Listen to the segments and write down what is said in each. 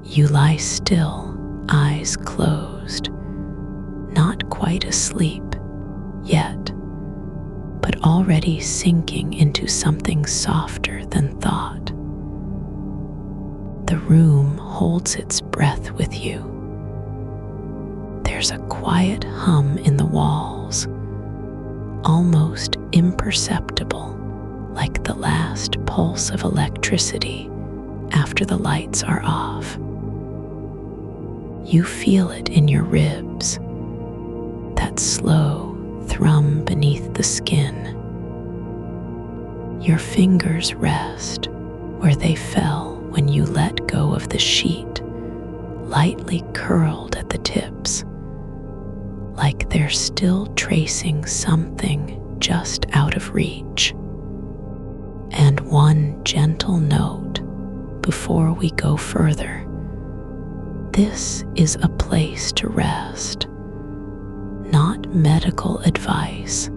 You lie still, eyes closed, not quite asleep yet, but already sinking into something softer than thought. The room holds its breath with you. There's a quiet hum in the walls, almost imperceptible, like the last pulse of electricity after the lights are off. You feel it in your ribs, that slow thrum beneath the skin. Your fingers rest where they fell when you let go of the sheet, lightly curled at the tips, like they're still tracing something just out of reach. And one gentle note before we go further. This is a place to rest, not medical advice,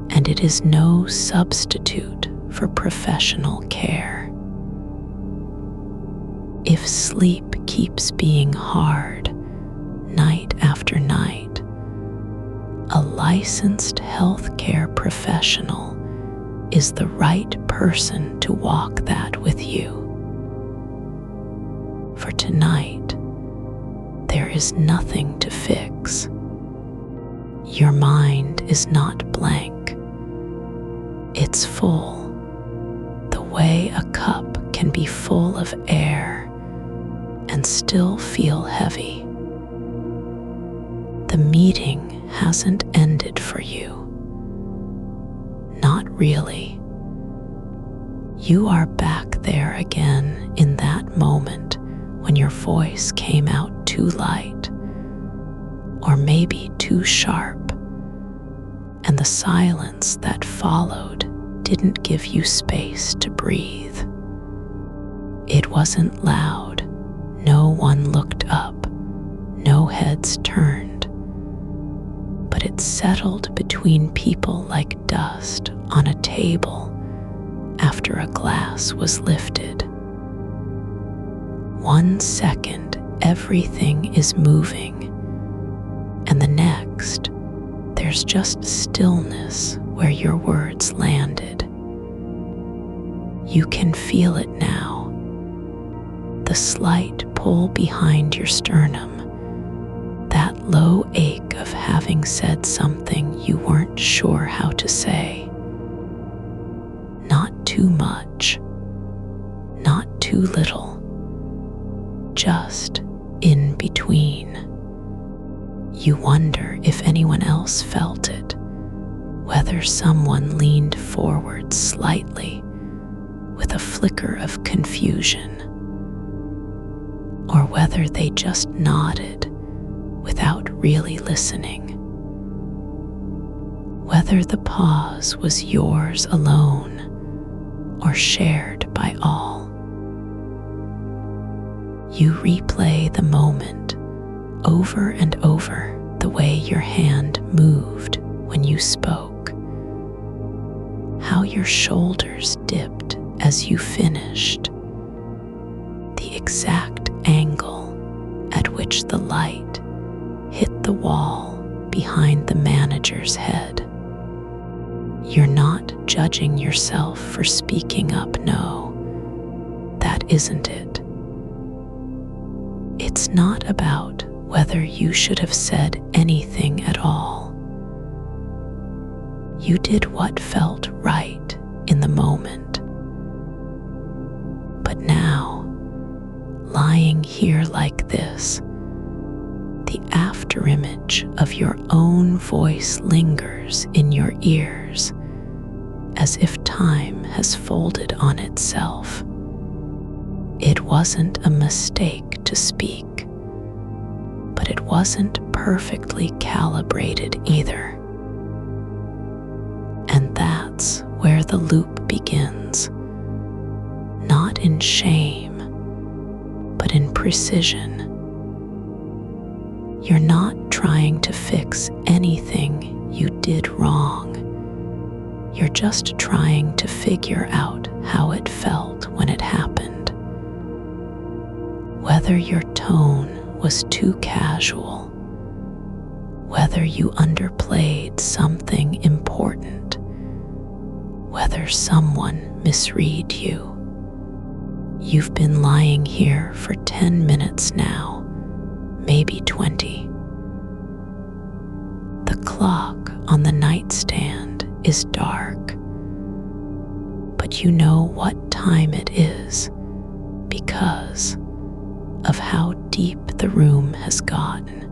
and it is no substitute for professional care. If sleep keeps being hard night after night, a licensed healthcare professional is the right person to walk that with you. For tonight, there is nothing to fix. Your mind is not blank. It's full, the way a cup can be full of air and still feel heavy. The meeting hasn't ended for you. Not really. You are back there again in that moment when your voice came out too light, or maybe too sharp, and the silence that followed didn't give you space to breathe. It wasn't loud. No one looked up. No heads turned. But it settled between people like dust on a table after a glass was lifted. 1 second, everything is moving, and the next, there's just stillness where your words landed. You can feel it now, the slight pull behind your sternum, that low ache of having said something you weren't sure how to say. Not too much, not too little, just in between. You wonder if anyone else felt it, whether someone leaned forward slightly with a flicker of confusion, or whether they just nodded without really listening. Whether the pause was yours alone or shared by all. You replay the moment over and over, the way your hand moved when you spoke, how your shoulders dipped as you finished, the exact angle at which the light hit the wall behind the manager's head. You're not judging yourself for speaking up, no, that isn't it. It's not about whether you should have said anything at all. You did what felt right in the moment. But now, lying here like this, the afterimage of your own voice lingers in your ears, as if time has folded on itself. It wasn't a mistake to speak, but it wasn't perfectly calibrated either. And that's where the loop begins, not in shame, but in precision. You're not trying to fix anything you did wrong. You're just trying to figure out how it felt when it happened. whether your tone was too casual, whether you underplayed something important, whether someone misread you. You've been lying here for 10 minutes now, maybe 20. The clock on the nightstand is dark, but you know what time it is because of how deep the room has gotten.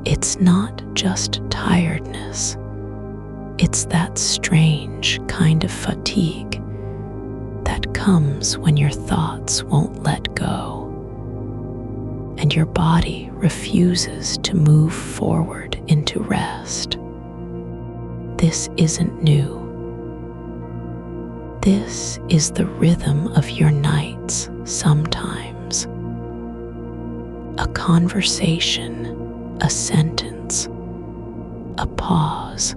It's not just tiredness, it's that strange kind of fatigue that comes when your thoughts won't let go and your body refuses to move forward into rest. This isn't new. This is the rhythm of your nights sometimes. A conversation, a sentence, a pause,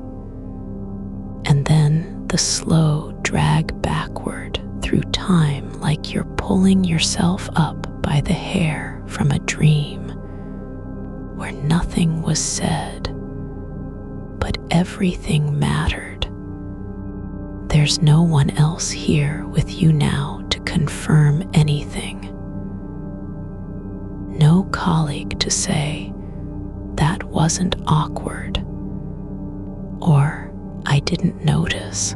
and then the slow drag backward through time like you're pulling yourself up by the hair from a dream where nothing was said, but everything mattered. There's no one else here with you now to confirm anything. No colleague to say, "That wasn't awkward," or "I didn't notice."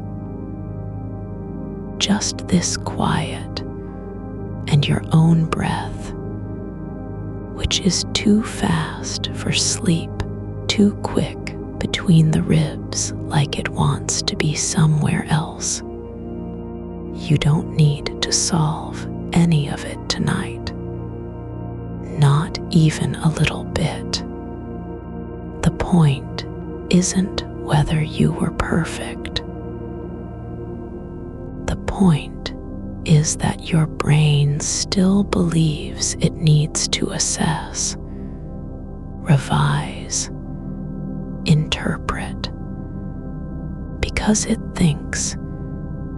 Just this quiet and your own breath, which is too fast for sleep, too quick between the ribs like it wants to be somewhere else. You don't need to solve any of it tonight. Not even a little bit. The point isn't whether you were perfect. The point is that your brain still believes it needs to assess, revise, interpret, because it thinks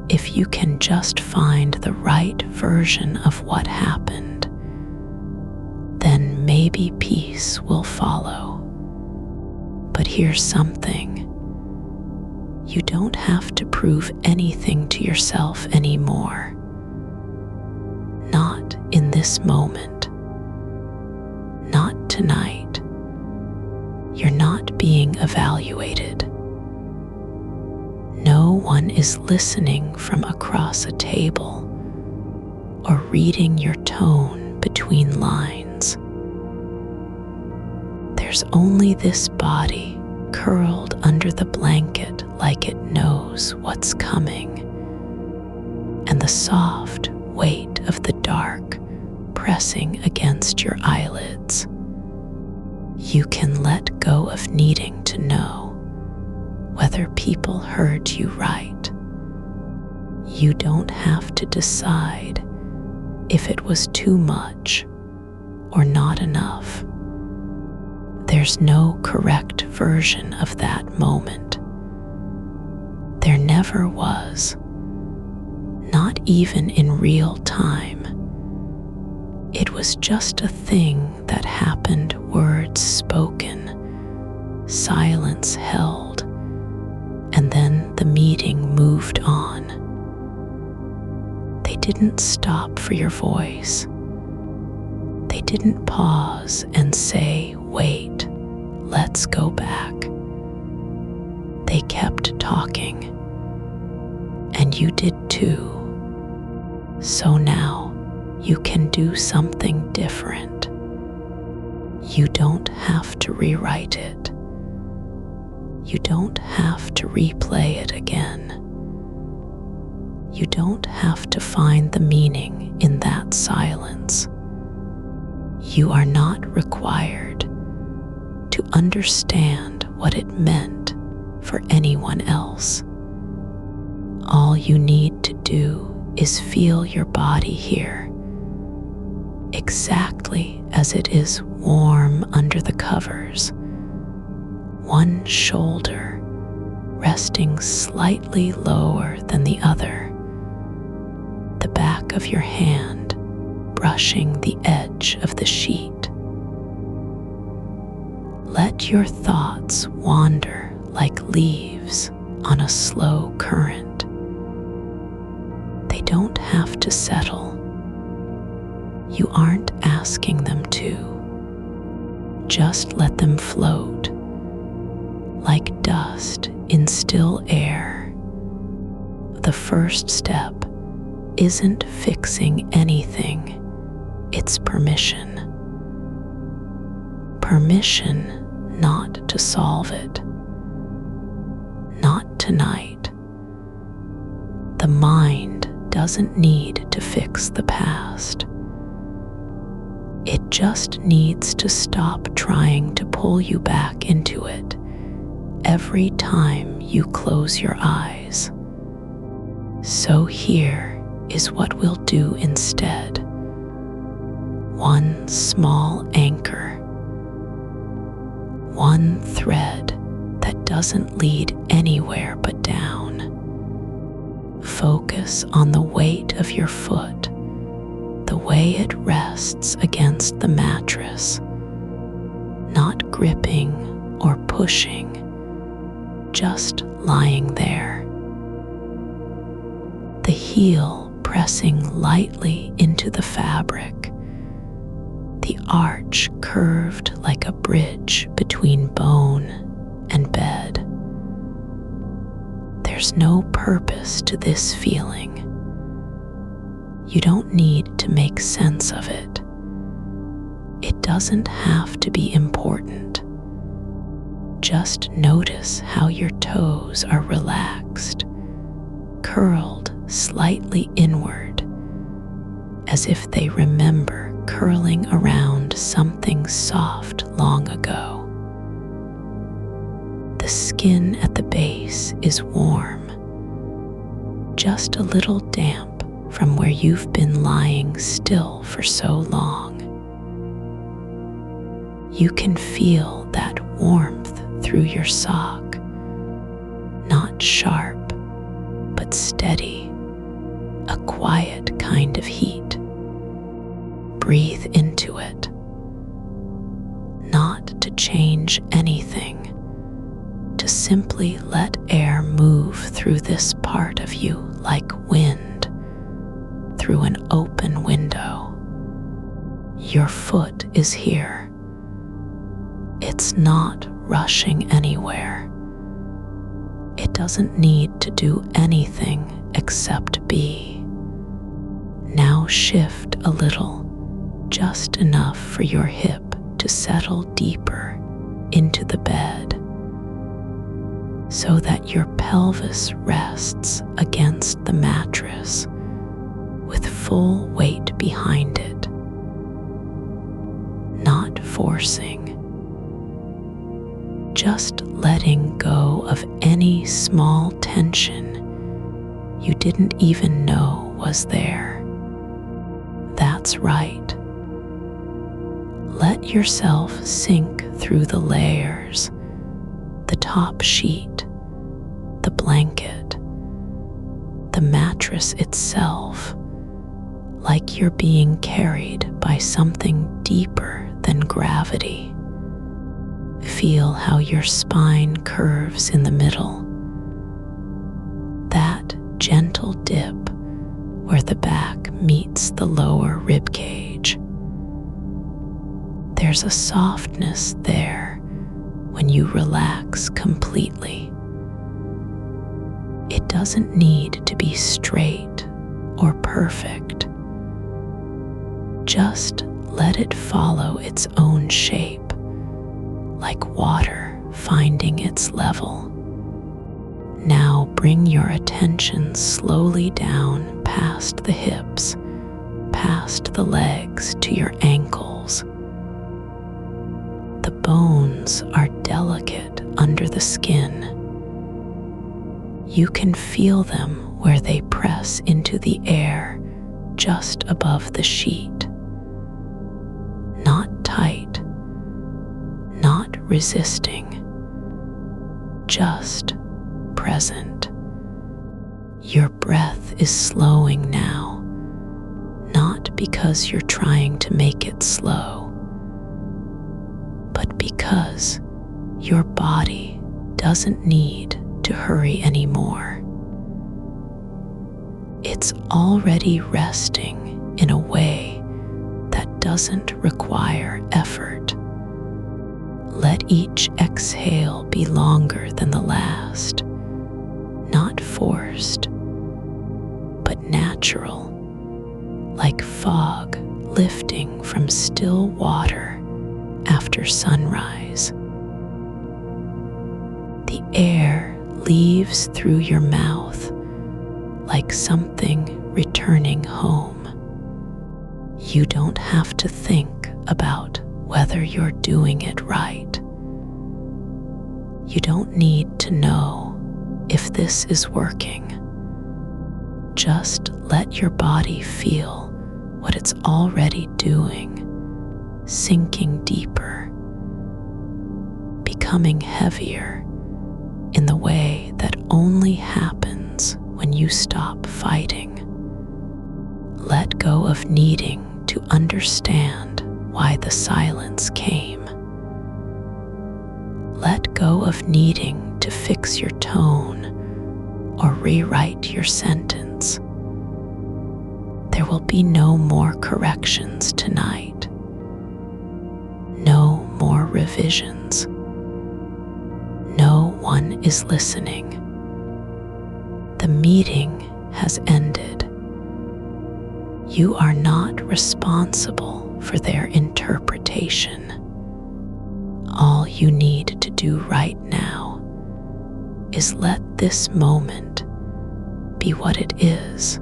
if you can just find the right version of what happened, then maybe peace will follow. But here's something. You don't have to prove anything to yourself anymore. Not in this moment. Not tonight. You're not being evaluated. No one is listening from across a table or reading your tone between lines. There's only this body curled under the blanket like it knows what's coming, and the soft weight of the dark pressing against your eyelids. You can let go of needing to know whether people heard you right. You don't have to decide if it was too much or not enough. There's no correct version of that moment. There never was, not even in real time. It was just a thing that happened, words spoken, silence held, and then the meeting moved on. They didn't stop for your voice. They didn't pause and say, "Wait, let's go back." They kept talking, and you did too. So now you can do something different. You don't have to rewrite it. You don't have to replay it again. You don't have to find the meaning in that silence. You are not required to understand what it meant for anyone else. All you need to do is feel your body here, exactly as it is, warm under the covers, one shoulder resting slightly lower than the other, the back of your hand brushing the edge of the sheet. Let your thoughts wander like leaves on a slow current. They don't have to settle. You aren't asking them to. Just let them float, like dust in still air. The first step isn't fixing anything, it's permission. Permission not to solve it. Not tonight. The mind doesn't need to fix the past. It just needs to stop trying to pull you back into it every time you close your eyes. So here is what we'll do instead. One small anchor. One thread that doesn't lead anywhere but down. Focus on the weight of your foot, the way it rests against the mattress, not gripping or pushing, just lying there. The heel pressing lightly into the fabric, the arch curved like a bridge between bone and bed. There's no purpose to this feeling. You don't need to make sense of it. It doesn't have to be important. Just notice how your toes are relaxed, curled slightly inward, as if they remember curling around something soft long ago. The skin at the base is warm, just a little damp from where you've been lying still for so long. You can feel that warmth through your sock, not sharp, but steady, a quiet kind of heat. Breathe into it, not to change anything, to simply let air move through this part of you like wind through an open window. Your foot is here. It's not rushing anywhere. It doesn't need to do anything except be. Now shift a little, just enough for your hip to settle deeper into the bed, so that your pelvis rests against the mattress with full weight behind it, not forcing, just letting go of any small tension you didn't even know was there. That's right. Let yourself sink through the layers, the top sheet, the blanket, the mattress itself, like you're being carried by something deeper than gravity. Feel how your spine curves in the middle. That gentle dip where the back meets the lower rib cage. There's a softness there when you relax completely. It doesn't need to be straight or perfect. Just let it follow its own shape, like water finding its level. Now bring your attention slowly down past the hips, past the legs to your ankles. The bones are delicate under the skin. You can feel them where they press into the air just above the sheet. Not tight, not resisting, just present. Your breath is slowing now, not because you're trying to make it slow, but because your body doesn't need to hurry anymore. It's already resting in a way that doesn't require effort. Let each exhale be longer than the last, not forced, but natural, like fog lifting from still water after sunrise. The air leaves through your mouth like something returning home. You don't have to think about whether you're doing it right. You don't need to know if this is working. Just let your body feel what it's already doing, sinking deeper, becoming heavier in the way that only happens when you stop fighting. Let go of needing to understand why the silence came. Let go of needing to fix your tone or rewrite your sentence. There will be no more corrections tonight. No more revisions. No one is listening. The meeting has ended. You are not responsible for their interpretation. All you need to do right now is let this moment be what it is,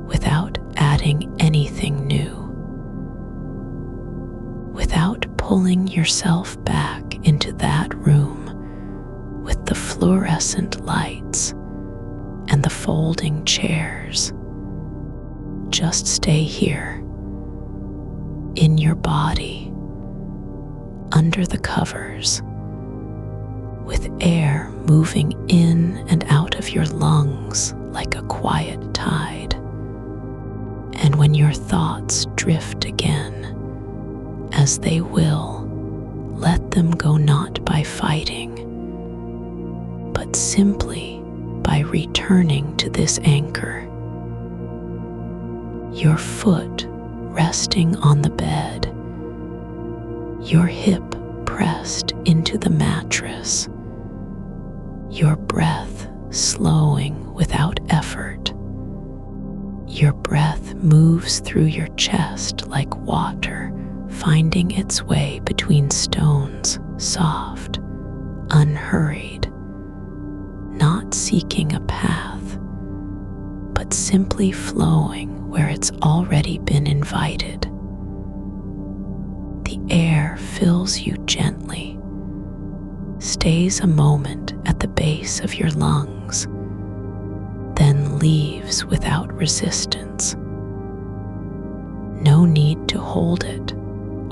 without adding anything new, without pulling yourself back into that room with the fluorescent lights and the folding chairs. Just stay here, in your body, under the covers, with air moving in and out of your lungs like a quiet tide. And when your thoughts drift again, as they will, let them go not by fighting, but simply by returning to this anchor. Your foot resting on the bed, your hip pressed into the mattress, your breath slowing without effort. Your breath moves through your chest like water, finding its way between stones, soft, unhurried, not seeking a path, but simply flowing where it's already been invited. The air fills you gently, stays a moment at the base of your lungs, then leaves without resistance. No need to hold it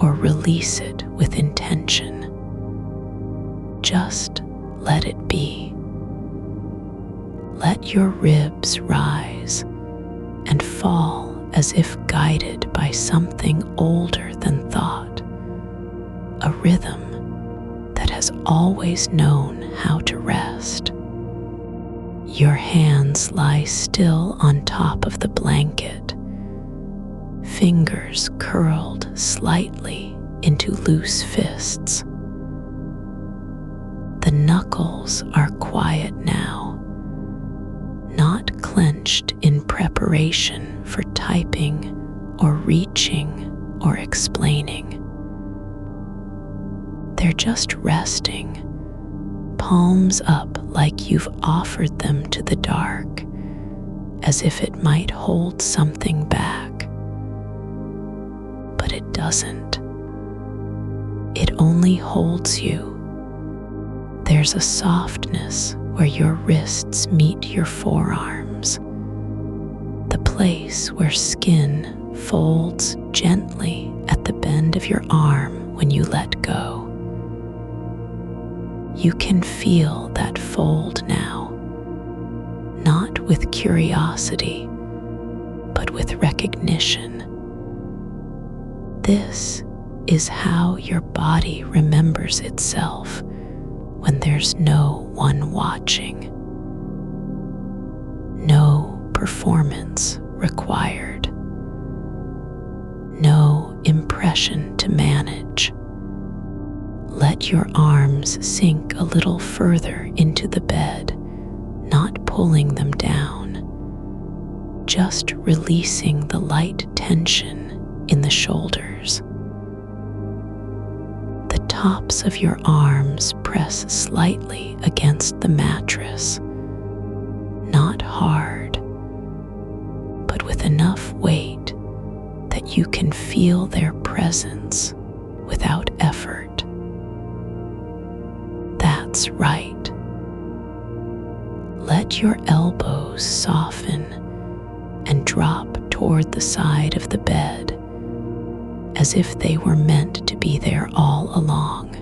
or release it with intention. Just let it be. Let your ribs rise and fall as if guided by something older than thought, a rhythm that has always known how to rest. Your hands lie still on top of the blanket, fingers curled slightly into loose fists. The knuckles are quiet now, not clenched in preparation for typing or reaching or explaining. They're just resting, palms up like you've offered them to the dark, as if it might hold something back. But it doesn't. It only holds you. There's a softness where your wrists meet your forearms, the place where skin folds gently at the bend of your arm when you let go. You can feel that fold now, not with curiosity, but with recognition. This is how your body remembers itself when there's no one watching. No performance required. No impression to manage. Let your arms sink a little further into the bed, not pulling them down, just releasing the light tension in the shoulders. The tops of your arms press slightly against the mattress, not hard, but with enough weight that you can feel their presence without effort. That's right. Let your elbows soften and drop toward the side of the bed as if they were meant to be there all along.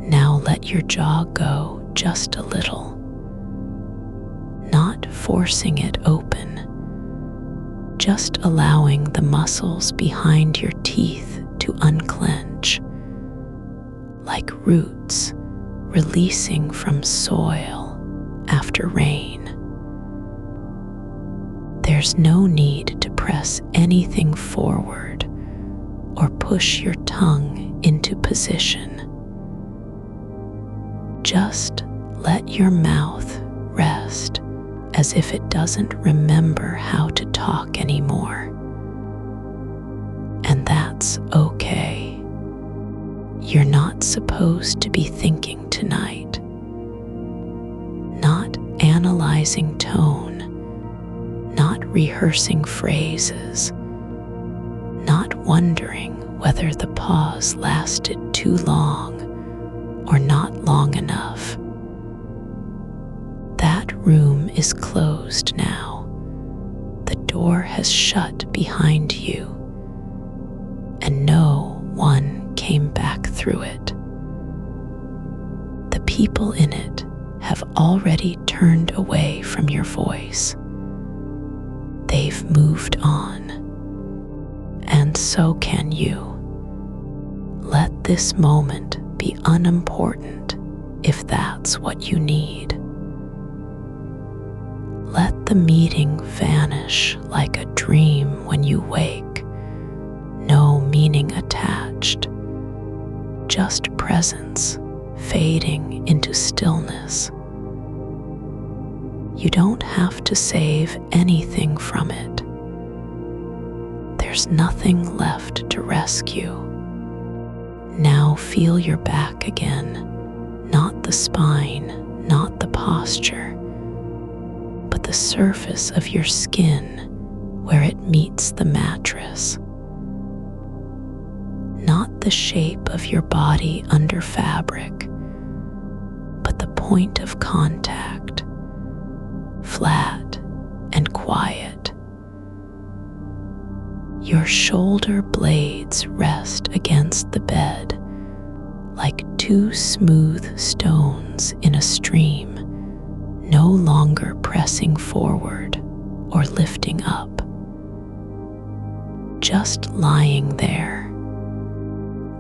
Now let your jaw go just a little, not forcing it open, just allowing the muscles behind your teeth to unclench, like roots releasing from soil after rain. There's no need to press anything forward or push your tongue into position. Just let your mouth rest as if it doesn't remember how to talk anymore. And that's okay. You're not supposed to be thinking tonight. Not analyzing tone, not rehearsing phrases, not wondering whether the pause lasted too long or not long enough. That room is closed now. The door has shut behind you, and no one came back through it. The people in it have already turned away from your voice. They've moved on, and so can you. Let this moment be unimportant if that's what you need. Let the meeting vanish like a dream when you wake, no meaning attached, just presence fading into stillness. You don't have to save anything from it. There's nothing left to rescue. Now feel your back again, not the spine, not the posture, but the surface of your skin where it meets the mattress. Not the shape of your body under fabric, but the point of contact, flat and quiet. Your shoulder blades rest against the bed like two smooth stones in a stream, no longer pressing forward or lifting up. Just lying there.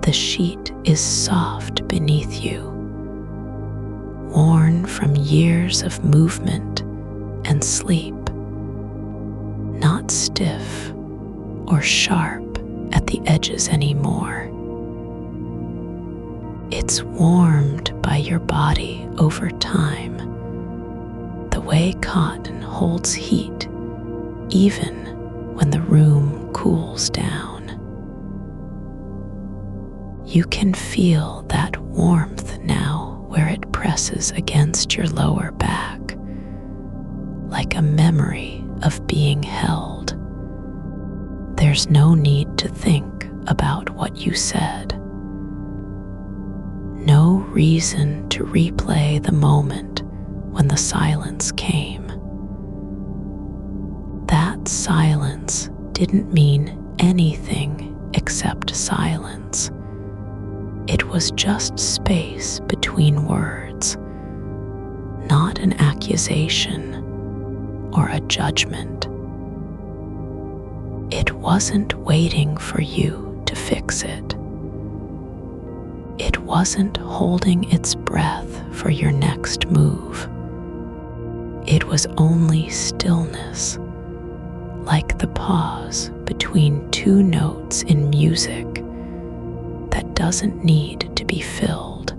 The sheet is soft beneath you, worn from years of movement and sleep, not stiff or sharp at the edges anymore. It's warmed by your body over time, the way cotton holds heat even when the room cools down. You can feel that warmth now where it presses against your lower back, like a memory of being held. There's no need to think about what you said. No reason to replay the moment when the silence came. That silence didn't mean anything except silence. It was just space between words, not an accusation or a judgment. It wasn't waiting for you to fix it. It wasn't holding its breath for your next move. It was only stillness, like the pause between two notes in music that doesn't need to be filled.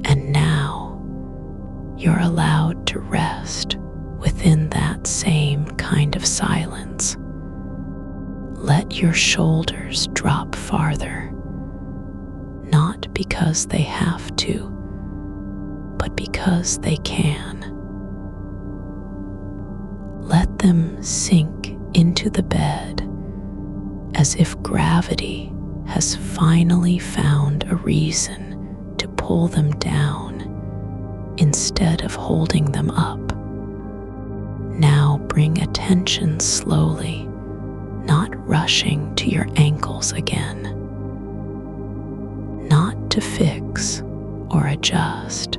And now you're allowed to rest within that same kind of silence. Let your shoulders drop farther, not because they have to, but because they can. Let them sink into the bed as if gravity has finally found a reason to pull them down instead of holding them up. Now bring attention slowly, not rushing to your ankles again. Not to fix or adjust,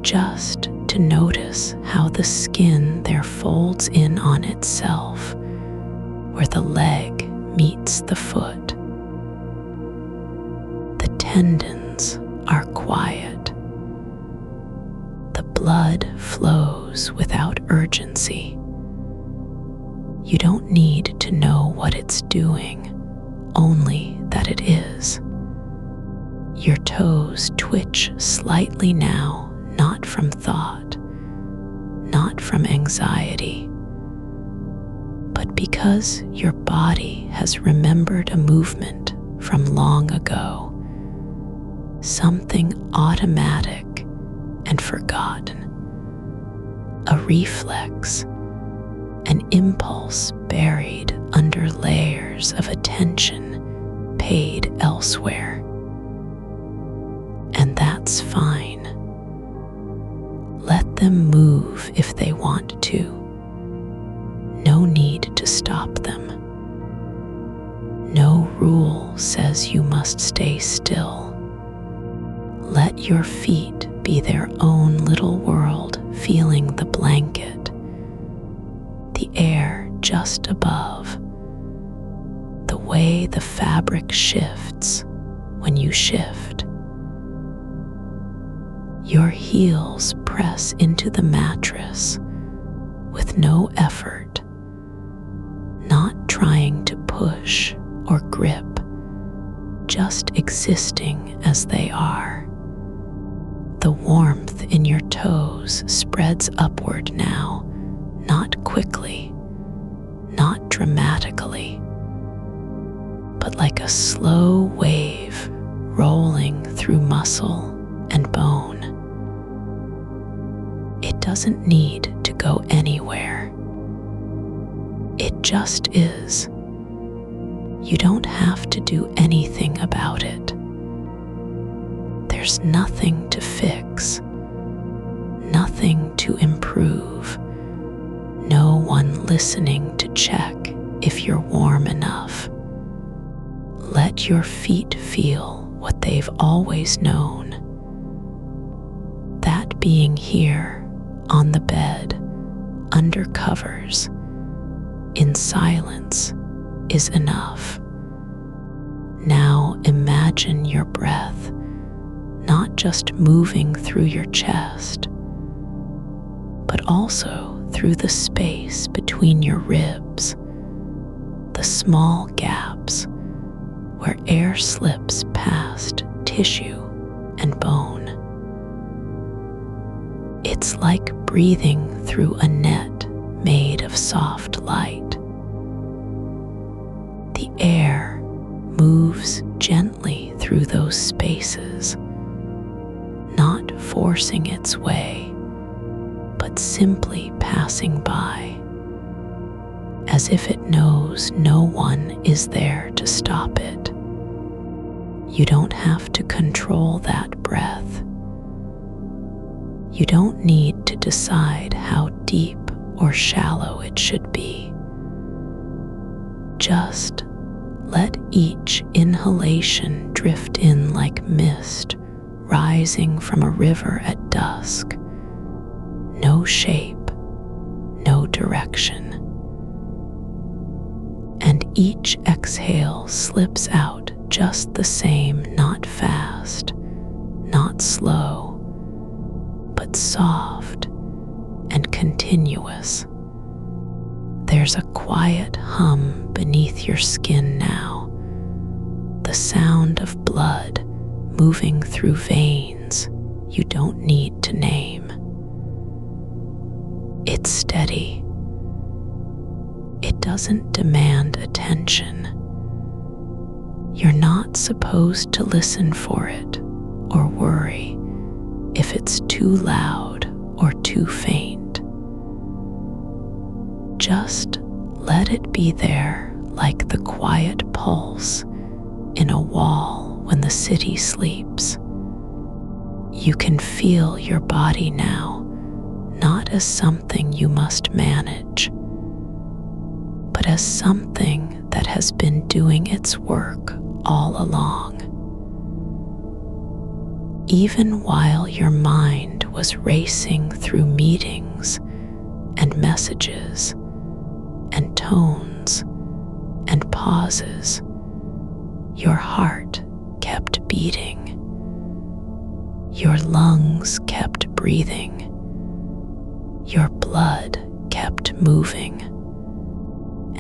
just to notice how the skin there folds in on itself, where the leg meets the foot. The tendons are quiet. The blood flows without urgency. You don't need to know what it's doing, only that it is. Your toes twitch slightly now, not from thought, not from anxiety, but because your body has remembered a movement from long ago, something automatic and forgotten, a reflex, an impulse buried under layers of attention paid elsewhere. And that's fine. Let them move if they want to. No need to stop them. No rule says you must stay still. Let your feet be their own little world, feeling the blanket, the air just above, the way the fabric shifts when you shift. Your heels press into the mattress with no effort, not trying to push or grip, just existing as they are. The warmth in your toes spreads upward now, not quickly, not dramatically, but like a slow wave rolling through muscle and bone. It doesn't need to go anywhere. It just is. You don't have to do anything about it. There's nothing to fix, nothing to improve, no one listening to check if you're warm enough. Let your feet feel what they've always known. That being here, on the bed, under covers, in silence, is enough. Now imagine your breath not just moving through your chest, but also through the space between your ribs, the small gaps where air slips past tissue and bone. It's like breathing through a net made of soft light. The air moves gently through those spaces, not forcing its way, but simply passing by, as if it knows no one is there to stop it. You don't have to control that breath. You don't need to decide how deep or shallow it should be. Just let each inhalation drift in like mist rising from a river at dusk. No shape, no direction. And each exhale slips out just the same, not fast, not slow, but soft and continuous. There's a quiet hum beneath your skin now, the sound of blood moving through veins you don't need to name. It's steady. It doesn't demand attention. You're not supposed to listen for it or worry if it's too loud or too faint. Just let it be there, like the quiet pulse in a wall when the city sleeps. You can feel your body now, not as something you must manage, but as something that has been doing its work all along. Even while your mind was racing through meetings and messages and tones and pauses, your heart kept beating. Your lungs kept breathing. Your blood kept moving.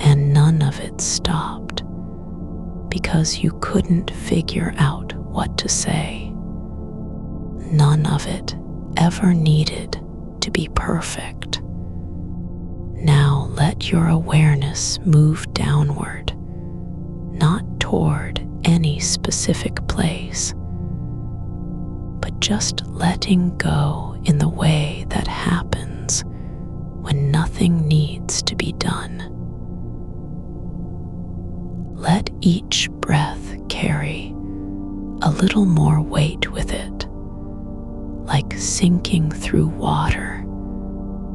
And none of it stopped because you couldn't figure out what to say. None of it ever needed to be perfect. Now let your awareness move downward, not toward any specific place, but just letting go in the way that happens when nothing needs to be done. Let each breath carry a little more weight with it, like sinking through water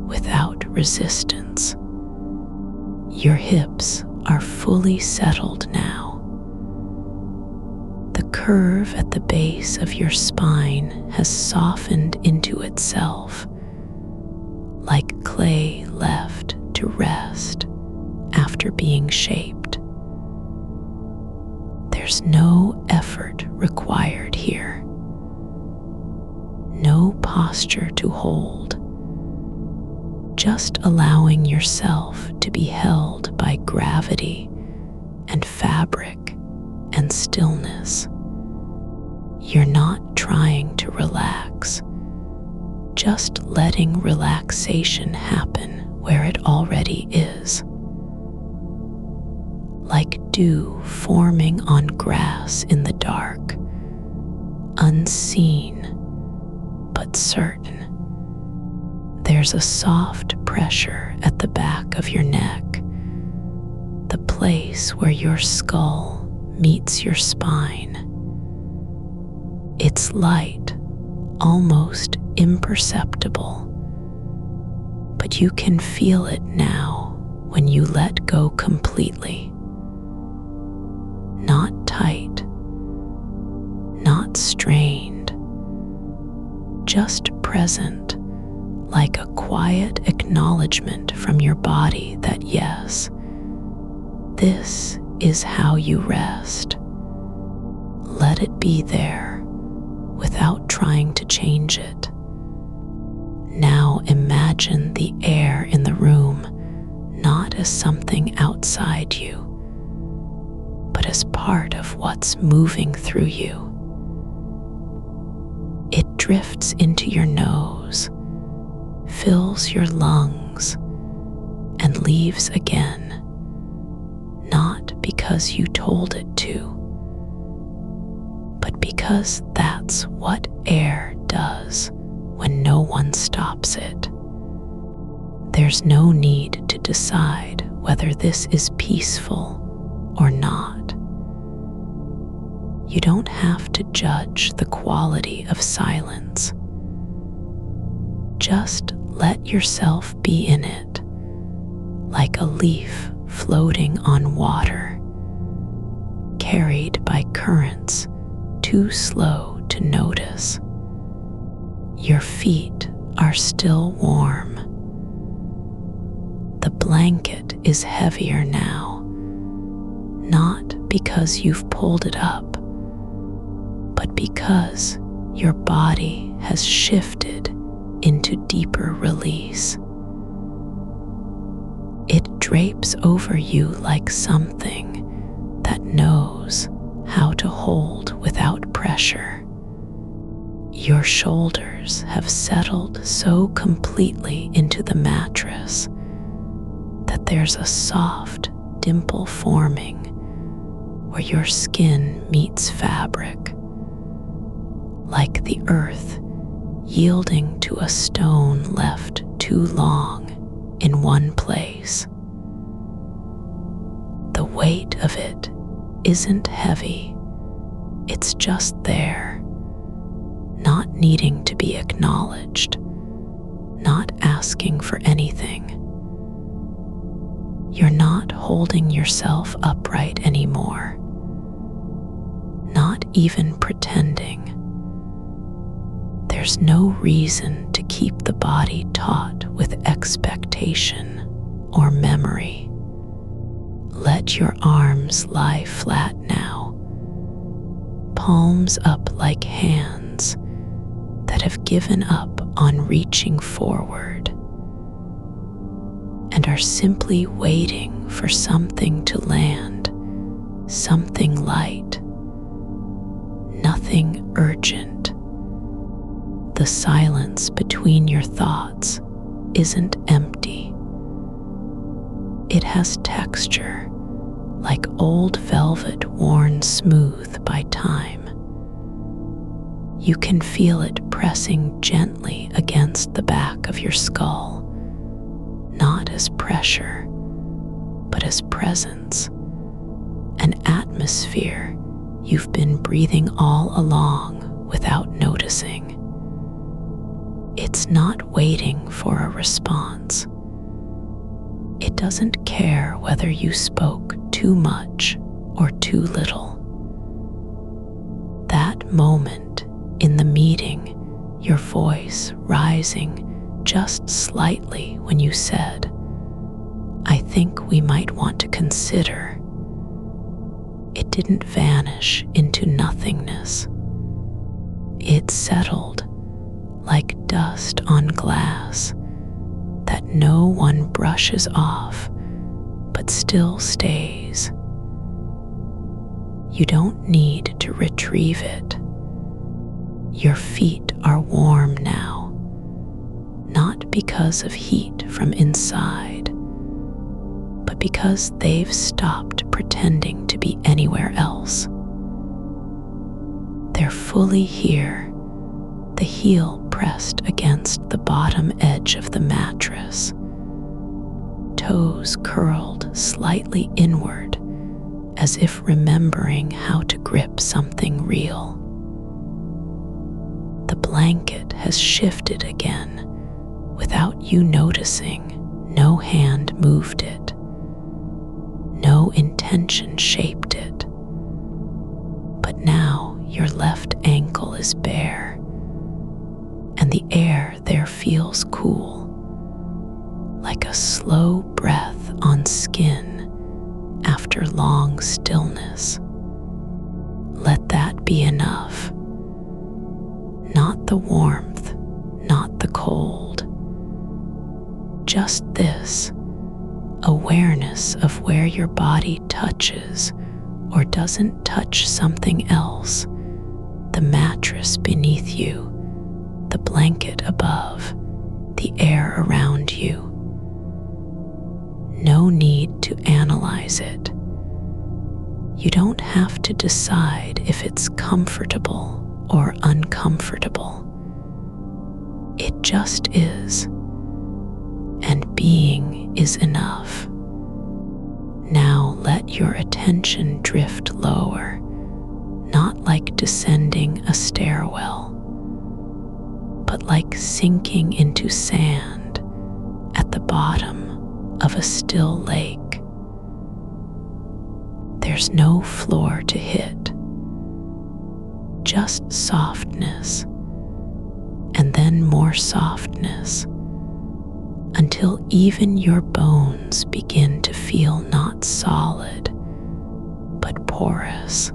without resistance. Your hips are fully settled now. The curve at the base of your spine has softened into itself, like clay left to rest after being shaped. There's no effort required here, no posture to hold, just allowing yourself to be held by gravity and fabric and stillness. You're not trying to relax, just letting relaxation happen where it already is. Like dew forming on grass in the dark, unseen but certain. There's a soft pressure at the back of your neck, the place where your skull meets your spine. It's light, almost imperceptible, but you can feel it now when you let go completely. Not tight, not strained, just present, like a quiet acknowledgement from your body that yes, this is how you rest. Let it be there without trying to change it. Now imagine the air in the room not as something outside you, but as part of what's moving through you. It drifts into your nose, fills your lungs, and leaves again, not because you told it to, but because that's what air does when no one stops it. There's no need to decide whether this is peaceful or not. You don't have to judge the quality of silence. Just let yourself be in it, like a leaf floating on water, carried by currents too slow to notice. Your feet are still warm. The blanket is heavier now, because you've pulled it up, but because your body has shifted into deeper release. It drapes over you like something that knows how to hold without pressure. Your shoulders have settled so completely into the mattress that there's a soft dimple forming where your skin meets fabric, like the earth yielding to a stone left too long in one place. The weight of it isn't heavy, it's just there, not needing to be acknowledged, not asking for anything. You're not holding yourself upright anymore, not even pretending. There's no reason to keep the body taut with expectation or memory. Let your arms lie flat now, palms up like hands that have given up on reaching forward and are simply waiting for something to land, something light, nothing urgent. The silence between your thoughts isn't empty. It has texture, like old velvet worn smooth by time. You can feel it pressing gently against the back of your skull, not as pressure, but as presence, an atmosphere you've been breathing all along without noticing. It's not waiting for a response. It doesn't care whether you spoke too much or too little. That moment in the meeting, your voice rising just slightly when you said, "I think we might want to consider." It didn't vanish into nothingness. It settled like dust on glass that no one brushes off but still stays. You don't need to retrieve it. Your feet are warm now, not because of heat from inside, but because they've stopped pretending to be anywhere else. They're fully here, the heel pressed against the bottom edge of the mattress, toes curled slightly inward as if remembering how to grip something real. The blanket has shifted again without you noticing. No hand moved it. No intention shaped it. But now your left ankle is bare, and the air there feels cool, like a slow breath on skin after long stillness. Let that be enough. Not the warmth, not the cold. Just this, awareness of where your body touches or doesn't touch something else, the mattress beneath you, the blanket above, the air around you. No need to analyze it. You don't have to decide if it's comfortable or uncomfortable. It just is, and being is enough. Now let your attention drift lower, not like descending a stairwell, but like sinking into sand at the bottom of a still lake. There's no floor to hit, just softness, and then more softness, until even your bones begin to feel not solid, but porous,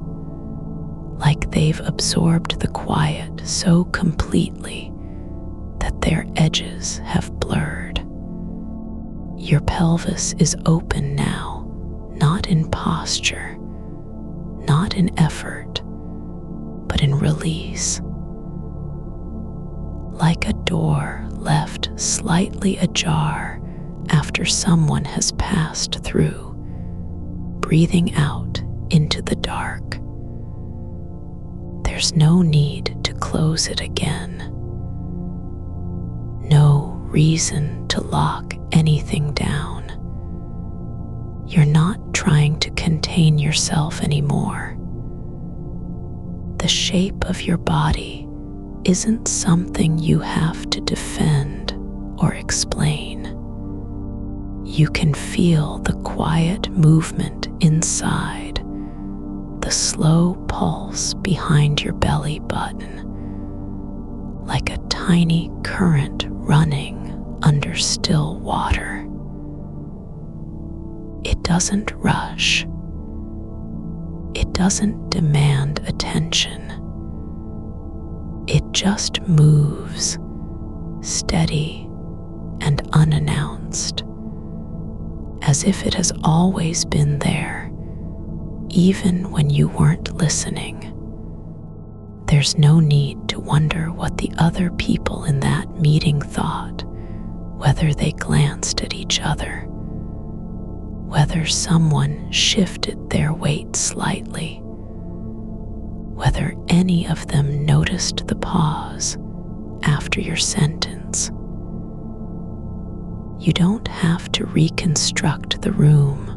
like they've absorbed the quiet so completely that their edges have blurred. Your pelvis is open now, not in posture, not in effort, but in release. Like a door left slightly ajar after someone has passed through, breathing out into the dark. There's no need to close it again. No reason to lock anything down. You're not trying to contain yourself anymore. The shape of your body isn't something you have to defend or explain. You can feel the quiet movement inside, the slow pulse behind your belly button, like a tiny current running under still water. It doesn't rush. It doesn't demand attention. It just moves, steady and unannounced, as if it has always been there, even when you weren't listening. There's no need to wonder what the other people in that meeting thought, whether they glanced at each other, whether someone shifted their weight slightly, whether any of them noticed the pause after your sentence. You don't have to reconstruct the room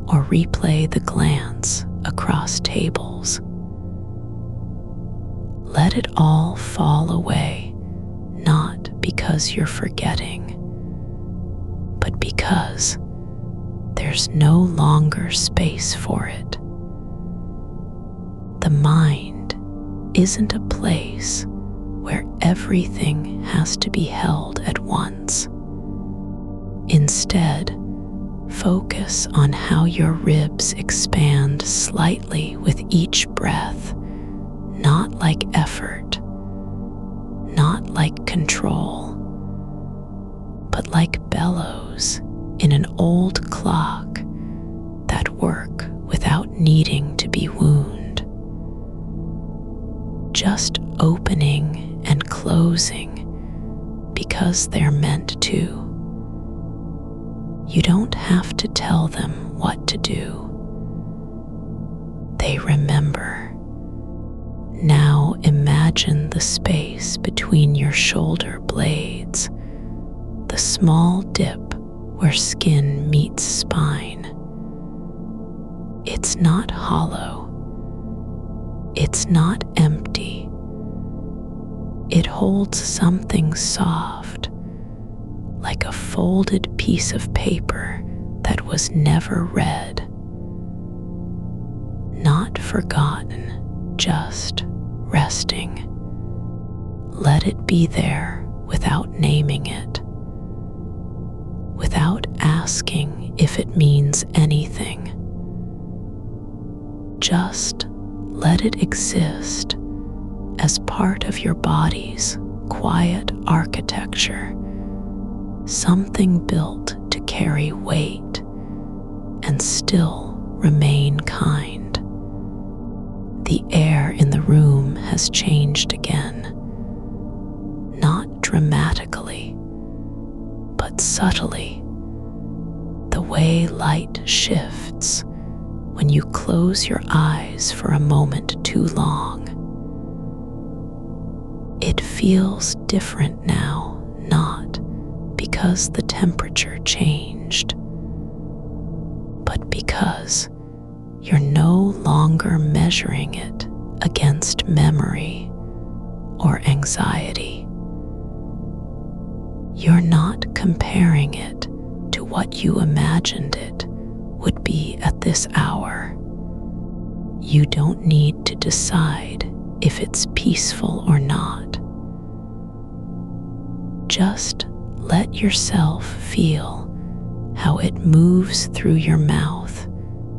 or replay the glance across tables. Let it all fall away, not because you're forgetting, but because there's no longer space for it. The mind isn't a place where everything has to be held at once. Instead, focus on how your ribs expand slightly with each breath, not like effort, not like control, but like bellows in an old clock that work without needing to be wound. Just opening and closing because they're meant to. You don't have to tell them what to do. They remember. Now imagine the space between your shoulder blades, the small dip where skin meets spine. It's not hollow. It's not empty. It holds something soft, like a folded piece of paper that was never read. Not forgotten, just resting. Let it be there without naming it, without asking if it means anything. Just let it exist as part of your body's quiet architecture, something built to carry weight and still remain kind. The air in the room has changed again, not dramatically, but subtly, the way light shifts when you close your eyes for a moment too long. It feels different now, not because the temperature changed, but because you're no longer measuring it against memory or anxiety. You're not comparing it to what you imagined it would be at this hour. You don't need to decide if it's peaceful or not. Just let yourself feel how it moves through your mouth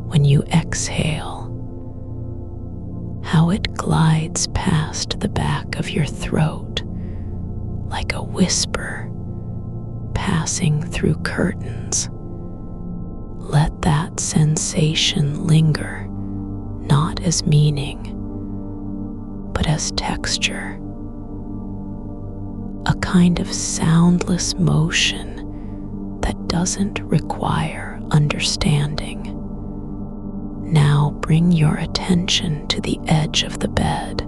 when you exhale, how it glides past the back of your throat like a whisper passing through curtains. Let that sensation linger, not as meaning, but as texture, a kind of soundless motion that doesn't require understanding. Now bring your attention to the edge of the bed,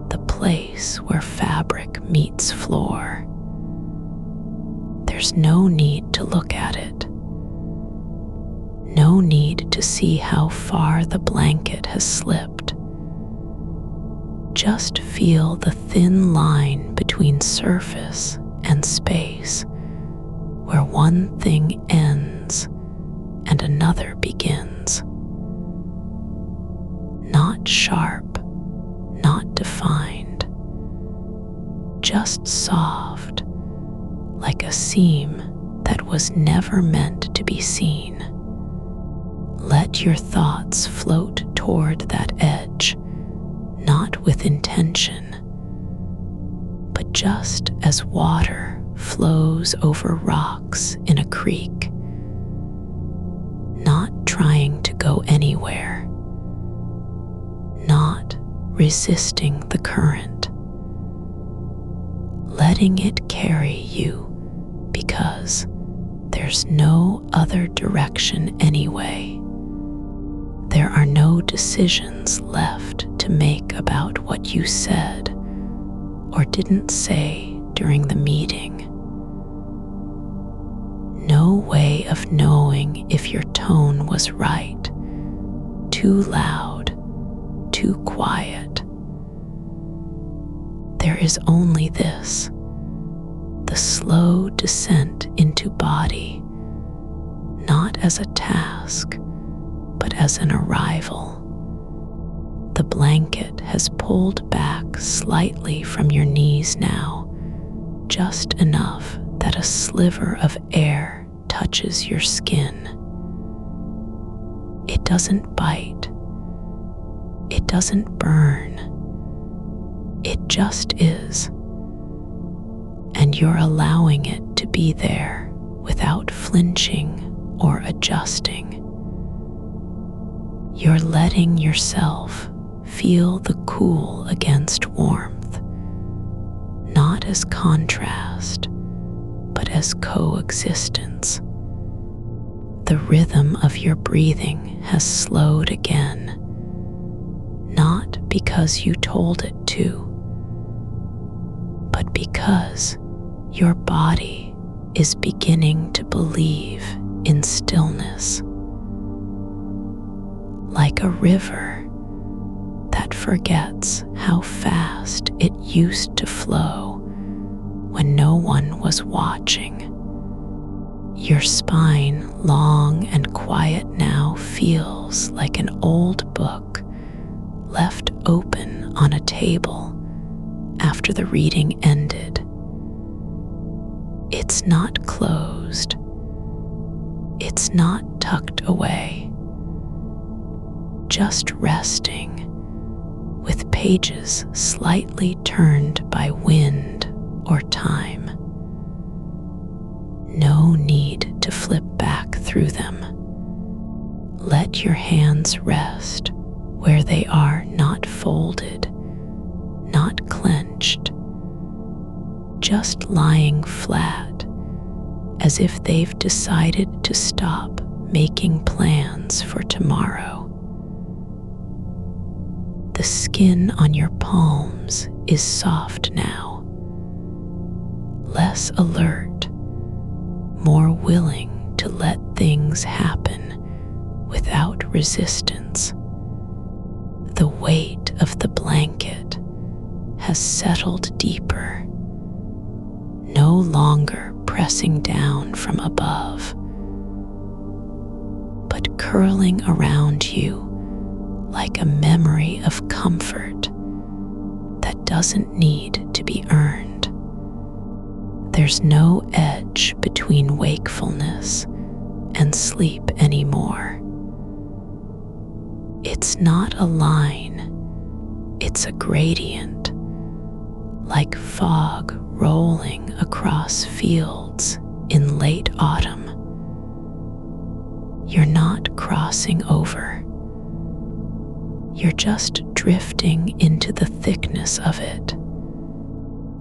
the place where fabric meets floor. There's no need to look at it. No need to see how far the blanket has slipped. Just feel the thin line between surface and space, where one thing ends and another begins. Not sharp, not defined, just soft, like a seam that was never meant to be seen. Let your thoughts float toward that edge, not with intention, but just as water flows over rocks in a creek, not trying to go anywhere, not resisting the current, letting it carry you because there's no other direction anyway. There are no decisions left to make about what you said or didn't say during the meeting. No way of knowing if your tone was right, too loud, too quiet. There is only this, the slow descent into body, not as a task, but as an arrival. The blanket has pulled back slightly from your knees now, just enough that a sliver of air touches your skin. It doesn't bite. It doesn't burn. It just is. And you're allowing it to be there without flinching or adjusting. You're letting yourself feel the cool against warmth, not as contrast, but as coexistence. The rhythm of your breathing has slowed again, not because you told it to, but because your body is beginning to believe in stillness. Like a river that forgets how fast it used to flow when no one was watching. Your spine, long and quiet now, feels like an old book left open on a table after the reading ended. It's not closed. It's not tucked away. Just resting, with pages slightly turned by wind or time. No need to flip back through them. Let your hands rest where they are, not folded, not clenched, just lying flat, as if they've decided to stop making plans for tomorrow. The skin on your palms is soft now, less alert, more willing to let things happen without resistance. The weight of the blanket has settled deeper, no longer pressing down from above, but curling around you like a memory of comfort that doesn't need to be earned. There's no edge between wakefulness and sleep anymore. It's not a line, It's a gradient, like fog rolling across fields in late autumn. You're not crossing over. You're just drifting into the thickness of it.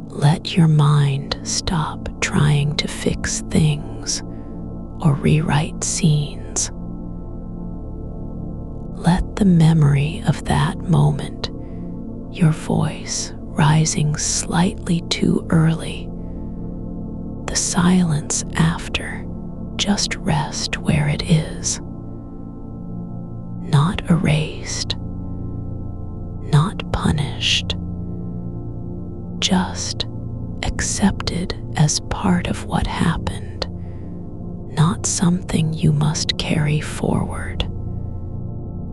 Let your mind stop trying to fix things or rewrite scenes. Let the memory of that moment, your voice rising slightly too early, the silence after, just rest where it is. Not erased, not punished, just accepted as part of what happened, not something you must carry forward.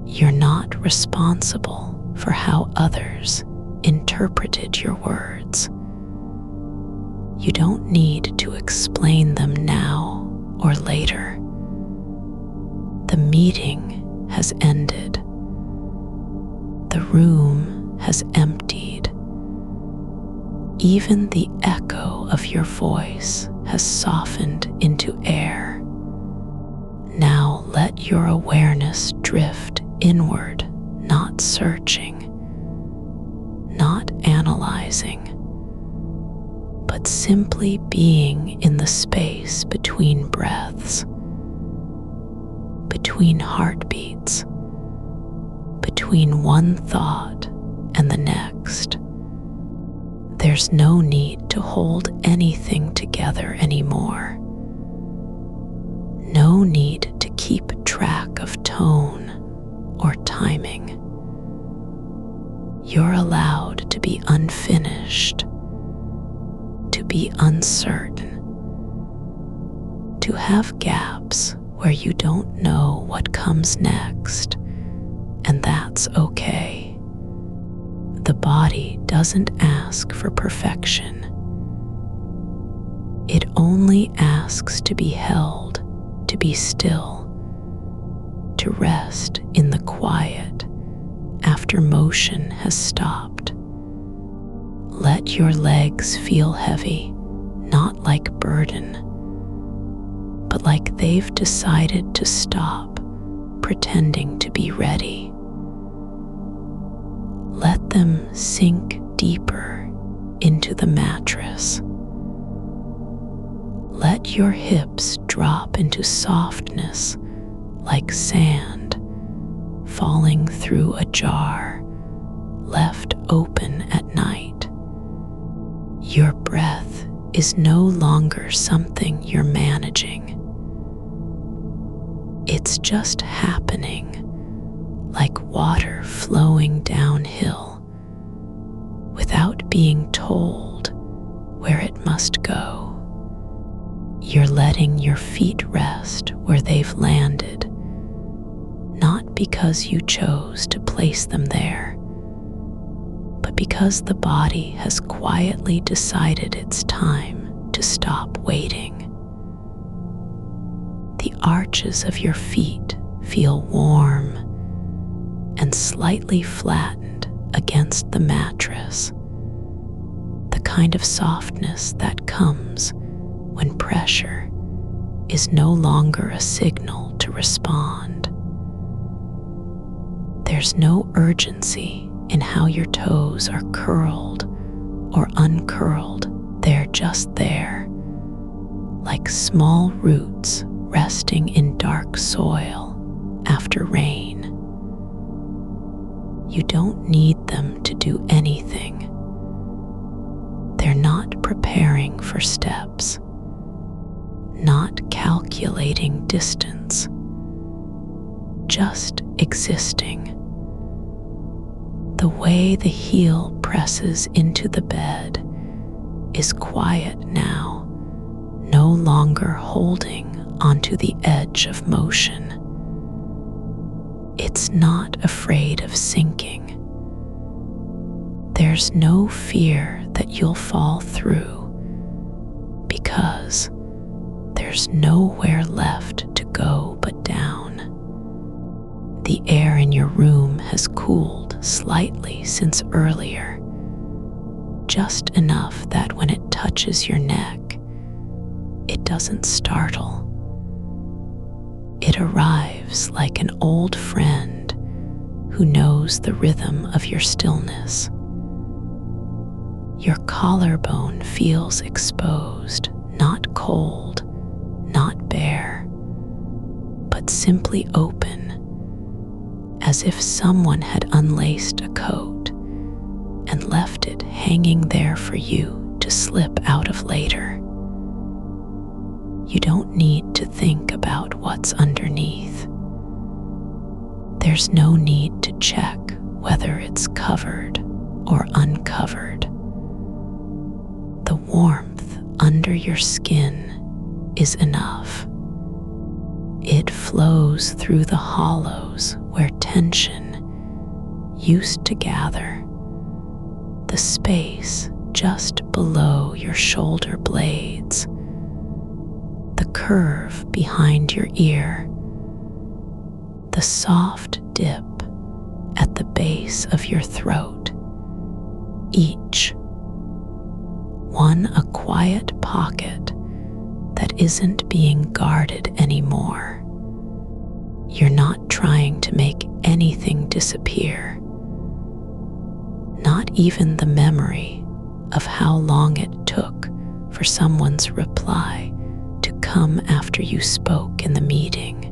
You're not responsible for how others interpreted your words. You don't need to explain them now or later. The meeting has ended. The room has emptied. Even the echo of your voice has softened into air. Now let your awareness drift inward, not searching, not analyzing, but simply being in the space between breaths, between heartbeats, between one thought and the next. There's no need to hold anything together anymore. No need to keep track of tone or timing. You're allowed to be unfinished, to be uncertain, to have gaps where you don't know what comes next, and that's okay. The body doesn't ask for perfection. It only asks to be held, to be still, to rest in the quiet after motion has stopped. Let your legs feel heavy, not like burden, but like they've decided to stop pretending to be ready. Let them sink deeper into the mattress. Let your hips drop into softness like sand falling through a jar left open at night. Your breath is no longer something you're managing. It's just happening, like water flowing downhill, without being told where it must go. You're letting your feet rest where they've landed, not because you chose to place them there, but because the body has quietly decided it's time to stop waiting. The arches of your feet feel warm and slightly flattened against the mattress, the kind of softness that comes when pressure is no longer a signal to respond. There's no urgency in how your toes are curled or uncurled. They're just there, like small roots resting in dark soil after rain. You don't need them to do anything. They're not preparing for steps, not calculating distance, just existing. The way the heel presses into the bed is quiet now, no longer holding onto the edge of motion. It's not afraid of sinking. There's no fear that you'll fall through, because there's nowhere left to go but down. The air in your room has cooled slightly since earlier, just enough that when it touches your neck, it doesn't startle. It arrives like an old friend who knows the rhythm of your stillness. Your collarbone feels exposed, not cold, not bare, but simply open, as if someone had unlaced a coat and left it hanging there for you to slip out of later. You don't need to think about what's underneath. There's no need to check whether it's covered or uncovered. The warmth under your skin is enough. It flows through the hollows where tension used to gather, the space just below your shoulder blades, the curve behind your ear, the soft dip at the base of your throat, each one a quiet pocket that isn't being guarded anymore. You're not trying to make anything disappear, not even the memory of how long it took for someone's reply to come after you spoke in the meeting.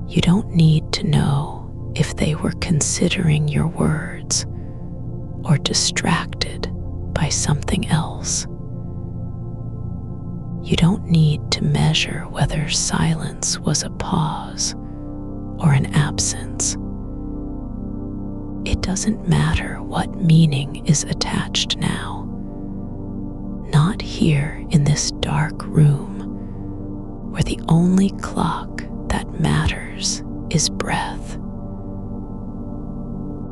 You don't need to know if they were considering your words or distracted by something else. You don't need to measure whether silence was a pause or an absence. It doesn't matter what meaning is attached now. Not here in this dark room where the only clock that matters is breath.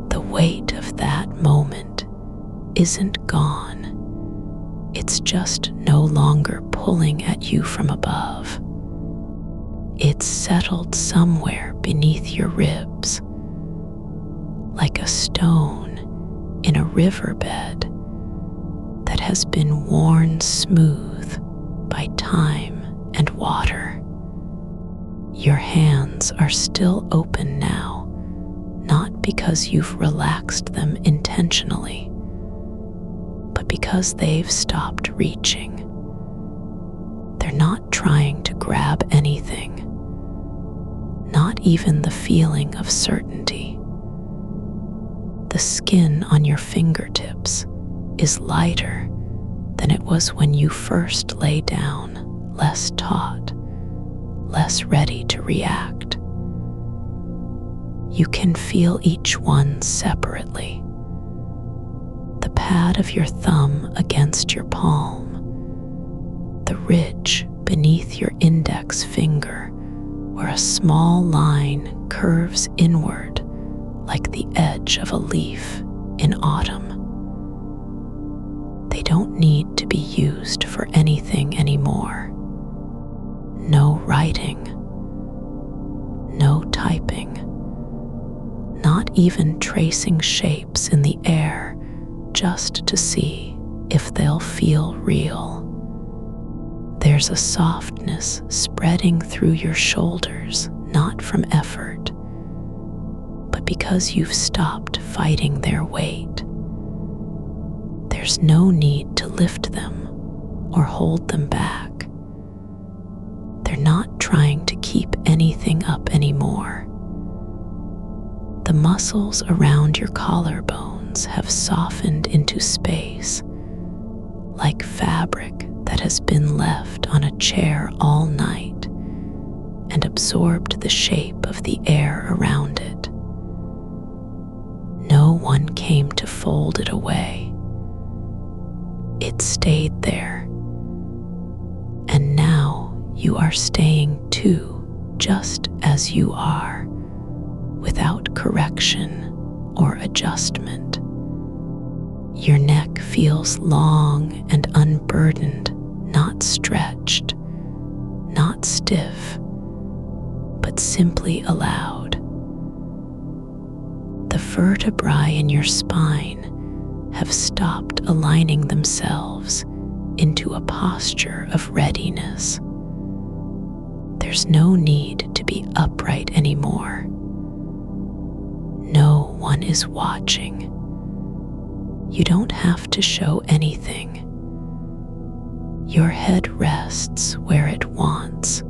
The weight of that moment isn't gone. It's just no longer pulling at you from above. It's settled somewhere beneath your ribs, like a stone in a riverbed that has been worn smooth by time and water. Your hands are still open now, not because you've relaxed them intentionally, but because they've stopped reaching. They're not trying to grab anything, not even the feeling of certainty. The skin on your fingertips is lighter than it was when you first lay down, less taut, less ready to react. You can feel each one separately. The pad of your thumb against your palm, the ridge beneath your index finger where a small line curves inward like the edge of a leaf in autumn. They don't need to be used for anything anymore. No writing, no typing, not even tracing shapes in the air just to see if they'll feel real. There's a softness spreading through your shoulders, not from effort, but because you've stopped fighting their weight. There's no need to lift them or hold them back. They're not trying to keep anything up anymore. The muscles around your collarbones have softened into space, like fabric that has been left on a chair all night and absorbed the shape of the air around it. No one came to fold it away. It stayed there. And now you are staying too, just as you are, without correction or adjustment. Your neck feels long and unburdened, not stretched, not stiff, but simply allowed. vertebrae in your spine have stopped aligning themselves into a posture of readiness. There's no need to be upright anymore. No one is watching. You don't have to show anything. Your head rests where it wants,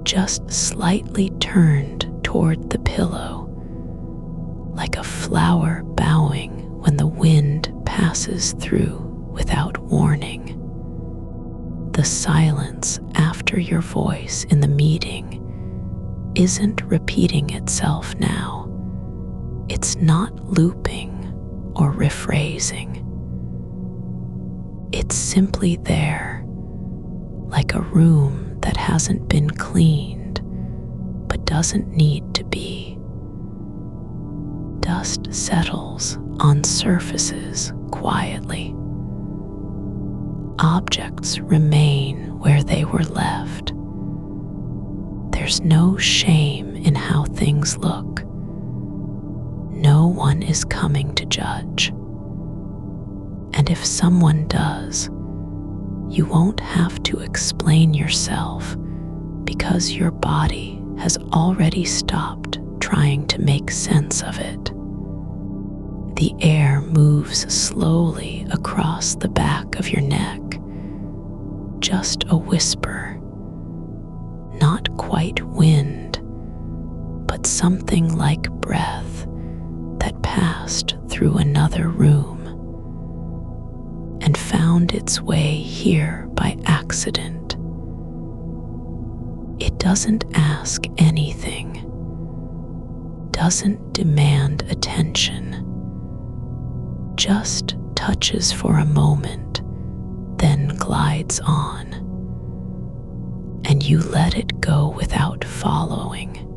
just slightly turned toward the pillow, like a flower bowing when the wind passes through without warning. The silence after your voice in the meeting isn't repeating itself now. It's not looping or rephrasing. It's simply there, like a room that hasn't been cleaned but doesn't need to be. Dust settles on surfaces quietly. Objects remain where they were left. There's no shame in how things look. No one is coming to judge. And if someone does, you won't have to explain yourself because your body has already stopped trying to make sense of it. The air moves slowly across the back of your neck, just a whisper, not quite wind, but something like breath that passed through another room and found its way here by accident. It doesn't ask anything, doesn't demand attention, just touches for a moment, then glides on, and you let it go without following.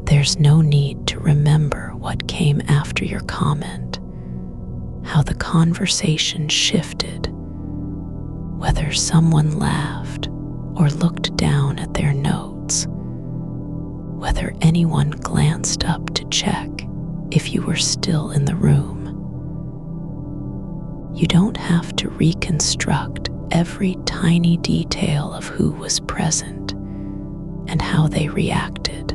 There's no need to remember what came after your comment, how the conversation shifted, whether someone laughed or looked down at their notes, whether anyone glanced up to check if you were still in the room. You don't have to reconstruct every tiny detail of who was present and how they reacted.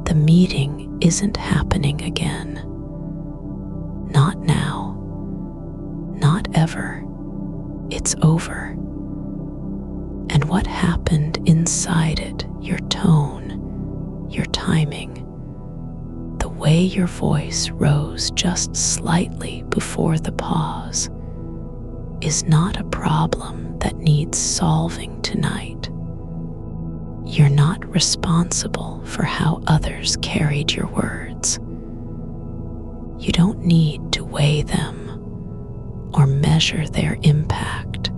The meeting isn't happening again. Not now. Not ever. It's over. And what happened inside it, your tone, your timing, the way your voice rose just slightly before the pause, is not a problem that needs solving tonight. You're not responsible for how others carried your words. You don't need to weigh them or measure their impact.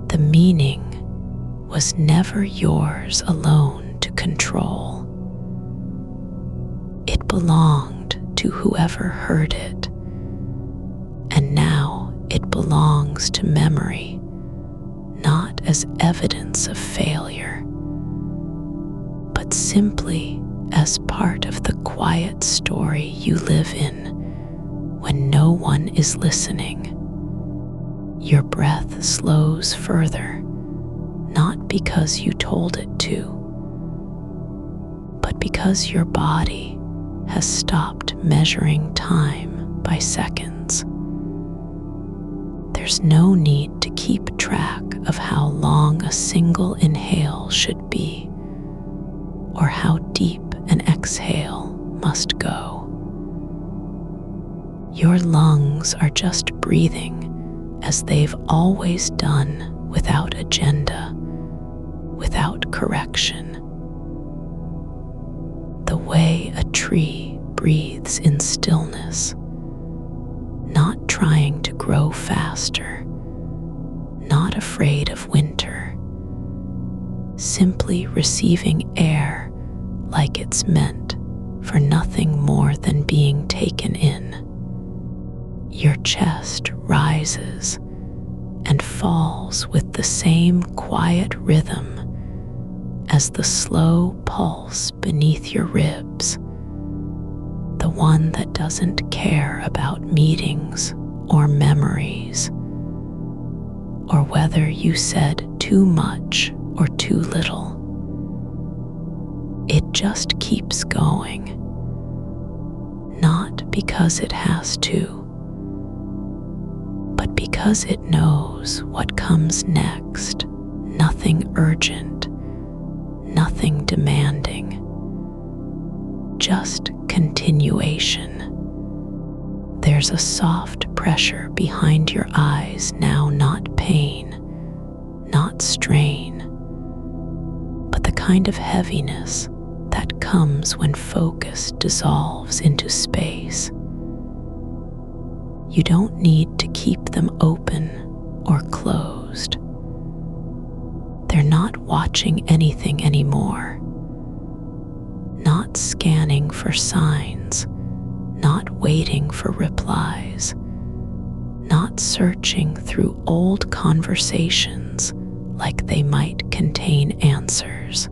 The meaning was never yours alone to control. It belonged to whoever heard it, and now it belongs to memory, not as evidence of failure, but simply as part of the quiet story you live in when no one is listening. Your breath slows further, not because you told it to, but because your body has stopped measuring time by seconds. There's no need to keep track of how long a single inhale should be, or how deep an exhale must go. Your lungs are just breathing as they've always done, without agenda, without correction. The way a tree breathes in stillness, not trying to grow faster, not afraid of winter, simply receiving air like it's meant for nothing more than being taken in. Your chest rises and falls with the same quiet rhythm as the slow pulse beneath your ribs, the one that doesn't care about meetings or memories, or whether you said too much or too little. It just keeps going, not because it has to, but because it knows what comes next. Nothing urgent, nothing demanding, just continuation. There's a soft pressure behind your eyes now, not pain, not strain, but the kind of heaviness that comes when focus dissolves into space. You don't need to keep them open or closed. They're not watching anything anymore, not scanning for signs, not waiting for replies, not searching through old conversations like they might contain answers.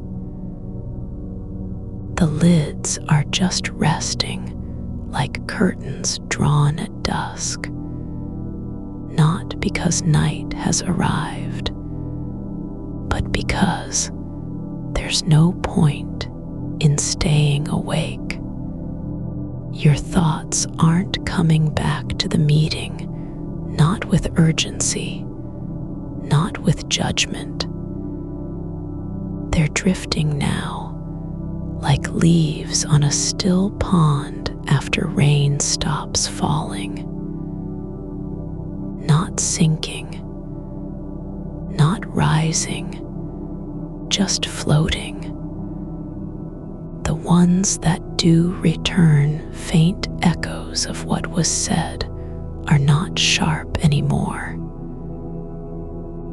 The lids are just resting like curtains drawn at dusk, not because night has arrived, but because there's no point in staying awake. Your thoughts aren't coming back to the meeting, not with urgency, not with judgment. They're drifting now, like leaves on a still pond after rain stops falling. Not sinking, not rising, just floating. The ones that do return faint echoes of what was said are not sharp anymore.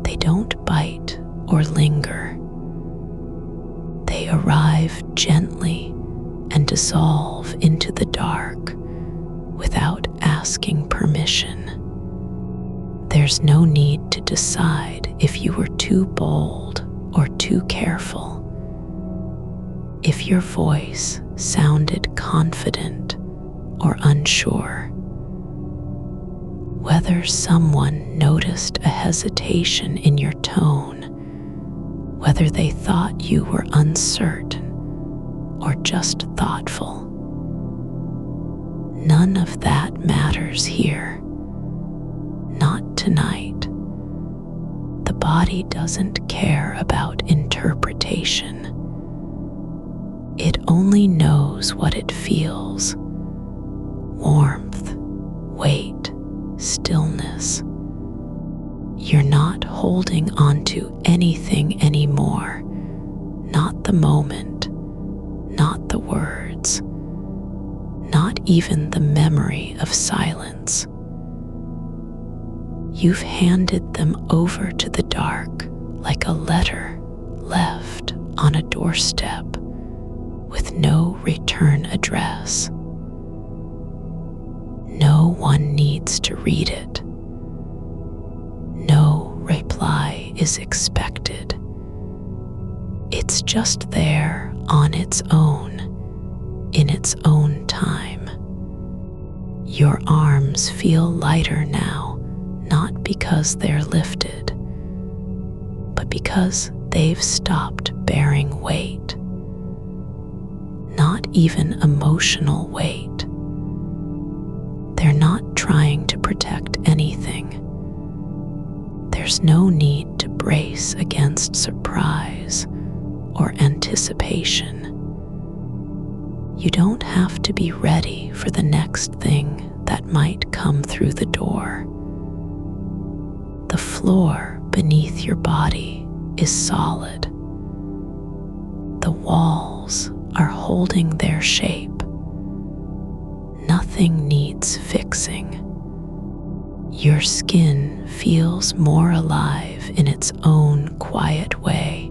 They don't bite or linger. They arrive gently and dissolve into the dark without asking permission. There's no need to decide if you were too bold or too careful. If your voice sounded confident or unsure, whether someone noticed a hesitation in your tone, whether they thought you were uncertain or just thoughtful, none of that matters here. Not tonight. The body doesn't care about interpretation. It only knows what it feels: warmth, weight, stillness. You're not holding onto anything anymore. Not the moment, not the words, not even the memory of silence. You've handed them over to the dark like a letter left on a doorstep with no return address. No one needs to read it. No reply is expected. It's just there on its own, in its own time. Your arms feel lighter now, not because they're lifted, but because they've stopped bearing weight. Not even emotional weight. They're not trying to protect anything. There's no need to brace against surprise or anticipation. You don't have to be ready for the next thing that might come through the door. The floor beneath your body is solid. The walls are holding their shape. Nothing needs fixing. Your skin feels more alive in its own quiet way,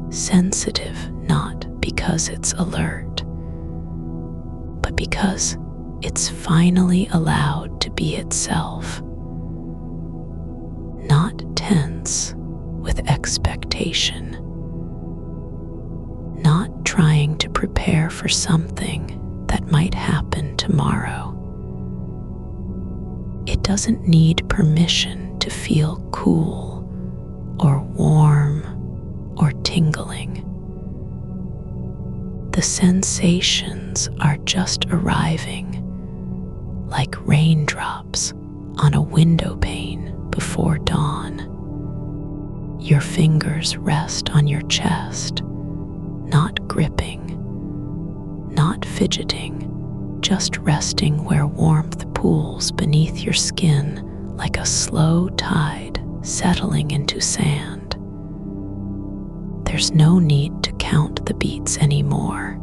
sensitive not because it's alert, but because it's finally allowed to be itself. Not tense with expectation, trying to prepare for something that might happen tomorrow. It doesn't need permission to feel cool or warm or tingling. The sensations are just arriving like raindrops on a window pane before dawn. Your fingers rest on your chest, not gripping, not fidgeting, just resting where warmth pools beneath your skin like a slow tide settling into sand. There's no need to count the beats anymore.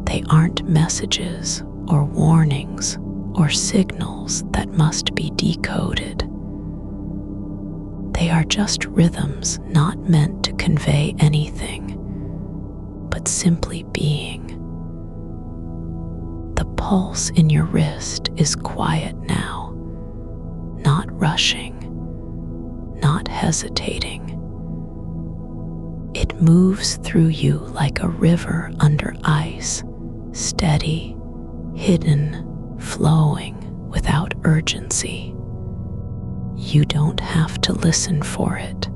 They aren't messages or warnings or signals that must be decoded. They are just rhythms not meant to convey anything, but simply being. The pulse in your wrist is quiet now, not rushing, not hesitating. It moves through you like a river under ice, steady, hidden, flowing without urgency. You don't have to listen for it.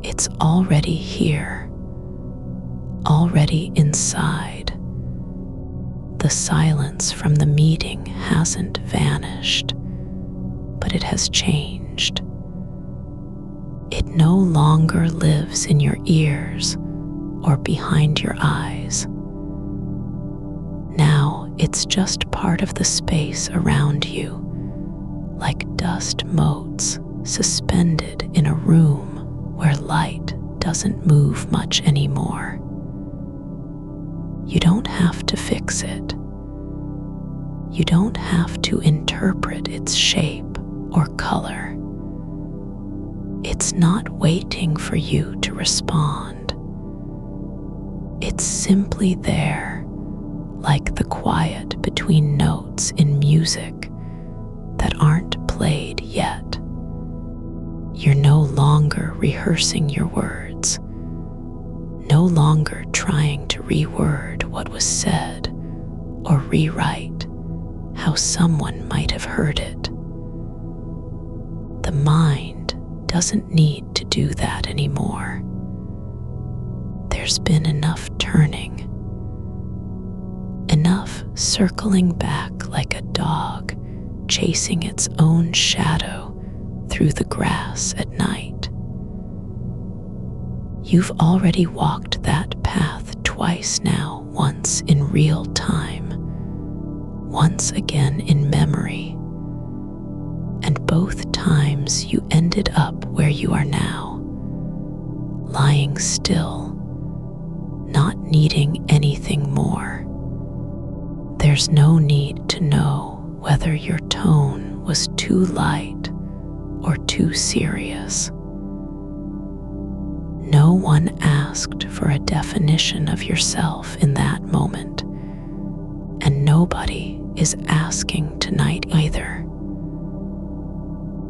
It's already here, already inside. The silence from the meeting hasn't vanished, but it has changed. It no longer lives in your ears or behind your eyes. Now it's just part of the space around you, like dust motes suspended in a room where light doesn't move much anymore. You don't have to fix it. You don't have to interpret its shape or color. It's not waiting for you to respond. It's simply there, like the quiet between notes in music that aren't played yet. You're no longer rehearsing your words, no longer trying to reword what was said or rewrite how someone might have heard it. The mind doesn't need to do that anymore. There's been enough turning, enough circling back like a dog chasing its own shadow through the grass at night. You've already walked that path twice now, once in real time, once again in memory, and both times you ended up where you are now, lying still, not needing anything more. There's no need to know whether your tone was too light or too serious. No one asked for a definition of yourself in that moment, and nobody is asking tonight either.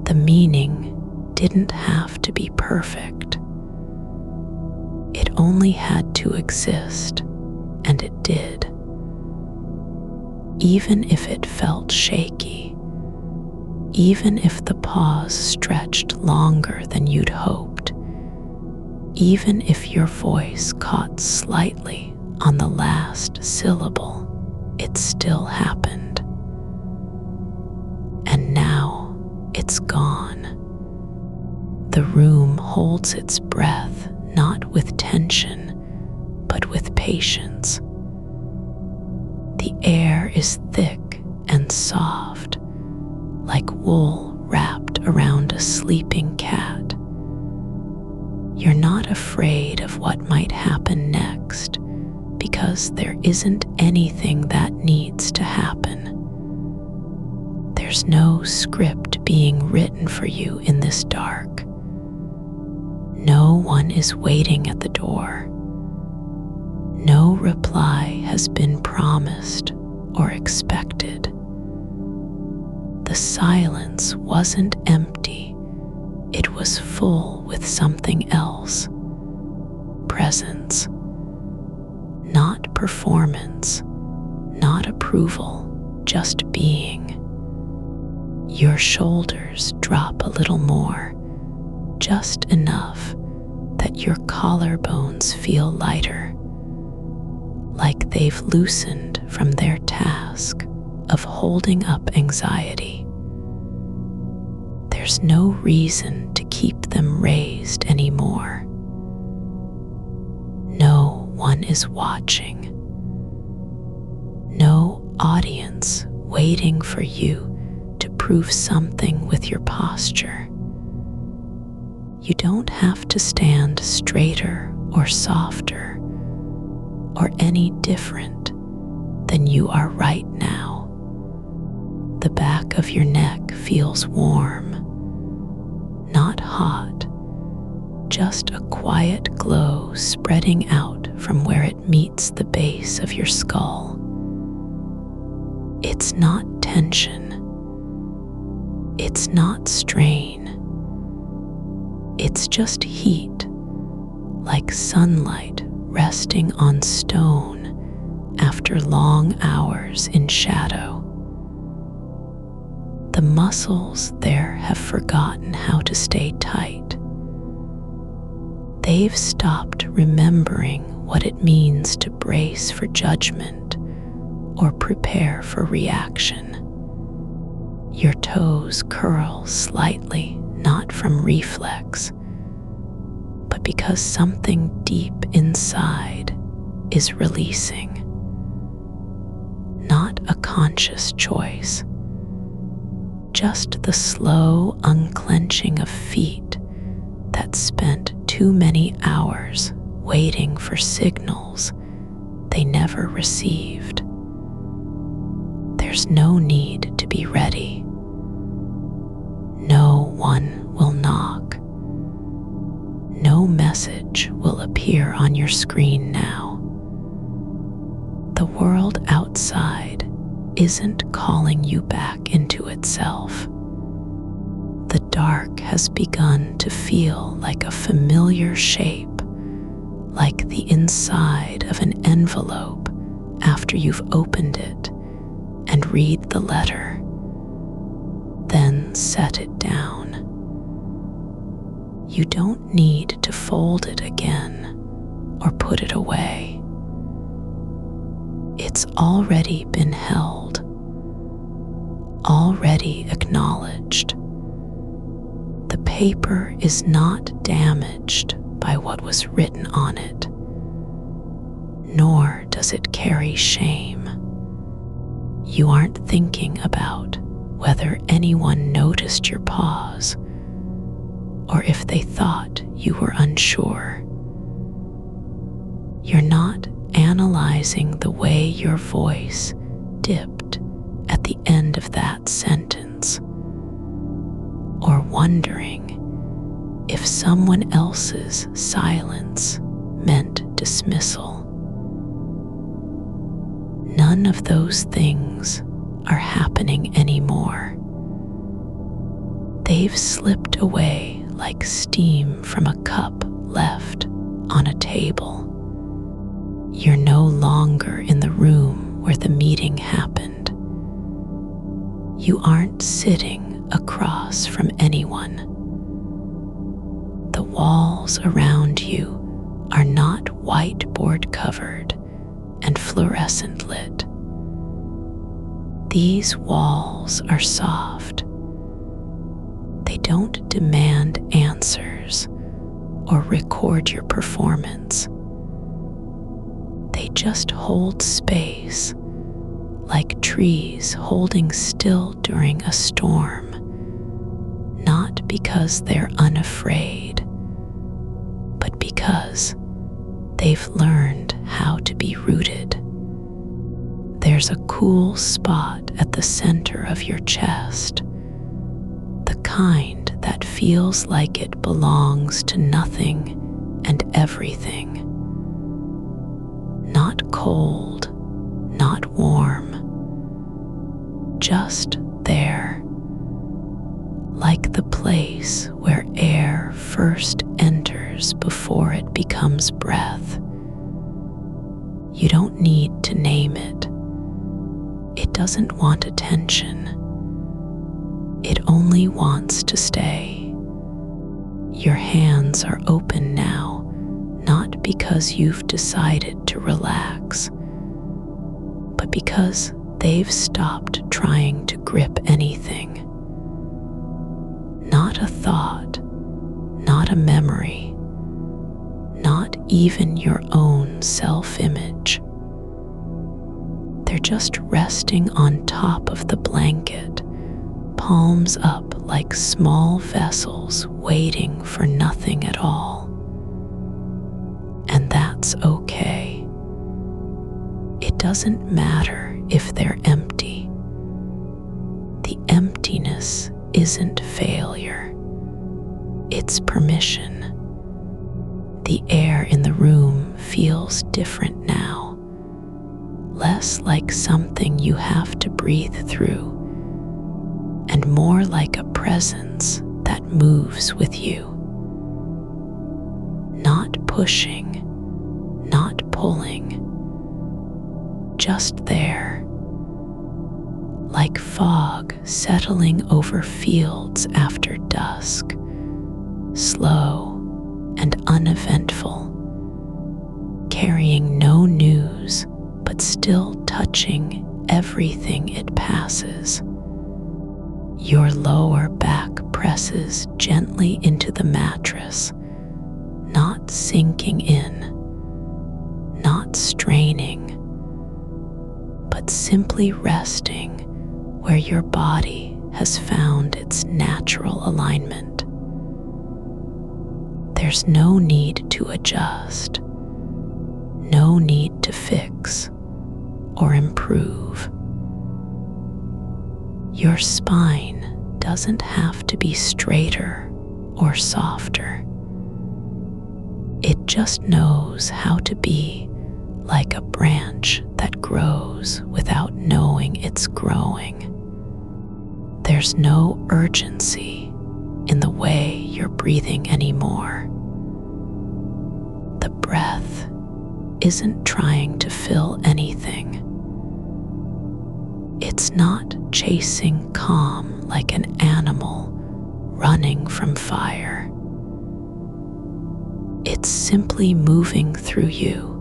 The meaning didn't have to be perfect. It only had to exist, and it did. Even if it felt shaky, even if the pause stretched longer than you'd hoped, even if your voice caught slightly on the last syllable, it still happened. And now it's gone. The room holds its breath not with tension, but with patience. The air is thick and soft, like wool wrapped around a sleeping cat. You're not afraid of what might happen next, because there isn't anything that needs to happen. There's no script being written for you in this dark. No one is waiting at the door. No reply has been promised or expected. The silence wasn't empty. It was full with something else. Presence. Not performance, not approval, just being. Your shoulders drop a little more, just enough that your collarbones feel lighter, like they've loosened from their task of holding up anxiety. There's no reason to keep them raised anymore. No one is watching. No audience waiting for you to prove something with your posture. You don't have to stand straighter or softer or any different than you are right now. The back of your neck feels warm, not hot, just a quiet glow spreading out from where it meets the base of your skull. It's not tension. It's not strain. It's just heat, like sunlight resting on stone after long hours in shadow. The muscles there have forgotten how to stay tight. They've stopped remembering what it means to brace for judgment or prepare for reaction. Your toes curl slightly, not from reflex, but because something deep inside is releasing. Not a conscious choice, just the slow unclenching of feet that spent too many hours waiting for signals they never received. There's no need to be ready. No one will knock. No message will appear on your screen now. The world outside isn't calling you back into itself. The dark has begun to feel like a familiar shape, like the inside of an envelope after you've opened it and read the letter, then set it down. You don't need to fold it again or put it away. It's already been held, already acknowledged. The paper is not damaged by what was written on it, nor does it carry shame. You aren't thinking about whether anyone noticed your pause or if they thought you were unsure. You're not analyzing the way your voice dipped at the end of that sentence, or wondering if someone else's silence meant dismissal. None of those things are happening anymore. They've slipped away like steam from a cup left on a table. You're no longer in the room where the meeting happened. You aren't sitting across from anyone. The walls around you are not whiteboard covered and fluorescent lit. These walls are soft. They don't demand answers or record your performance. They just hold space, like trees holding still during a storm, not because they're unafraid, but because they've learned how to be rooted. There's a cool spot at the center of your chest, the kind that feels like it belongs to nothing and everything. Not cold, not warm, just there, like the place where air first enters before it becomes breath. You don't need to name it. It doesn't want attention. It only wants to stay. Your hands are open now, not because you've decided to relax, but because they've stopped trying to grip anything. Not a thought, not a memory, not even your own self-image. They're just resting on top of the blanket, palms up like small vessels waiting for nothing at all. And that's okay. It doesn't matter if they're empty. The emptiness isn't failure. It's permission. The air in the room feels different now, less like something you have to breathe through, and more like a presence that moves with you. Not pushing, not pulling, just there, like fog settling over fields after dusk, slow and uneventful, carrying no news but still touching everything it passes. Your lower back presses gently into the mattress, not sinking in, not straining, but simply resting where your body has found its natural alignment. There's no need to adjust, no need to fix or improve. Your spine doesn't have to be straighter or softer. It just knows how to be like a branch that grows without knowing it's growing. There's no urgency in the way you're breathing anymore. The breath isn't trying to fill anything. It's not chasing calm like an animal running from fire. It's simply moving through you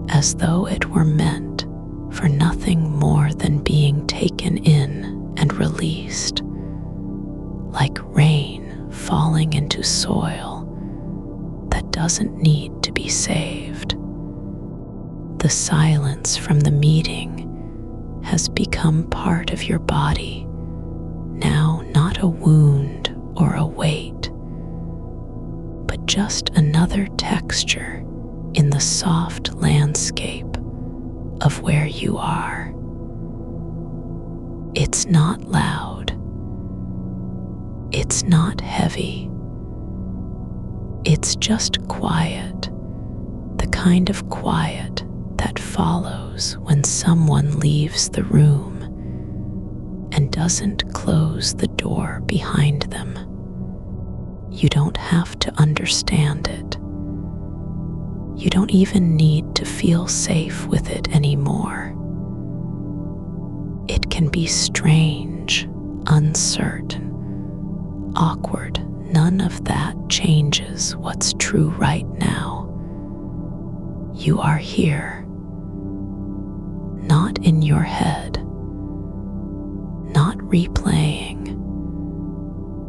as though it were meant for nothing more than being taken in and released, like rain falling into soil that doesn't need to be saved. The silence from the meeting has become part of your body, now not a wound or a weight, but just another texture in the soft landscape of where you are. It's not loud. It's not heavy. It's just quiet, the kind of quiet that follows when someone leaves the room and doesn't close the door behind them. You don't have to understand it. You don't even need to feel safe with it anymore. It can be strange, uncertain, awkward. None of that changes what's true right now. You are here, not in your head, not replaying,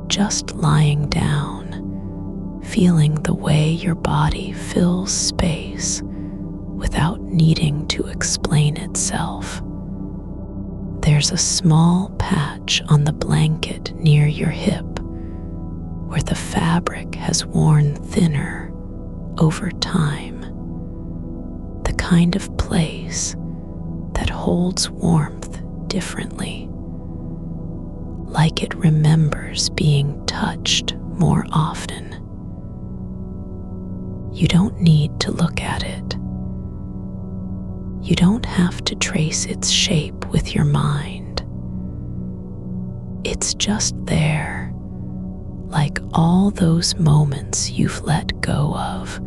just lying down, feeling the way your body fills space without needing to explain itself. There's a small patch on the blanket near your hip where the fabric has worn thinner over time, the kind of place that holds warmth differently, like it remembers being touched more often. You don't need to look at it. You don't have to trace its shape with your mind. It's just there, like all those moments you've let go of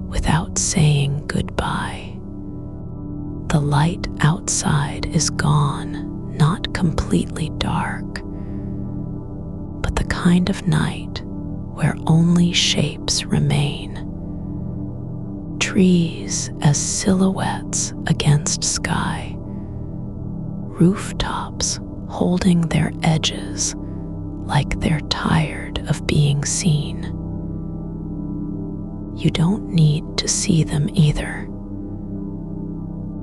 without saying goodbye. light outside is gone, not completely dark, but the kind of night where only shapes remain. Trees as silhouettes against sky, rooftops holding their edges like they're tired of being seen. You don't need to see them either.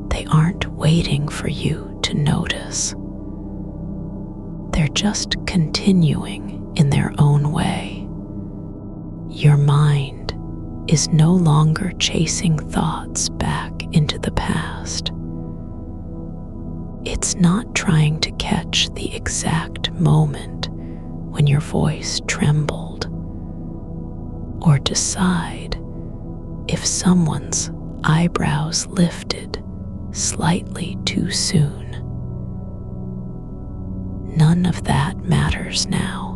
They aren't waiting for you to notice. They're just continuing in their own way. Your mind is no longer chasing thoughts back into the past. It's not trying to catch the exact moment when your voice trembled, or decide if someone's eyebrows lifted slightly too soon. None of that matters now.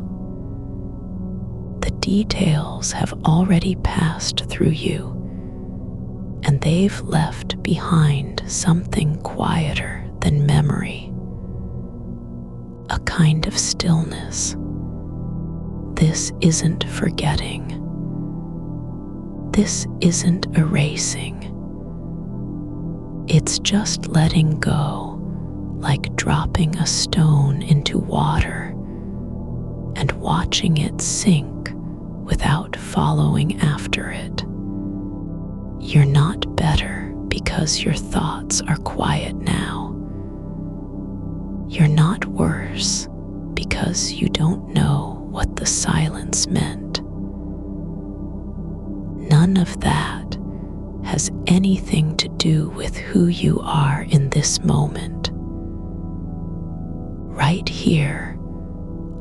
The details have already passed through you, and they've left behind something quieter than memory, a kind of stillness. This isn't forgetting. This isn't erasing. It's just letting go, like dropping a stone into water and watching it sink without following after it. You're not better because your thoughts are quiet now. You're not worse because you don't know what the silence meant. None of that has anything to do with who you are in this moment. Right here,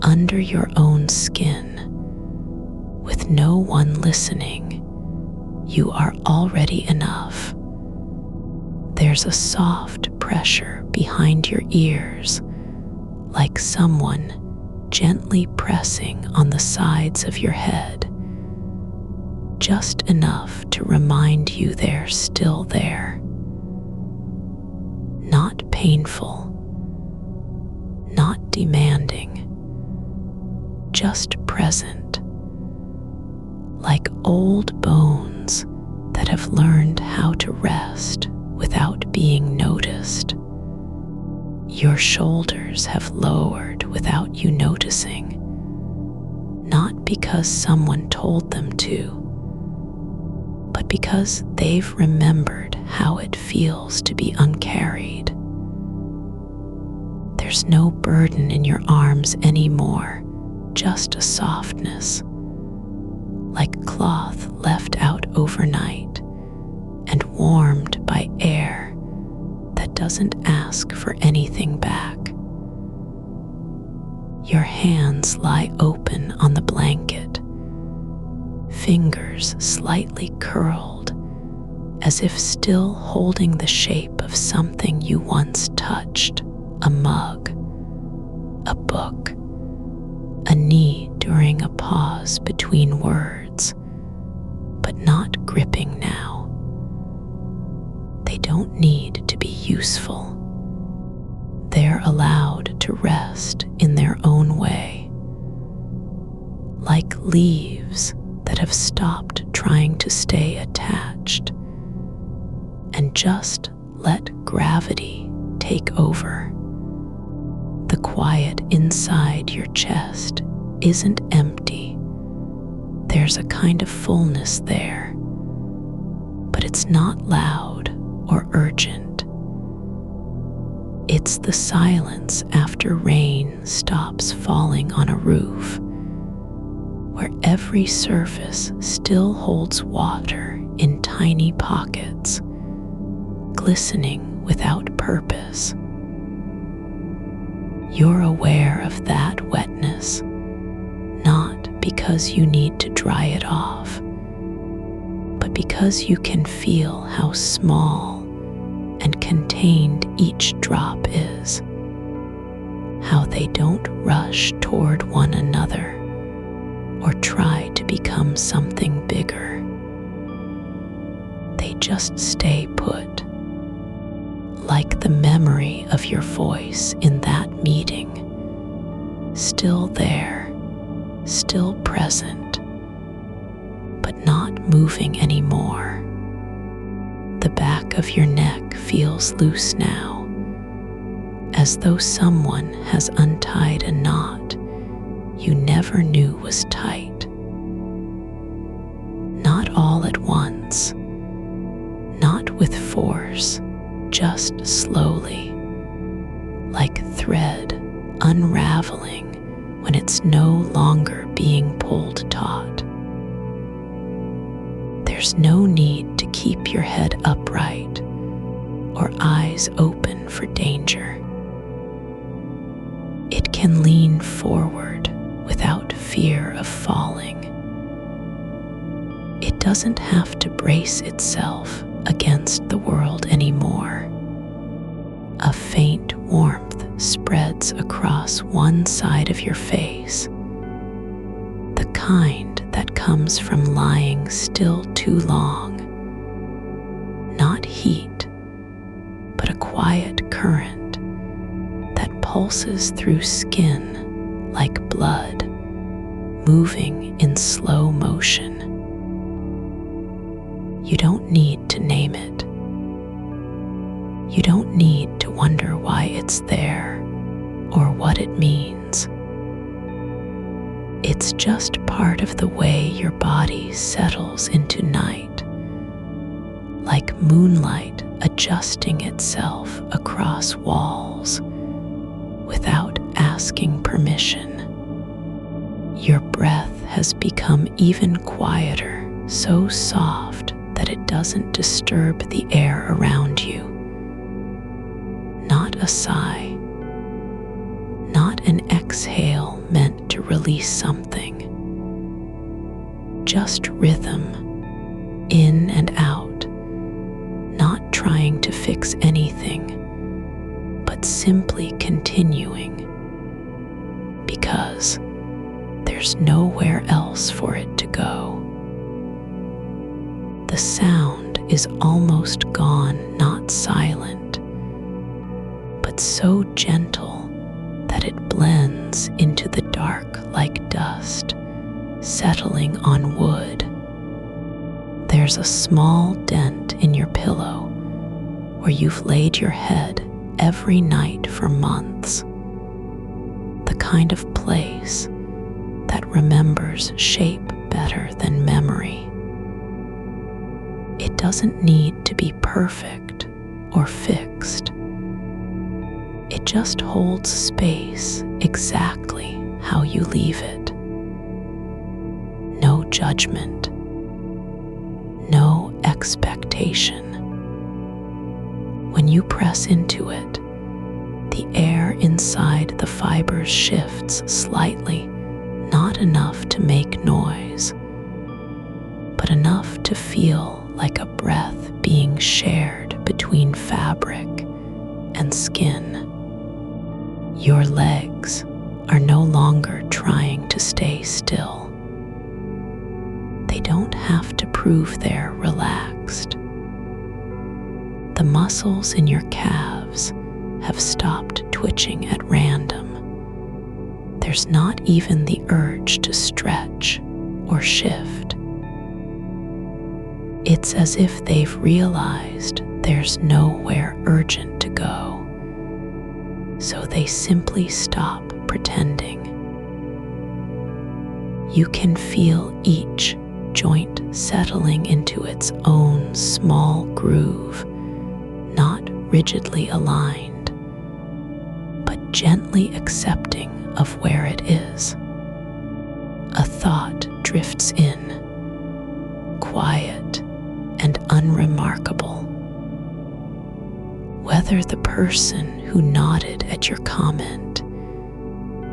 under your own skin, with no one listening, you are already enough. There's a soft pressure behind your ears, like someone gently pressing on the sides of your head, just enough to remind you they're still there. Not painful, not demanding, just present, like old bones that have learned how to rest without being noticed. Your shoulders have lowered without you noticing, not because someone told them to, but because they've remembered how it feels to be uncarried. There's no burden in your arms anymore, just a softness, like cloth left out overnight and warmed by air that doesn't ask for anything back. Your hands lie open on the blanket, fingers slightly curled, as if still holding the shape of something you once touched, a mug, a book, a knee during a pause between words, but not gripping now. They don't need to be useful. They're allowed to rest in their own way, like leaves that have stopped trying to stay attached and just let gravity take over. The quiet inside your chest isn't empty. There's a kind of fullness there, but it's not loud or urgent. It's the silence after rain stops falling on a roof, where every surface still holds water in tiny pockets, glistening without purpose. You're aware of that wetness, not because you need to dry it off, but because you can feel how small and contained each drop is, how they don't rush toward one another or try to become something bigger. They just stay put, like the memory of your voice in that meeting, still there, still present, but not moving anymore. The back of your neck feels loose now, as though someone has untied a knot you never knew was tight. Not all at once, not with force, just slowly, like thread unraveling when it's no longer being pulled taut. There's no need to keep your head upright or eyes open for danger. It can lean forward without fear of falling. It doesn't have to brace itself against the world anymore. A faint warmth spreads across one side of your face, the kind that comes from lying still too long. Not heat, but a quiet current that pulses through skin like blood, moving in slow motion. You don't need to name it. You don't need to wonder why it's there or what it means. It's just part of the way your body settles into night, like moonlight adjusting itself across walls without asking permission. Your breath has become even quieter, so soft that it doesn't disturb the air around you. Not a sigh, not an exhale meant to release something. Just rhythm, in and out, not trying to fix anything, but simply continuing, because there's nowhere else for it to go. The sound is almost gone, not silent, but so gentle that it blends into the dark like dust, settling on wood. There's a small dent in your pillow where you've laid your head every night for months. The kind of place that remembers shape better than memory. It doesn't need to be perfect or fixed. It just holds space exactly how you leave it. No judgment, no expectation. When you press into it, the air inside the fibers shifts slightly, not enough to make noise, but enough to feel like a breath being shared between fabric and skin. Your legs are no longer trying to stay still. They don't have to prove they're relaxed. The muscles in your calves have stopped twitching at random. There's not even the urge to stretch or shift. It's as if they've realized there's nowhere urgent to go, so they simply stop pretending. You can feel each joint settling into its own small groove, not rigidly aligned, but gently accepting of where it is. A thought drifts in, quiet and unremarkable. Whether the person who nodded at your comment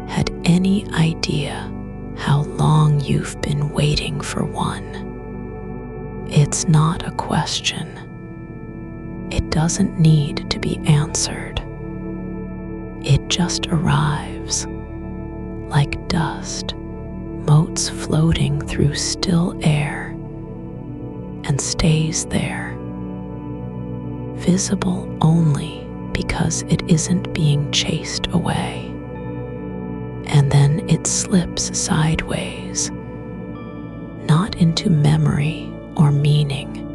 had any idea how long you've been waiting for one. It's not a question. It doesn't need to be answered. It just arrives, like dust, motes floating through still air, and stays there, visible only because it isn't being chased away. And then it slips sideways, not into memory or meaning,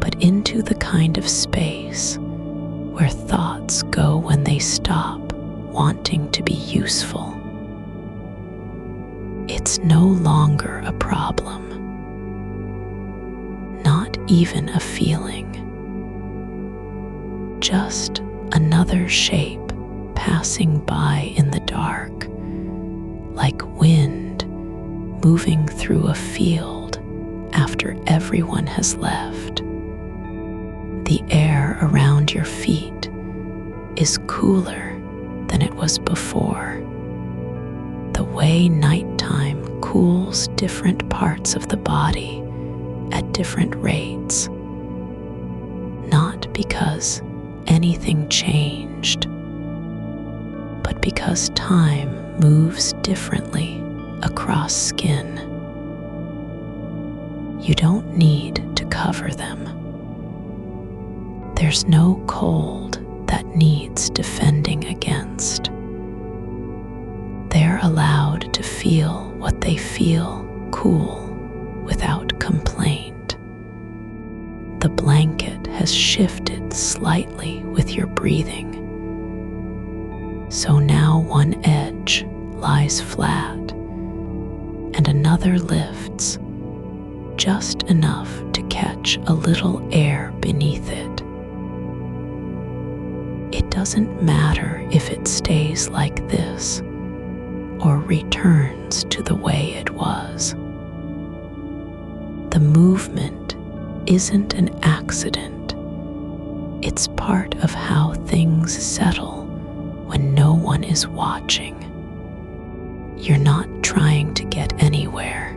but into the kind of space where thoughts go when they stop wanting to be useful. It's no longer a problem, not even a feeling, just another shape passing by in the dark, like wind moving through a field after everyone has left. The air around your feet is cooler than it was before. The way nighttime cools different parts of the body at different rates, not because anything changed, but because time moves differently across skin. You don't need to cover them. There's no cold that needs defending against. They're allowed to feel what they feel cool without complaint. The blanket has shifted slightly with your breathing. So now one edge lies flat and another lifts, just enough to catch a little air beneath it. It doesn't matter if it stays like this or returns to the way it was. The movement isn't an accident. It's part of how things settle when no one is watching. You're not trying to get anywhere.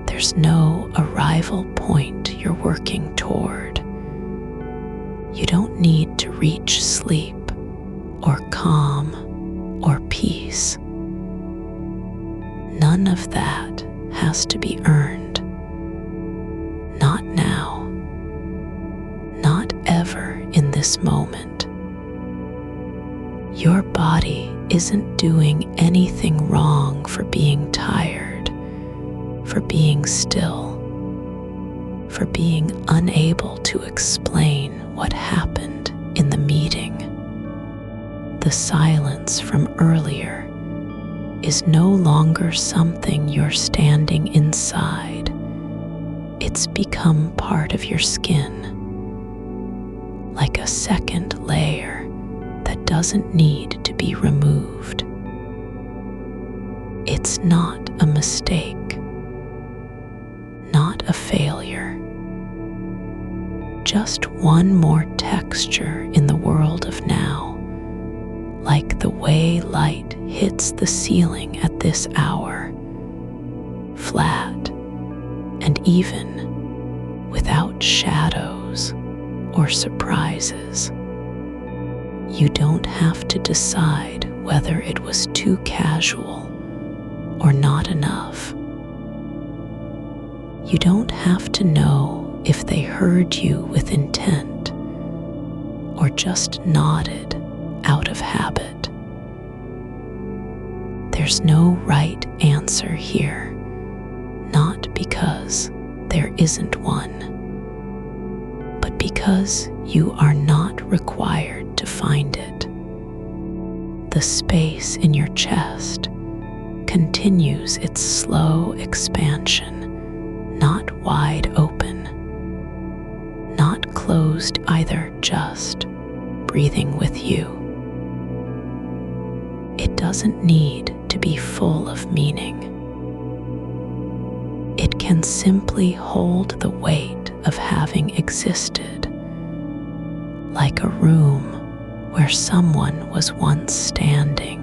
There's no arrival point you're working toward. You don't need to reach sleep or calm or peace. None of that has to be earned. Not now. Not ever in this moment. Your body isn't doing anything wrong for being tired, for being still, for being unable to explain what happened in the meeting. The silence from earlier is no longer something you're standing inside. It's become part of your skin, like a second layer that doesn't need to be removed. It's not a mistake, not a failure. Just one more texture in the world of now, like the way light hits the ceiling at this hour, flat and even, without shadows or surprises. You don't have to decide whether it was too casual or not enough. You don't have to know if they heard you with intent or just nodded out of habit. There's no right answer here, not because there isn't one, but because you are not required to find it. The space in your chest continues its slow expansion, not wide open, not closed either, just breathing with you. It doesn't need to be full of meaning. It can simply hold the weight of having existed, like a room where someone was once standing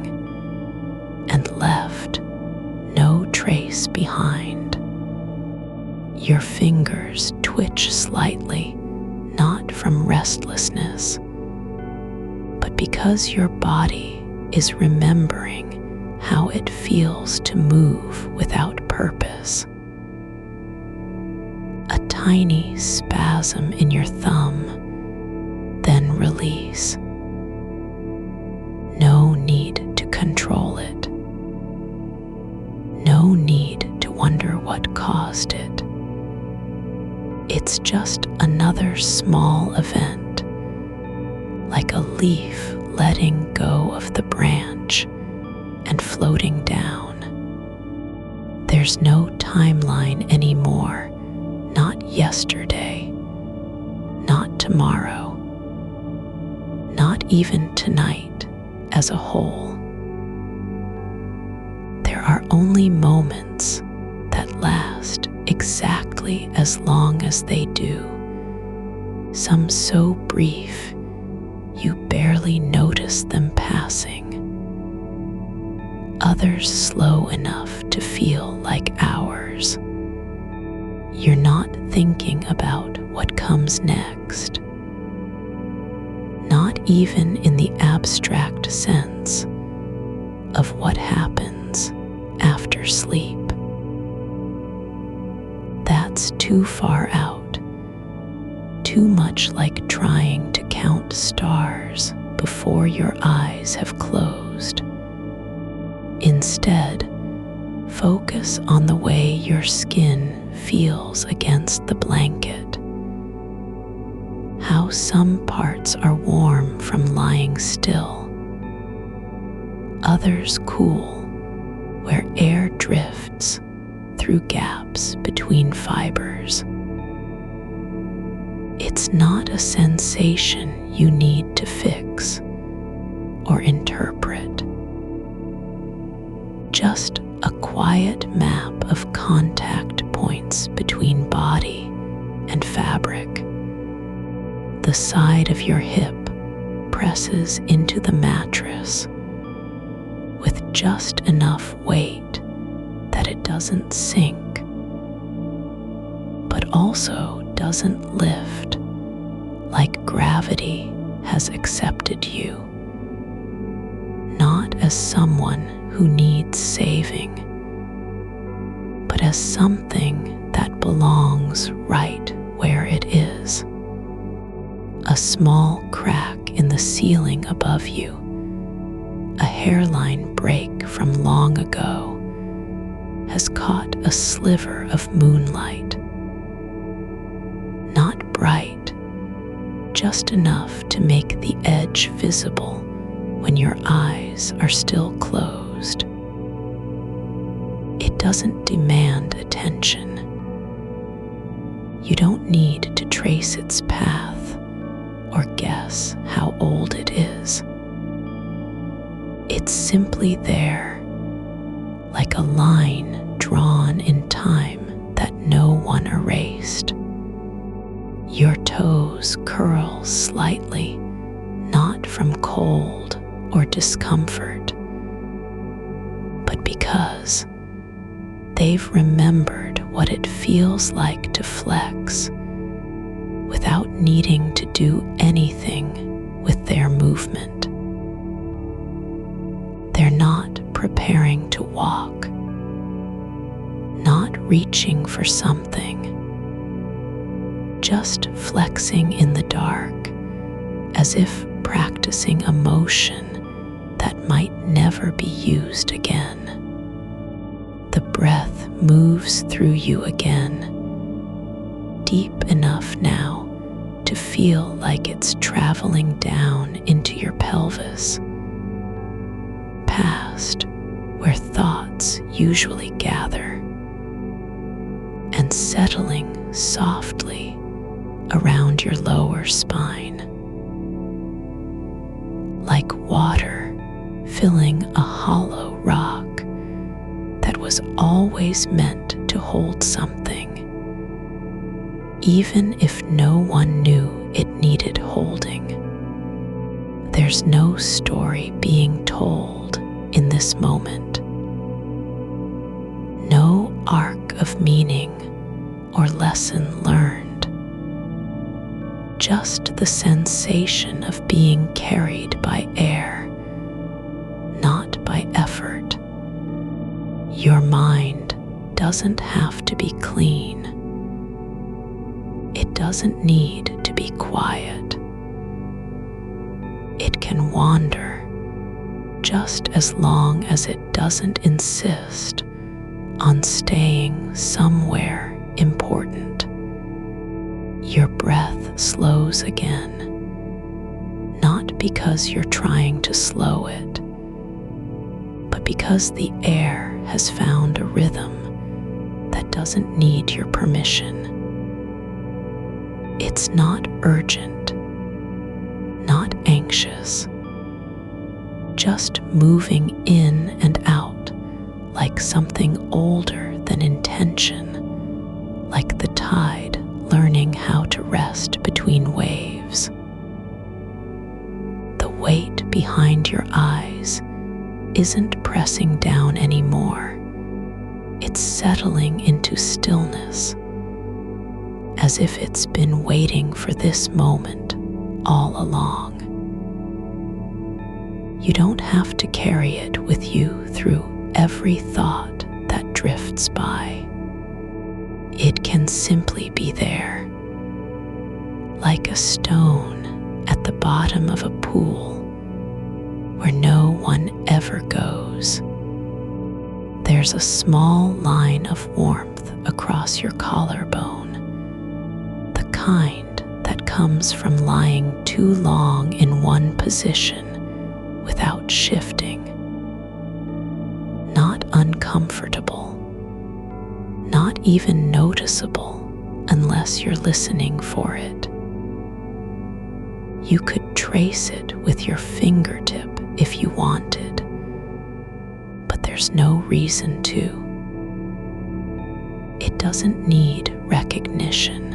and left no trace behind. Your fingers twitch slightly, not from restlessness, but because your body is remembering how it feels to move without purpose. A tiny spasm in your thumb, then release. No need to control it. No need to wonder what caused it. It's just another small event, like a leaf letting go of the branch and floating down. There's no timeline anymore, not yesterday, not tomorrow, not even tonight as a whole. There are only moments that last exactly as long as they do, some so brief you barely notice them passing, others slow enough to feel like hours. You're not thinking about what comes next, not even in the abstract sense of what happens after sleep. That's too far out, too much like trying to count stars before your eyes have closed. Instead, focus on the way your skin feels against the blanket, how some parts are warm from lying still, others cool where air drifts through gaps between fibers. It's not a sensation you need to fix or interpret, just a quiet map of contact points between body and fabric. The side of your hip presses into the mattress with just enough weight that it doesn't sink, but also doesn't lift, like gravity has accepted you, not as someone who needs saving, but as something that belongs right where it is. A small crack in the ceiling above you, a hairline break from long ago, has caught a sliver of moonlight. Not bright, just enough to make the edge visible when your eyes are still closed. It doesn't demand attention. You don't need to trace its path or guess how old it is. It's simply there, like a line drawn in time that no one erased. Your toes curl slightly, not from cold or discomfort, but because they've remembered what it feels like to flex without needing to do anything with their movement. They're not preparing to walk, not reaching for something, just flexing in the dark, as if practicing a motion that might never be used again. The breath moves through you again, deep enough now to feel like it's traveling down into your pelvis, past where thoughts usually gather, and settling softly around your lower spine, like water filling a hollow rock that was always meant to hold something, even if no one knew it needed holding. There's no story being told in this moment, no arc of meaning or lesson learned, just the sensation of being carried by air, not by effort. Your mind doesn't have to be clean. doesn't need to be quiet. It can wander just as long as it doesn't insist on staying somewhere important. Your breath slows again, not because you're trying to slow it, but because the air has found a rhythm that doesn't need your permission. It's not urgent, not anxious, just moving in and out like something older than intention, like the tide learning how to rest between waves. The weight behind your eyes isn't pressing down anymore. It's settling into stillness, as if it's been waiting for this moment all along. You don't have to carry it with you through every thought that drifts by. It can simply be there, like a stone at the bottom of a pool where no one ever goes. There's a small line of warmth across your collarbone, the kind that comes from lying too long in one position without shifting. Not uncomfortable, not even noticeable unless you're listening for it. You could trace it with your fingertip if you wanted, but there's no reason to. It doesn't need recognition.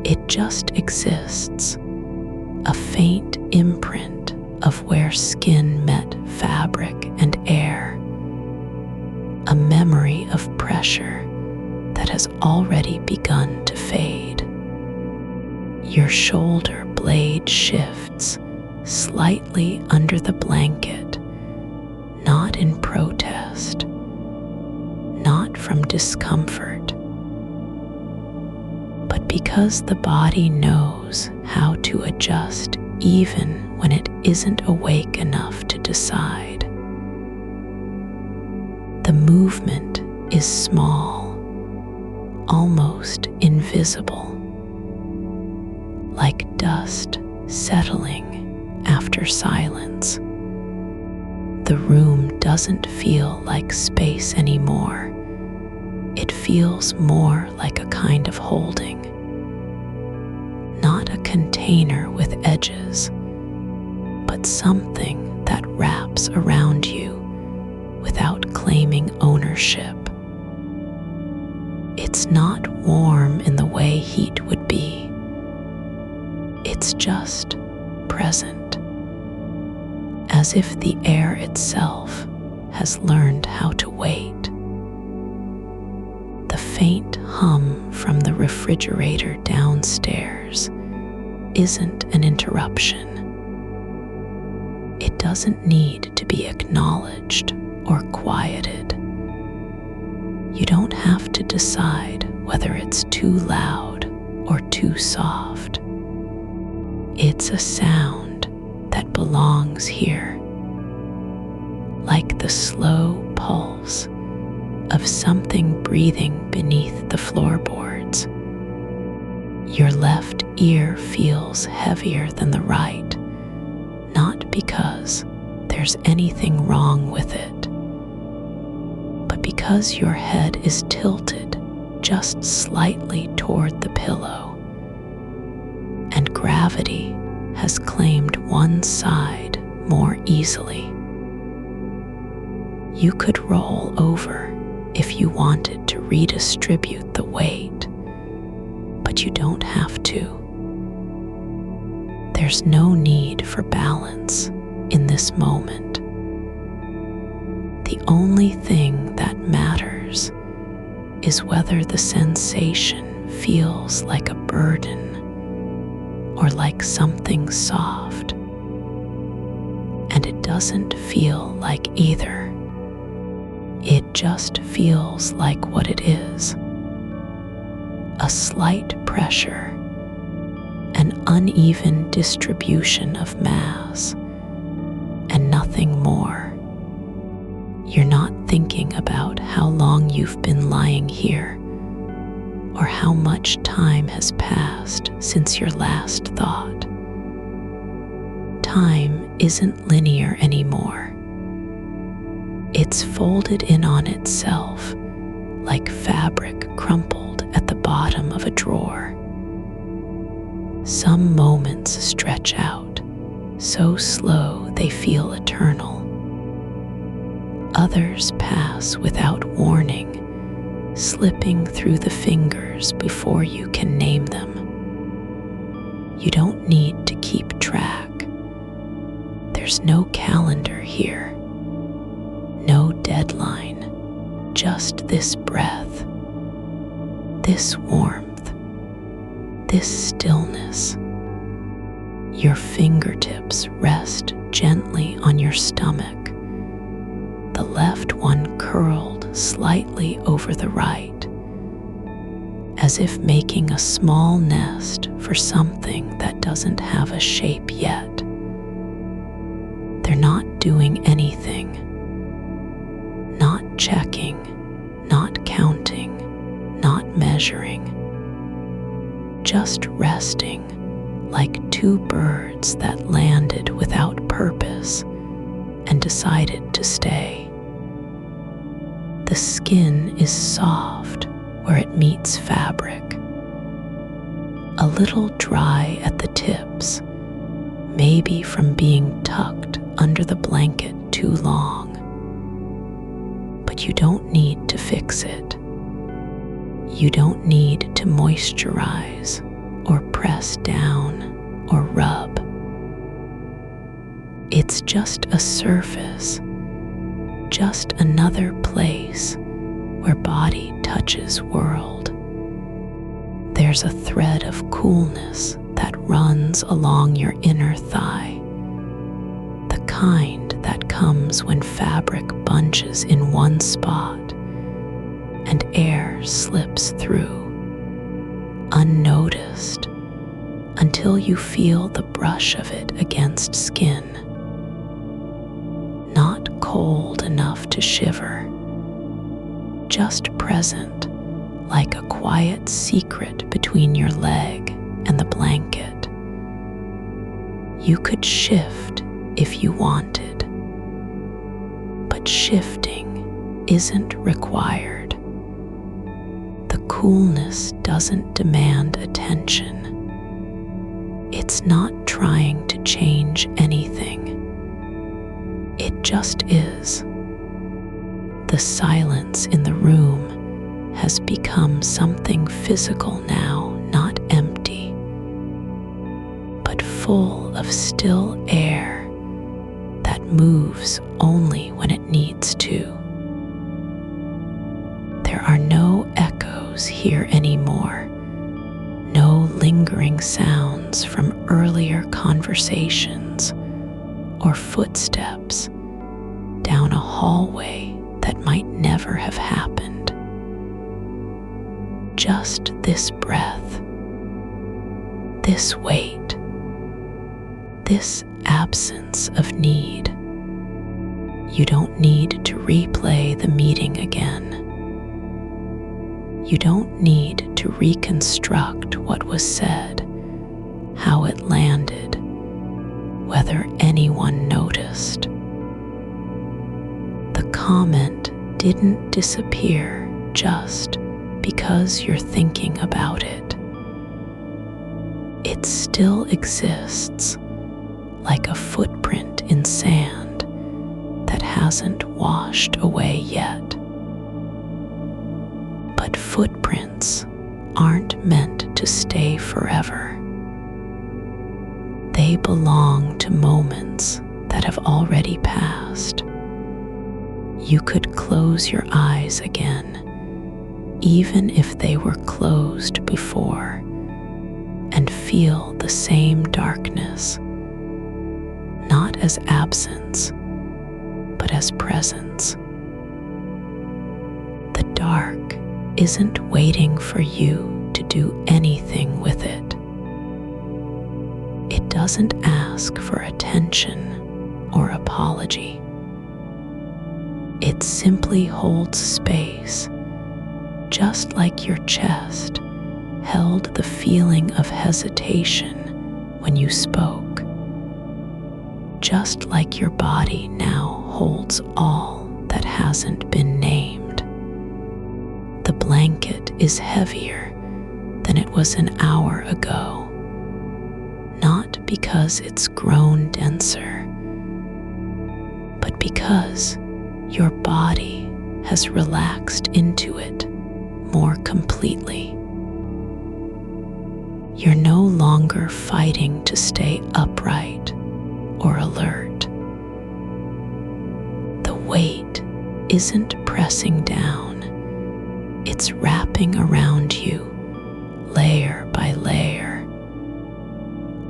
It just exists, a faint imprint of where skin met fabric and air, a memory of pressure that has already begun to fade. Your shoulder blade shifts slightly under the blanket, not in protest, not from discomfort, but because the body knows how to adjust even when it isn't awake enough to decide. The movement is small, almost invisible, like dust settling after silence. The room doesn't feel like space anymore. It feels more like a kind of holding, not a container with edges, but something that wraps around you without claiming ownership. It's not warm in the way heat would be. It's just present, as if the air itself has learned how to wait. The faint hum from the refrigerator downstairs isn't an interruption. It doesn't need to be acknowledged or quieted. You don't have to decide whether it's too loud or too soft. It's a sound that belongs here, like the slow pulse of something breathing beneath the floorboards. Your left ear feels heavier than the right, not because there's anything wrong with it, but because your head is tilted just slightly toward the pillow, and gravity has claimed one side more easily. You could roll over if you wanted to redistribute the weight, but you don't have to. There's no need for balance in this moment. The only thing that matters is whether the sensation feels like a burden or like something soft. And it doesn't feel like either. It just feels like what it is. a slight pressure, an uneven distribution of mass, and nothing more. You're not thinking about how long you've been lying here or how much time has passed since your last thought. Time isn't linear anymore. It's folded in on itself like fabric crumpled at the bottom of a drawer. Some moments stretch out, so slow they feel eternal. Others pass without warning, slipping through the fingers before you can name them. You don't need to keep track. There's no calendar here, no deadline, just this breath, this warmth, this stillness. Your fingertips rest gently on your stomach, the left one curled slightly over the right, as if making a small nest for something that doesn't have a shape yet. They're not doing anything, not checking, not counting, not measuring, just resting like two birds that landed without purpose and decided to stay. The skin is soft where it meets fabric, a little dry at the tips, maybe from being tucked under the blanket too long. But you don't need to fix it. You don't need to moisturize or press down or rub. It's just a surface, just another place where body touches world. There's a thread of coolness that runs along your inner thigh, the kind that comes when fabric bunches in one spot and air slips through, unnoticed, until you feel the brush of it against skin. Not cold enough to shiver, just present, like a quiet secret between your leg and the blanket. You could shift if you wanted, but shifting isn't required. The coolness doesn't demand attention. It's not trying to change anything. It just is. The silence in the room has become something physical now, not empty, but full of still air that moves only when it needs to. There are no echoes here anymore, no lingering sounds from earlier conversations or footsteps down a hallway that might never have happened. Just this breath, this weight, this absence of need. You don't need to replay the meeting again. You don't need to reconstruct what was said, how it landed, whether anyone noticed. The comment didn't disappear just because you're thinking about it. It still exists, like a footprint in sand that hasn't washed away yet. But footprints aren't meant to stay forever. They belong to moments that have already passed. You could close your eyes again, even if they were closed before, and feel the same darkness, not as absence, but as presence. The dark isn't waiting for you to do anything with it. It doesn't ask for attention or apology. It simply holds space, just like your chest held the feeling of hesitation when you spoke, just like your body now holds all that hasn't been named. The blanket is heavier than it was an hour ago, not because it's grown denser, but because your body has relaxed into it more completely. You're no longer fighting to stay upright or alert. The weight isn't pressing down, it's wrapping around you layer by layer,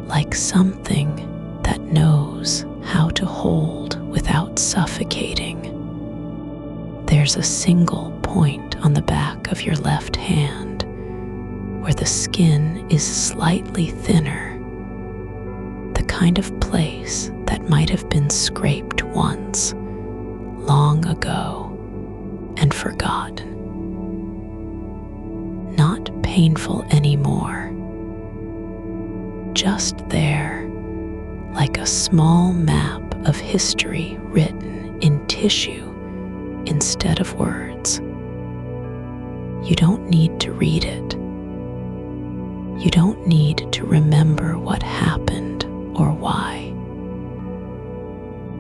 like something that knows how to hold without suffocating. There's a single point on the back of your left hand where the skin is slightly thinner, the kind of place that might have been scraped once, long ago, and forgotten. Not painful anymore, just there, like a small map of history written in tissue instead of words. You don't need to read it. You don't need to remember what happened or why.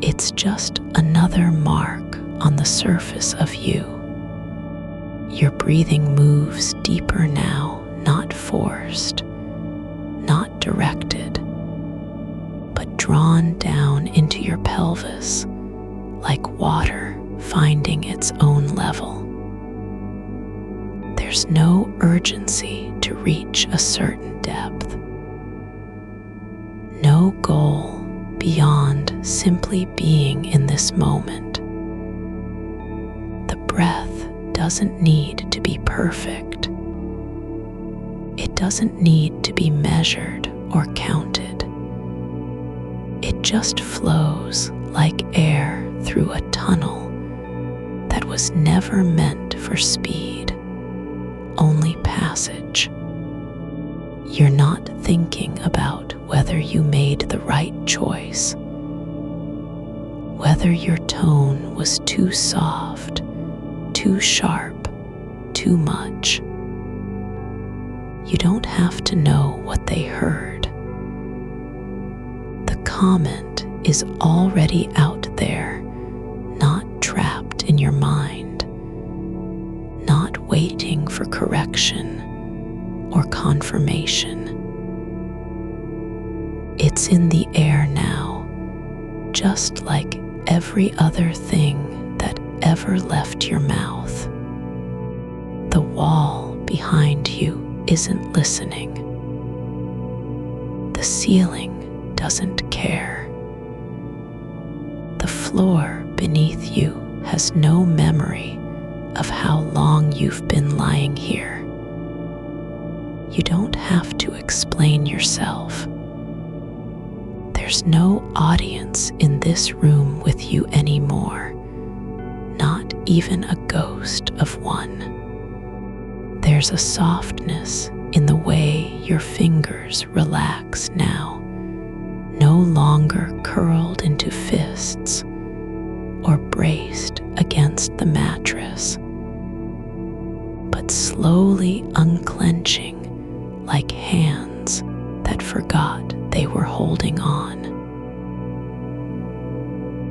It's just another mark on the surface of you. Your breathing moves deeper now, not forced, not directed, but drawn down into your pelvis like water finding its own level. There's no urgency to reach a certain depth. No goal beyond simply being in this moment. The breath doesn't need to be perfect. It doesn't need to be measured or counted. It just flows like air through a tunnel that was never meant for speed, only passage. You're not thinking about whether you made the right choice, whether your tone was too soft, too sharp, too much. You don't have to know what they heard. The comment is already out there, not trapped in your mind, not waiting for correction or confirmation. It's in the air now, just like every other thing that ever left your mouth. The wall behind you isn't listening. The ceiling doesn't care. The floor beneath you has no memory of how long you've been lying here. You don't have to explain yourself. There's no audience in this room with you anymore, not even a ghost of one. There's a softness in the way your fingers relax now, no longer curled into fists or braced against the mattress, but slowly unclenching like hands that forgot they were holding on.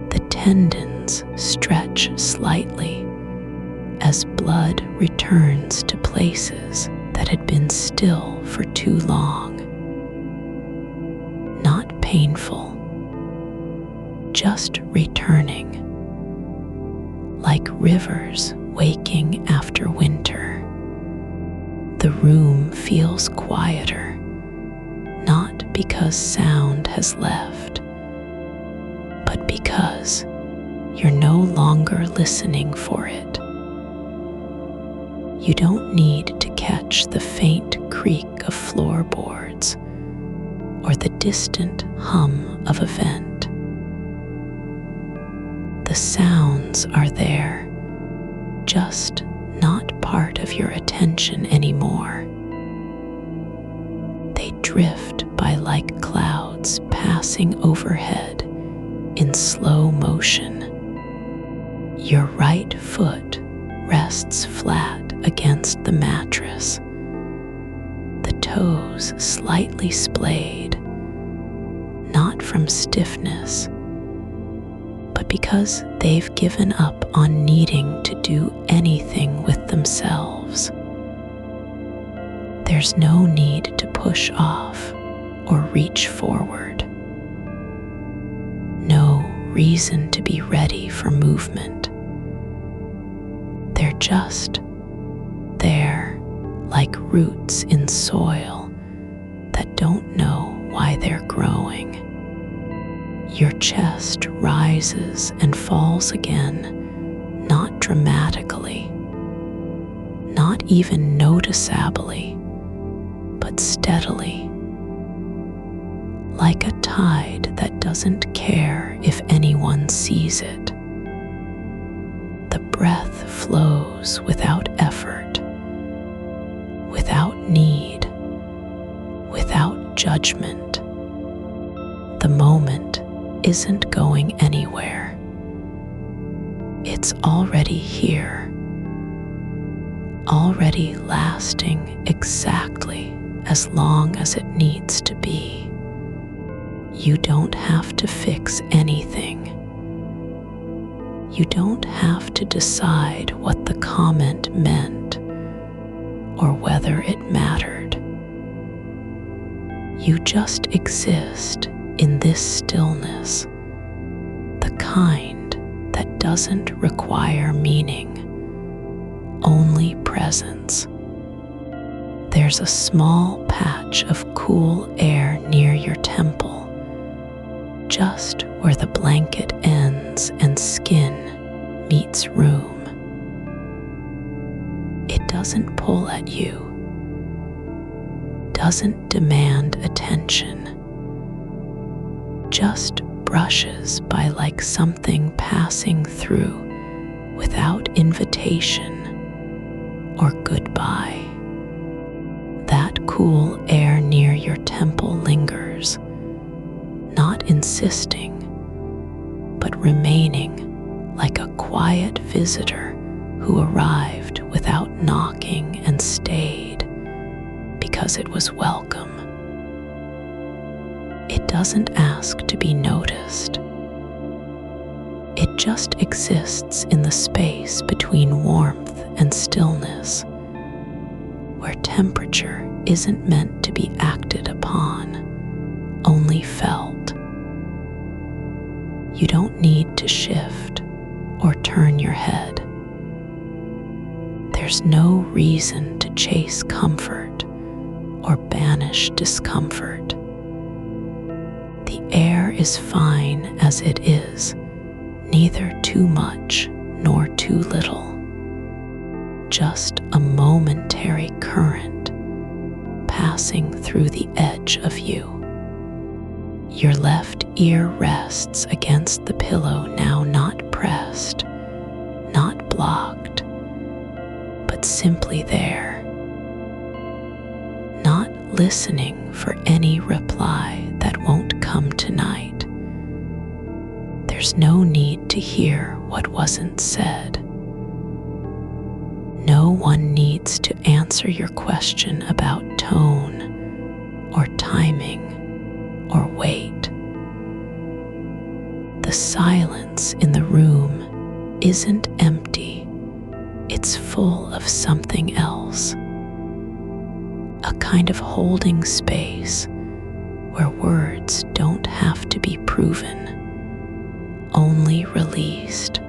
The tendons stretch slightly as blood returns to places that had been still for too long. Not painful, just returning, like rivers waking after winter. The room feels quieter, not because sound has left, but because you're no longer listening for it. You don't need to catch the faint creak of floorboards or the distant hum of a vent. The sounds are there, just not part of your attention anymore. They drift by like clouds passing overhead in slow motion. Your right foot rests flat against the mattress, the toes slightly splayed, not from stiffness, but because they've given up on needing to do anything with themselves. There's no need to push off or reach forward. No reason to be ready for movement. They're just there, like roots in soil that don't know why they're growing. Your chest rises and falls again, not dramatically, not even noticeably, but steadily, like a tide that doesn't care if anyone sees it. The breath flows without effort, without need, without judgment. The moment isn't going anywhere. It's already here, already lasting exactly as long as it needs to be. You don't have to fix anything. You don't have to decide what the comment meant or whether it mattered. You just exist in this stillness, the kind that doesn't require meaning, only presence. There's a small patch of cool air near your temple, just where the blanket ends and skin meets room. It doesn't pull at you, doesn't demand attention, just brushes by like something passing through without invitation or goodbye. That cool air near your temple lingers, not insisting, but remaining like a quiet visitor who arrived without knocking and stayed because it was welcome. It doesn't ask to be noticed. It just exists in the space between warmth and stillness, where temperature isn't meant to be acted upon, only felt. You don't need to shift or turn your head. There's no reason to chase comfort or banish discomfort. The air is fine as it is, neither too much nor too little. Just a momentary current passing through the edge of you. Your left ear rests against the pillow now, not pressed, not blocked, but simply there, not listening for any reply that won't come tonight. There's no need to hear what wasn't said. No one needs to answer your question about tone or timing or weight. The silence in the room isn't empty, it's full of something else. A kind of holding space where words don't have to be proven, only released.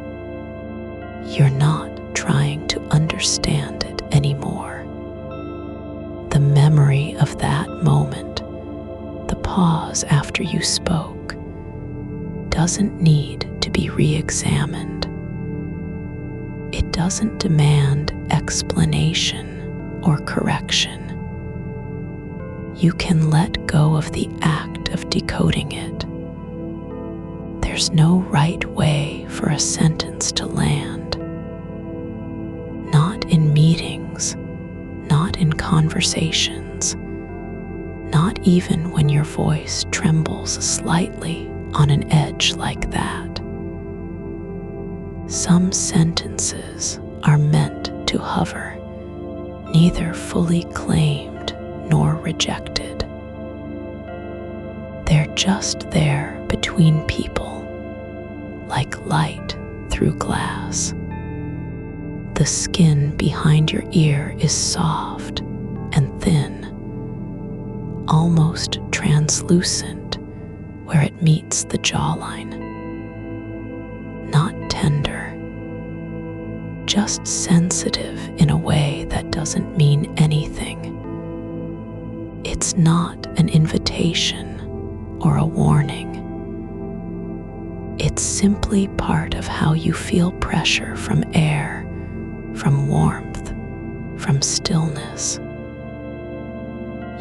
You're not trying to understand it anymore. The memory of that moment, the pause after you spoke, doesn't need to be re-examined. It doesn't demand explanation or correction. you can let go of the act of decoding it. There's no right way for a sentence to land. Not in meetings, not in conversations, not even when your voice trembles slightly on an edge like that. Some sentences are meant to hover, neither fully claimed nor rejected. They're just there between people, like light through glass. The skin behind your ear is soft and thin, almost translucent where it meets the jawline. Not tender, just sensitive in a way that doesn't mean anything. It's not an invitation or a warning. It's simply part of how you feel pressure from air, from warmth, from stillness.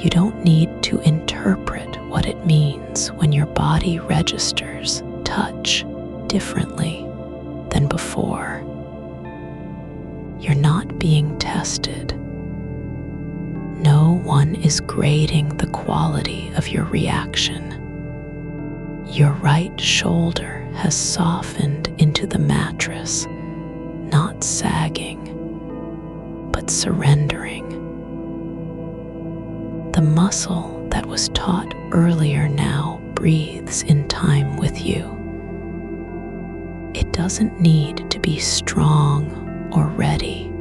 You don't need to interpret what it means when your body registers touch differently than before. You're not being tested. No one is grading the quality of your reaction. Your right shoulder has softened into the mattress, not sagging, but surrendering. The muscle that was taut earlier now breathes in time with you. It doesn't need to be strong or ready.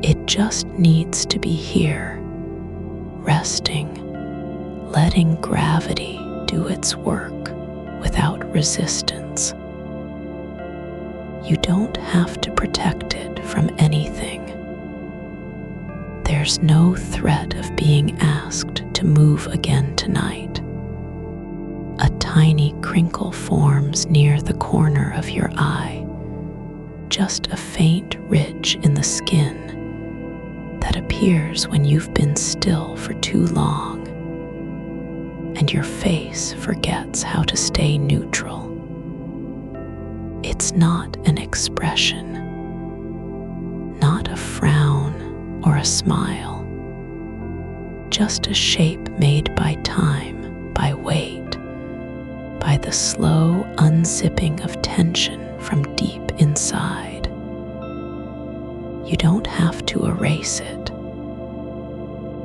It just needs to be here, resting, letting gravity do its work without resistance. You don't have to protect it from anything. There's no threat of being asked to move again tonight. A tiny crinkle forms near the corner of your eye, just a faint ridge in the skin that appears when you've been still for too long, and your face forgets how to stay neutral. It's not an expression, not a frown or a smile, just a shape made by time, by weight, by the slow unzipping of tension from deep inside. You don't have to erase it.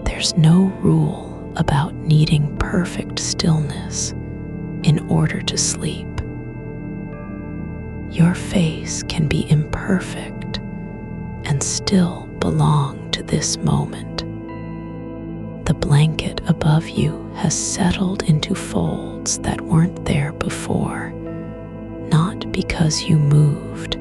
There's no rule about needing perfect stillness in order to sleep. Your face can be imperfect and still belong to this moment. The blanket above you has settled into folds that weren't there before, not because you moved,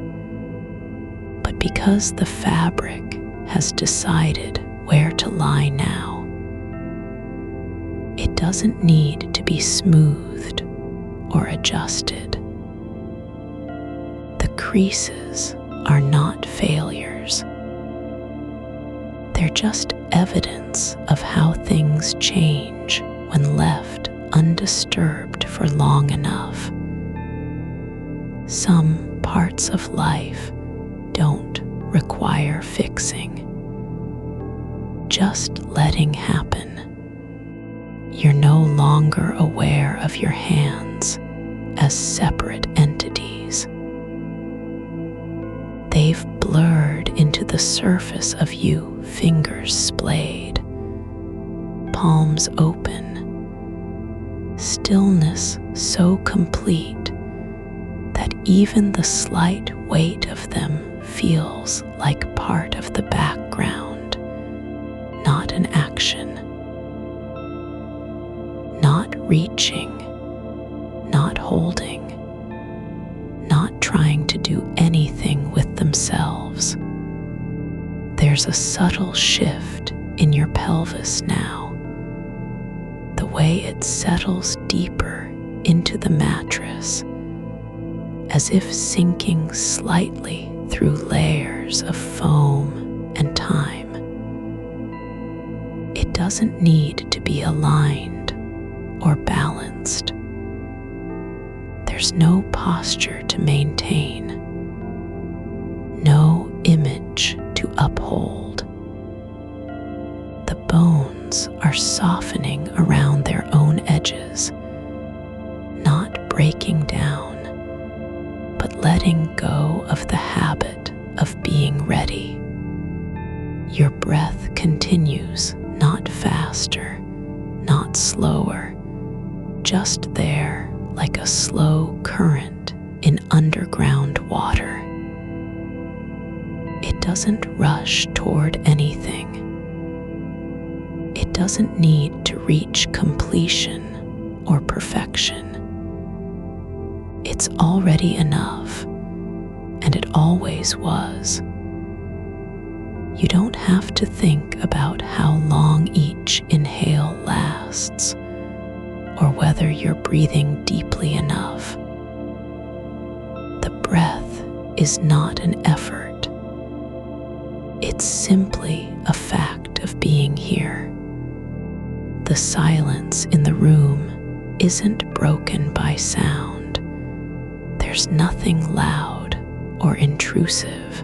but because the fabric has decided where to lie now. It doesn't need to be smoothed or adjusted. The creases are not failures. They're just evidence of how things change when left undisturbed for long enough. Some parts of life don't require fixing, just letting happen. You're no longer aware of your hands as separate entities. They've blurred into the surface of you, fingers splayed, palms open, stillness so complete that even the slight weight of them feels like part of the background, not an action. Not reaching, not holding, not trying to do anything with themselves. There's a subtle shift in your pelvis now, the way it settles deeper into the mattress, as if sinking slightly through layers of foam and time. It doesn't need to be aligned or balanced. There's no posture to maintain, no image to uphold. The bones are softening around their own edges, not breaking down, but letting go of the habit of being ready. Your breath continues, not faster, not slower, just there like a slow current in underground water. It doesn't rush toward anything. It doesn't need to reach completion or perfection. It's already enough, and it always was. You don't have to think about how long each inhale lasts, or whether you're breathing deeply enough. The breath is not an effort. It's simply a fact of being here. The silence in the room isn't broken by sound. There's nothing loud or intrusive.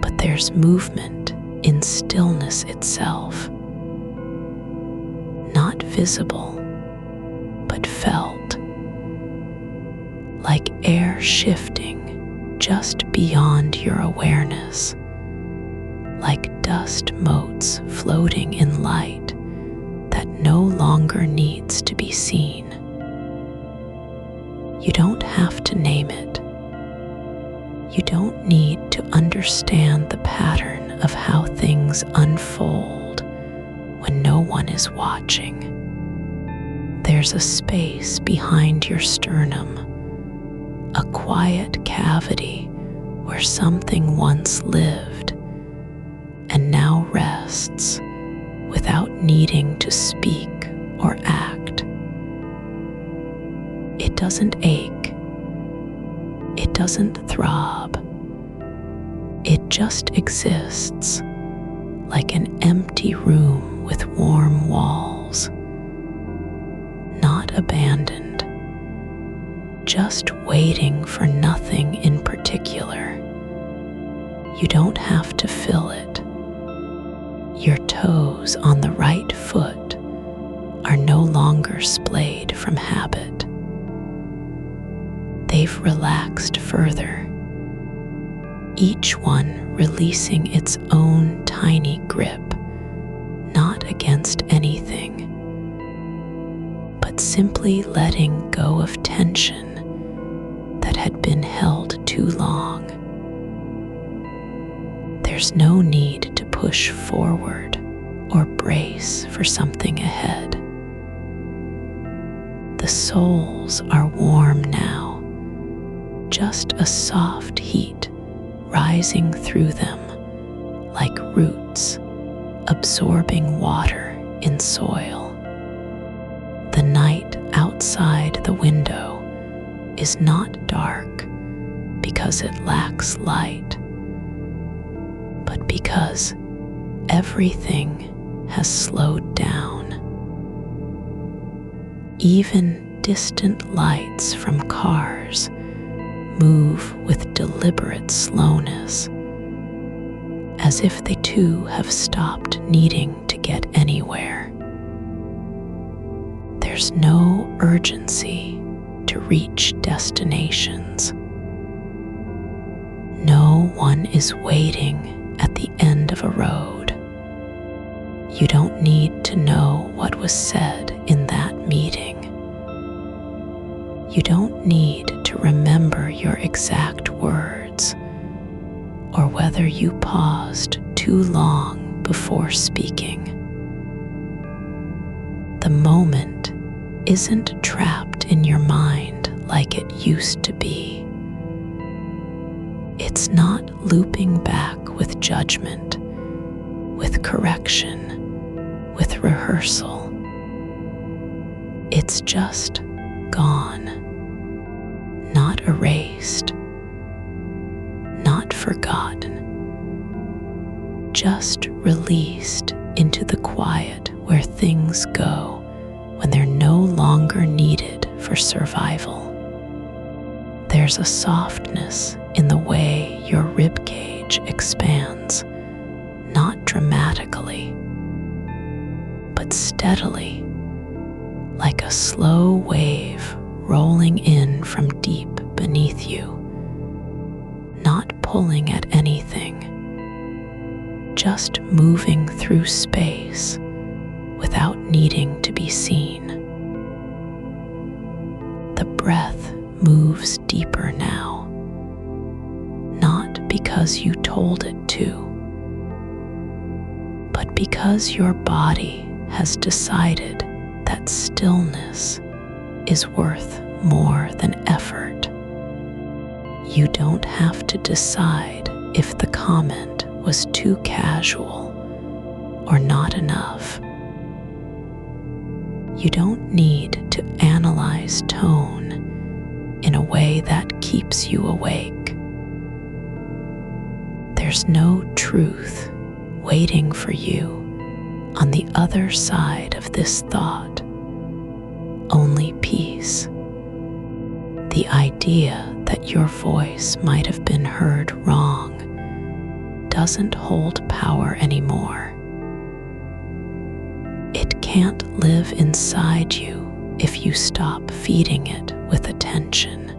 But there's movement in stillness itself. Not visible, but felt. Like air shifting just beyond your awareness. Like dust motes floating in light that no longer needs to be seen. You don't have to name it. You don't need to understand the pattern of how things unfold when no one is watching. There's a space behind your sternum, a quiet cavity where something once lived and now rests without needing to speak or act. It doesn't ache. It doesn't throb. It just exists, like an empty room with warm walls. Not abandoned, just waiting for nothing in particular. You don't have to fill it. Your toes on the right foot are no longer splayed from habit. They've relaxed further, each one releasing its own tiny grip, not against anything, but simply letting go of tension that had been held too long. There's no need to push forward or brace for something ahead. The soles are warm now, just a soft heat rising through them like roots absorbing water in soil. The night outside the window is not dark because it lacks light, but because everything has slowed down. Even distant lights from cars move with deliberate slowness, as if they too have stopped needing to get anywhere. There's no urgency to reach destinations. No one is waiting at the end of a road. You don't need to know what was said in that meeting. You don't need to remember your exact words or whether you paused too long before speaking. The moment isn't trapped in your mind like it used to be. It's not looping back with judgment, with correction, with rehearsal. It's just gone. Not erased, not forgotten, just released into the quiet where things go when they're no longer needed for survival. There's a softness in the way your ribcage expands, not dramatically, but steadily, like a slow wave rolling in from deep beneath you, not pulling at anything, just moving through space without needing to be seen. The breath moves deeper now, not because you told it to, but because your body has decided that stillness is worth more than effort. You don't have to decide if the comment was too casual or not enough. You don't need to analyze tone in a way that keeps you awake. There's no truth waiting for you on the other side of this thought, only peace. The idea that your voice might have been heard wrong doesn't hold power anymore. It can't live inside you if you stop feeding it with attention.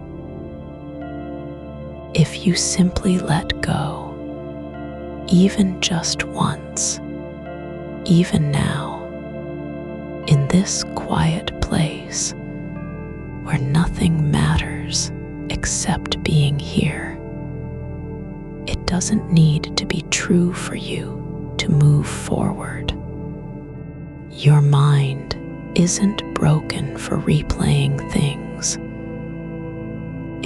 If you simply let go, even just once, even now, in this quiet place where nothing matters except being here, it doesn't need to be true for you to move forward. Your mind isn't broken for replaying things.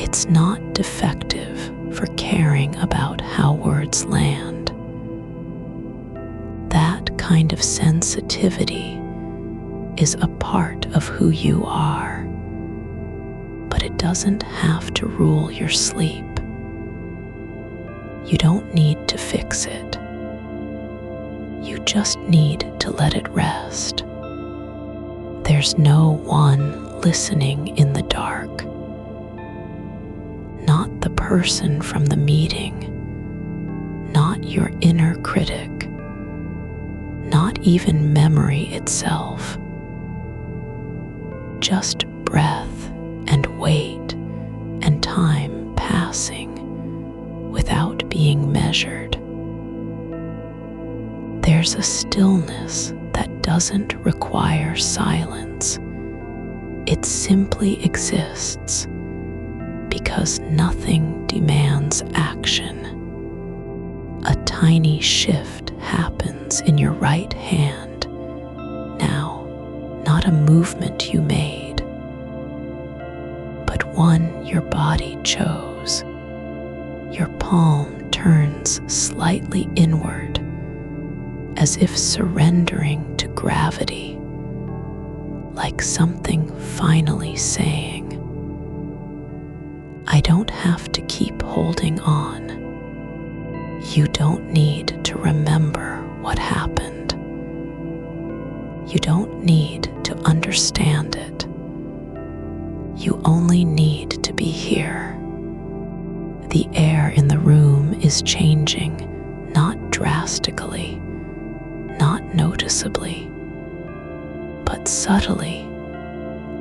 It's not defective for caring about how words land. That kind of sensitivity is a part of who you are, but it doesn't have to rule your sleep. You don't need to fix it. You just need to let it rest. There's no one listening in the dark. Not the person from the meeting, not your inner critic, not even memory itself. Just breath and weight and time passing without being measured. There's a stillness that doesn't require silence. It simply exists because nothing demands action. A tiny shift happens in your right hand now, not a movement you made, but one your body chose. Your palm turns slightly inward, as if surrendering to gravity, like something finally saying, I don't have to keep holding on. You don't need to remember what happened. You don't need to understand it. You only need to be here. The air in the room is changing, not drastically, not noticeably, but subtly,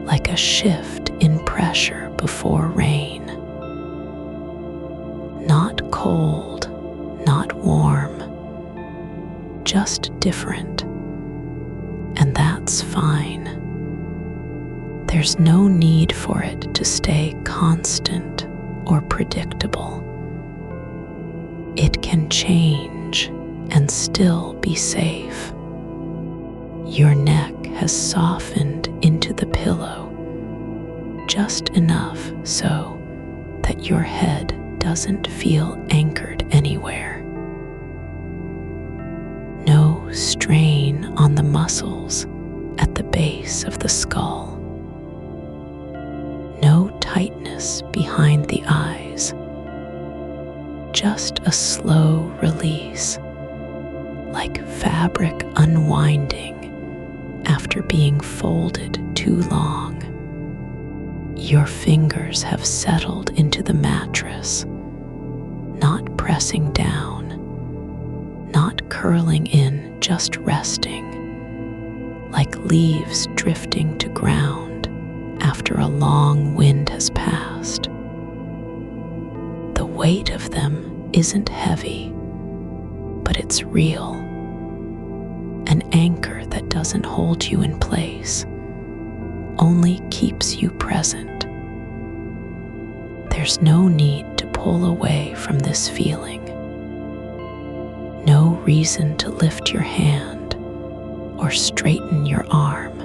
like a shift in pressure before rain. Not cold, not warm, just different, and that's fine. There's no need for it to stay constant or predictable. It can change and still be safe. Your neck has softened into the pillow just enough so that your head doesn't feel anchored anywhere. No strain on the muscles at the base of the skull. No tightness behind the eyes. Just a slow release, like fabric unwinding after being folded too long. Your fingers have settled into the mattress, not pressing down, not curling in, just resting, like leaves drifting to ground after a long wind has passed. The weight of them isn't heavy, but it's real. An anchor that doesn't hold you in place, only keeps you present. There's no need to pull away from this feeling. No reason to lift your hand or straighten your arm.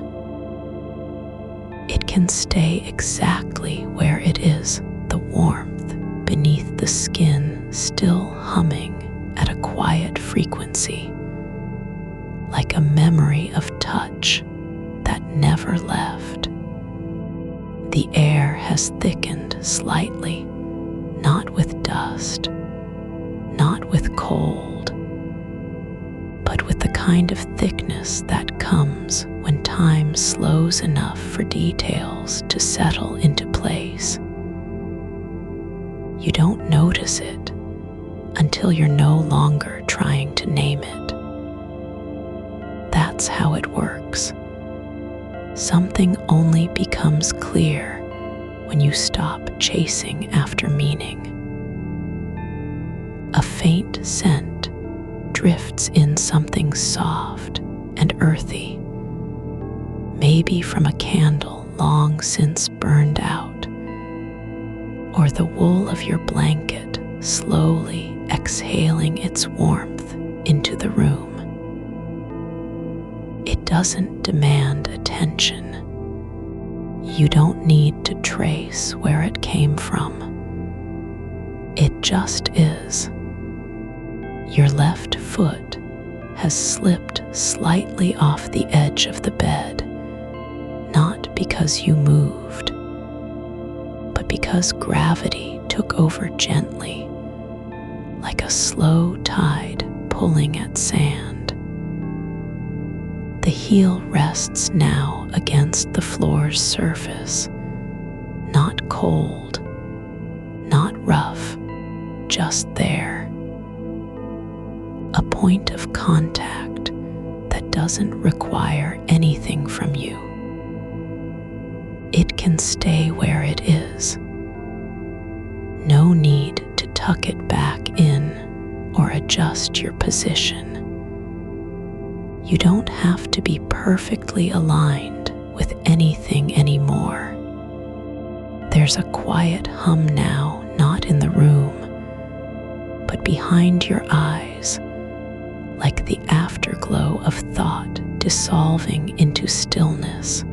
It can stay exactly where it is, the warmth beneath the skin still humming at a quiet frequency, like a memory of touch that never left. The air has thickened slightly, not with dust, not with cold, but with the kind of thickness that comes when time slows enough for details to settle into place. You don't notice it until you're no longer trying to name it. That's how it works. Something only becomes clear when you stop chasing after meaning. A faint scent drifts in something soft and earthy, maybe from a candle long since burned out, or the wool of your blanket slowly exhaling its warmth into the room. It doesn't demand attention. You don't need to trace where it came from. It just is. Your left foot has slipped slightly off the edge of the bed, not because you moved, but because gravity took over gently, like a slow tide pulling at sand. The heel rests now against the floor's surface, not cold, not rough, just there. A point of contact that doesn't require anything from you. It can stay where it is. No need to tuck it back in or adjust your position. You don't have to be perfectly aligned with anything anymore. There's a quiet hum now, not in the room, but behind your eyes, like the afterglow of thought dissolving into stillness.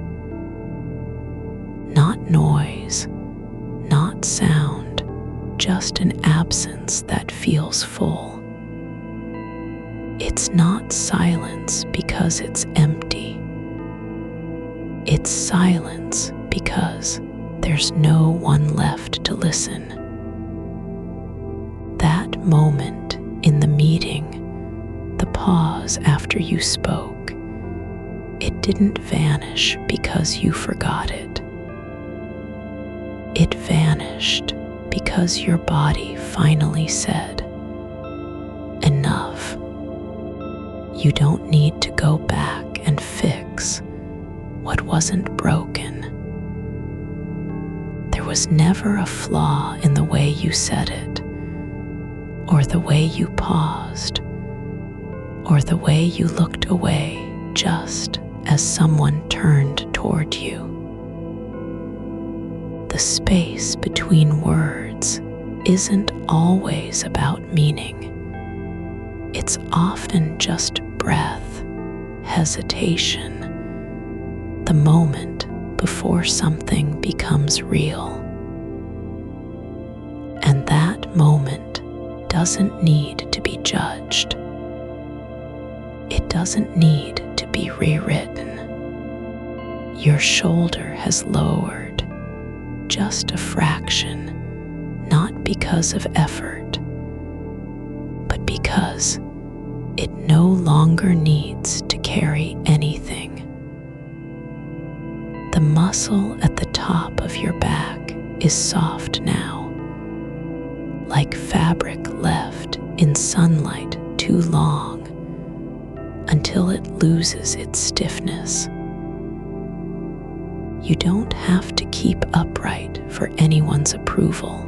Not noise, not sound, just an absence that feels full. It's not silence because it's empty. It's silence because there's no one left to listen. That moment in the meeting, the pause after you spoke, it didn't vanish because you forgot it. It vanished because your body finally said, enough. You don't need to go back and fix what wasn't broken. There was never a flaw in the way you said it, or the way you paused, or the way you looked away just as someone turned toward you. The space between words isn't always about meaning. It's often just breath, hesitation, the moment before something becomes real. And that moment doesn't need to be judged. It doesn't need to be rewritten. Your shoulder has lowered, just a fraction, not because of effort, but because It no longer needs to carry anything. The muscle at the top of your back is soft now, like fabric left in sunlight too long until it loses its stiffness. You don't have to keep upright for anyone's approval.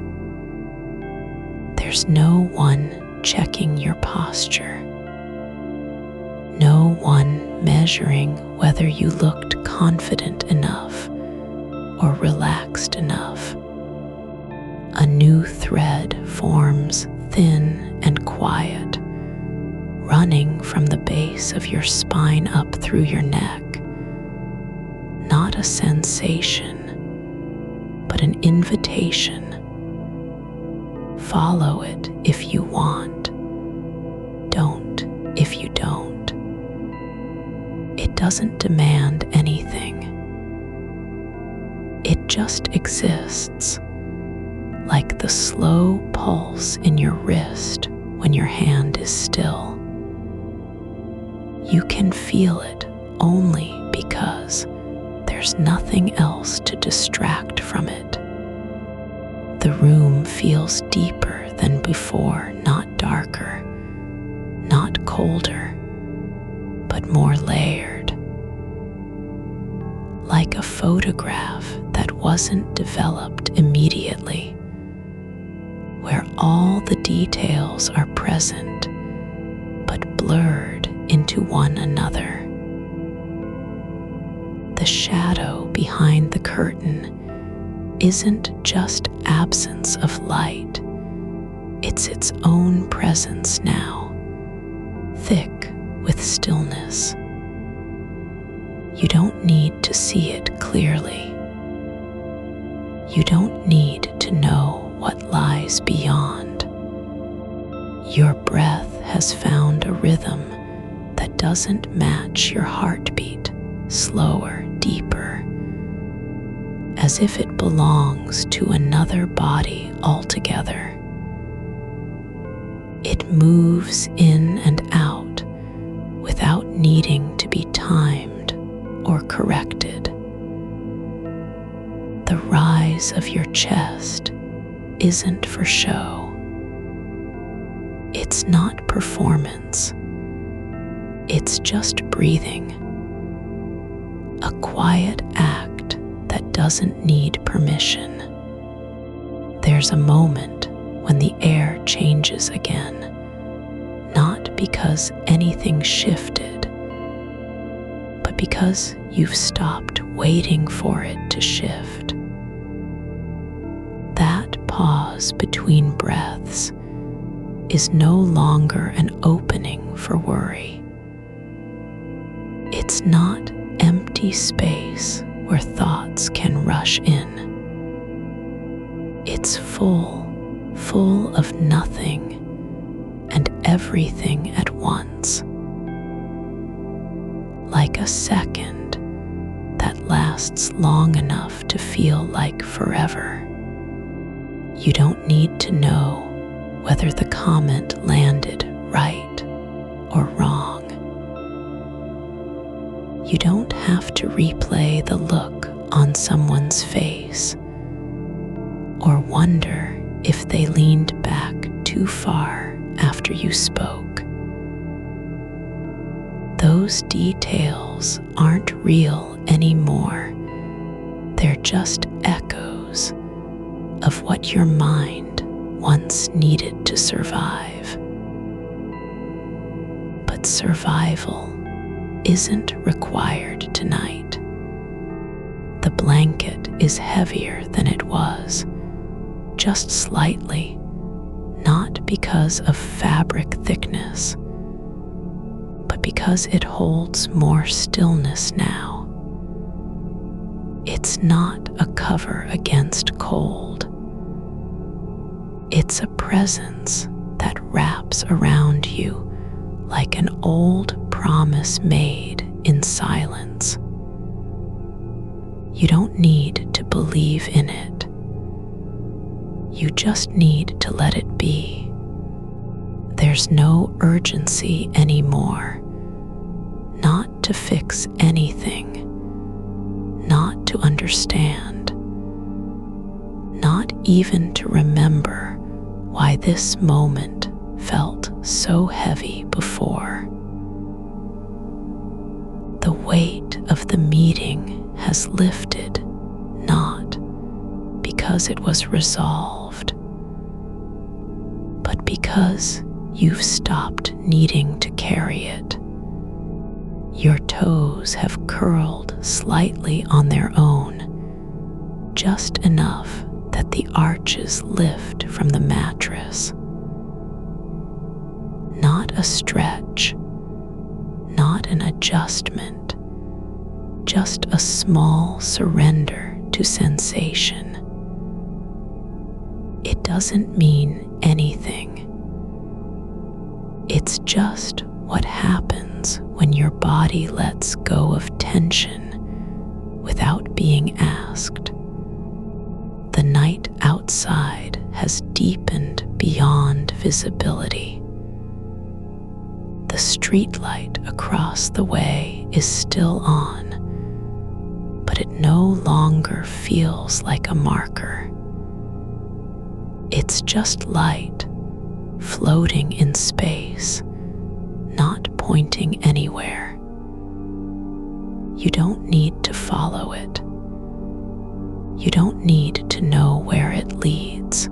There's no one checking your posture. No one measuring whether you looked confident enough or relaxed enough. A new thread forms thin and quiet, running from the base of your spine up through your neck. Not a sensation, but an invitation. Follow it if you want. Don't if you don't. It doesn't demand anything. It just exists, like the slow pulse in your wrist when your hand is still. You can feel it only because there's nothing else to distract from it. The room feels deeper than before, not darker, not colder, but more layered. Like a photograph that wasn't developed immediately, where all the details are present but blurred into one another. The shadow behind the curtain isn't just absence of light, it's its own presence now, thick with stillness. You don't need to see it clearly. You don't need to know what lies beyond. Your breath has found a rhythm that doesn't match your heartbeat, slower, deeper, as if it belongs to another body altogether. It moves in and out without needing to be timed or corrected. The rise of your chest isn't for show. It's not performance. It's just breathing. A quiet act that doesn't need permission. There's a moment when the air changes again, not because anything shifted, but because you've stopped waiting for it to shift. That pause between breaths is no longer an opening for worry. It's not empty space where thoughts can rush in. It's full of nothing and everything at once. Like a second that lasts long enough to feel like forever. You don't need to know whether the comment landed right or wrong. You don't have to replay the look on someone's face or wonder if they leaned back too far after you spoke. Those details aren't real anymore. They're just echoes of what your mind once needed to survive. But survival isn't required tonight. The blanket is heavier than it was, just slightly, not because of fabric thickness, but because it holds more stillness now. It's not a cover against cold. It's a presence that wraps around you like an old promise made in silence. You don't need to believe in it. You just need to let it be. There's no urgency anymore, not to fix anything, not to understand, not even to remember why this moment felt so heavy before. The weight of the meeting has lifted, not because it was resolved, but because you've stopped needing to carry it. Your toes have curled slightly on their own, just enough that the arches lift from the mattress. Not a stretch, not an adjustment, just a small surrender to sensation. It doesn't mean anything. It's just what happens when your body lets go of tension without being asked. The night outside has deepened beyond visibility. The streetlight across the way is still on, but it no longer feels like a marker. It's just light floating in space, not pointing anywhere. You don't need to follow it. You don't need to know where it leads.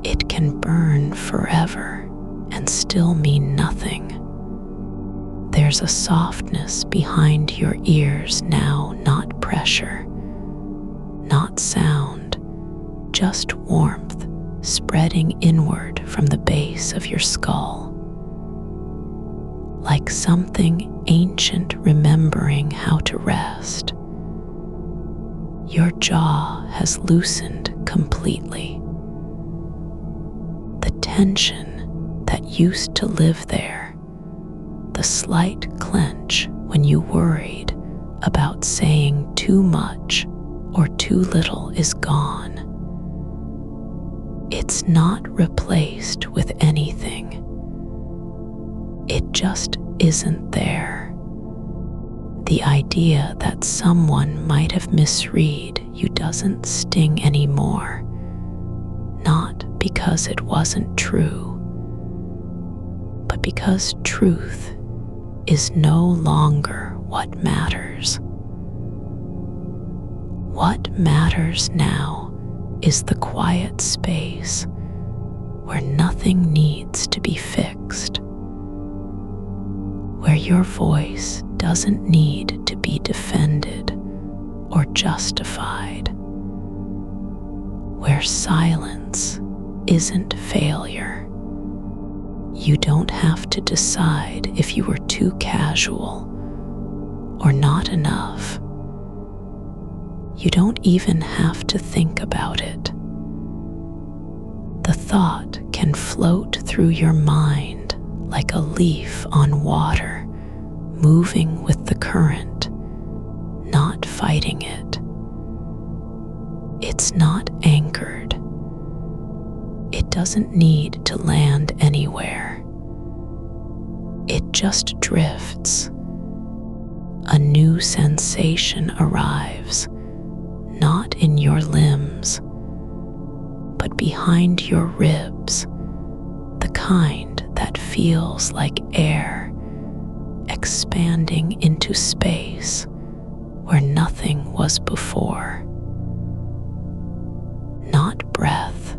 It can burn forever and still mean nothing. There's a softness behind your ears now, not pressure, not sound, just warmth spreading inward from the base of your skull. Like something ancient remembering how to rest. Your jaw has loosened completely. The tension that used to live there, the slight clench when you worried about saying too much or too little, is gone. It's not replaced with anything. It just isn't there. The idea that someone might have misread you doesn't sting anymore, not because it wasn't true, but because truth is no longer what matters. What matters now is the quiet space where nothing needs to be fixed, where your voice doesn't need to be defended or justified, where silence isn't failure. You don't have to decide if you were too casual or not enough. You don't even have to think about it. The thought can float through your mind like a leaf on water, moving with the current, not fighting it. It's not anchored. It doesn't need to land anywhere. It just drifts. A new sensation arrives, not in your limbs, but behind your ribs, the kind that feels like air expanding into space where nothing was before. Not breath,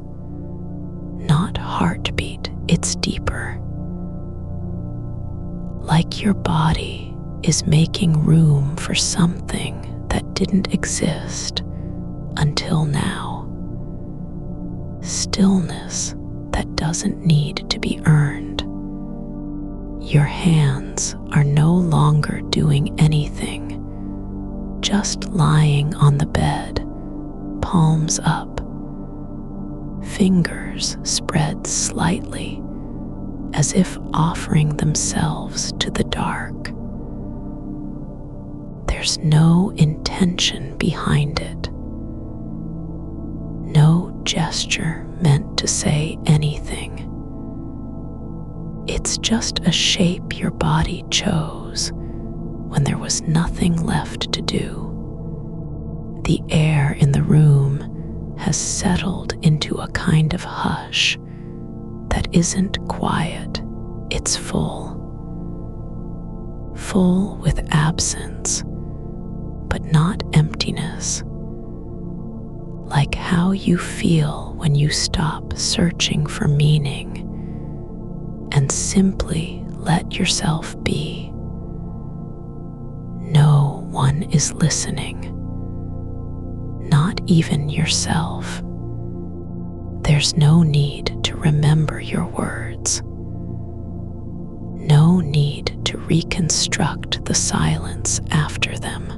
not heartbeat, it's deeper. Like your body is making room for something that didn't exist until now. Stillness that doesn't need to be earned. Your hands are no longer doing anything, just lying on the bed, palms up, fingers spread slightly as if offering themselves to the dark. There's no intention behind it. No gesture meant to say anything. It's just a shape your body chose when there was nothing left to do. The air in the room has settled into a kind of hush that isn't quiet, it's full. Full with absence, but not emptiness. Like how you feel when you stop searching for meaning and simply let yourself be. No one is listening, not even yourself. There's no need to remember your words, no need to reconstruct the silence after them.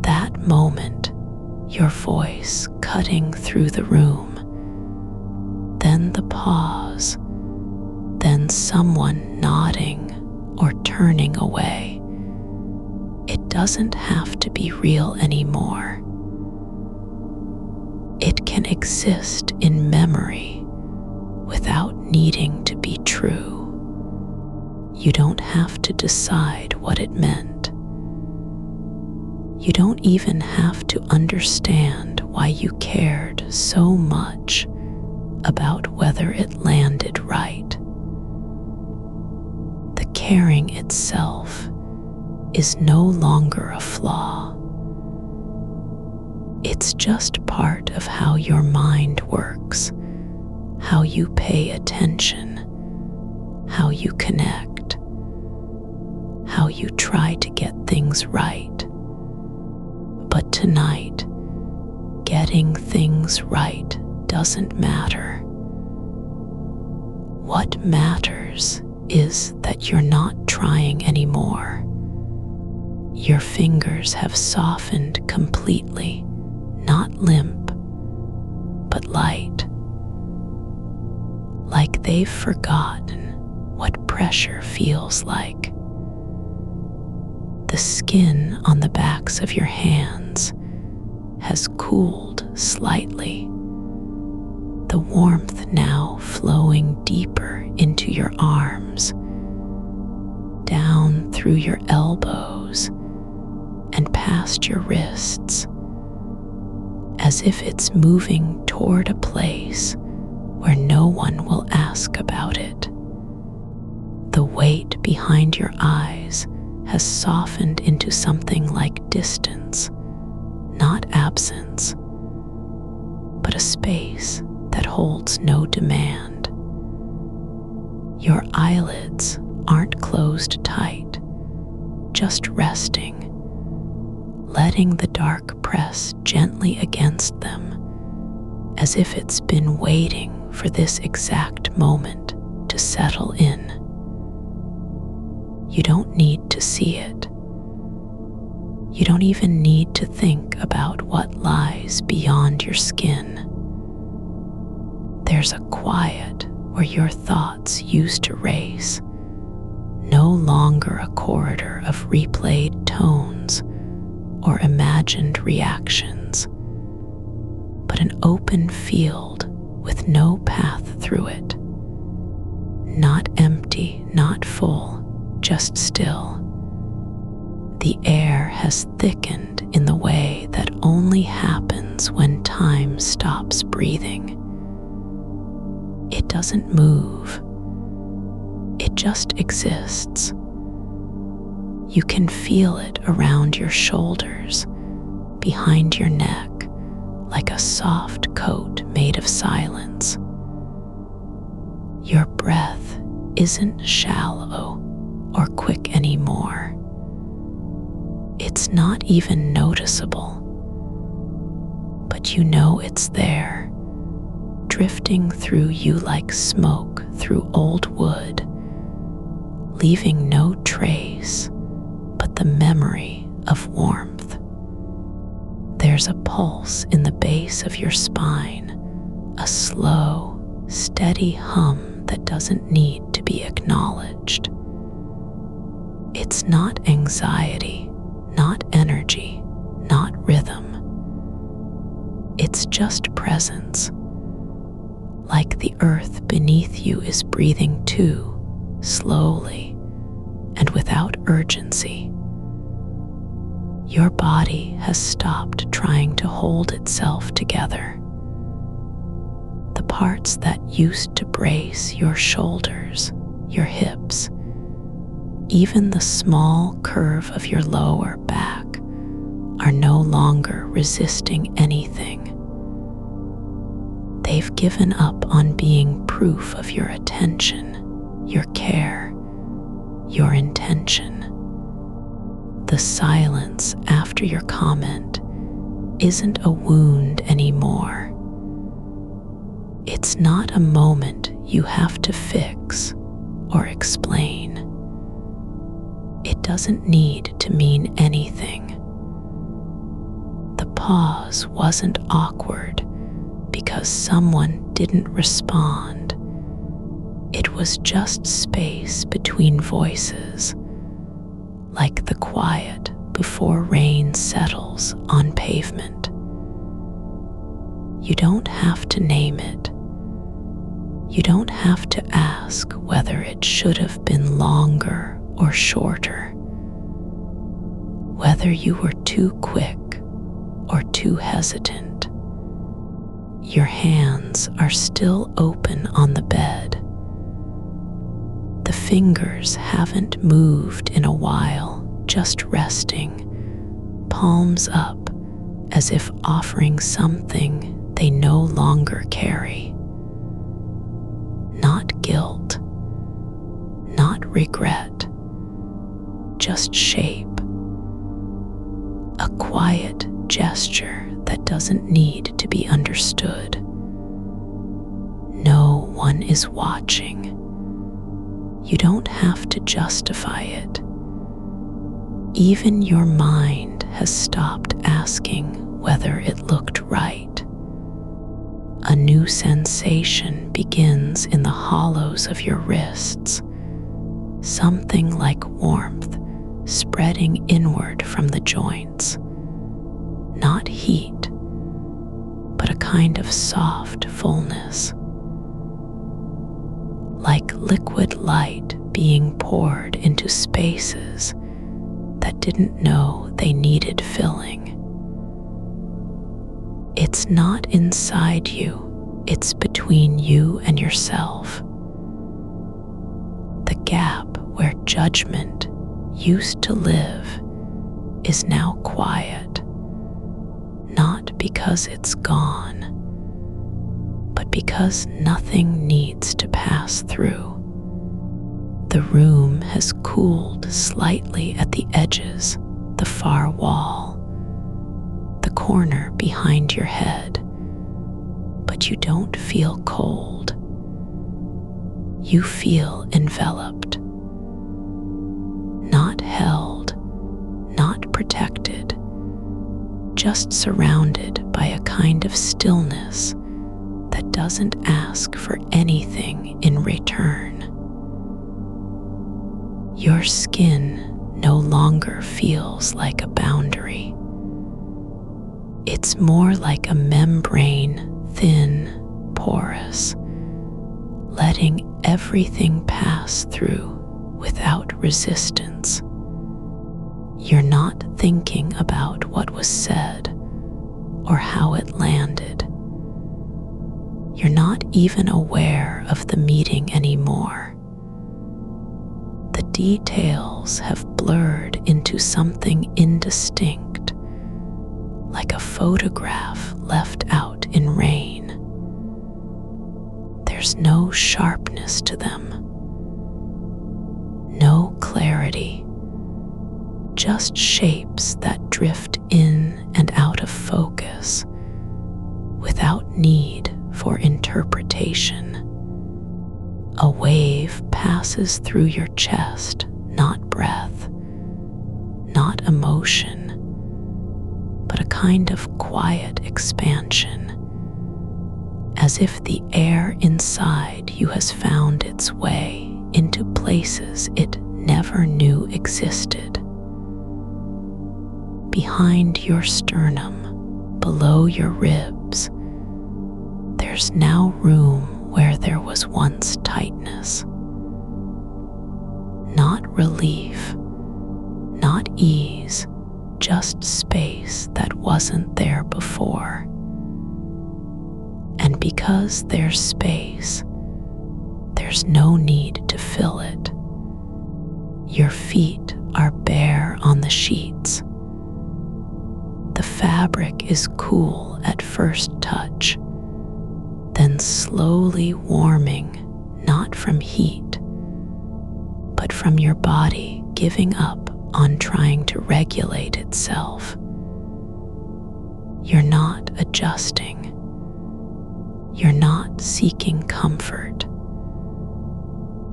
That moment, your voice cutting through the room, then the pause, then someone nodding or turning away. It doesn't have to be real anymore. It can exist in memory without needing to be true. You don't have to decide what it meant. You don't even have to understand why you cared so much about whether it landed right. The caring itself is no longer a flaw. It's just part of how your mind works, how you pay attention, how you connect, how you try to get things right. But tonight, getting things right doesn't matter. What matters is that you're not trying anymore. Your fingers have softened completely, not limp, but light. Like they've forgotten what pressure feels like. The skin on the backs of your hands has cooled slightly, the warmth now flowing deeper into your arms, down through your elbows and past your wrists, as if it's moving toward a place where no one will ask about it. The weight behind your eyes has softened into something like distance, not absence, but a space that holds no demand. Your eyelids aren't closed tight, just resting, letting the dark press gently against them, as if it's been waiting for this exact moment to settle in. You don't need to see it. You don't even need to think about what lies beyond your skin. There's a quiet where your thoughts used to race, no longer a corridor of replayed tones or imagined reactions, but an open field with no path through it. Not empty, not full, just still. The air has thickened in the way that only happens when time stops breathing. It doesn't move. It just exists. You can feel it around your shoulders, behind your neck, like a soft coat made of silence. Your breath isn't shallow or quick anymore. It's not even noticeable, but you know it's there, drifting through you like smoke through old wood, leaving no trace but the memory of warmth. There's a pulse in the base of your spine, a slow, steady hum that doesn't need to be acknowledged. It's not anxiety, not energy, not rhythm. It's just presence, like the earth beneath you is breathing too, slowly and without urgency. Your body has stopped trying to hold itself together. The parts that used to brace your shoulders, your hips, even the small curve of your lower back are no longer resisting anything. They've given up on being proof of your attention, your care, your intention. The silence after your comment isn't a wound anymore. It's not a moment you have to fix or explain. It doesn't need to mean anything. The pause wasn't awkward because someone didn't respond. It was just space between voices, like the quiet before rain settles on pavement. You don't have to name it. You don't have to ask whether it should have been longer or shorter, whether you were too quick or too hesitant. Your hands are still open on the bed. The fingers haven't moved in a while, just resting, palms up, as if offering something they no longer carry. Not guilt, not regret, just shape. A quiet gesture that doesn't need to be understood. No one is watching. You don't have to justify it. Even your mind has stopped asking whether it looked right. A new sensation begins in the hollows of your wrists, something like warmth spreading inward from the joints. Not heat, but a kind of soft fullness, like liquid light being poured into spaces that didn't know they needed filling. It's not inside you, it's between you and yourself. The gap where judgment used to live is now quiet, not because it's gone, but because nothing needs to pass through. The room has cooled slightly at the edges, the far wall, the corner behind your head, but you don't feel cold. You feel enveloped, not held, not protected, just surrounded by a kind of stillness that doesn't ask for anything in return. Your skin no longer feels like a boundary. It's more like a membrane, thin, porous, letting everything pass through without resistance. You're not thinking about what was said or how it landed. You're not even aware of the meeting anymore. The details have blurred into something indistinct, like a photograph left out in rain. There's no sharpness to them, no clarity, just shapes that drift in and out of focus without need for interpretation. A wave passes through your chest, not breath, not emotion, but a kind of quiet expansion, as if the air inside you has found its way into places it never knew existed. Behind your sternum, below your ribs, there's now room where there was once tightness. Not relief, not ease, just space that wasn't there before. And because there's space, there's no need to fill it. Your feet are bare on the sheets. The fabric is cool at first touch, then slowly warming, not from heat, but from your body giving up on trying to regulate itself. You're not adjusting. You're not seeking comfort.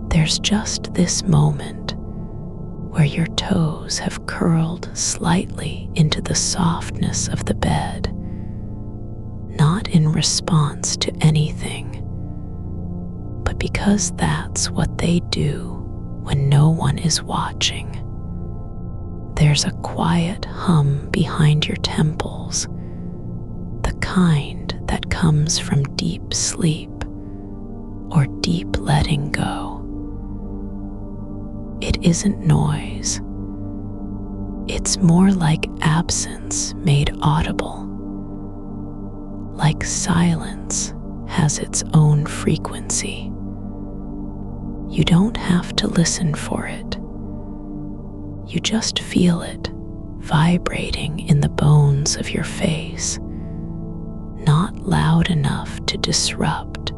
There's just this moment where your toes have curled slightly into the softness of the bed, not in response to anything, but because that's what they do when no one is watching. There's a quiet hum behind your temples, the kind that comes from deep sleep or deep letting go. It isn't noise. It's more like absence made audible, like silence has its own frequency. You don't have to listen for it. You just feel it vibrating in the bones of your face, not loud enough to disrupt,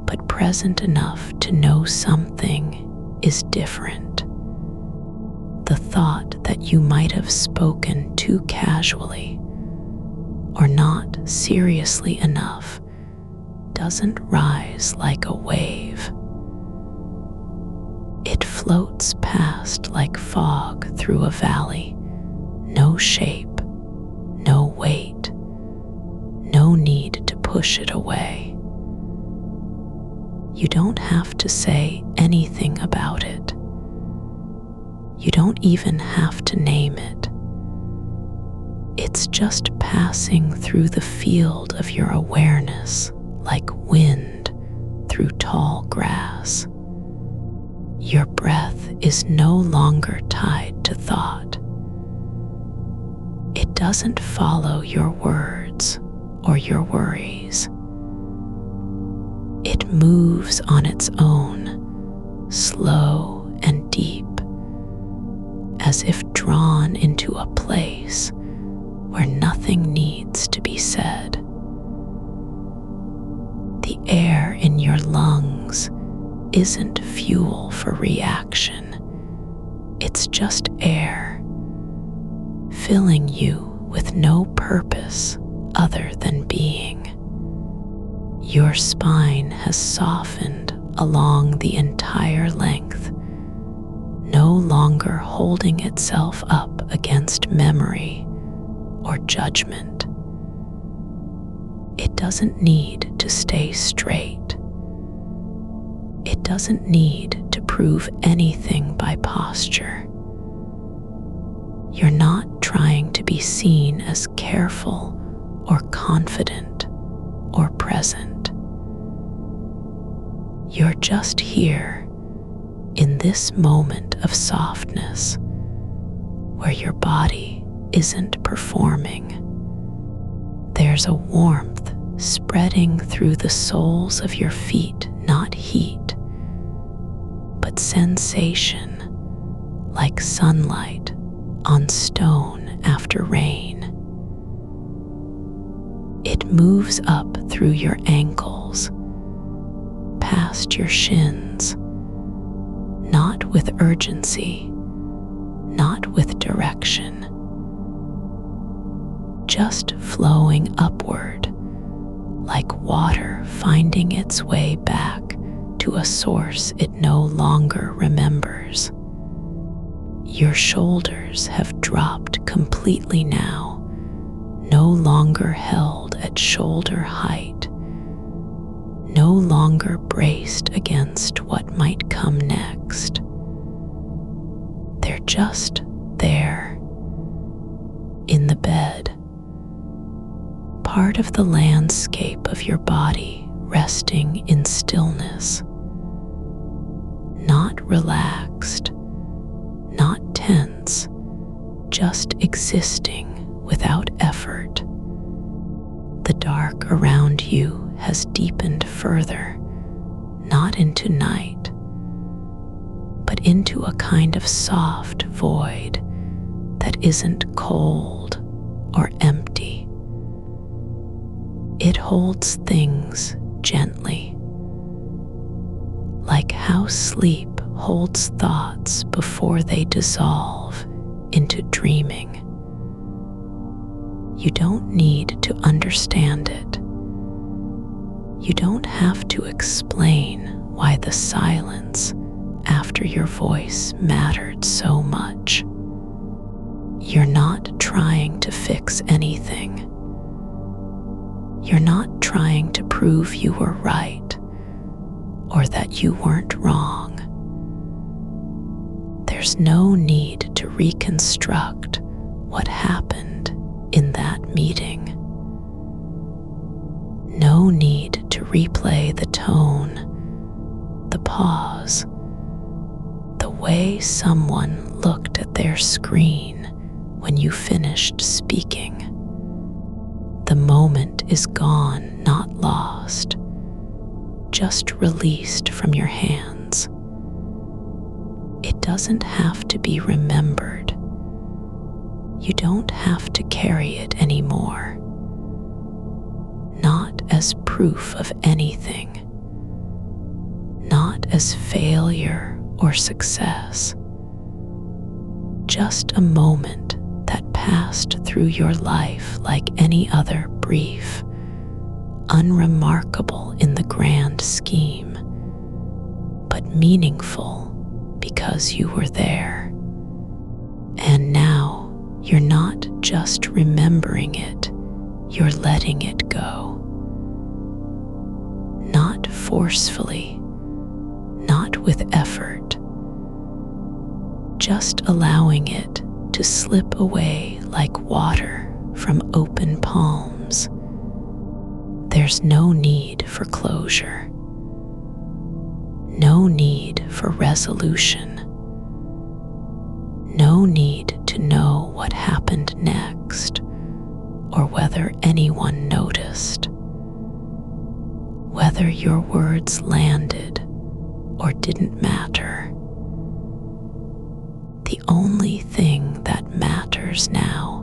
but present enough to know something is different. The thought that you might have spoken too casually or not seriously enough doesn't rise like a wave. It floats past like fog through a valley, no shape, no weight, no need to push it away. You don't have to say anything about it. You don't even have to name it. It's just passing through the field of your awareness like wind through tall grass. Your breath is no longer tied to thought. It doesn't follow your words or your worries. It moves on its own, slow and deep, as if drawn into a place where nothing needs to be said. The air in your lungs isn't fuel for reaction. It's just air, filling you with no purpose other than being. Your spine has softened along the entire length, no longer holding itself up against memory or judgment. It doesn't need to stay straight. It doesn't need to prove anything by posture. You're not trying to be seen as careful or confident or present. You're just here in this moment of softness where your body isn't performing. There's a warmth spreading through the soles of your feet, not heat, but sensation, like sunlight on stone after rain. It moves up through your ankles, past your shins, not with urgency, not with direction, just flowing upward, like water finding its way back to a source it no longer remembers. Your shoulders have dropped completely now, no longer held at shoulder height, no longer braced against what might come next. They're just there, in the bed, part of the landscape of your body resting in stillness, not relaxed, not tense, just existing without effort. The dark around you has deepened further, not into night, but into a kind of soft void that isn't cold or empty. It holds things gently, like how sleep holds thoughts before they dissolve into dreaming. You don't need to understand it. You don't have to explain why the silence after your voice mattered so much. You're not trying to fix anything. You're not trying to prove you were right or that you weren't wrong. There's no need to reconstruct what happened in that meeting. No need to replay the tone, the pause, the way someone looked at their screen when you finished speaking. The moment is gone, not lost, just released from your hands. It doesn't have to be remembered. You don't have to carry it anymore. Not as proof of anything, not as failure or success. Just a moment that passed through your life like any other, brief, unremarkable in the grand scheme, but meaningful because you were there. And now you're not just remembering it, you're letting it go. Not forcefully, not with effort, just allowing it to slip away like water from open palms. There's no need for closure, no need for resolution, no need to know what happened next or whether anyone noticed, whether your words landed or didn't matter. The only thing that matters now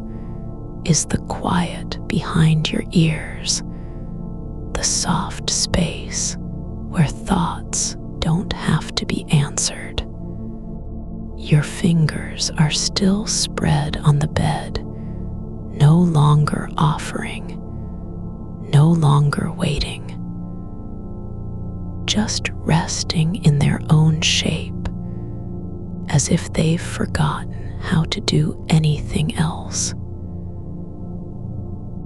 is the quiet behind your ears, the soft space where thoughts don't have to be answered. Your fingers are still spread on the bed, no longer offering, no longer waiting, just resting in their own shape, as if they've forgotten how to do anything else.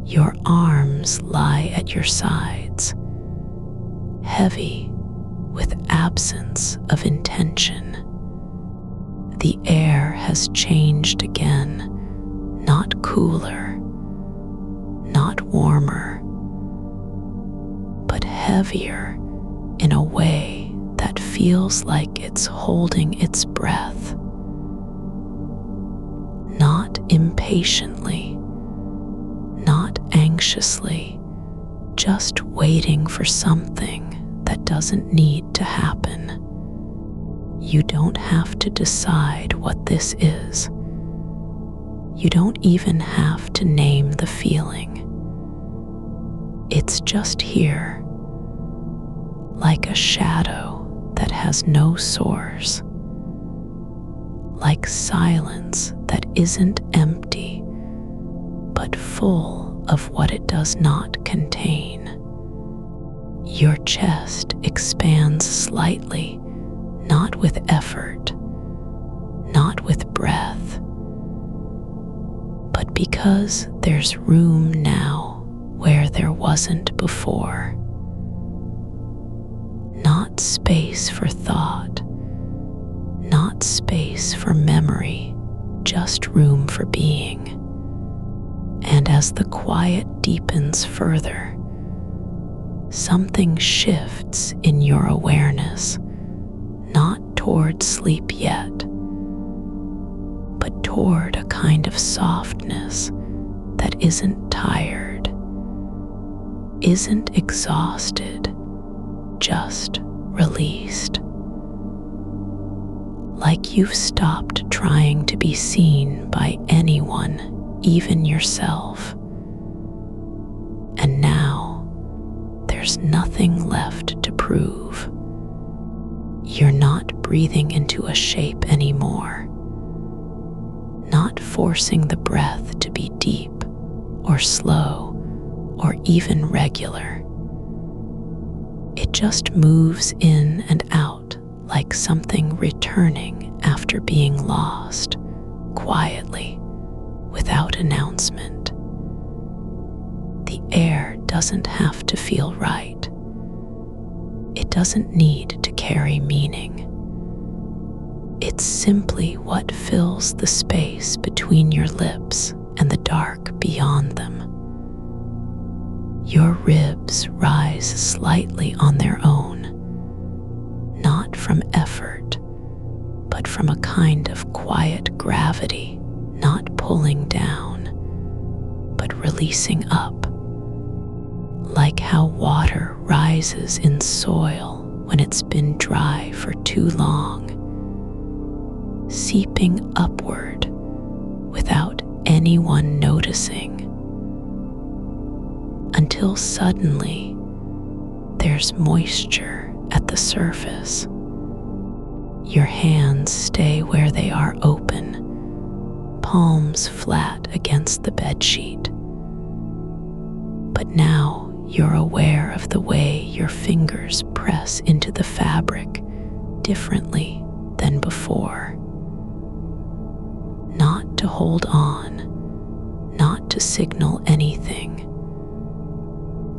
Your arms lie at your sides, heavy with absence of intention. The air has changed again, not cooler, not warmer, but heavier in a way that feels like it's holding its breath. Not impatiently, not anxiously, just waiting for something that doesn't need to happen. You don't have to decide what this is. You don't even have to name the feeling. It's just here, like a shadow that has no source, like silence that isn't empty, but full of what it does not contain. Your chest expands slightly, not with effort, not with breath, but because there's room now where there wasn't before. Not space for thought, not space for memory, just room for being. And as the quiet deepens further, something shifts in your awareness, not toward sleep yet, but toward a kind of softness that isn't tired, isn't exhausted, just released. Like you've stopped trying to be seen by anyone, even yourself. And now, there's nothing left to prove. You're not breathing into a shape anymore, not forcing the breath to be deep or slow or even regular. It just moves in and out like something returning after being lost, quietly, without announcement. The air doesn't have to feel right. It doesn't need to carry meaning. It's simply what fills the space between your lips and the dark beyond them. Your ribs rise slightly on their own, not from effort, but from a kind of quiet gravity, not pulling down, but releasing up. Like how water rises in soil when it's been dry for too long, seeping upward without anyone noticing, until suddenly there's moisture at the surface. Your hands stay where they are open, palms flat against the bedsheet. But now you're aware of the way your fingers press into the fabric differently than before. Not to hold on, not to signal anything,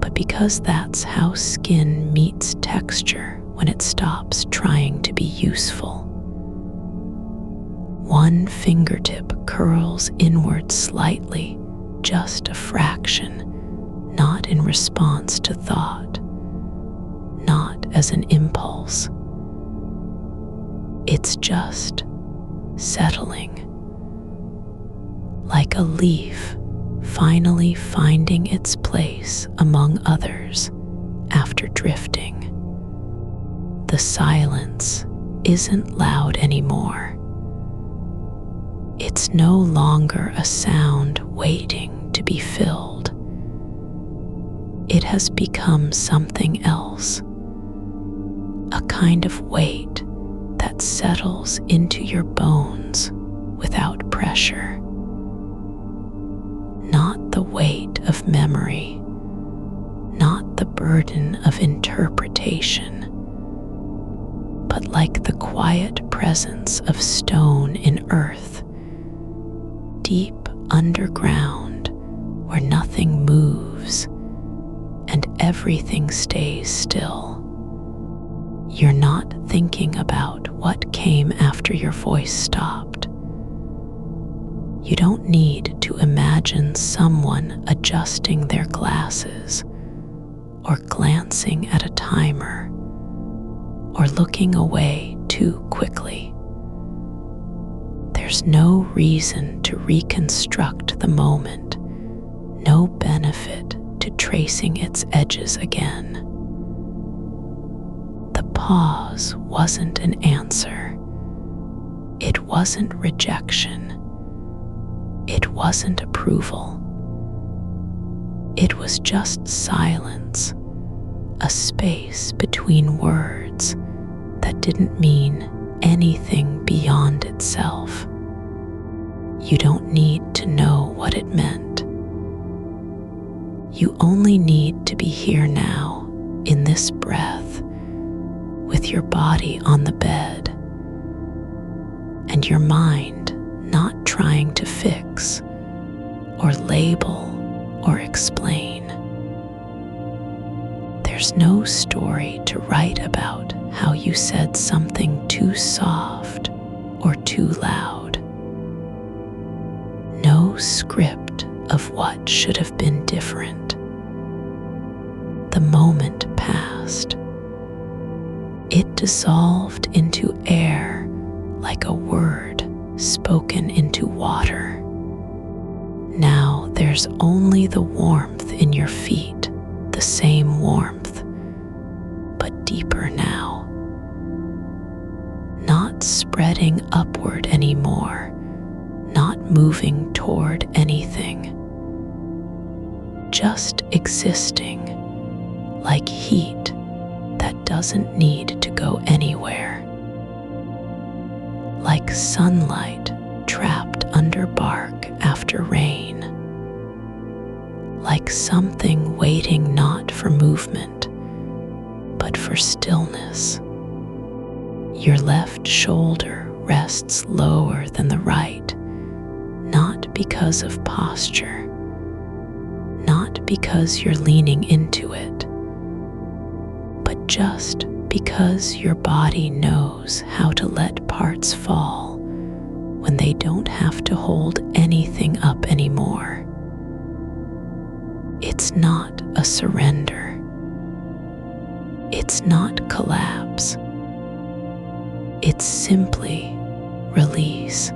but because that's how skin meets texture when it stops trying to be useful. One fingertip curls inward slightly, just a fraction, not in response to thought, not as an impulse. It's just settling, like a leaf finally finding its place among others after drifting. The silence isn't loud anymore. It's no longer a sound waiting to be filled. It has become something else, a kind of weight that settles into your bones without pressure. Not the weight of memory, not the burden of interpretation, but like the quiet presence of stone in earth, deep underground where nothing moves and everything stays still. You're not thinking about what came after your voice stopped. You don't need to imagine someone adjusting their glasses or glancing at a timer or looking away too quickly. There's no reason to reconstruct the moment, no benefit to tracing its edges again. The pause wasn't an answer. It wasn't rejection. It wasn't approval. It was just silence, a space between words that didn't mean anything beyond itself. You don't need to know what it meant. You only need to be here now, in this breath, with your body on the bed, and your mind not trying to fix, or label, or explain. There's no story to write about how you said something too soft or too loud. No script of what should have been different. The moment It dissolved into air like a word spoken into water. Now there's only the warmth in your feet, the same warmth, but deeper now. Not spreading upward anymore, not moving toward anything. Just existing like heat that doesn't need to go anywhere. Like sunlight trapped under bark after rain. Like something waiting not for movement, but for stillness. Your left shoulder rests lower than the right, not because of posture, not because you're leaning into it, but just because your body knows how to let parts fall when they don't have to hold anything up anymore. It's not a surrender. It's not collapse. It's simply release.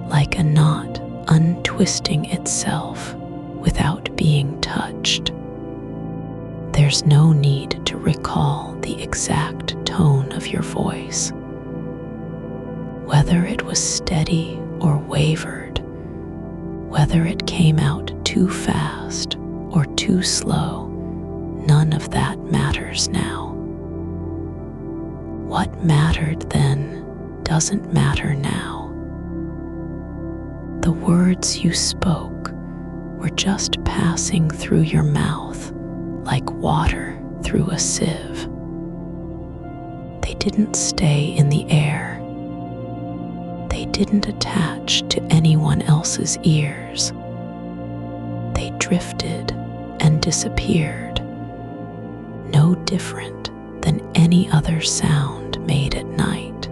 Like a knot untwisting itself without being touched. There's no need to recall the exact tone of your voice. Whether it was steady or wavered, whether it came out too fast or too slow, none of that matters now. What mattered then doesn't matter now. The words you spoke were just passing through your mouth like water through a sieve. They didn't stay in the air. They didn't attach to anyone else's ears. They drifted and disappeared, no different than any other sound made at night.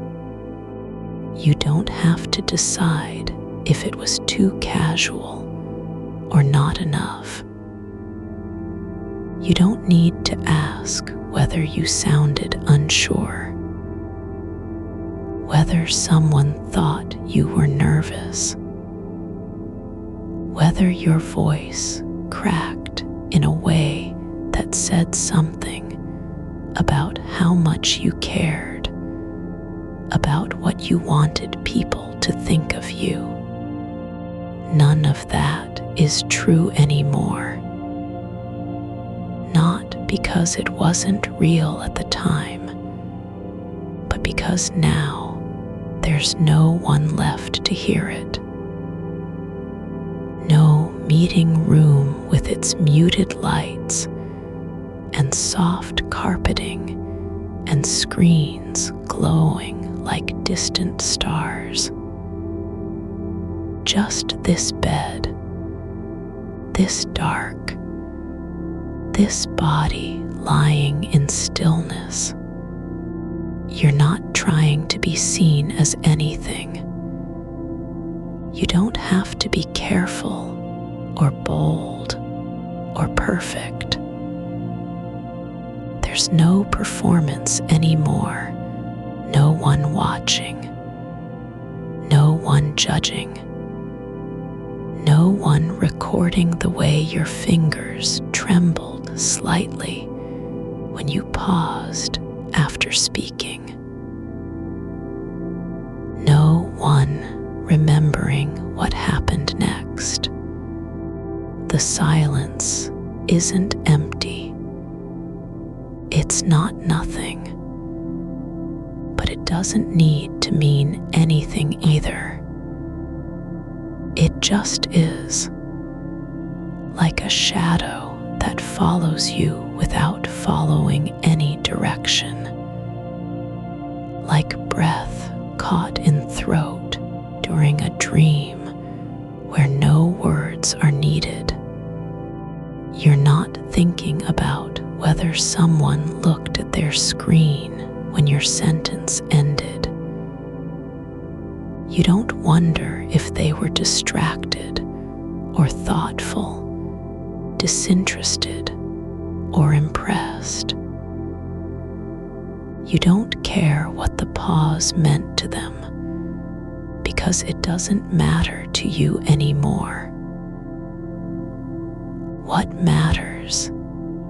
You don't have to decide if it was too casual or not enough. You don't need to ask whether you sounded unsure, whether someone thought you were nervous, whether your voice cracked in a way that said something about how much you cared, about what you wanted people to think of you. None of that is true anymore. Not because it wasn't real at the time, but because now there's no one left to hear it. No meeting room with its muted lights and soft carpeting and screens glowing like distant stars. Just this bed, this dark, this body lying in stillness. You're not trying to be seen as anything. You don't have to be careful or bold or perfect. There's no performance anymore, no one watching, no one judging, no one recording the way your fingers trembled slightly when you paused after speaking. No one remembering what happened next. The silence isn't empty. It's not nothing, but it doesn't need to mean anything either. It just is, like a shadow that follows you without following any direction, like breath caught in throat during a dream where no words are needed. You're not thinking about whether someone looked at their screen when your sentence ended. You don't wonder if they were distracted or thoughtful, disinterested or impressed. You don't care what the pause meant to them because it doesn't matter to you anymore. What matters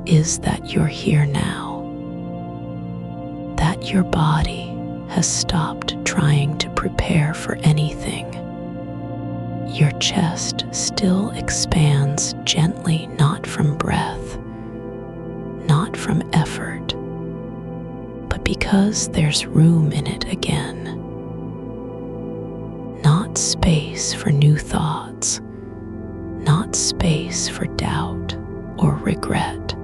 is that you're here now, that your body has stopped trying to prepare for anything. Your chest still expands gently, not from breath, not from effort, but because there's room in it again. Not space for new thoughts, not space for doubt or regret,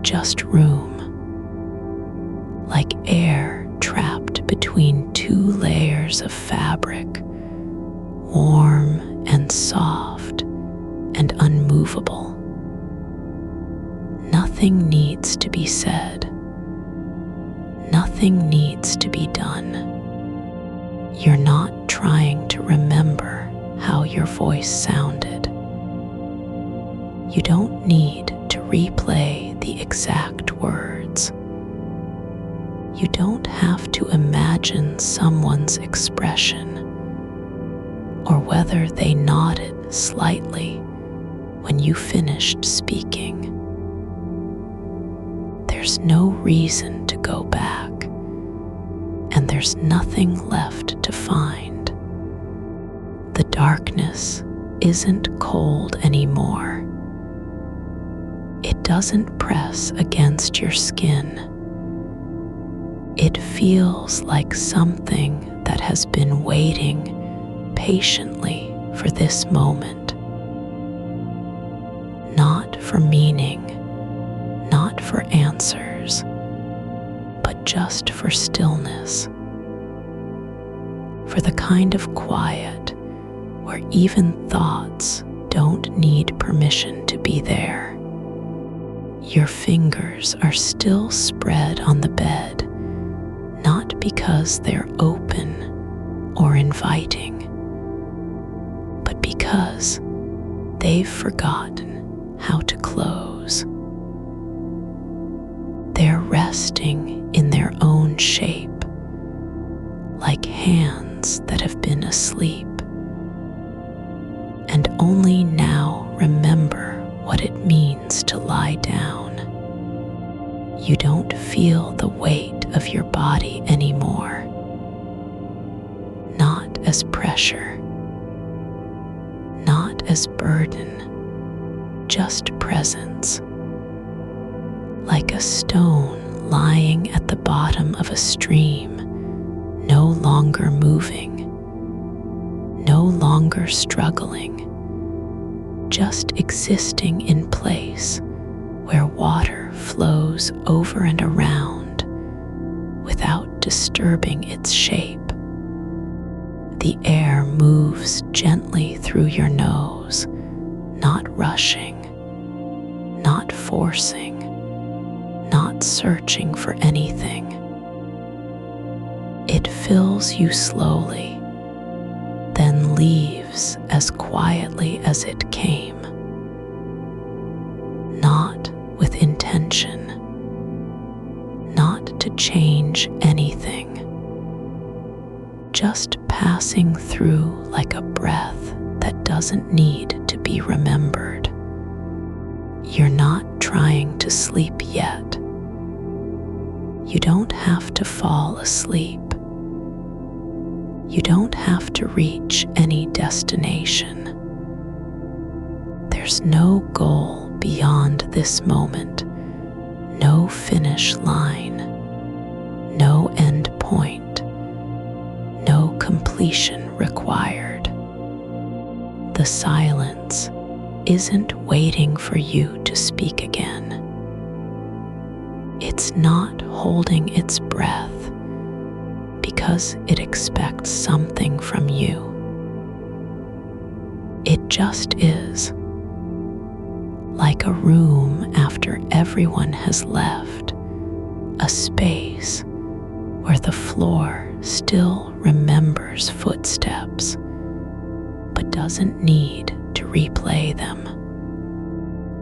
just room, like air trapped between two layers of fabric, warm and soft and unmovable. Nothing needs to be said. Nothing needs to be done. You're not trying to remember how your voice sounded. You don't need to replay the exact words. You don't have to imagine someone's expression or whether they nodded slightly when you finished speaking. There's no reason to go back, and there's nothing left to find. The darkness isn't cold anymore. It doesn't press against your skin. It feels like something that has been waiting patiently for this moment. Not for meaning, not for answers, but just for stillness. For the kind of quiet where even thoughts don't need permission to be there. Your fingers are still spread on the bed, not because they're open or inviting, but because they've forgotten how to close. They're resting in their own shape, like hands that have been asleep, and only now remember what it means to lie down. You don't feel the weight of your body anymore, not as pressure, not as burden, just presence, like a stone lying at the bottom of a stream, no longer moving, no longer struggling, just existing in place where water flows over and around without disturbing its shape. The air moves gently through your nose, not rushing, not forcing, not searching for anything. It fills you slowly, then leaves as quietly as it came. Not with intention, not to change anything, just passing through like a breath that doesn't need to be remembered. You're not trying to sleep yet. You don't have to fall asleep. You don't have to reach any destination. There's no goal beyond this moment, no finish line, no end point, no completion required. The silence isn't waiting for you to speak again. It's not holding its breath because it expects something from you. It just is, like a room after everyone has left, a space where the floor still remembers footsteps, but doesn't need to replay them.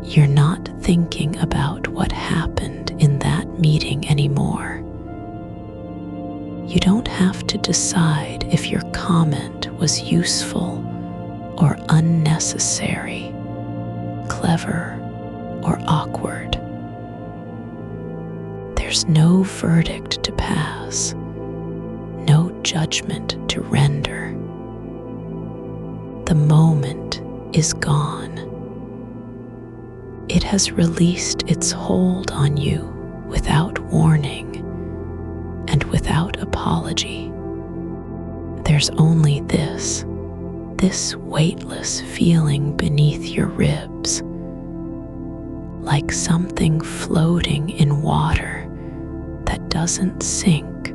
You're not thinking about what happened in that meeting anymore. You don't have to decide if your comment was useful or unnecessary, clever or awkward. There's no verdict to pass, no judgment to render. The moment is gone. It has released its hold on you without warning and without apology. There's only this weightless feeling beneath your ribs, like something floating in water that doesn't sink,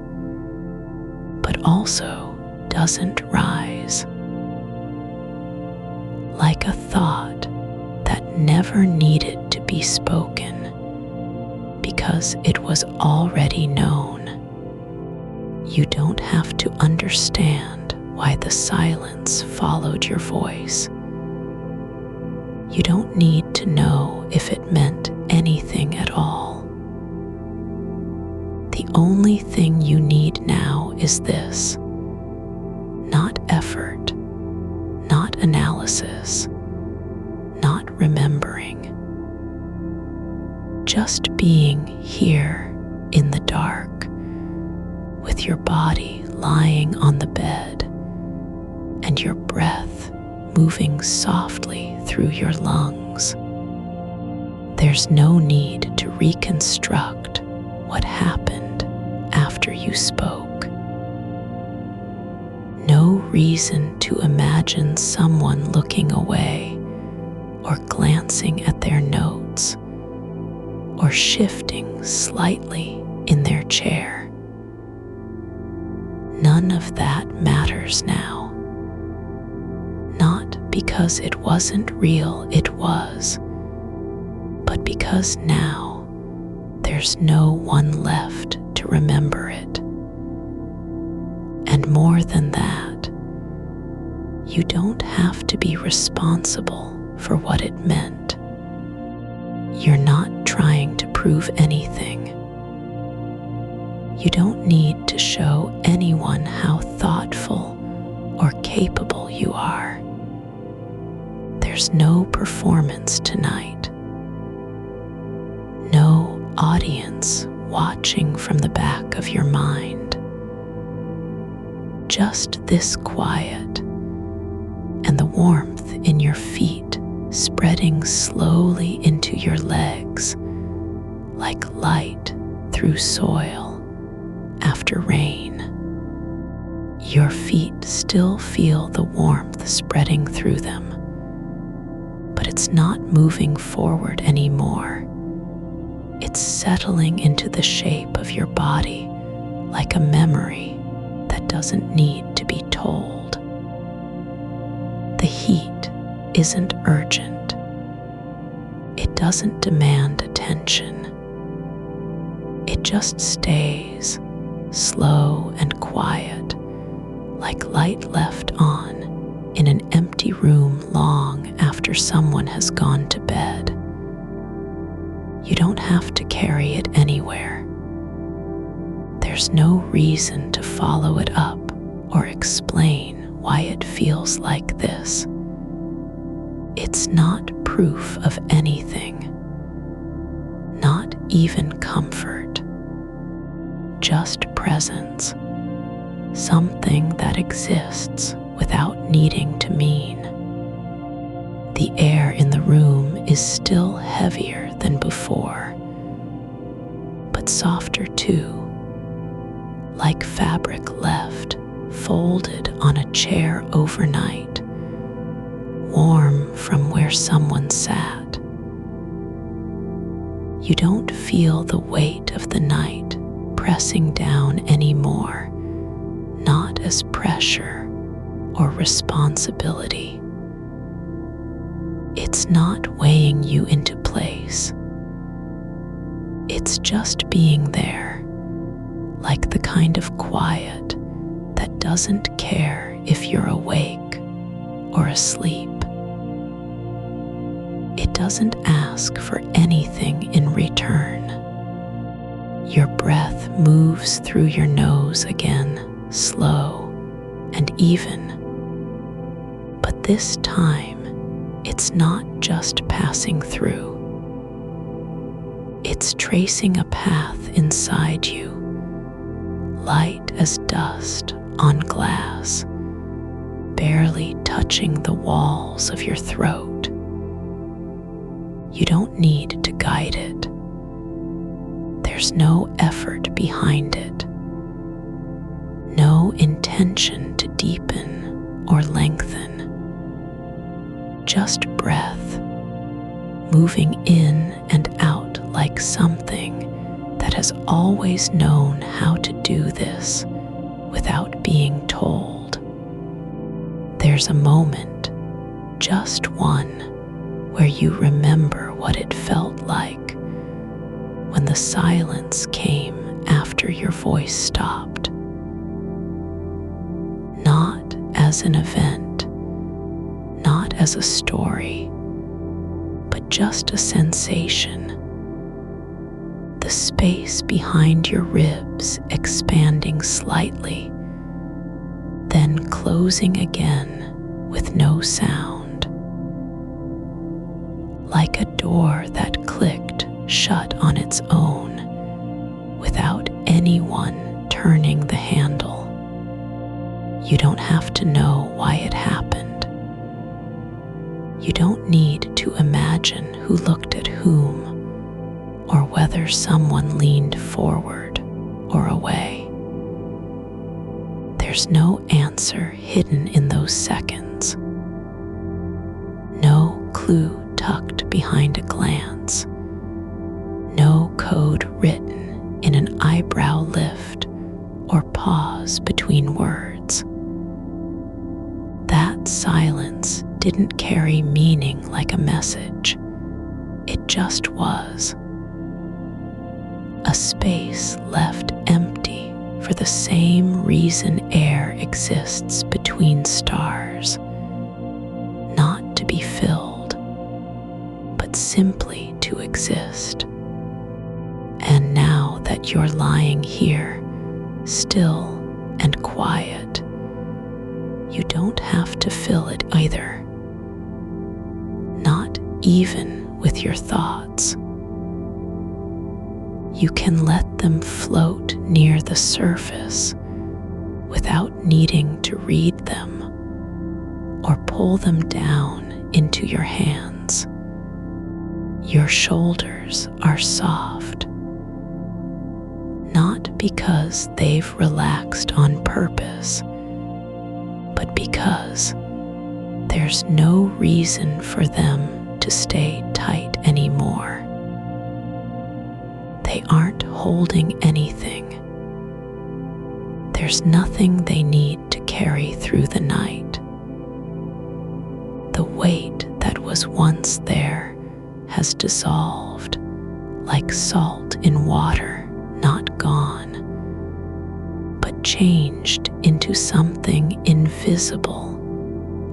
but also doesn't rise. Like a thought that never needed to be spoken because it was already known. You don't have to understand why the silence followed your voice. You don't need to know if it meant anything at all. The only thing you need now is this: not effort, not analysis, not remembering. Just being here in the dark, with your body lying on the bed and your breath moving softly through your lungs. There's no need to reconstruct what happened after you spoke. No reason to imagine someone looking away or glancing at their notes or shifting slightly in their chair. None of that matters now. Not because it wasn't real, it was, but because now there's no one left to remember it. And more than that, you don't have to be responsible for what it meant. You're not trying to prove anything. You don't need to show anyone how thoughtful or capable you are. There's no performance tonight. No audience watching from the back of your mind. Just this quiet and the warmth in your feet spreading slowly into your legs like light through soil after rain. Your feet still feel the warmth spreading through them, but it's not moving forward anymore. It's settling into the shape of your body like a memory that doesn't need to be told. The heat isn't urgent. It doesn't demand attention. It just stays, slow and quiet, like light left on in an empty room long after someone has gone to bed. You don't have to carry it anywhere. There's no reason to follow it up or explain why it feels like this. It's not proof of anything, not even comfort, just presence, something that exists without needing to mean. The air in the room is still heavier than before, but softer too, like fabric left folded on a chair overnight, warm from where someone sat. You don't feel the weight of the night pressing down anymore, not as pressure or responsibility. It's not weighing you into place. It's just being there, like the kind of quiet that doesn't care if you're awake or asleep. It doesn't ask for anything in return. Your breath moves through your nose again, slow and even. But this time, it's not just passing through. It's tracing a path inside you, light as dust on glass, barely touching the walls of your throat. You don't need to guide it. There's no effort behind it, no intention to deepen or lengthen. Just breath, moving in and out like something that has always known how to do this without being told. There's a moment, just one, where you remember what it felt like when the silence came after your voice stopped. Not as an event, not as a story, but just a sensation. The space behind your ribs expanding slightly, then closing again with no sound. Like a door that clicked shut on its own without anyone turning the handle. You don't have to know why it happened. You don't need to imagine who looked at whom or whether someone leaned forward or away. There's no answer hidden in those seconds. No clue tucked behind a glance. No code written in an eyebrow lift or pause between words. That silence didn't carry meaning like a message. It just was. A space left empty for the same reason air exists between stars. Not to be filled, but simply to exist. And now that you're lying here, still and quiet, you don't have to fill it either. Not even with your thoughts. You can let them float near the surface without needing to read them or pull them down into your hands. Your shoulders are soft, not because they've relaxed on purpose, but because there's no reason for them to stay tight anymore. They aren't holding anything. There's nothing they need to carry through the night. The weight that was once there has dissolved like salt in water, not gone, but changed into something invisible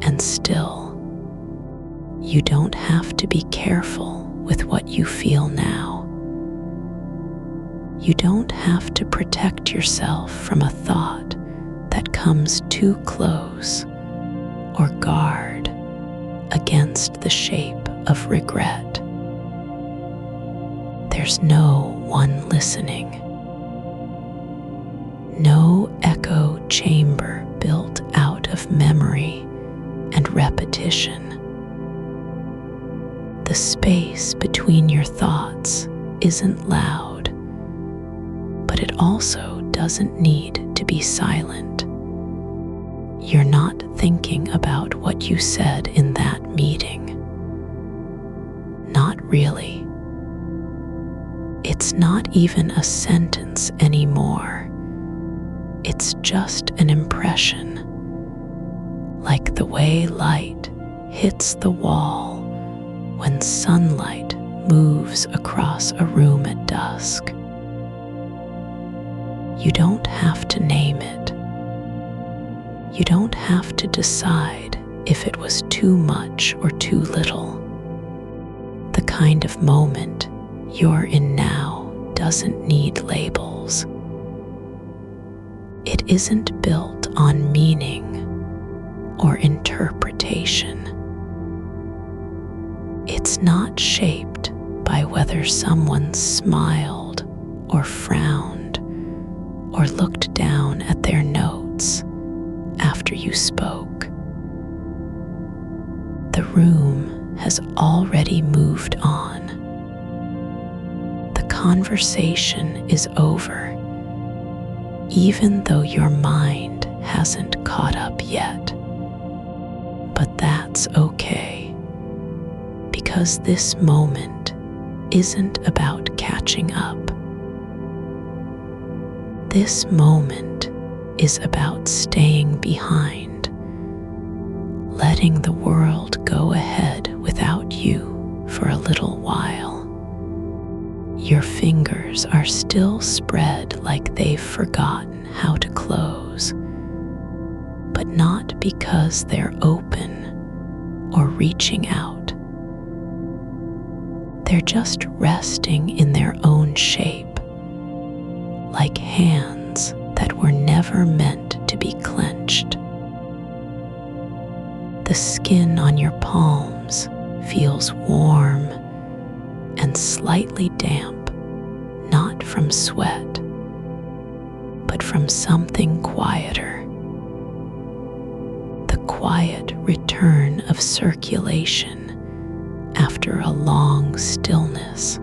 and still. You don't have to be careful with what you feel now. You don't have to protect yourself from a thought that comes too close or guard against the shape of regret. There's no one listening. No echo chamber built out of memory and repetition. The space between your thoughts isn't loud, but it also doesn't need to be silent. You're not thinking about what you said in that meeting. Not really. It's not even a sentence anymore. It's just an impression, like the way light hits the wall when sunlight moves across a room at dusk. You don't have to name it. You don't have to decide if it was too much or too little. The kind of moment you're in now doesn't need labels. It isn't built on meaning or interpretation. It's not shaped by whether someone smiled or frowned or looked down at their notes after you spoke. The room has already moved on. The conversation is over, even though your mind hasn't caught up yet. But that's okay, because this moment isn't about catching up. This moment is about staying behind, letting the world go ahead without you for a little while. Your fingers are still spread like they've forgotten how to close, but not because they're open or reaching out. They're just resting in their own shape, like hands that were never meant to be clenched. The skin on your palms feels warm and slightly damp, not from sweat, but from something quieter. The quiet return of circulation after a long stillness.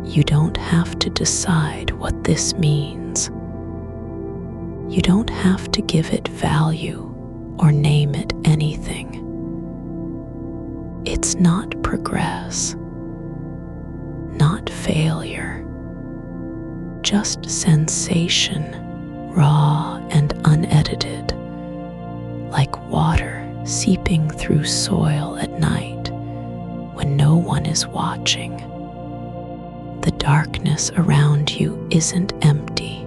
You don't have to decide what this means. You don't have to give it value or name it anything. It's not progress, not failure, just sensation, raw and unedited, like water seeping through soil at night when no one is watching. The darkness around you isn't empty.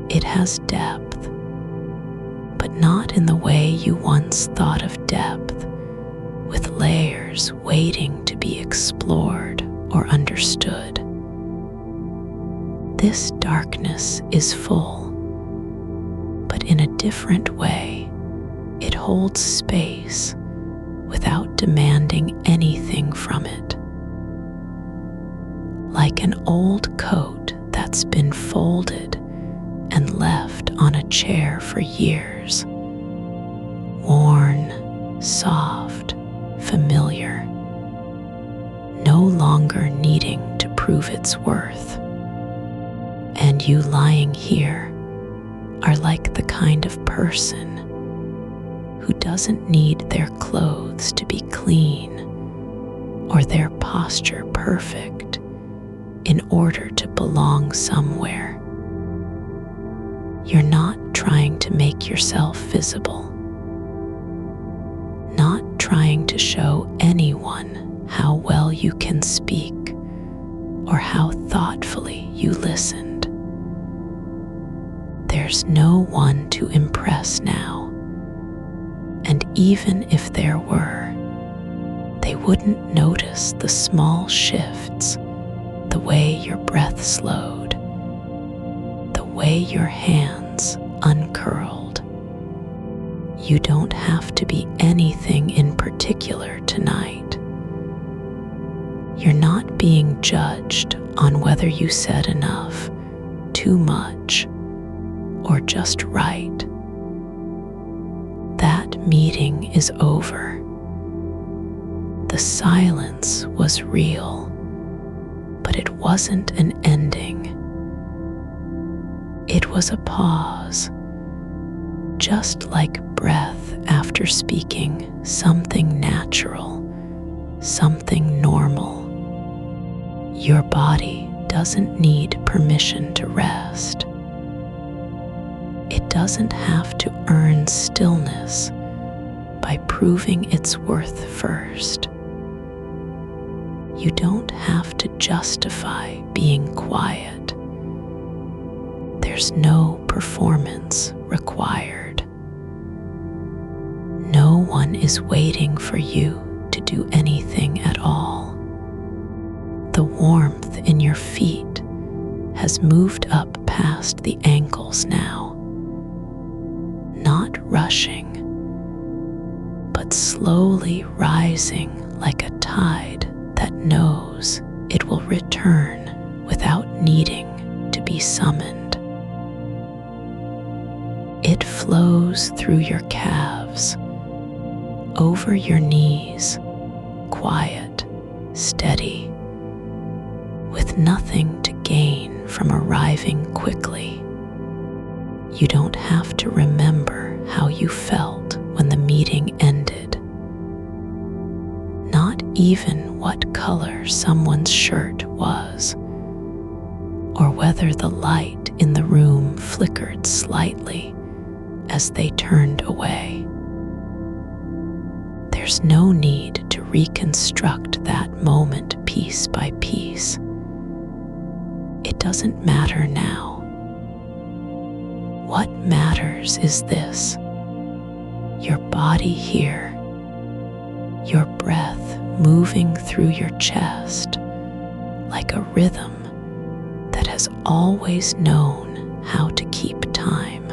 It has depth, but not in the way you once thought of depth, with layers waiting to be explored or understood. This darkness is full, but in a different way. It holds space without demanding anything from it. Like an old coat that's been folded and left on a chair for years. Worn, soft, familiar, no longer needing to prove its worth. And you lying here are like the kind of person who doesn't need their clothes to be clean or their posture perfect in order to belong somewhere. You're not trying to make yourself visible, not trying to show anyone how well you can speak or how thoughtfully you listened. There's no one to impress now, and even if there were, they wouldn't notice the small shifts, the way your breath slowed, the way your hands uncurled. You don't have to be anything in particular tonight. You're not being judged on whether you said enough, too much, or just right. That meeting is over. The silence was real, but it wasn't an ending. It was a pause, just like breath after speaking something natural, something normal. Your body doesn't need permission to rest. It doesn't have to earn stillness by proving its worth first. You don't have to justify being quiet. There's no performance required. No one is waiting for you to do anything at all. The warmth in your feet has moved up past the ankles now, not rushing, but slowly rising like a tide that knows it will return without needing to be summoned. It flows through your calves, over your knees, quiet, steady, with nothing to gain from arriving quickly. You don't have to remember how you felt when the meeting ended. Not even what color someone's shirt was, or whether the light in the room flickered slightly as they turned away. There's no need to reconstruct that moment piece by piece. It doesn't matter now. What matters is this: your body here, your breath moving through your chest like a rhythm that has always known how to keep time.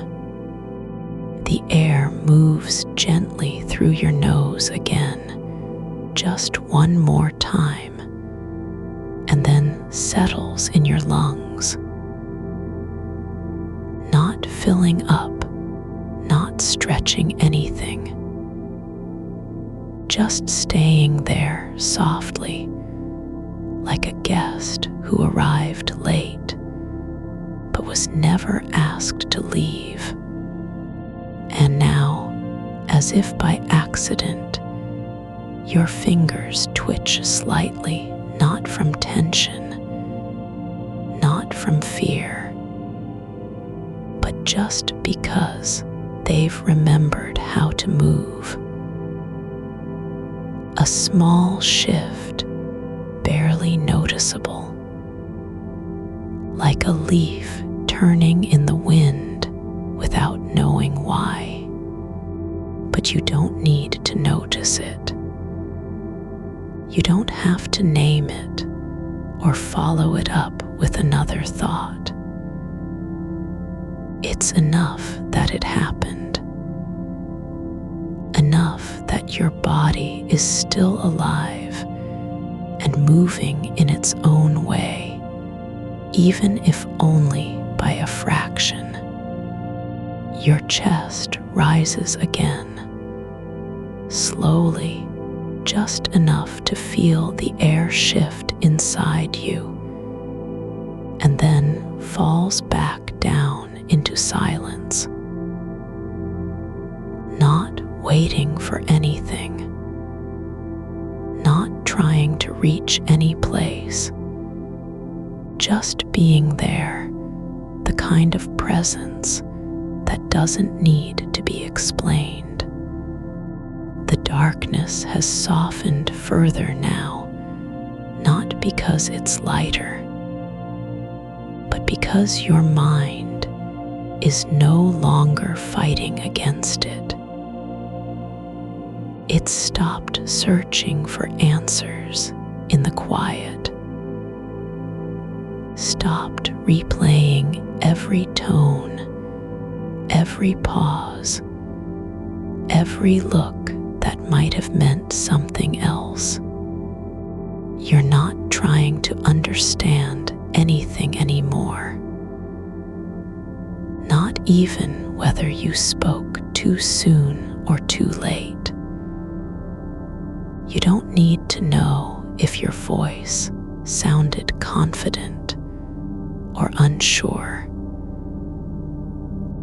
The air moves gently through your nose again, just one more time, and then settles in your lungs. Not filling up, not stretching anything. Just staying there softly, like a guest who arrived late, but was never asked to leave. And now, as if by accident, your fingers twitch slightly, not from tension, not from fear, but just because they've remembered how to move. A small shift, barely noticeable, like a leaf turning in the wind without knowing why. But you don't need to notice it. You don't have to name it or follow it up with another thought. It's enough that it happened. Enough that your body is still alive and moving in its own way, even if only by a fraction. Your chest rises again, slowly, just enough to feel the air shift inside you, and then falls back down into silence. Not waiting for anything, not trying to reach any place, just being there, the kind of presence that doesn't need to be explained. The darkness has softened further now, not because it's lighter, but because your mind is no longer fighting against it. It's stopped searching for answers in the quiet, stopped replaying every tone, every pause, every look that might have meant something else. You're not trying to understand anything anymore. Not even whether you spoke too soon or too late. You don't need to know if your voice sounded confident or unsure.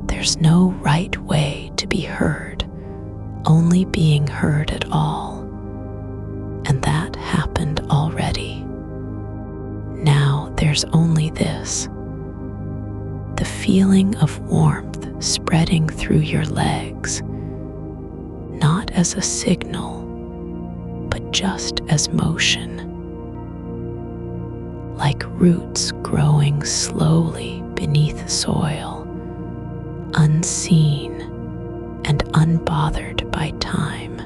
There's no right way to be heard, only being heard at all. And that happened already. Now there's only this: the feeling of warmth spreading through your legs, not as a signal, but just as motion. Like roots growing slowly beneath soil, unseen and unbothered by time.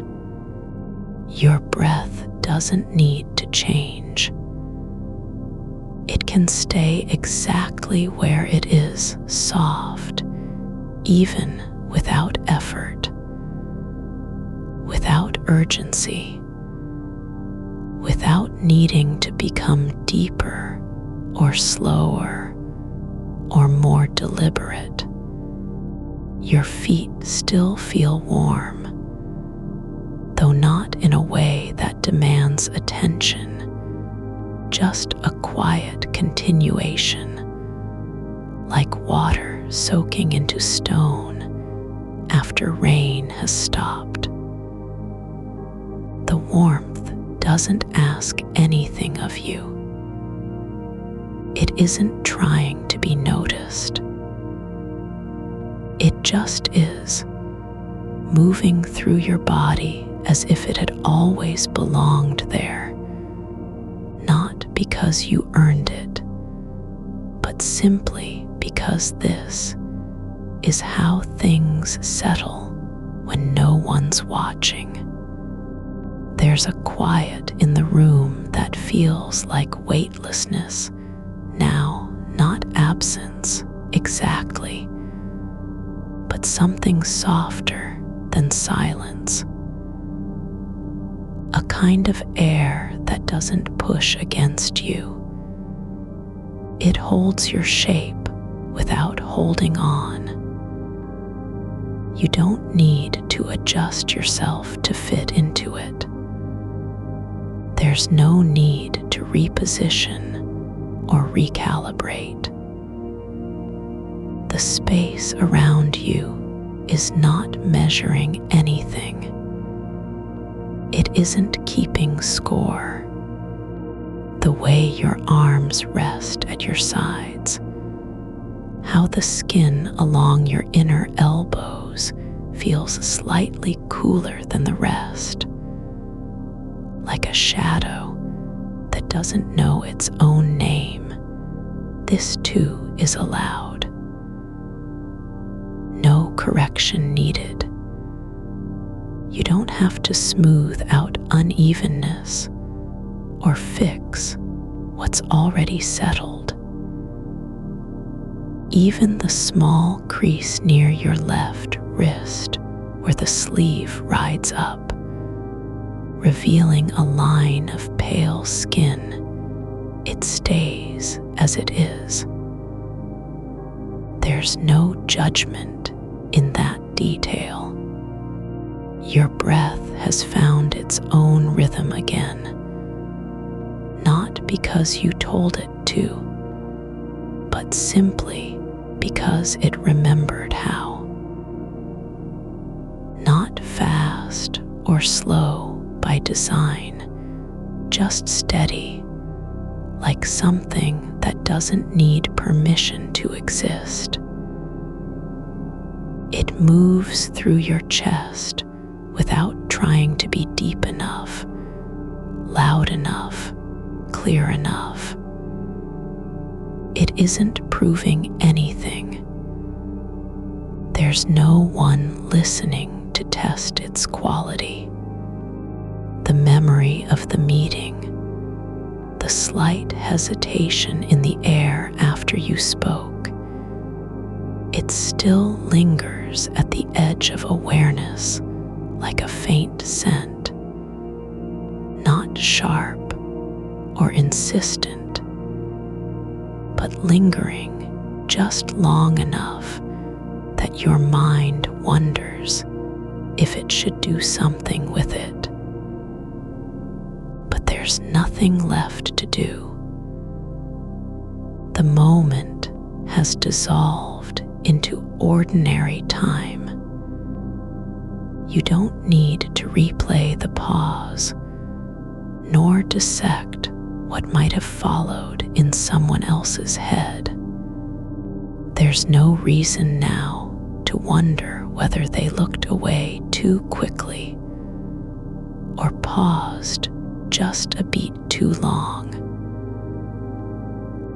Your breath doesn't need to change. It can stay exactly where it is, soft, even without effort, without urgency, without needing to become deeper or slower or more deliberate. Your feet still feel warm, though not in a way that demands attention, just a quiet continuation, like water soaking into stone after rain has stopped. The warmth doesn't ask anything of you. It isn't trying to be noticed. It just is, moving through your body as if it had always belonged there, not because you earned it, but simply because this is how things settle when no one's watching. There's a quiet in the room that feels like weightlessness now, not absence exactly, but something softer than silence. A kind of air that doesn't push against you. It holds your shape without holding on. You don't need to adjust yourself to fit into it. There's no need to reposition or recalibrate. The space around you is not measuring anything. It isn't keeping score. The way your arms rest at your sides, how the skin along your inner elbows feels slightly cooler than the rest, like a shadow that doesn't know its own name. This too is allowed. No correction needed. You don't have to smooth out unevenness or fix what's already settled. Even the small crease near your left wrist, where the sleeve rides up, revealing a line of pale skin, it stays as it is. There's no judgment in that detail. Your breath has found its own rhythm again, not because you told it to, but simply because it remembered how. Not fast or slow by design, just steady, like something that doesn't need permission to exist. It moves through your chest without trying to be deep enough, loud enough, clear enough. It isn't proving anything. There's no one listening to test its quality. The memory of the meeting, the slight hesitation in the air after you spoke, it still lingers at the edge of awareness like a faint scent, not sharp or insistent, but lingering just long enough that your mind wonders if it should do something with it. But there's nothing left to do. The moment has dissolved into ordinary time. You don't need to replay the pause, nor dissect what might have followed in someone else's head. There's no reason now to wonder whether they looked away too quickly or paused just a beat too long.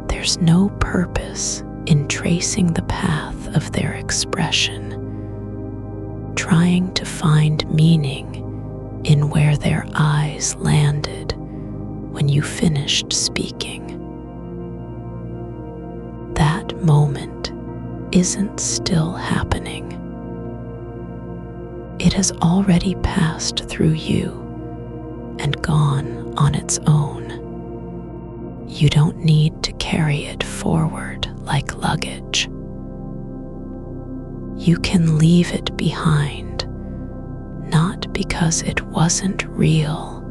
There's no purpose in tracing the path of their expression, trying to find meaning in where their eyes landed when you finished speaking. that moment isn't still happening. It has already passed through you and gone on its own. You don't need to carry it forward like luggage. You can leave it behind, not because it wasn't real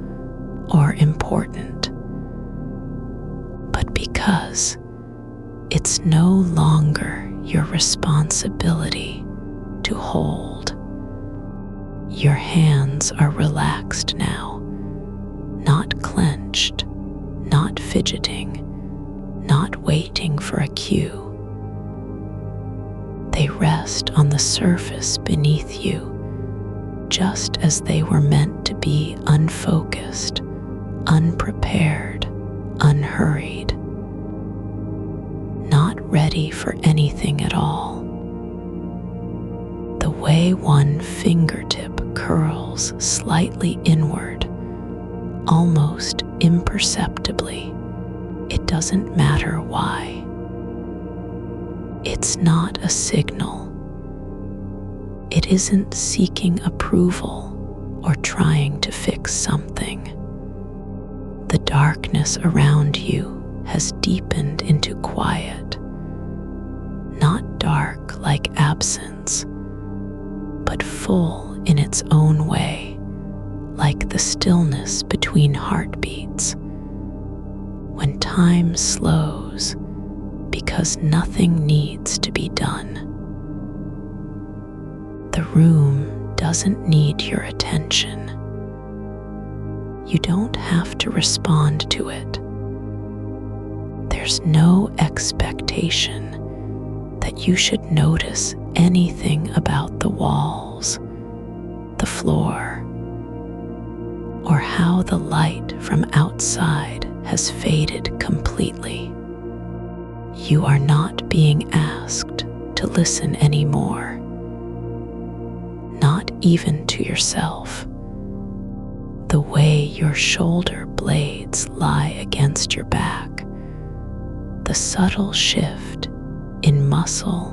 or important, but because it's no longer your responsibility to hold. Your hands are relaxed now, not clenched, not fidgeting, not waiting for a cue. They rest on the surface beneath you, just as they were meant to be, unfocused, unprepared, unhurried, not ready for anything at all. The way one fingertip curls slightly inward, almost imperceptibly, it doesn't matter why. It's not a signal. It isn't seeking approval or trying to fix something. The darkness around you has deepened into quiet, not dark like absence, but full in its own way, like the stillness between heartbeats. When time slows because nothing needs to be done. The room doesn't need your attention. You don't have to respond to it. There's no expectation that you should notice anything about the walls, the floor, or how the light from outside has faded completely. You are not being asked to listen anymore, not even to yourself. The way your shoulder blades lie against your back, the subtle shift in muscle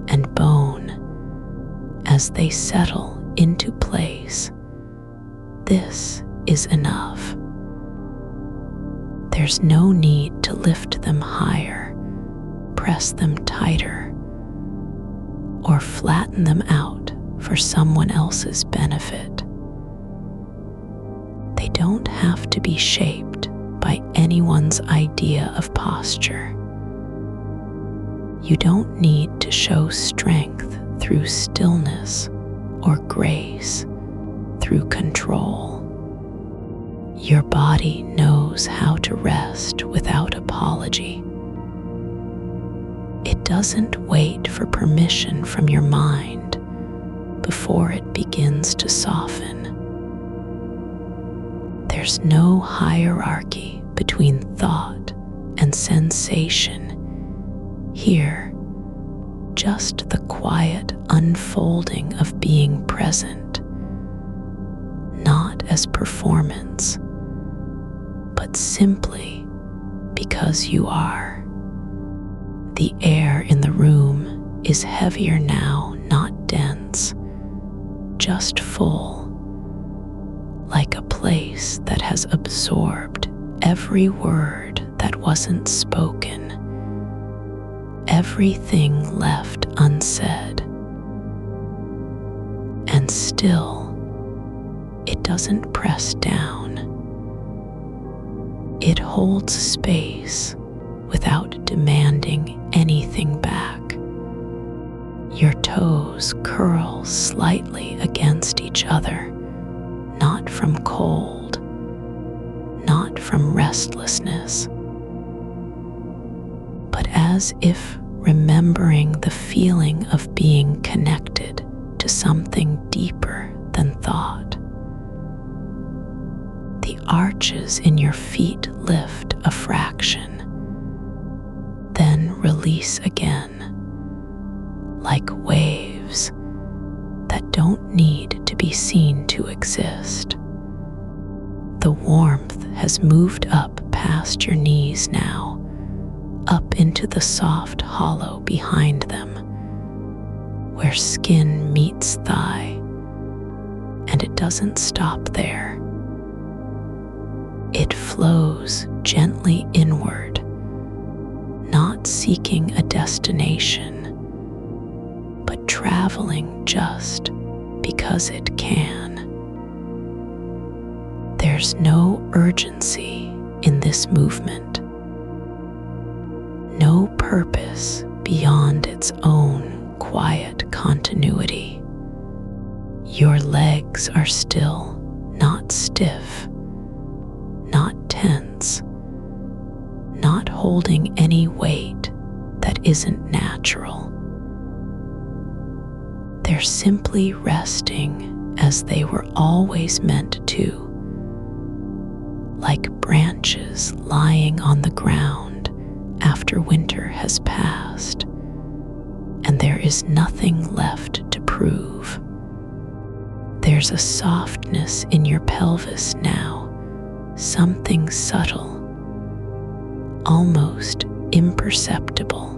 and bone as they settle into place, this is enough. There's no need to lift them higher, press them tighter, or flatten them out for someone else's benefit. They don't have to be shaped by anyone's idea of posture. You don't need to show strength through stillness or grace through control. Your body knows how to rest without apology. It doesn't wait for permission from your mind before it begins to soften. There's no hierarchy between thought and sensation here, just the quiet unfolding of being present, not as performance, but simply because you are. The air in the room is heavier now, not dense, just full, like a place that has absorbed every word that wasn't spoken, everything left unsaid. And still, it doesn't press down. It holds space without demanding anything back. Your toes curl slightly against each other, not from cold, not from restlessness, but as if remembering the feeling of being connected to something deeper than thought. The arches in your feet lift a fraction, then release again, like waves that don't need to be seen to exist. The warmth has moved up past your knees now, up into the soft hollow behind them, where skin meets thigh, and it doesn't stop there. It flows gently inward, not seeking a destination, but traveling just because it can. There's no urgency in this movement, no purpose beyond its own quiet continuity. Your legs are still, not stiff, not tense, not holding any weight that isn't natural. They're simply resting as they were always meant to, like branches lying on the ground after winter has passed, and there is nothing left to prove. There's a softness in your pelvis now, something subtle, almost imperceptible.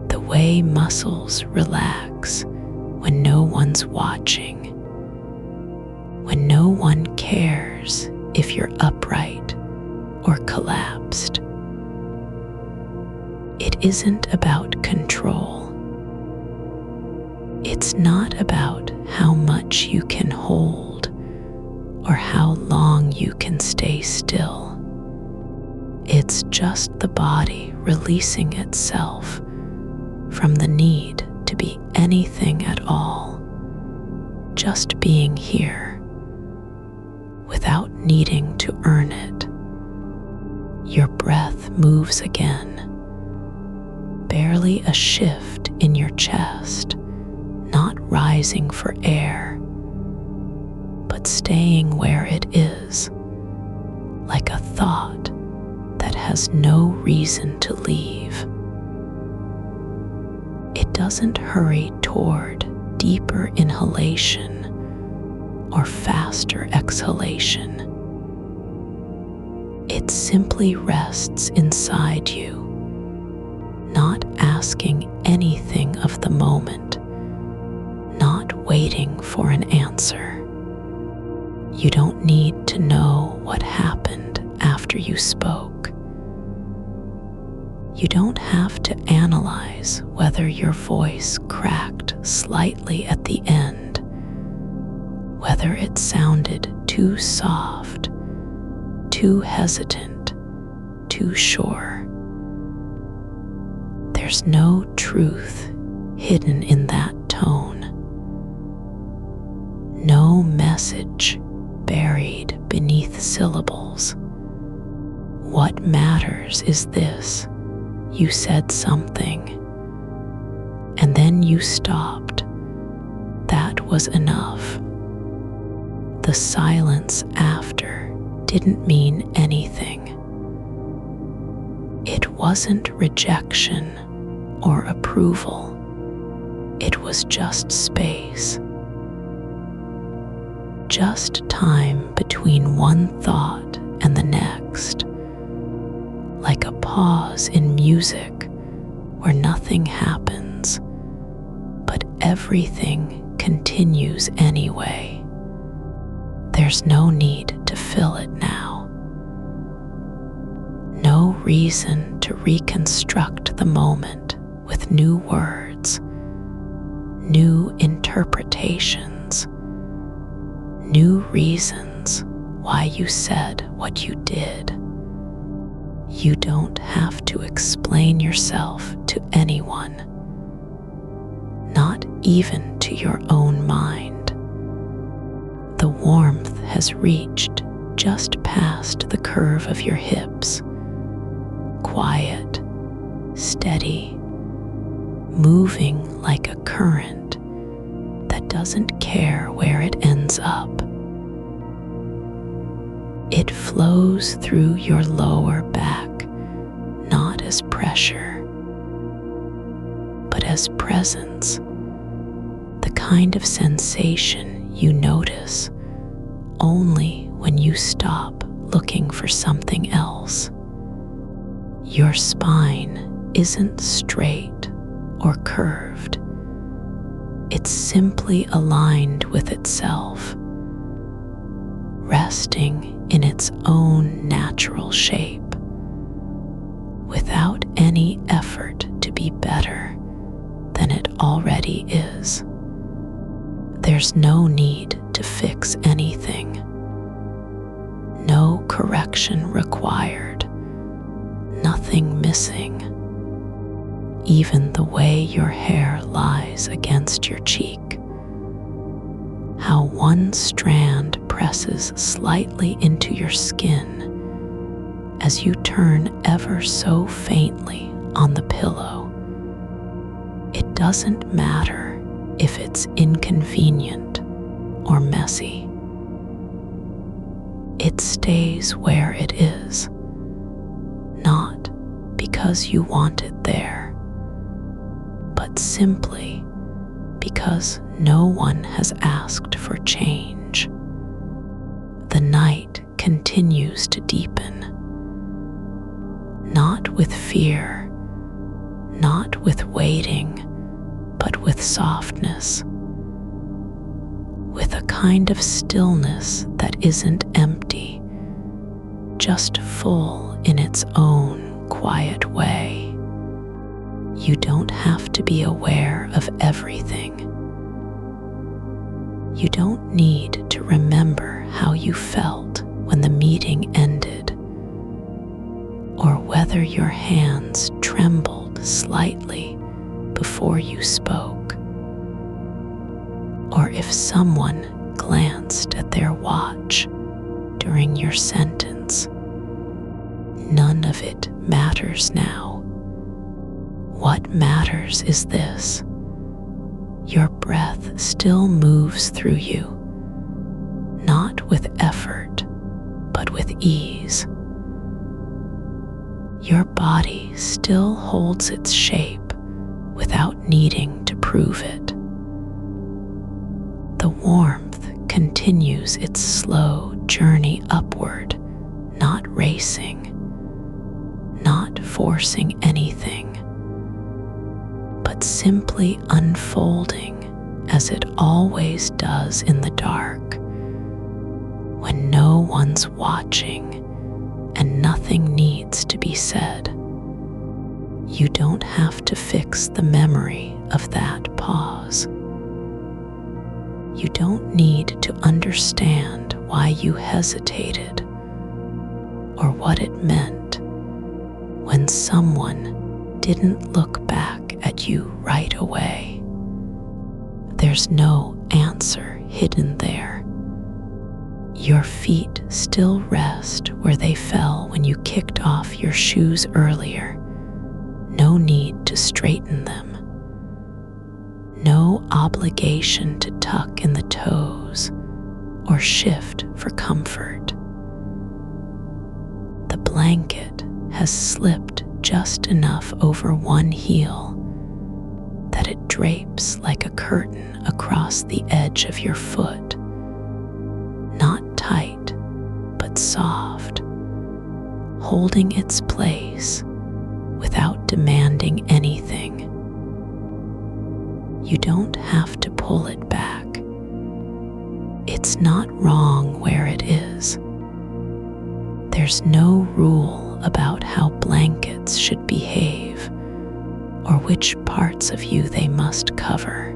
The way muscles relax when no one's watching, when no one cares if you're upright or collapsed. It isn't about control. It's not about how much you can hold or how long you can stay still. It's just the body releasing itself from the need to be anything at all, just being here without needing to earn it. Your breath moves again, barely a shift in your chest, not rising for air, but staying where it is, like a thought that has no reason to leave. It doesn't hurry toward deeper inhalation or faster exhalation. It simply rests inside you, not asking anything of the moment, not waiting for an answer. You don't need to know what happened after you spoke. You don't have to analyze whether your voice cracked slightly at the end, whether it sounded too soft, too hesitant, too sure. There's no truth hidden in that tone, no message buried beneath syllables. What matters is this: you said something, and then you stopped. That was enough. The silence after didn't mean anything. It wasn't rejection or approval. It was just space. Just time between one thought and the next, like a pause in music where nothing happens, but everything continues anyway. There's no need to fill it now. No reason to reconstruct the moment with new words, new interpretations, new reasons why you said what you did. You don't have to explain yourself to anyone, not even to your own mind. The warmth has reached just past the curve of your hips, quiet, steady, moving like a current that doesn't care where it ends up. It flows through your lower back, not as pressure, but as presence, the kind of sensation you notice only when you stop looking for something else. Your spine isn't straight or curved. It's simply aligned with itself, resting in its own natural shape, without any effort to be better than it already is. There's no need to fix anything. No correction required. Nothing missing. Even the way your hair lies against your cheek. How one strand presses slightly into your skin as you turn ever so faintly on the pillow. It doesn't matter if it's inconvenient or messy. It stays where it is, not because you want it there, but simply because no one has asked for change. The night continues to deepen, not with fear, not with waiting, but with softness, with a kind of stillness that isn't empty, just full in its own quiet way. You don't have to be aware of everything. You don't need to remember how you felt when the meeting ended, or whether your hands trembled slightly before you spoke, or if someone glanced at their watch during your sentence. None of it matters now. What matters is this: your breath still moves through you, not with effort, but with ease. Your body still holds its shape without needing to prove it. The warmth continues its slow journey upward, not racing, not forcing anything, but simply unfolding as it always does in the dark, when no one's watching and nothing needs to be said. You don't have to fix the memory of that pause. You don't need to understand why you hesitated or what it meant when someone didn't look back at you right away. There's no answer hidden there. Your feet still rest where they fell when you kicked off your shoes earlier. No need to straighten them. No obligation to tuck in the toes or shift for comfort. The blanket has slipped just enough over one heel that it drapes like a curtain across the edge of your foot. Not tight, but soft, holding its place without demanding anything. You don't have to pull it back. It's not wrong where it is. There's no rule about how blankets should behave or which parts of you they must cover.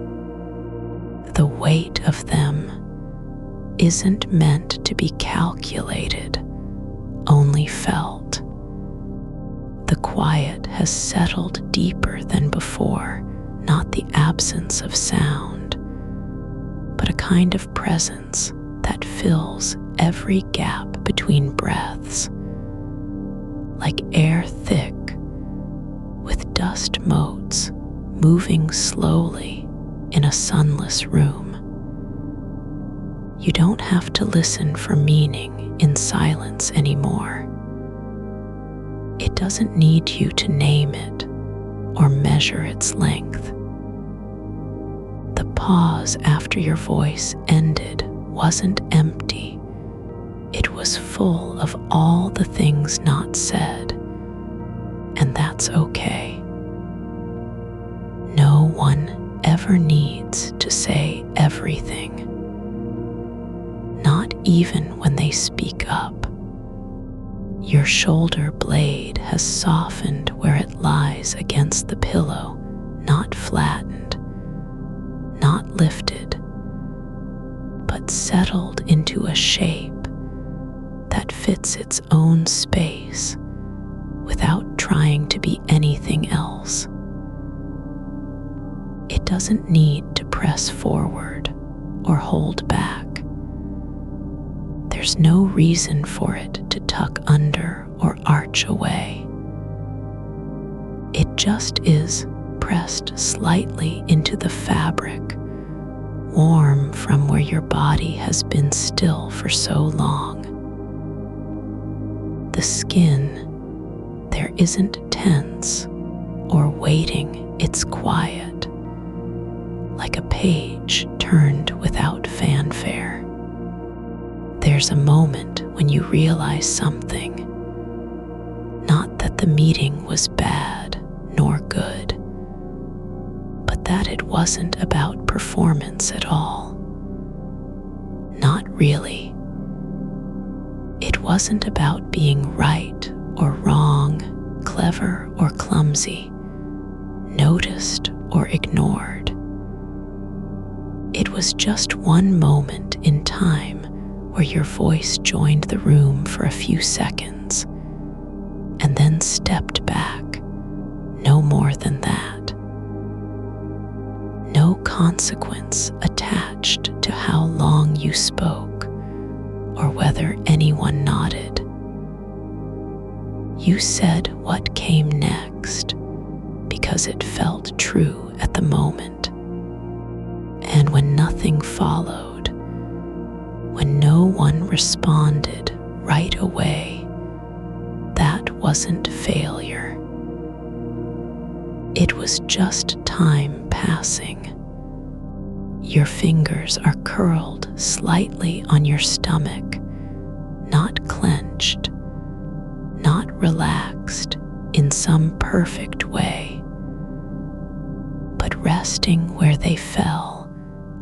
The weight of them isn't meant to be calculated, only felt. The quiet has settled deeper than before, not the absence of sound, but a kind of presence that fills every gap between breaths, like air thick with dust motes moving slowly in a sunless room. You don't have to listen for meaning in silence anymore. It doesn't need you to name it or measure its length. The pause after your voice ended wasn't empty. It was full of all the things not said, that's okay. No one ever needs to say everything, not even when they speak up. Your shoulder blade has softened where it lies against the pillow, not flattened, not lifted, but settled into a shape that fits its own space without trying to be anything else. It doesn't need to press forward or hold back. There's no reason for it to tuck under or arch away. It just is pressed slightly into the fabric, warm from where your body has been still for so long. The skin, there isn't tense or waiting, it's quiet, like a page turned without fanfare. There's a moment when you realize something, not that the meeting was bad nor good, but that it wasn't about performance at all. Not really. It wasn't about being right or wrong, clever or clumsy, noticed or ignored. It was just one moment in time where your voice joined the room for a few seconds and then stepped back, no more than that. No consequence attached to how long you spoke or whether anyone nodded. You said what came next because it felt true at the moment. And when nothing followed, when no one responded right away, that wasn't failure. It was just time passing. Your fingers are curled slightly on your stomach, not clenched, not relaxed in some perfect way, but resting where they fell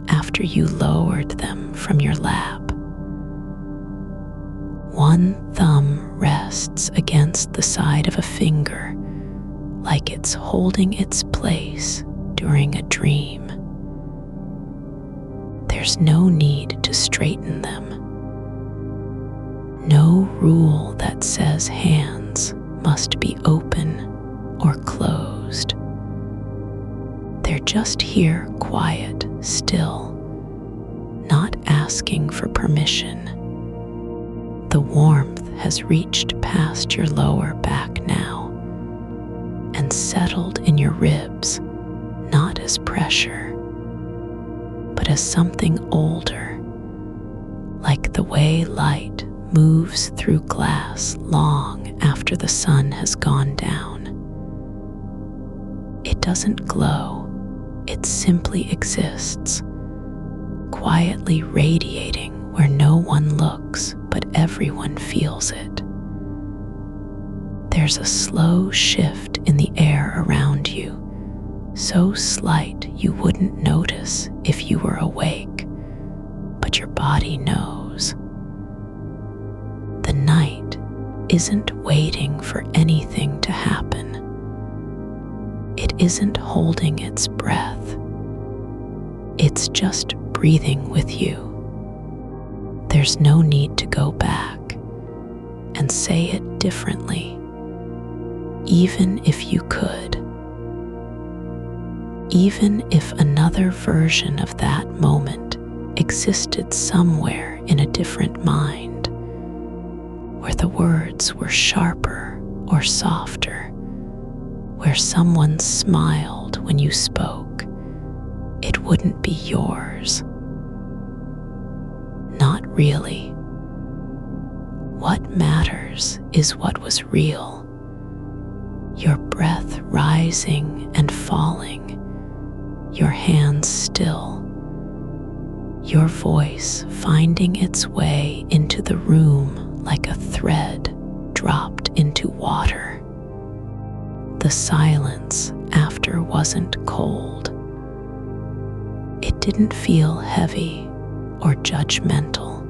after you lowered them from your lap. One thumb rests against the side of a finger like it's holding its place during a dream. There's no need to straighten them. No rule that says hands must be open or closed. They're just here, quiet, still, not asking for permission. The warmth has reached past your lower back now and settled in your ribs, not as pressure, but as something older, like the way light moves through glass long after the sun has gone down. It doesn't glow, it simply exists, quietly radiating where no one looks but everyone feels it. There's a slow shift in the air around you, so slight you wouldn't notice if you were awake, but your body knows. The night isn't waiting for anything to happen. It isn't holding its breath. It's just breathing with you. There's no need to go back and say it differently, even if you could. Even if another version of that moment existed somewhere in a different mind, where the words were sharper or softer, where someone smiled when you spoke, it wouldn't be yours. Not really. What matters is what was real. Your breath rising and falling, your hands still, your voice finding its way into the room like a thread dropped into water. The silence after wasn't cold. It didn't feel heavy or judgmental.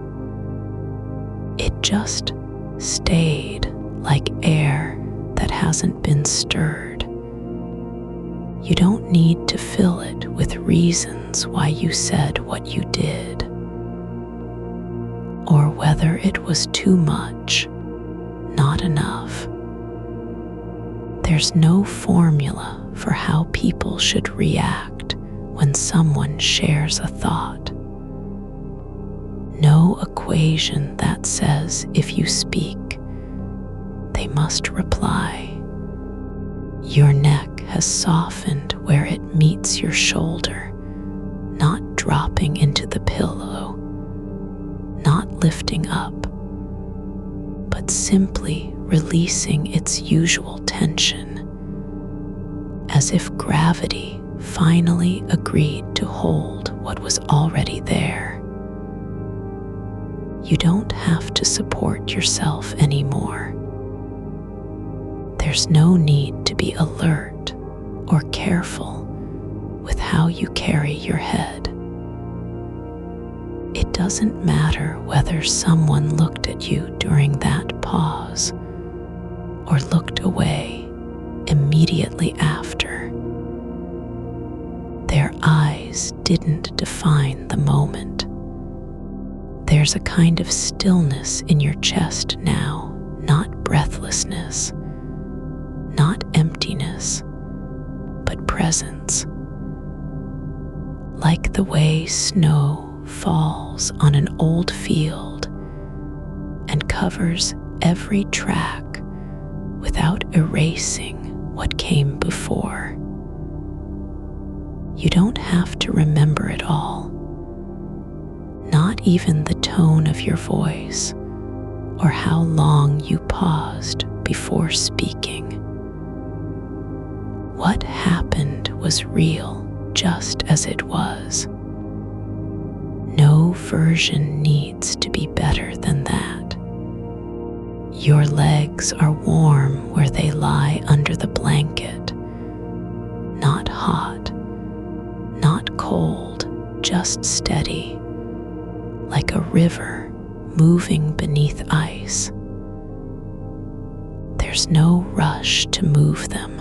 It just stayed like air that hasn't been stirred. You don't need to fill it with reasons why you said what you did, or whether it was too much, not enough. There's no formula for how people should react when someone shares a thought. No equation that says if you speak, they must reply. Your neck has softened where it meets your shoulder, not dropping into the pillow, not lifting up, but simply releasing its usual tension, as if gravity finally agreed to hold what was already there. You don't have to support yourself anymore. There's no need to be alert or careful with how you carry your head. It doesn't matter whether someone looked at you during that pause or looked away immediately after. Their eyes didn't define the moment. There's a kind of stillness in your chest now, not breathlessness, not emptiness, but presence. Like the way snow falls on an old field and covers every track without erasing what came before. You don't have to remember it all, not even the tone of your voice or how long you paused before speaking. What happened was real, just as it was. No version needs to be better than that. Your legs are warm where they lie under the blanket, not hot, not cold, just steady, like a river moving beneath ice. There's no rush to move them,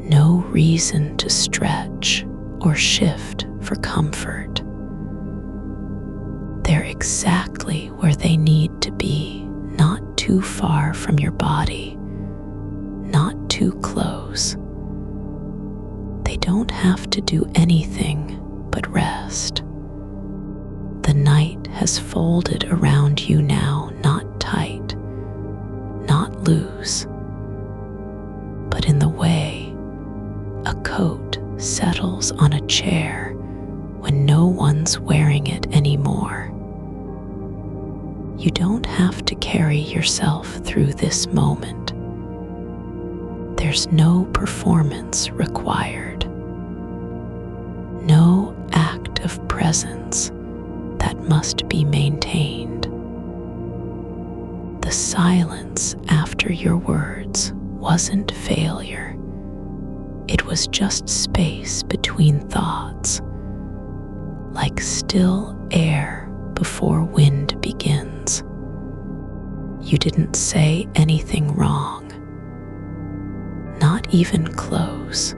no reason to stretch or shift for comfort. They're exactly where they need to be, not too far from your body, not too close. They don't have to do anything but rest. The night has folded around you now, not tight, not loose, but in the way a coat settles on a chair when no one's wearing it anymore. You don't have to carry yourself through this moment. There's no performance required, no act of presence that must be maintained. The silence after your words wasn't failure. It was just space between thoughts, like still air before wind begins. You didn't say anything wrong, not even close.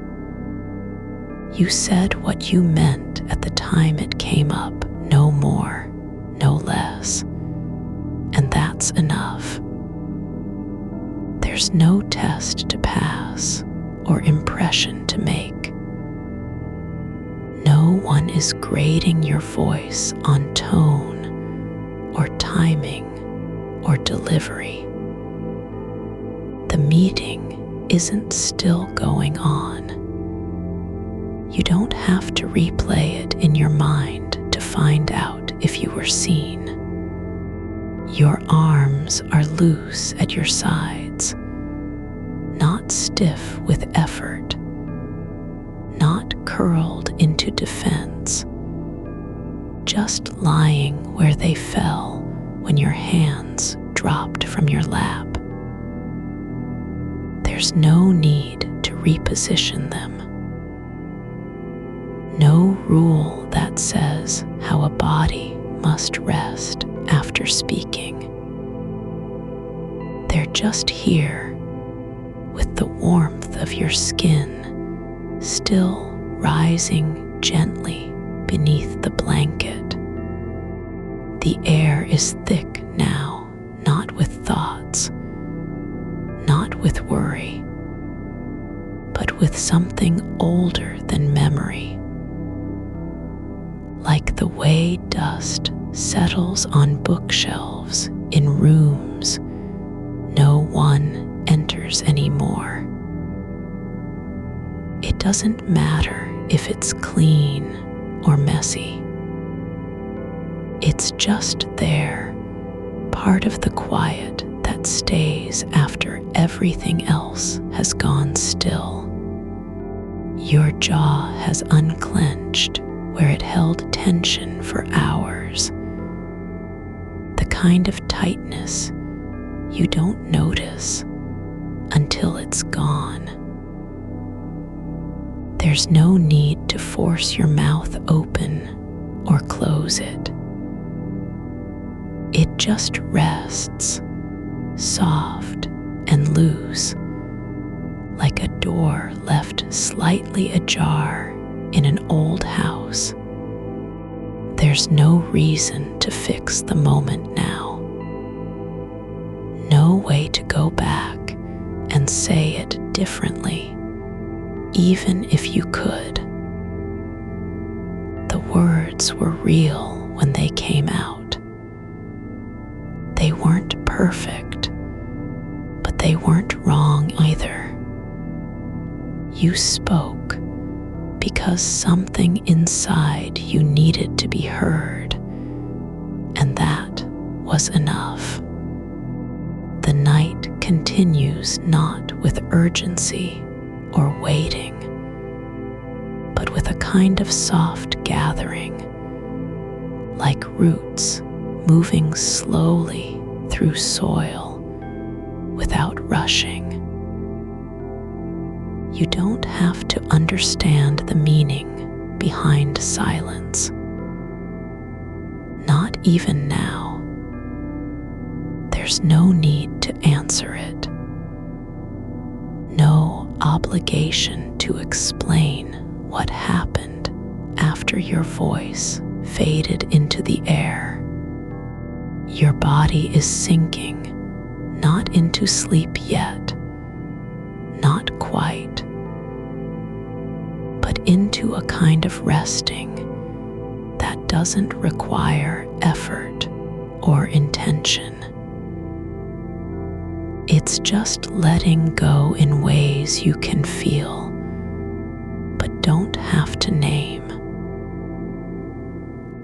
You said what you meant at the time it came up, no more, no less, and that's enough. There's no test to pass or impression to make. No one is grading your voice on tone or timing or delivery. The meeting isn't still going on. You don't have to replay it in your mind to find out if you were seen. Your arms are loose at your sides, not stiff with effort, not curled into defense, just lying where they fell when your hands dropped from your lap. There's no need to reposition them. No rule that says how a body must rest after speaking. They're just here with the warmth of your skin still rising gently beneath the blanket. The air is thick now, not with thoughts, not with worry, but with something older than memory. Like the way dust settles on bookshelves in rooms no one enters anymore. It doesn't matter if it's clean or messy. It's just there, part of the quiet that stays after everything else has gone still. Your jaw has unclenched where it held tension for hours. The kind of tightness you don't notice until it's gone. There's no need to force your mouth open or close it. It just rests, soft and loose, like a door left slightly ajar in an old house. There's no reason to fix the moment now. No way to go back and say it differently, even if you could. The words were real when they came out. They weren't perfect, but they weren't wrong either. You spoke because something inside you needed to be heard, and that was enough. The night continues not with urgency or waiting, but with a kind of soft gathering, like roots moving slowly through soil without rushing. You don't have to understand the meaning behind silence. Not even now. There's no need to answer it. No obligation to explain what happened after your voice faded into the air. Your body is sinking, not into sleep yet, not quite, but into a kind of resting that doesn't require effort or intention. It's just letting go in ways you can feel, but don't have to name.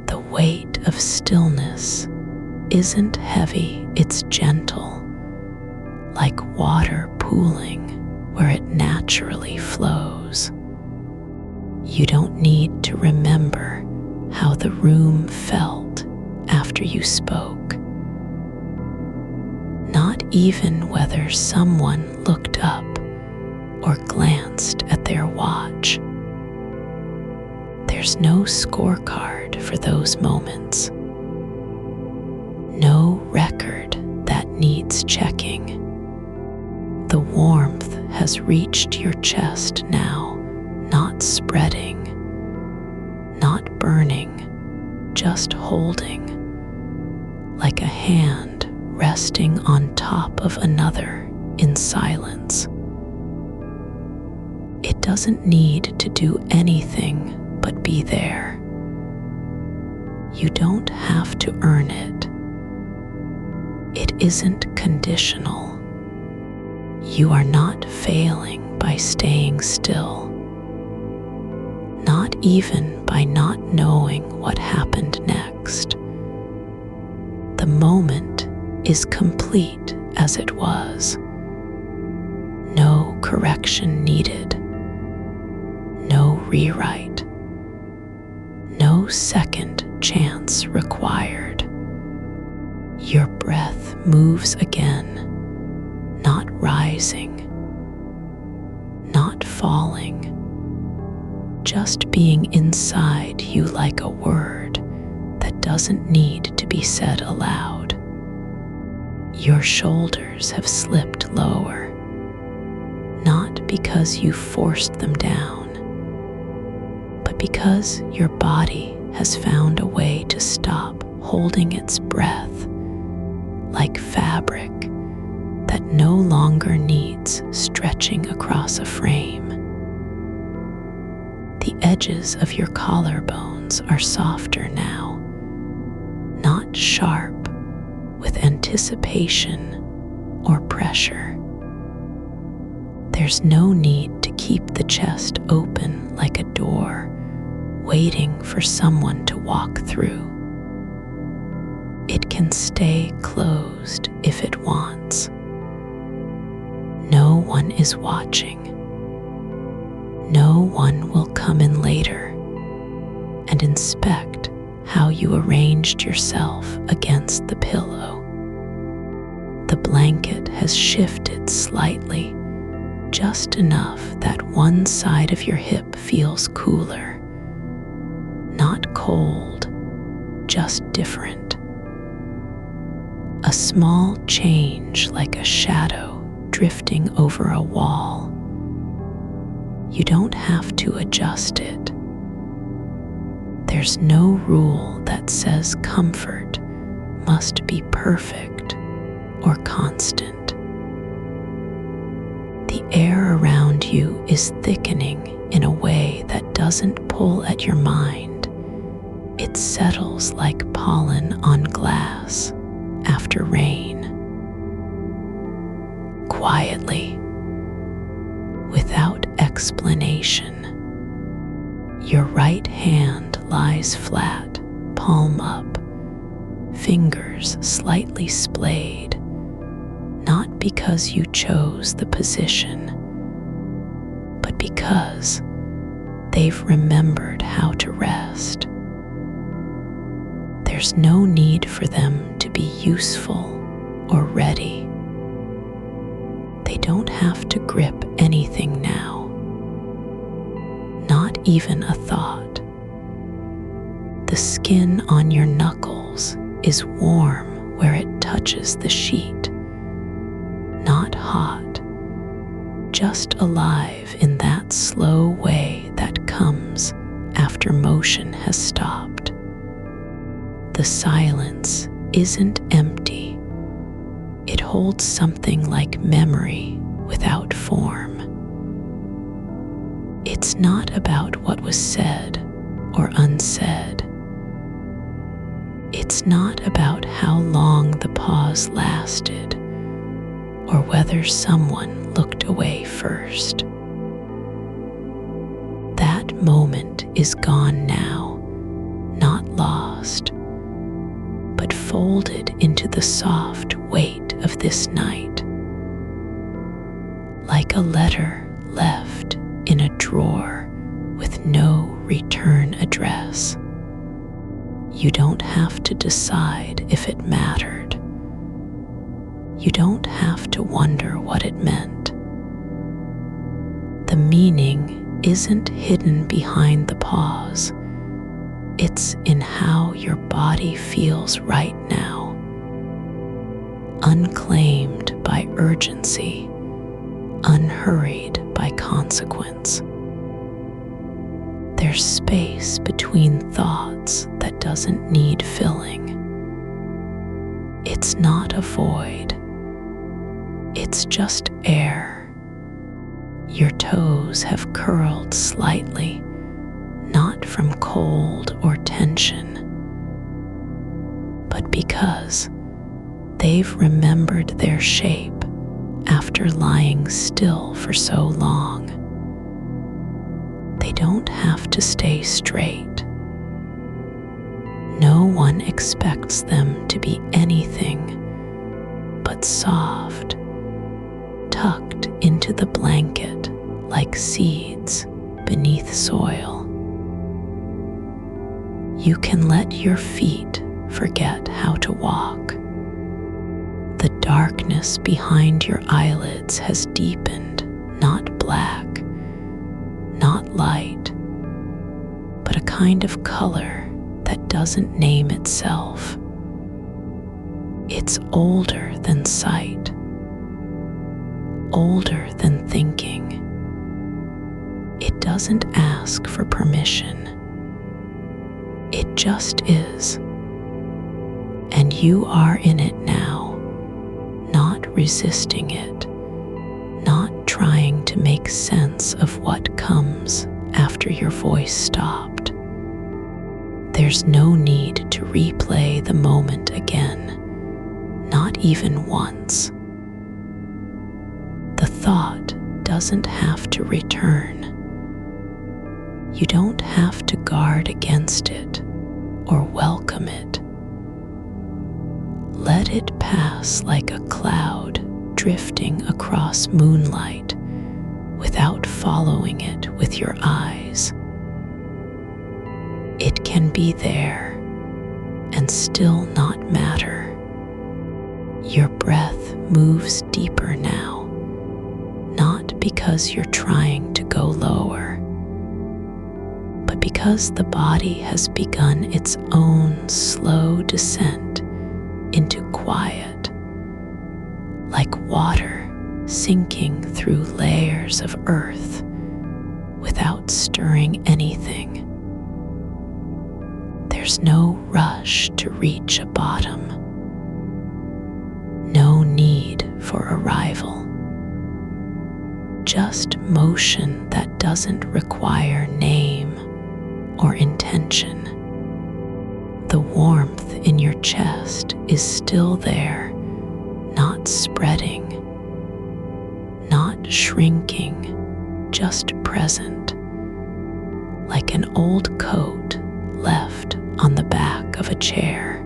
The weight of stillness isn't heavy, it's gentle, like water pooling where it naturally flows. You don't need to remember how the room felt after you spoke. Not even whether someone looked up or glanced at their watch. There's no scorecard for those moments. No record that needs checking. The warmth has reached your chest now, not spreading, not burning, just holding, like a hand resting on top of another in silence. It doesn't need to do anything but be there. You don't have to earn it. It isn't conditional. You are not failing by staying still, not even by not knowing what happened next. The moment is complete as it was. No correction needed, no rewrite, no second chance required. Your breath moves again, not rising, not falling, just being inside you like a word that doesn't need to be said aloud. Your shoulders have slipped lower, not because you forced them down, but because your body has found a way to stop holding its breath, like fabric that no longer needs stretching across a frame. The edges of your collarbones are softer now, not sharp with anticipation or pressure. There's no need to keep the chest open like a door, waiting for someone to walk through. It can stay closed if it wants. No one is watching. No one will come in later and inspect how you arranged yourself against the pillow. The blanket has shifted slightly, just enough that one side of your hip feels cooler. Not cold, just different. A small change like a shadow drifting over a wall. You don't have to adjust it. There's no rule that says comfort must be perfect or constant. The air around you is thickening in a way that doesn't pull at your mind. It settles like pollen on glass after rain. Quietly, without explanation, your right hand lies flat, palm up, fingers slightly splayed, not because you chose the position, but because they've remembered how to rest. There's no need for them to be useful or ready. They don't have to grip anything now, not even a thought. The skin on your knuckles is warm where it touches the sheet, not hot, just alive in that slow way that comes after motion has stopped. The silence isn't empty. It holds something like memory without form. It's not about what was said or unsaid. It's not about how long the pause lasted or whether someone looked away first. That moment is gone now, not lost, but folded into the soft weight of this night. Like a letter left in a drawer with no return address. You don't have to decide if it mattered. You don't have to wonder what it meant. The meaning isn't hidden behind the pause. It's in how your body feels right now, unclaimed by urgency, unhurried by consequence. There's space between thoughts that doesn't need filling. It's not a void. It's just air. Your toes have curled slightly, not from cold or tension, but because they've remembered their shape after lying still for so long. They don't have to stay straight. No one expects them to be anything but soft, tucked into the blanket like seeds beneath soil. You can let your feet forget how to walk. The darkness behind your eyelids has deepened, not black, kind of color that doesn't name itself. It's older than sight, older than thinking. It doesn't ask for permission. It just is. And you are in it now, not resisting it, not trying to make sense of what comes after your voice stopped. There's no need to replay the moment again, not even once. The thought doesn't have to return. You don't have to guard against it or welcome it. Let it pass like a cloud drifting across moonlight without following it with your eyes. It can be there and still not matter. Your breath moves deeper now, not because you're trying to go lower, but because the body has begun its own slow descent into quiet, like water sinking through layers of earth without stirring anything. There's no rush to reach a bottom, no need for arrival, just motion that doesn't require name or intention. The warmth in your chest is still there, not spreading, not shrinking, just present, like an old coat left on the back of a chair.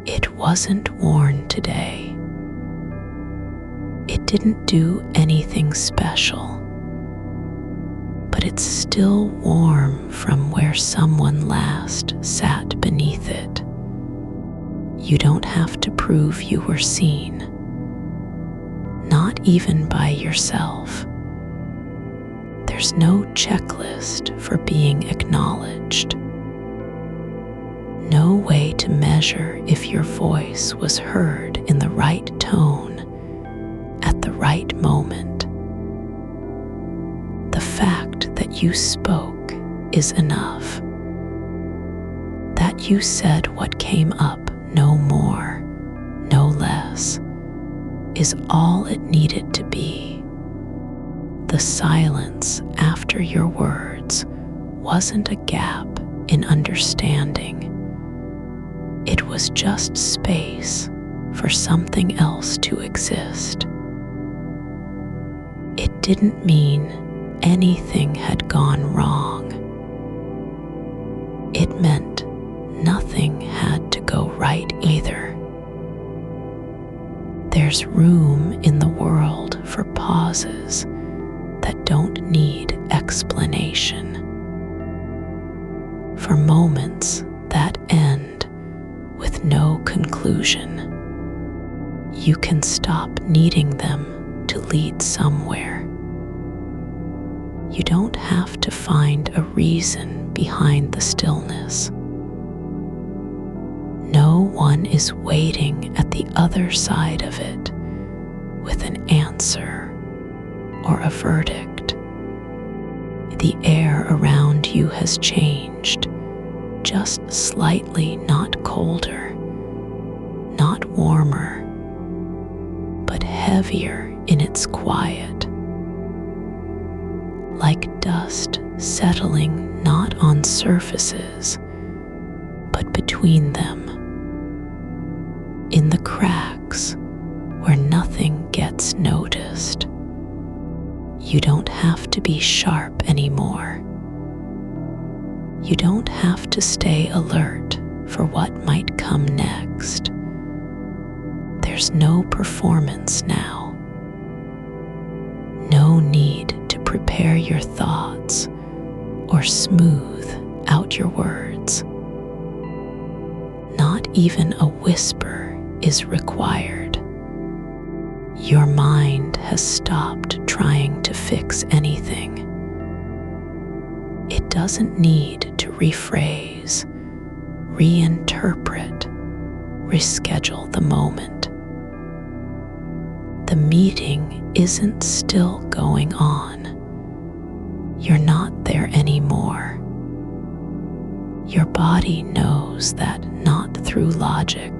It wasn't worn today. It didn't do anything special, but it's still warm from where someone last sat beneath it. You don't have to prove you were seen, not even by yourself. There's no checklist for being acknowledged. No way to measure if your voice was heard in the right tone at the right moment. The fact that you spoke is enough. That you said what came up, no more, no less, is all it needed to be. The silence after your words wasn't a gap in understanding. It was just space for something else to exist. It didn't mean anything had gone wrong. It meant nothing had to go right either. There's room in the world for pauses that don't need explanation, for moments that end with no conclusion. You can stop needing them to lead somewhere. You don't have to find a reason behind the stillness. No one is waiting at the other side of it with an answer or a verdict. The air around you has changed, just slightly, not colder, not warmer, but heavier in its quiet, like dust settling not on surfaces, but between them, in the cracks where nothing gets noticed. You don't have to be sharp anymore. You don't have to stay alert for what might come next. There's no performance now. No need to prepare your thoughts or smooth out your words. Not even a whisper is required. Your mind has stopped trying to fix anything. It doesn't need to rephrase, reinterpret, reschedule the moment. The meeting isn't still going on. You're not there anymore. Your body knows that not through logic,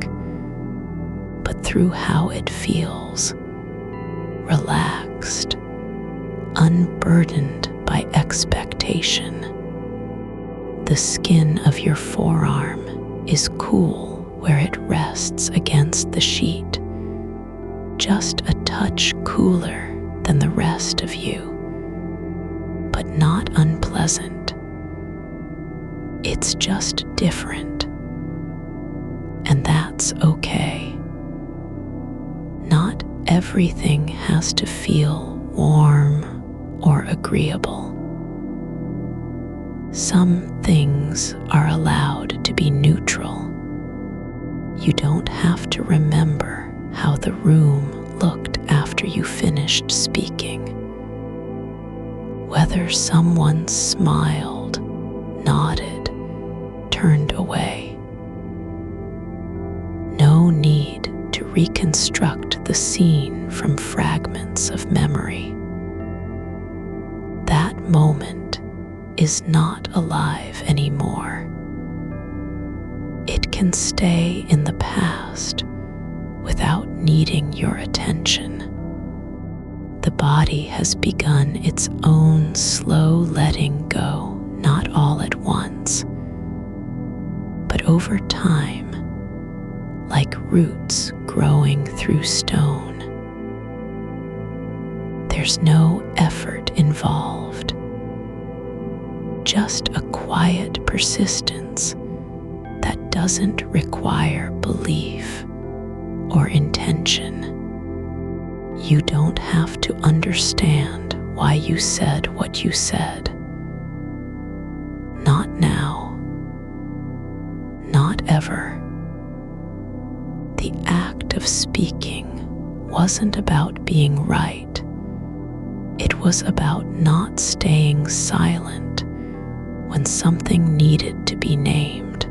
but through how it feels, relaxed, unburdened by expectation. The skin of your forearm is cool where it rests against the sheet, just a touch cooler than the rest of you, but not unpleasant. It's just different, and that's okay. Not everything has to feel warm or agreeable. Some things are allowed to be neutral. You don't have to remember how the room looked after you finished speaking. Whether someone smiled, nodded, turned away. No need to reconstruct the scene from fragments of memory. That moment is not alive anymore. It can stay in the past without needing your attention. The body has begun its own slow letting go, not all at once, but over time, like roots growing through stone. There's no effort involved, just a quiet persistence that doesn't require belief or intention. You don't have to understand why you said what you said. Not now. Not ever. The act of speaking wasn't about being right. It was about not staying silent when something needed to be named.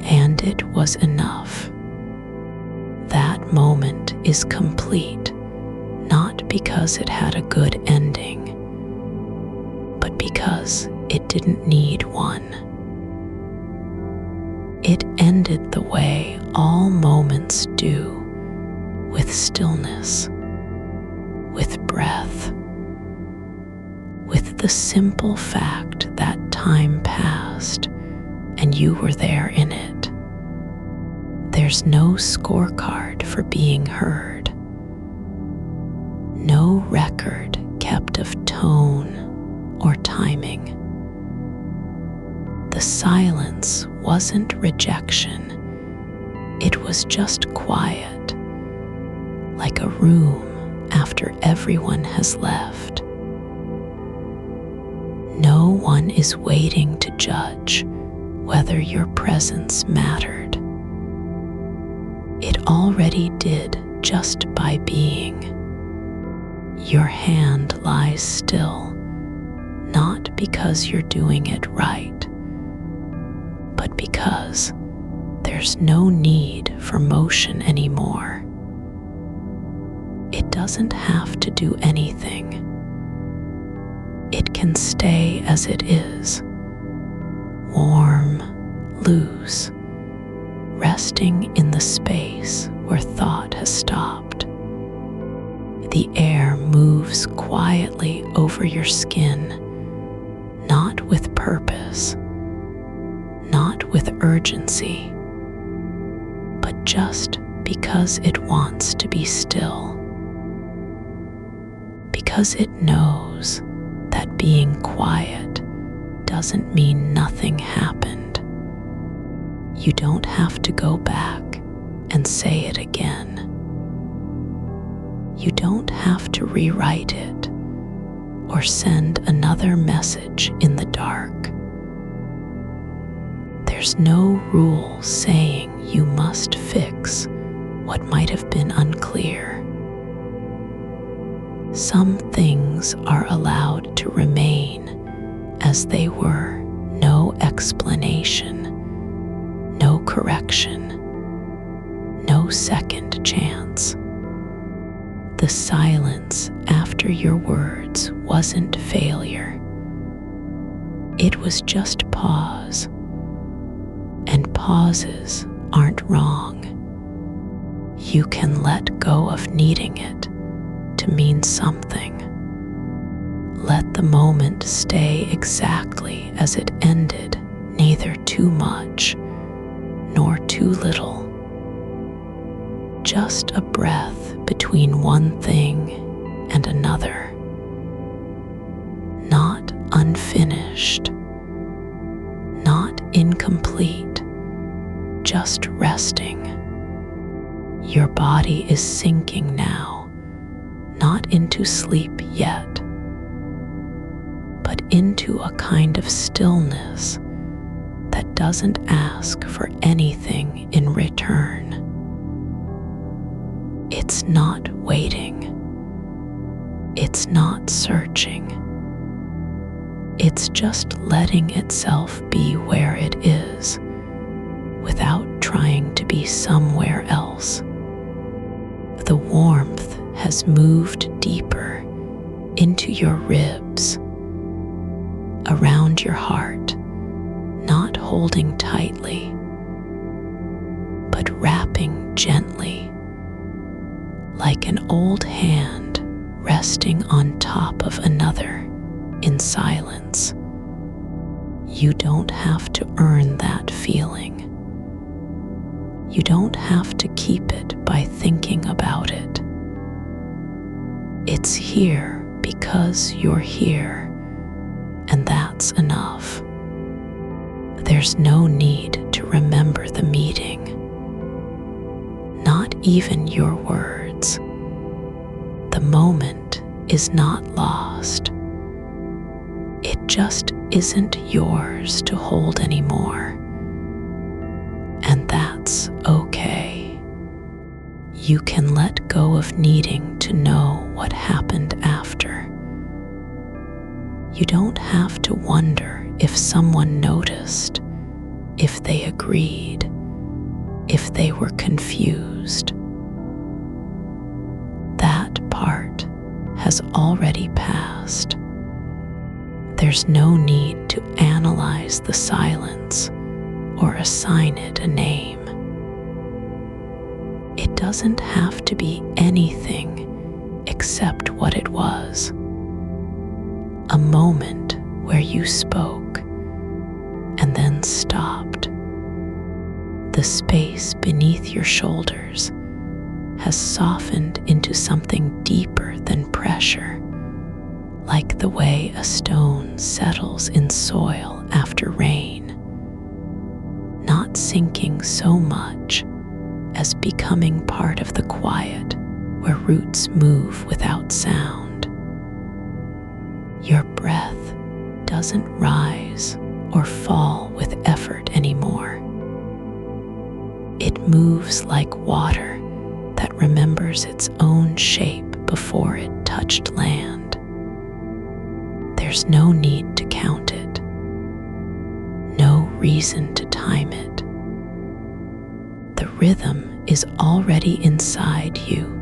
And it was enough. That moment is complete, not because it had a good ending, but because it didn't need one. It ended the way all moments do, with stillness, with breath, with the simple fact that time passed and you were there in it. There's no scorecard for being heard, no record kept of tone or timing. The silence wasn't rejection, it was just quiet, like a room after everyone has left. No one is waiting to judge whether your presence mattered. It already did just by being. Your hand lies still, not because you're doing it right, but because there's no need for motion anymore. It doesn't have to do anything. It can stay as it is, warm, loose, resting in the space where thought has stopped. The air moves quietly over your skin, not with purpose, not with urgency, but just because it wants to be still. Because it knows that being quiet doesn't mean nothing happened. You don't have to go back and say it again. You don't have to rewrite it or send another message in the dark. There's no rule saying you must fix what might have been unclear. Some things are allowed to remain as they correction, no second chance. The silence after your words wasn't failure. It was just pause, and pauses aren't wrong. You can let go of needing it to mean something. Let the moment stay exactly as it ended, neither too much nor too little. Just a breath between one thing and another. Not unfinished, not incomplete, just resting. Your body is sinking now, not into sleep yet, but into a kind of stillness that doesn't ask for anything in return. It's not waiting. It's not searching. It's just letting itself be where it is, without trying to be somewhere else. The warmth has moved deeper into your ribs, around your heart, not holding tightly, but wrapping gently, like an old hand resting on top of another in silence. You don't have to earn that feeling. You don't have to keep it by thinking about it. It's here because you're here, and that's enough. There's no need to remember the meeting, not even your words. The moment is not lost. It just isn't yours to hold anymore. And that's okay. You can let go of needing to know what happened after. You don't have to wonder if someone noticed, if they agreed, if they were confused. That part has already passed. There's no need to analyze the silence or assign it a name. It doesn't have to be anything except what it was. A moment where you spoke and then stopped. The space beneath your shoulders has softened into something deeper than pressure, like the way a stone settles in soil after rain, not sinking so much as becoming part of the quiet where roots move without sound. Your breath doesn't rise or fall with effort anymore. It moves like water that remembers its own shape before it touched land. There's no need to count it, no reason to time it. The rhythm is already inside you,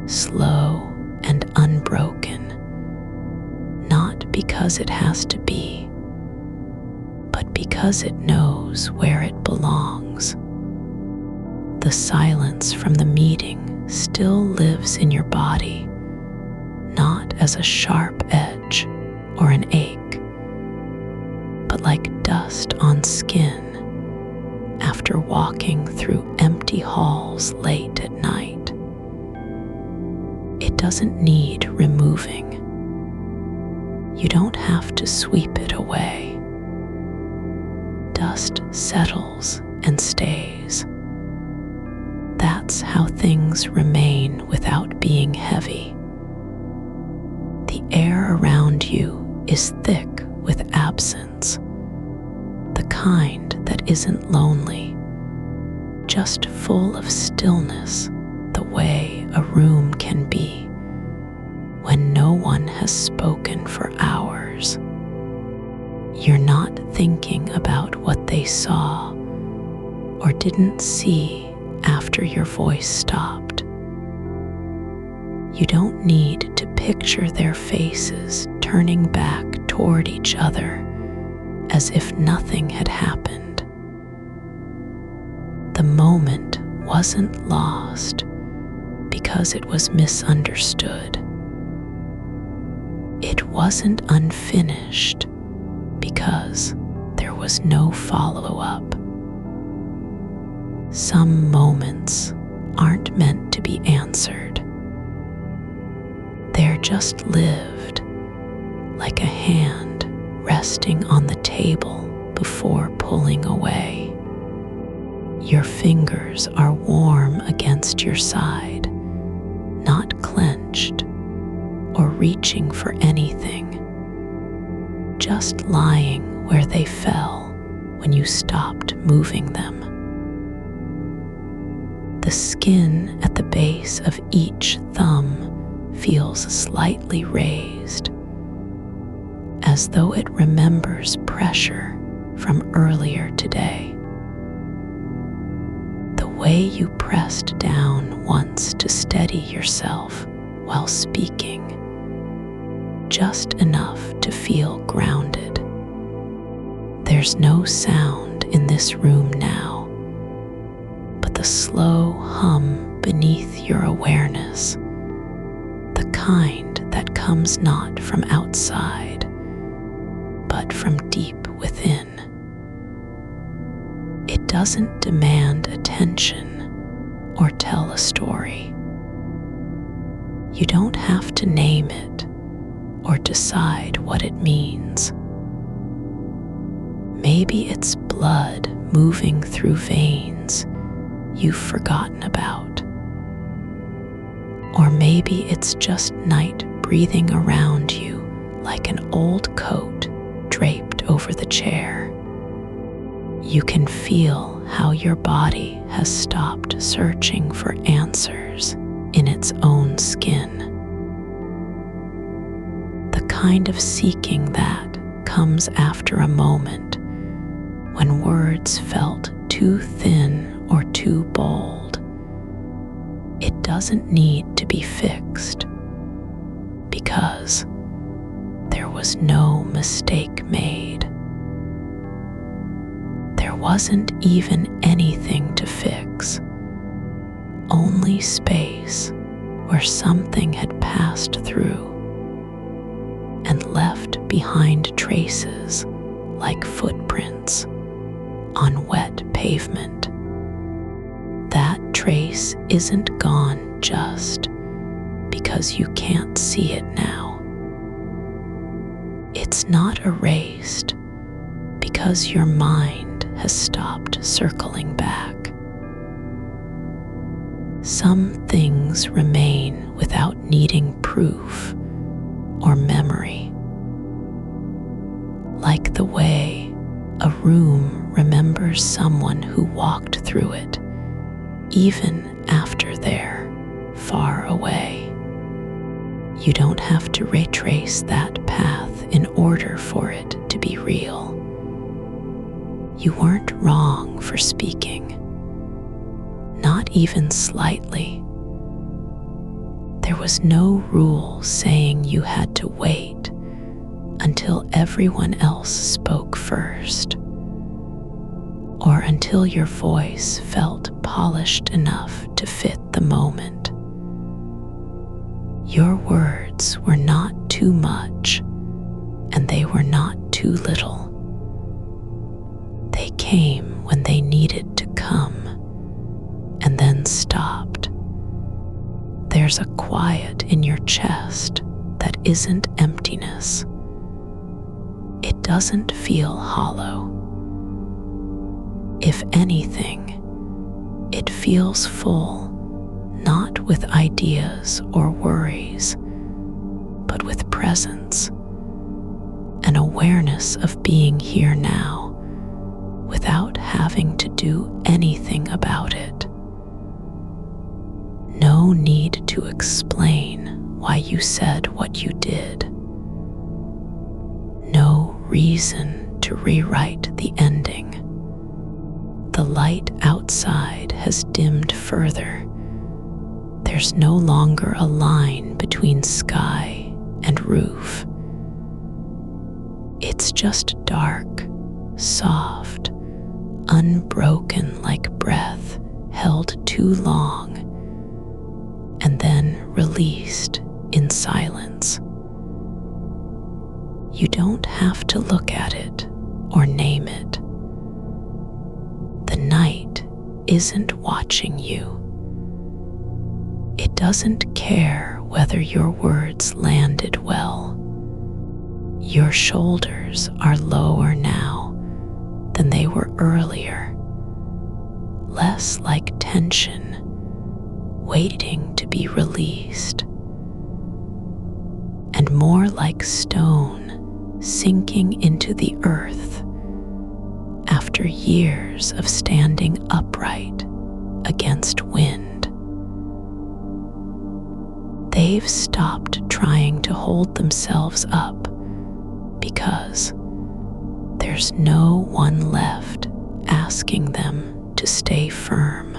slow and unbroken, not because it has to be, but because it knows where it belongs. The silence from the meeting still lives in your body, not as a sharp edge or an ache, but like dust on skin after walking through empty halls late at night. It doesn't need removing. You don't have to sweep it away. Dust settles and stays. That's how things remain without being heavy. The air around you is thick with absence, the kind that isn't lonely, just full of stillness, the way a room can be when no one has spoken for hours. You're not thinking about what they saw or didn't see after your voice stopped. You don't need to picture their faces turning back toward each other as if nothing had happened. The moment wasn't lost because it was misunderstood. It wasn't unfinished because there was no follow-up. Some moments aren't meant to be answered. They're just lived, like a hand resting on the table before pulling away. Your fingers are warm against your side, not clenched or reaching for anything, just lying where they fell when you stopped moving them. The skin at the base of each thumb feels slightly raised, as though it remembers pressure from earlier today. The way you pressed down once to steady yourself while speaking, just enough to feel grounded. There's no sound in this room now, but the slow hum beneath your awareness, the kind that comes not from outside, but from deep within. It doesn't demand attention or tell a story. You don't have to name it or decide what it means. Maybe it's blood moving through veins you've forgotten about. Or maybe it's just night breathing around you like an old coat draped over the chair. You can feel how your body has stopped searching for answers in its own skin. The kind of seeking that comes after a moment when words felt too thin or too bold. It doesn't need to be fixed because there was no mistake made. There wasn't even anything to fix, only space where something had passed through and left behind traces like footprints on wet pavement. That trace isn't gone just because you can't see it now. It's not erased because your mind has stopped circling back. Some things remain without needing proof or memory, like the way a room remembers someone who walked through it, even after they're far away. You don't have to retrace that path in order for it to be real. You weren't wrong for speaking, not even slightly. There was no rule saying you had to wait until everyone else spoke first, or until your voice felt polished enough to fit the moment. Your words were not too much, and they were not too little. They came when they needed to come, and then stopped. There's a quiet in your chest that isn't emptiness. It doesn't feel hollow. If anything, it feels full, not with ideas or worries, but with presence, an awareness of being here now, without having to do anything about it. No need to explain why you said what you did. No reason to rewrite the ending. The light outside has dimmed further. There's no longer a line between sky and roof. It's just dark, soft, unbroken like breath held too long and then released in silence. You don't have to look at it or name it. The night isn't watching you. It doesn't care whether your words landed well. Your shoulders are lower now than they were earlier, less like tension waiting to be released, and more like stone sinking into the earth after years of standing upright against wind. They've stopped trying to hold themselves up because there's no one left asking them to stay firm.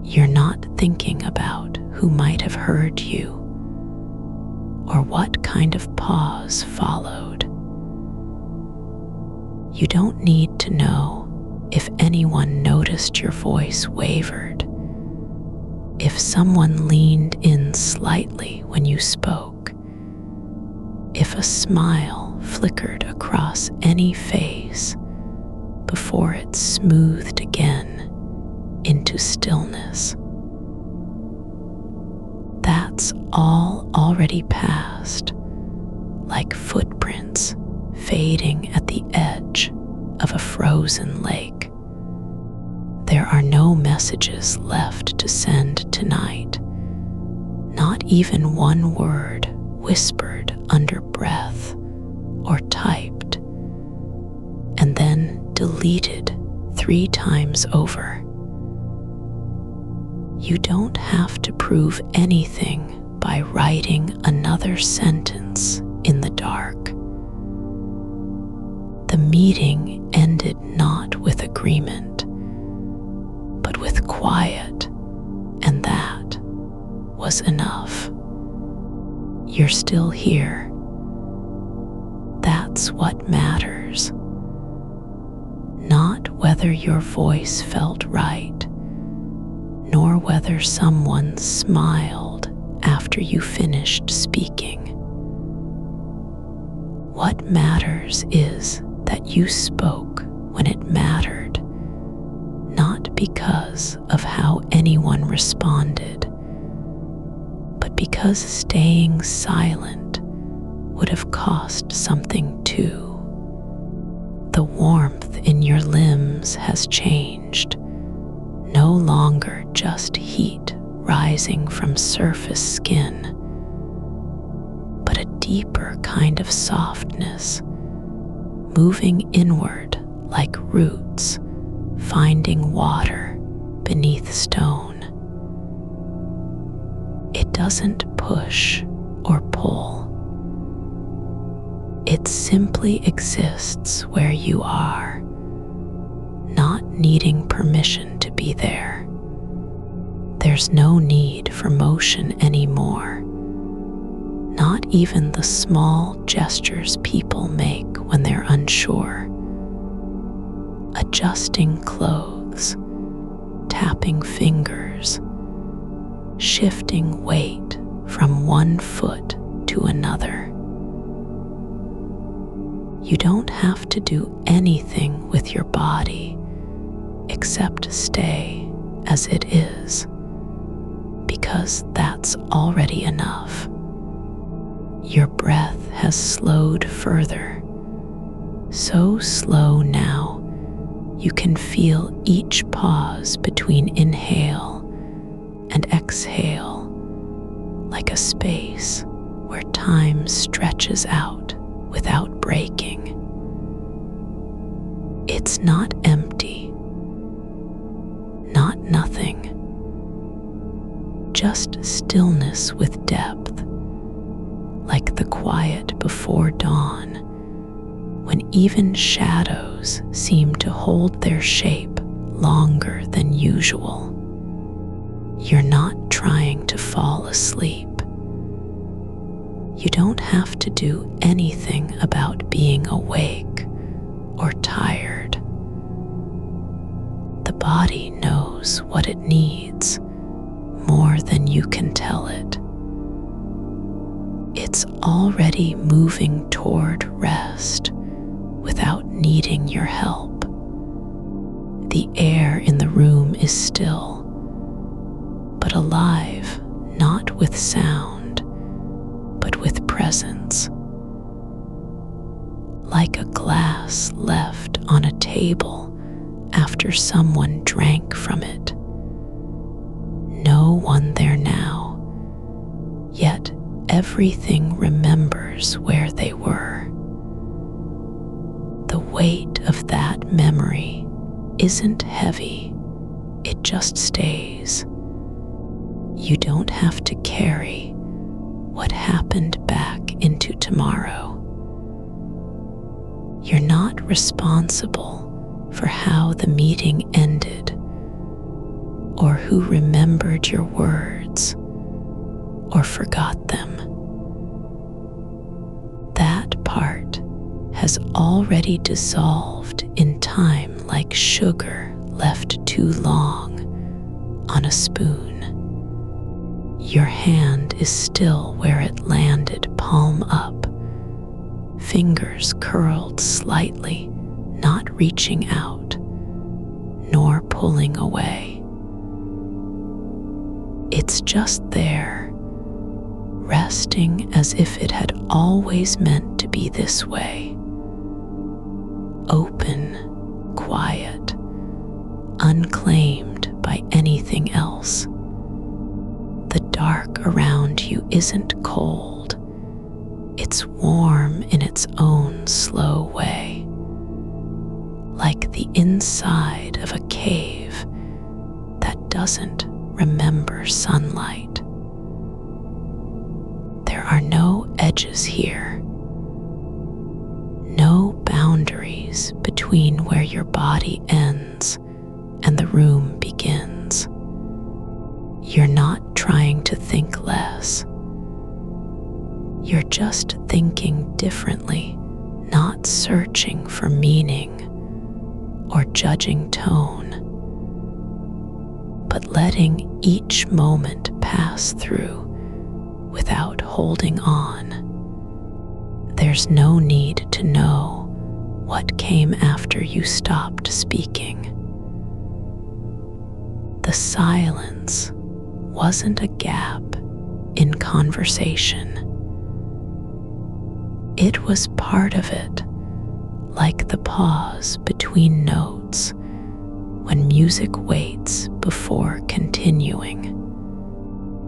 You're not thinking about who might have heard you or what kind of pause followed. You don't need to know if anyone noticed your voice wavered, if someone leaned in slightly when you spoke, if a smile flickered across any face before it smoothed again into stillness. That's all already past, like footprints fading at the edge of a frozen lake. There are no messages left to send tonight, not even one word whispered under breath or typed, and then deleted 3 times over. You don't have to prove anything by writing another sentence in the dark. The meeting ended not with agreement, but with quiet, and that was enough. You're still here. That's what matters. Not whether your voice felt right, nor whether someone smiled after you finished speaking. What matters is that you spoke when it mattered, not because of how anyone responded, but because staying silent would have cost something too. The warmth in your limbs has changed, no longer just heat rising from surface skin, but a deeper kind of softness, moving inward like roots finding water beneath stone. It doesn't push or pull. It simply exists where you are, not needing permission to be there. There's no need for motion anymore, not even the small gestures people make when they're unsure. Adjusting clothes, tapping fingers, shifting weight from one foot to another. You don't have to do anything with your body except stay as it is, because that's already enough. Your breath has slowed further, so slow now you can feel each pause between inhale and exhale like a space where time stretches out without breaking. It's not empty, not nothing, just stillness with depth, like the quiet before dawn, when even shadows seem to hold their shape longer than usual. You're not trying to fall asleep. You don't have to do anything about being awake or tired. The body knows what it needs more than you can tell it. It's already moving toward rest without needing your help. The air in the room is still, but alive, not with sound, but with presence. Like a glass left on a table after someone drank from it. No one there now, yet everything remembers where they were. The weight of that memory isn't heavy, it just stays. You don't have to carry what happened back into tomorrow. You're not responsible for how the meeting ended or who remembered your words or forgot them. That part has already dissolved in time like sugar left too long on a spoon. Your hand is still where it landed, palm up, fingers curled slightly, not reaching out, nor pulling away. It's just there, resting as if it had always meant to be this way. Open, quiet, unclaimed by anything else. The dark around you isn't cold. It's warm in its own slow way, like the inside of a cave that doesn't remember sunlight. There are no edges here, no boundaries between where your body ends and the room begins. You're not trying to think less. You're just thinking differently, not searching for meaning or judging tone, but letting each moment pass through without holding on. There's no need to know what came after you stopped speaking. The silence wasn't a gap in conversation. It was part of it, like the pause between notes when music waits before continuing.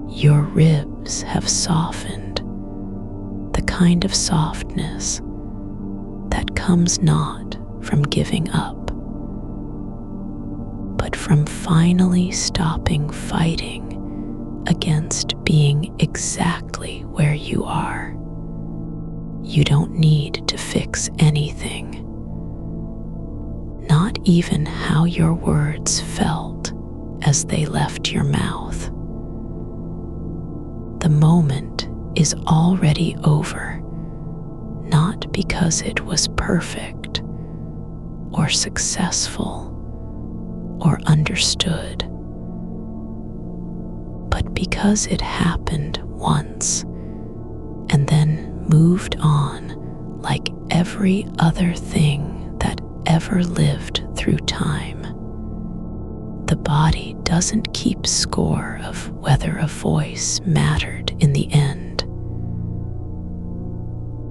Your ribs have softened, the kind of softness that comes not from giving up, but from finally stopping fighting against being exactly where you are. You don't need to fix anything, not even how your words felt as they left your mouth. The moment is already over, not because it was perfect or successful or understood, but because it happened once and then moved on like every other thing that ever lived through time. The body doesn't keep score of whether a voice mattered in the end.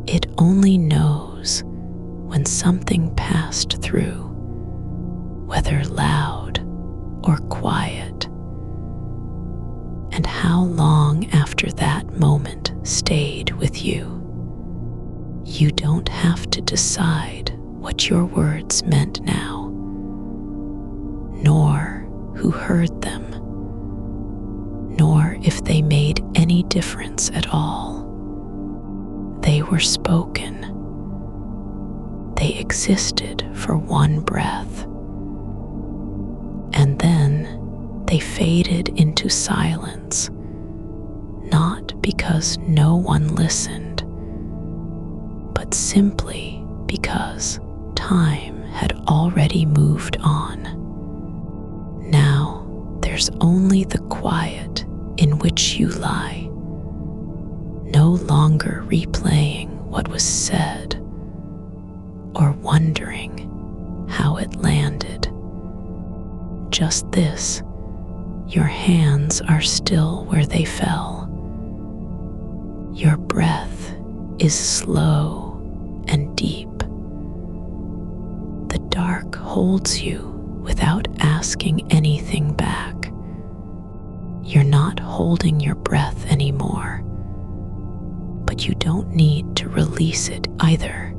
It only knows when something passed through, whether loud or quiet, and how long after that moment stayed with you. You don't have to decide what your words meant now, nor who heard them, nor if they made any difference at all. They were spoken. They existed for one breath. they faded into silence, not because no one listened, but simply because time had already moved on. Now there's only the quiet in which you lie, no longer replaying what was said or wondering how it landed. Just this: your hands are still where they fell. Your breath is slow and deep. The dark holds you without asking anything back. You're not holding your breath anymore, but you don't need to release it either.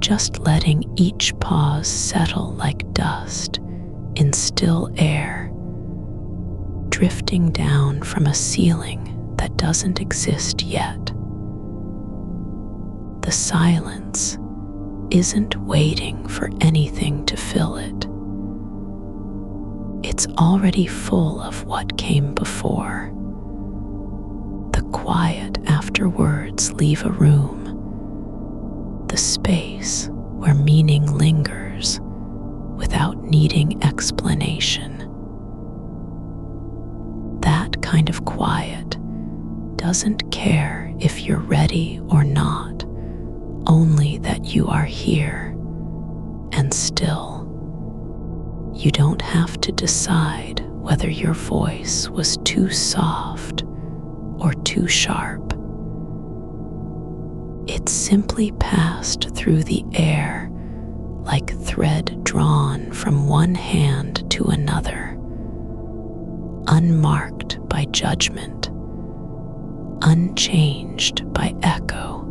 Just letting each pause settle like dust in still air, drifting down from a ceiling that doesn't exist yet. The silence isn't waiting for anything to fill it. It's already full of what came before. The quiet after words leave a room, the space where meaning lingers without needing explanation. That kind of quiet doesn't care if you're ready or not, only that you are here and still. You don't have to decide whether your voice was too soft or too sharp. It simply passed through the air like thread drawn from one hand to another, unmarked by judgment, unchanged by echo.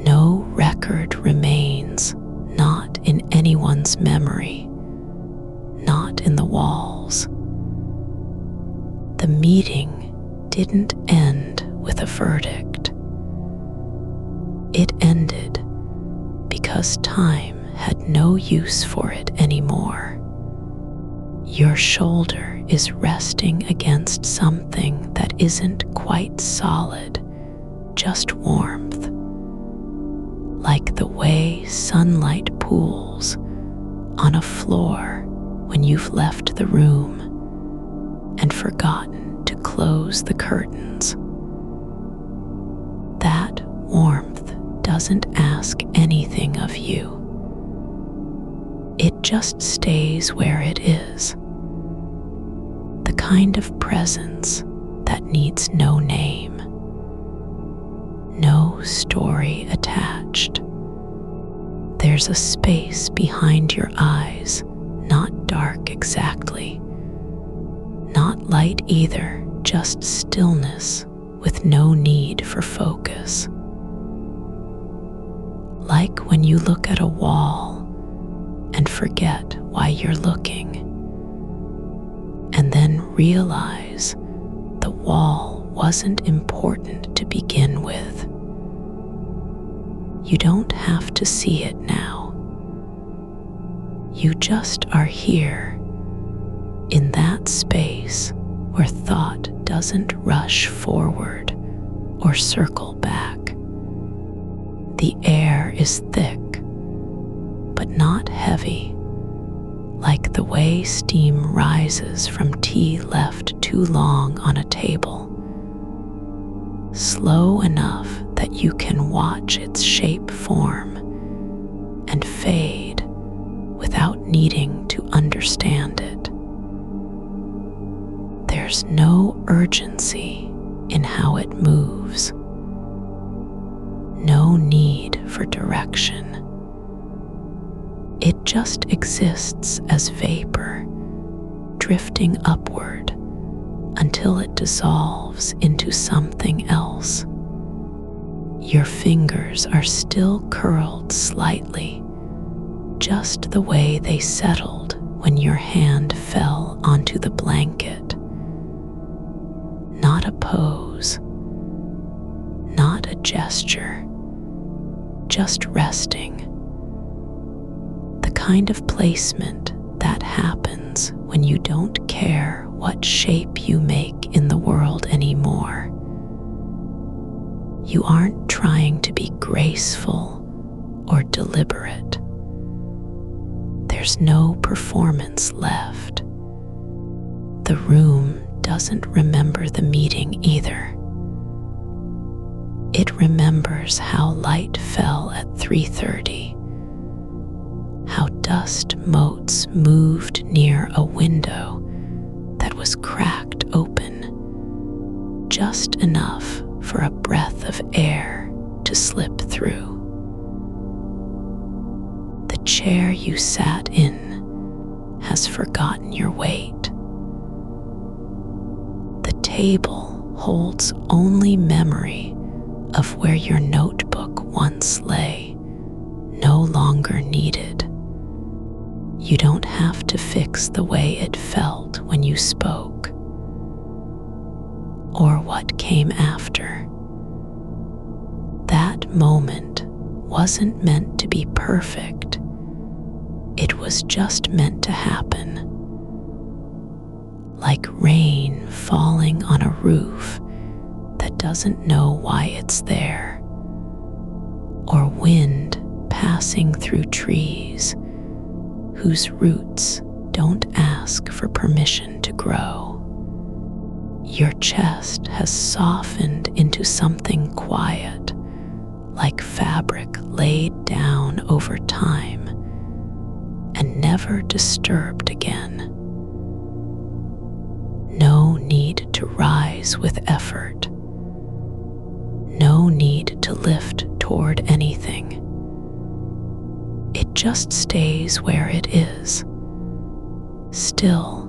No record remains, not in anyone's memory, not in the walls. The meeting didn't end with a verdict. It ended because time had no use for it anymore. Your shoulder is resting against something that isn't quite solid, just warmth. Like the way sunlight pools on a floor when you've left the room and forgotten to close the curtains. That warmth doesn't ask anything of you. It just stays where it is. The kind of presence that needs no name, no story attached. There's a space behind your eyes, not dark exactly, not light either, just stillness with no need for focus. Like when you look at a wall and forget why you're looking, and then realize the wall wasn't important to begin with. You don't have to see it now. You just are here, in that space where thought doesn't rush forward or circle back. The air is thick, but not heavy, like the way steam rises from tea left too long on a table. Slow enough that you can watch its shape form and fade without needing to understand it. There's no urgency in how it moves, no need for direction. It just exists as vapor, drifting upward until it dissolves into something else. Your fingers are still curled slightly, just the way they settled when your hand fell onto the blanket. Not a pose, not a gesture, just resting. The kind of placement that happens when you don't care what shape you make in the world anymore. You aren't trying to be graceful or deliberate. There's no performance left. The room doesn't remember the meeting either. It remembers how light fell at 3:30, how dust motes moved near a window that was cracked open, just enough for a breath of air to slip through. The chair you sat in has forgotten your weight. The table holds only memory of where your notebook once lay, no longer needed. You don't have to fix the way it felt when you spoke, or what came after. That moment wasn't meant to be perfect. It was just meant to happen. Like rain falling on a roof that doesn't know why it's there, or wind passing through trees whose roots don't ask for permission to grow. Your chest has softened into something quiet, like fabric laid down over time and never disturbed again. No need to rise with effort. No need to lift toward anything. It just stays where it is, still,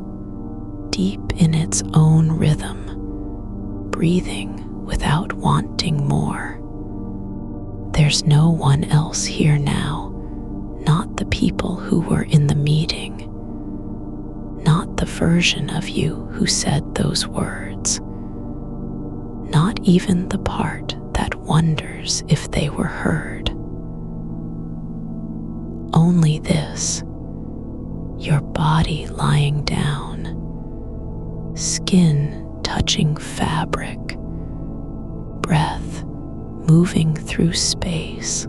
deep in its own rhythm, breathing without wanting more. There's no one else here now, not the people who were in the meeting, not the version of you who said those words, not even the part that wonders if they were heard. Only this, your body lying down, skin touching fabric, breath moving through space,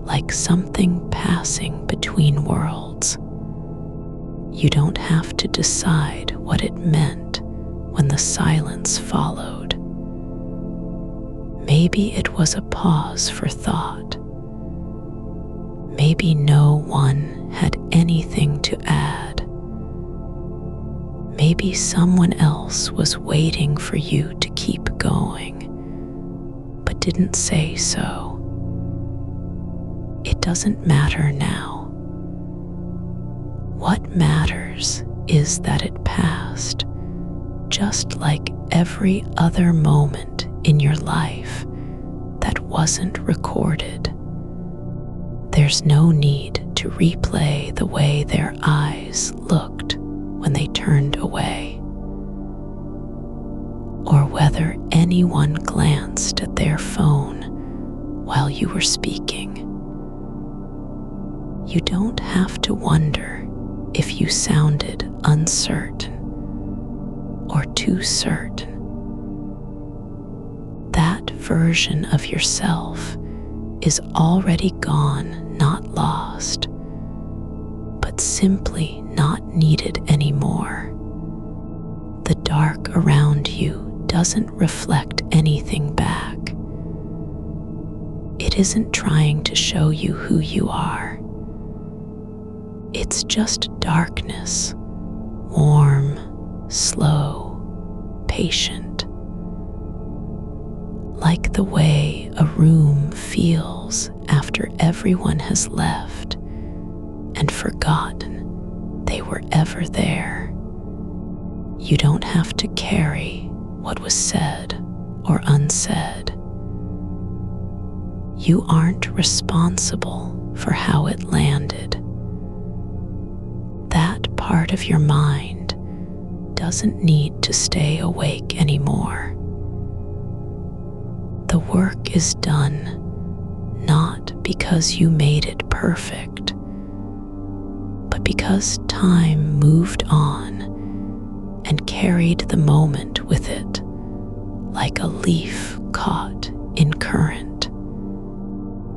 like something passing between worlds. You don't have to decide what it meant when the silence followed. Maybe it was a pause for thought. Maybe no one had anything to add. Maybe someone else was waiting for you to keep going, but didn't say so. It doesn't matter now. What matters is that it passed, just like every other moment in your life that wasn't recorded. There's no need to replay the way their eyes looked when they turned away, or whether anyone glanced at their phone while you were speaking. You don't have to wonder if you sounded uncertain or too certain. That version of yourself is already gone, not lost, but simply not needed anymore. The dark around you doesn't reflect anything back. It isn't trying to show you who you are. It's just darkness, warm, slow, patient. Like the way a room feels after everyone has left and forgotten they were ever there. You don't have to carry what was said or unsaid. You aren't responsible for how it landed. That part of your mind doesn't need to stay awake anymore. The work is done, not because you made it perfect, but because time moved on and carried the moment with it like a leaf caught in current.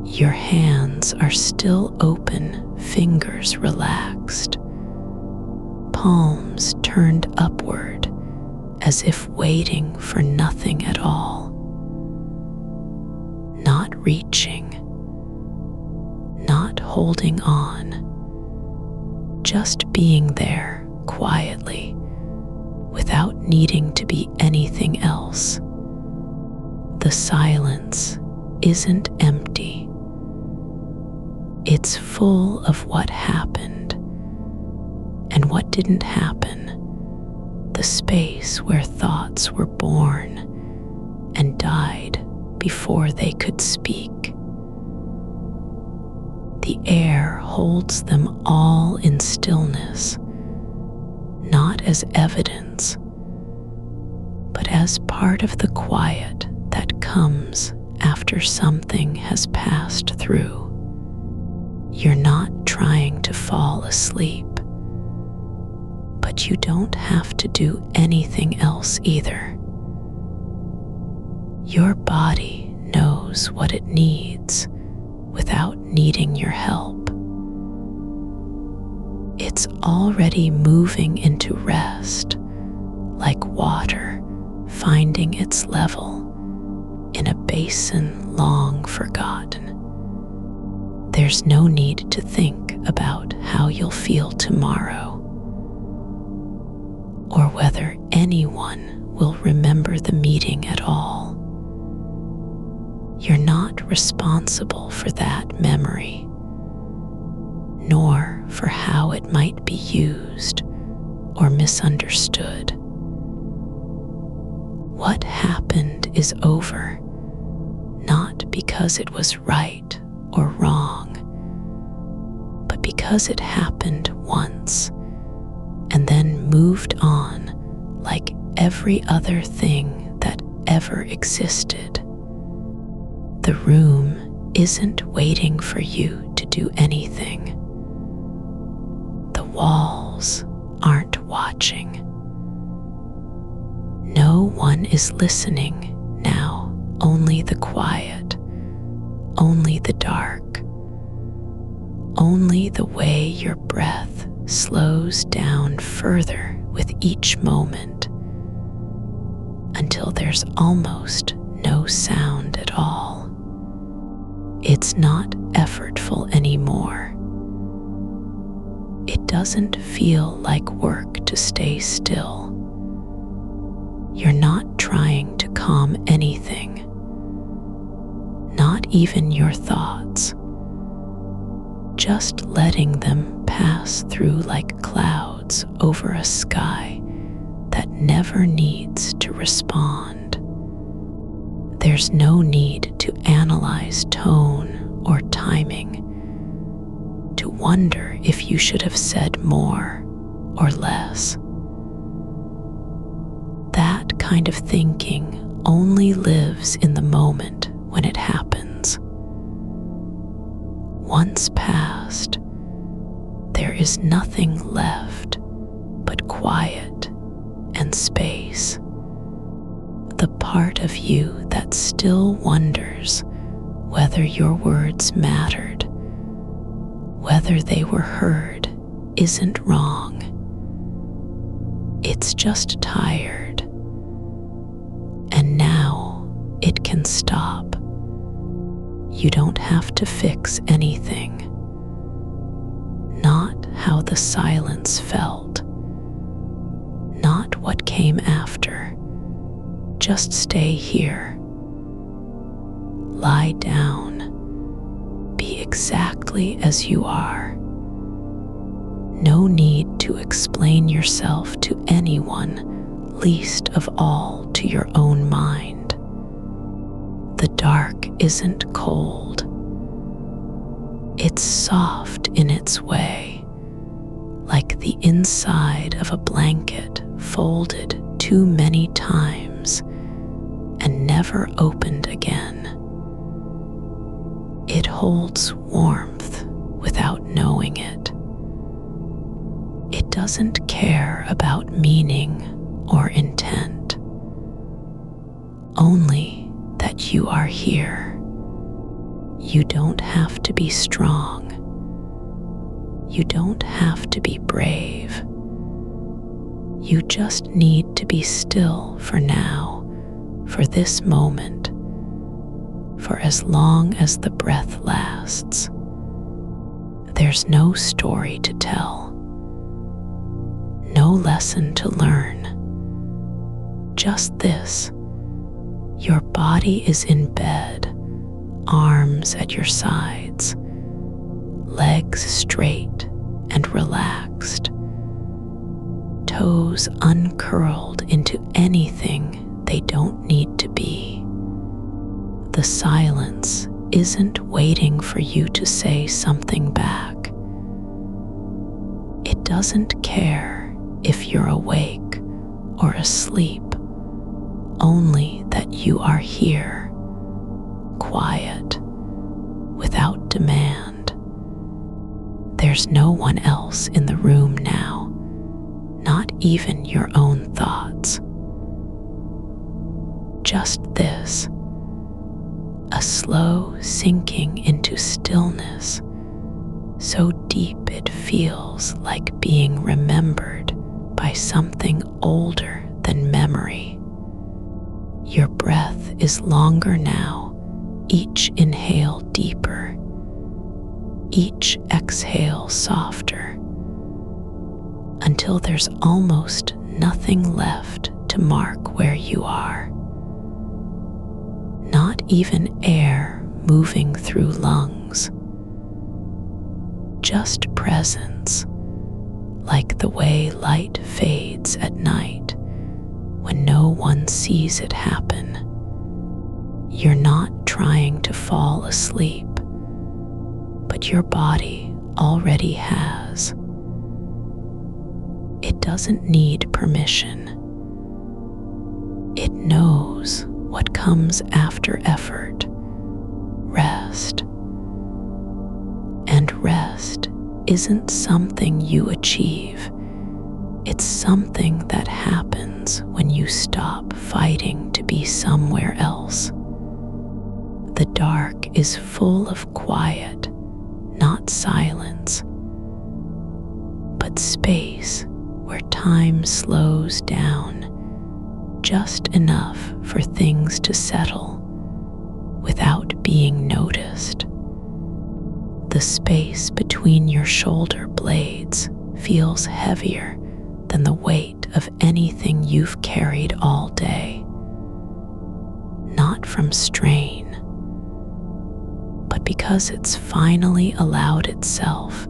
Your hands are still open, fingers relaxed, palms turned upward as if waiting for nothing at all. Not reaching, not holding on, just being there quietly without needing to be anything else. The silence isn't empty. It's full of what happened and what didn't happen, the space where thoughts were born and died before they could speak. The air holds them all in stillness, not as evidence, but as part of the quiet that comes after something has passed through. You're not trying to fall asleep, but you don't have to do anything else either. Your body knows what it needs without needing your help. It's already moving into rest, like water finding its level in a basin long forgotten. There's no need to think about how you'll feel tomorrow, or whether anyone will remember the meeting at all. You're not responsible for that memory, nor for how it might be used or misunderstood. What happened is over, not because it was right or wrong, but because it happened once and then moved on like every other thing that ever existed. The room isn't waiting for you to do anything. The walls aren't watching. No one is listening now, only the quiet, only the dark, only the way your breath slows down further with each moment until there's almost no sound at all. It's not effortful anymore. It doesn't feel like work to stay still. You're not trying to calm anything, not even your thoughts, just letting them pass through like clouds over a sky that never needs to respond. There's no need to analyze tone or timing, to wonder if you should have said more or less. That kind of thinking only lives in the moment when it happens. Once past, there is nothing left but quiet and space. The part of you that still wonders whether your words mattered, whether they were heard, isn't wrong. It's just tired. And now it can stop. You don't have to fix anything. Not how the silence felt. Not what came after. Just stay here. Lie down. Be exactly as you are. No need to explain yourself to anyone, least of all to your own mind. The dark isn't cold. It's soft in its way, like the inside of a blanket folded too many times and never opened again. It holds warmth without knowing it, doesn't care about meaning or intent, only that you are here. You don't have to be strong. You don't have to be brave. You just need to be still for now, for this moment, for as long as the breath lasts. There's no story to tell, no lesson to learn. Just this: your body is in bed, arms at your sides, legs straight and relaxed, toes uncurled into anything they don't need to be. The silence isn't waiting for you to say something back. It doesn't care if you're awake or asleep, only that you are here, quiet, without demand. There's no one else in the room now, not even your own thoughts. Just this: a slow sinking into stillness, so deep it feels like being remembered by something older than memory. Your breath is longer now, each inhale deeper, each exhale softer, until there's almost nothing left to mark where you are. Not even air moving through lungs. Just presence, like the way light fades at night when no one sees it happen. You're not trying to fall asleep, but your body already has. It doesn't need permission. It knows what comes after effort: rest. And rest isn't something you achieve. It's something that happens when you stop fighting to be somewhere else. The dark is full of quiet, not silence, but space where time slows down just enough for things to settle without being noticed. The space between your shoulder blades feels heavier than the weight of anything you've carried all day. Not from strain, but because it's finally allowed itself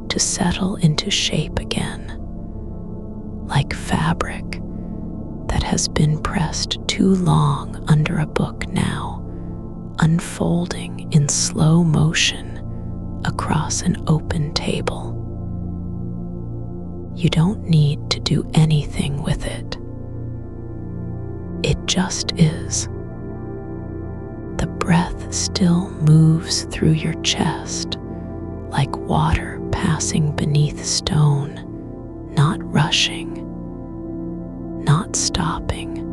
to settle into shape again, like fabric that has been pressed too long under a book now, unfolding in slow motion across an open table. You don't need to do anything with it. It just is. The breath still moves through your chest like water passing beneath stone, not rushing, not stopping,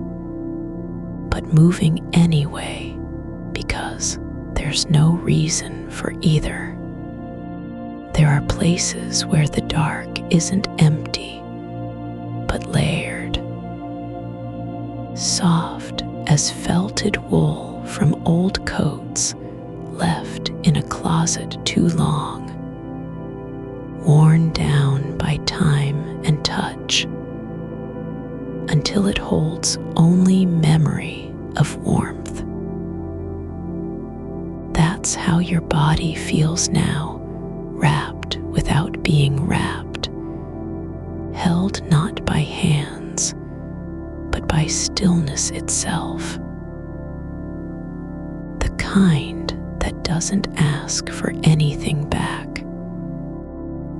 but moving anyway because there's no reason for either. There are places where the dark isn't empty, but layered, soft as felted wool from old coats left in a closet too long, worn down by time and touch, until it holds only memory of warmth. That's how your body feels now, wrapped without being wrapped, held not by hands, but by stillness itself. The kind that doesn't ask for anything back.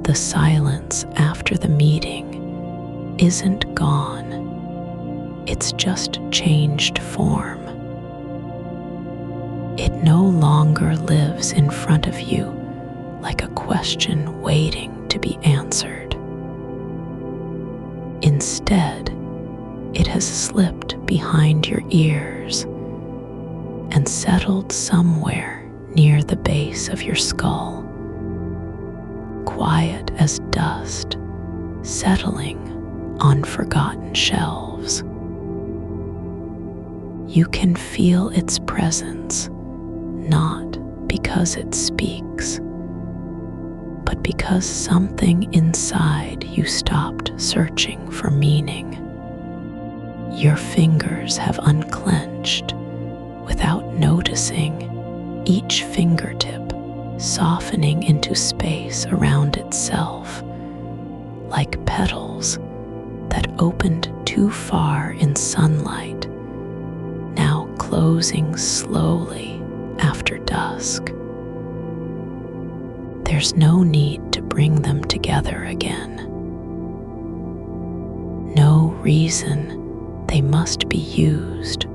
The silence after the meeting isn't gone, it's just changed form. It no longer lives in front of you like a question waiting to be answered. Instead, it has slipped behind your ears and settled somewhere near the base of your skull, quiet as dust settling on forgotten shelves. You can feel its presence, not because it speaks, but because something inside you stopped searching for meaning. Your fingers have unclenched without noticing, each fingertip softening into space around itself, like petals that opened too far in sunlight, now closing slowly after dusk. There's no need to bring them together again. No reason they must be used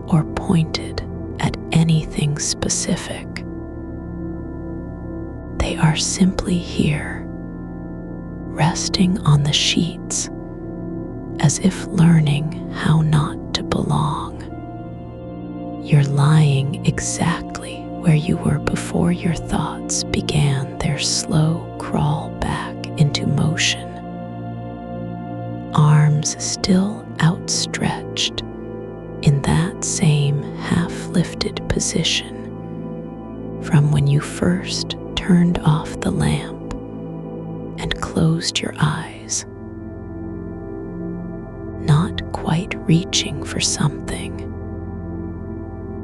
or pointed at anything specific. They are simply here, resting on the sheets, as if learning how not to belong. You're lying exactly where you were before your thoughts began their slow crawl back into motion. Arms still outstretched in that same half-lifted position from when you first turned off the lamp and closed your eyes, not quite reaching for something,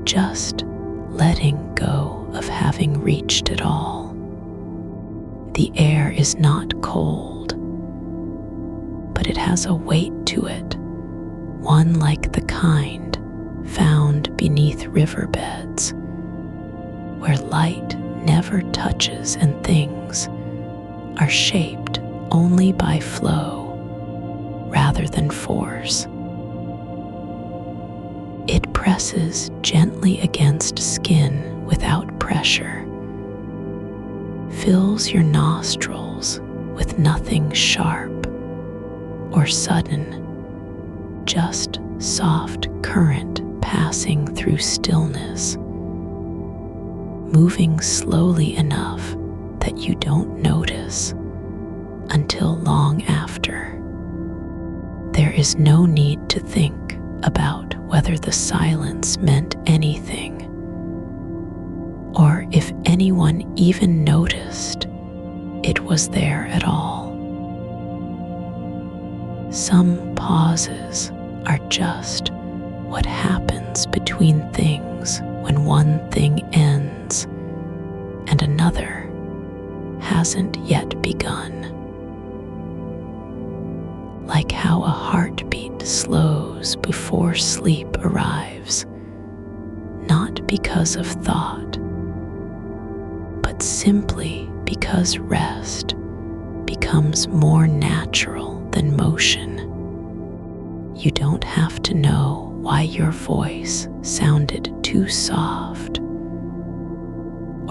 just letting go of having reached it all. The air is not cold, but it has a weight to it, one like the kind found beneath riverbeds, where light never touches and things are shaped only by flow rather than force. It presses gently against skin without pressure, fills your nostrils with nothing sharp or sudden, just soft current passing through stillness, moving slowly enough that you don't notice until long after. There is no need to think about whether the silence meant anything, or if anyone even noticed it was there at all. Some pauses are just what happens between things when one thing ends and another hasn't yet begun. Like how a heartbeat slows before sleep arrives, not because of thought, but simply because rest becomes more natural than motion. You don't have to know why your voice sounded too soft,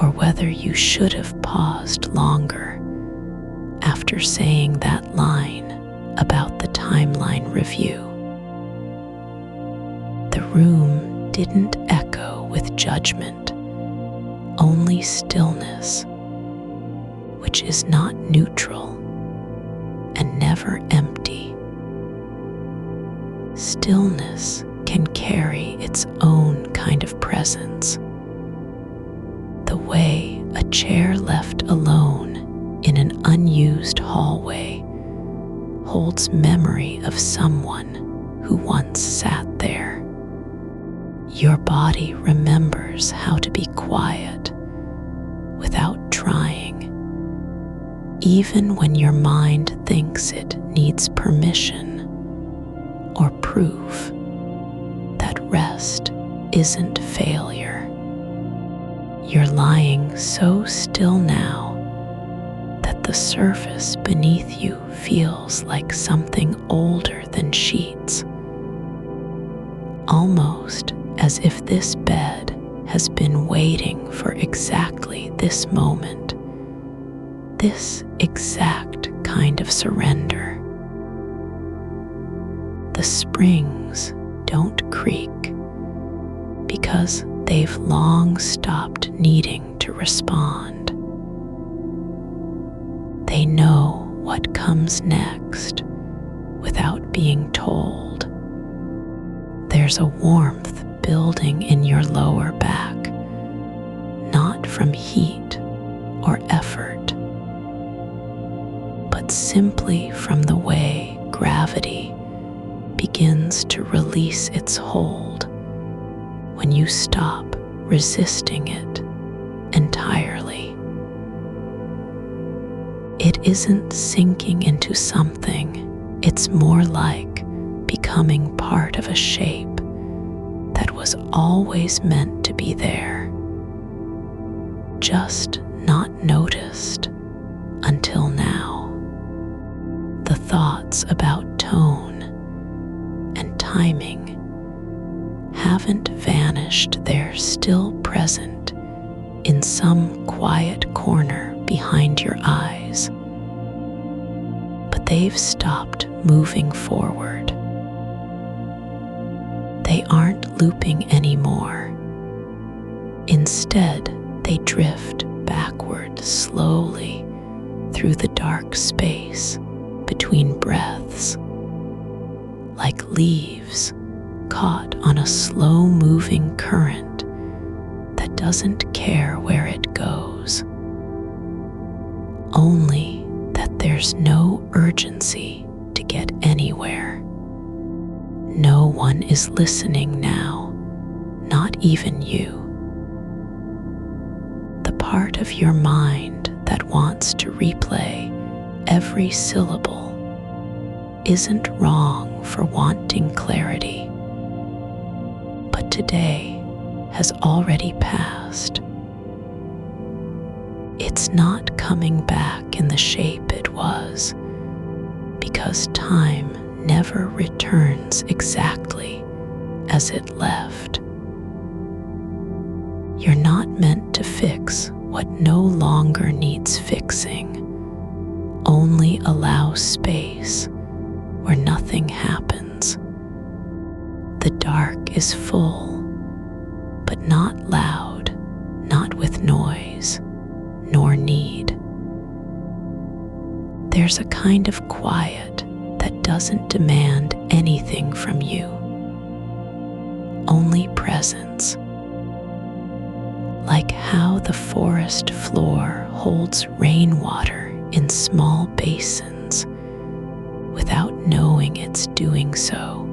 or whether you should have paused longer after saying that line about the timeline review. The room didn't echo with judgment, only stillness, which is not neutral and never empty. Stillness can carry its own kind of presence, the way a chair left alone in an unused hallway holds memory of someone who once sat there. Your body remembers how to be quiet without trying, even when your mind thinks it needs permission or proof that rest isn't failure. You're lying so still now that the surface beneath you feels like something older than sheets, almost as if this bed has been waiting for exactly this moment, this exact kind of surrender. the springs don't creak because they've long stopped needing to respond. They know what comes next without being told. There's a warmth building in your lower back, not from heat or effort, but simply from the way gravity begins to release its hold when you stop resisting it entirely. It isn't sinking into something, it's more like becoming part of a shape that was always meant to be there, just not noticed until now. The thoughts about tone and timing haven't vanished, they're still present in some quiet corner behind your eyes, but they've stopped moving forward. They aren't looping anymore. Instead, they drift backward slowly through the dark space between breaths, like leaves caught on a slow-moving current that doesn't care where it goes. Only that there's no urgency to get anywhere. No one is listening now, not even you. The part of your mind that wants to replay every syllable isn't wrong for wanting clarity, but today has already passed. It's not coming back in the shape it was, because time never returns exactly as it left. You're not meant to fix what no longer needs fixing. Only allow space where nothing happens. The dark is full, but not loud, not with noise, nor need. There's a kind of quiet that doesn't demand anything from you, only presence. Like how the forest floor holds rainwater in small basins without knowing it's doing so.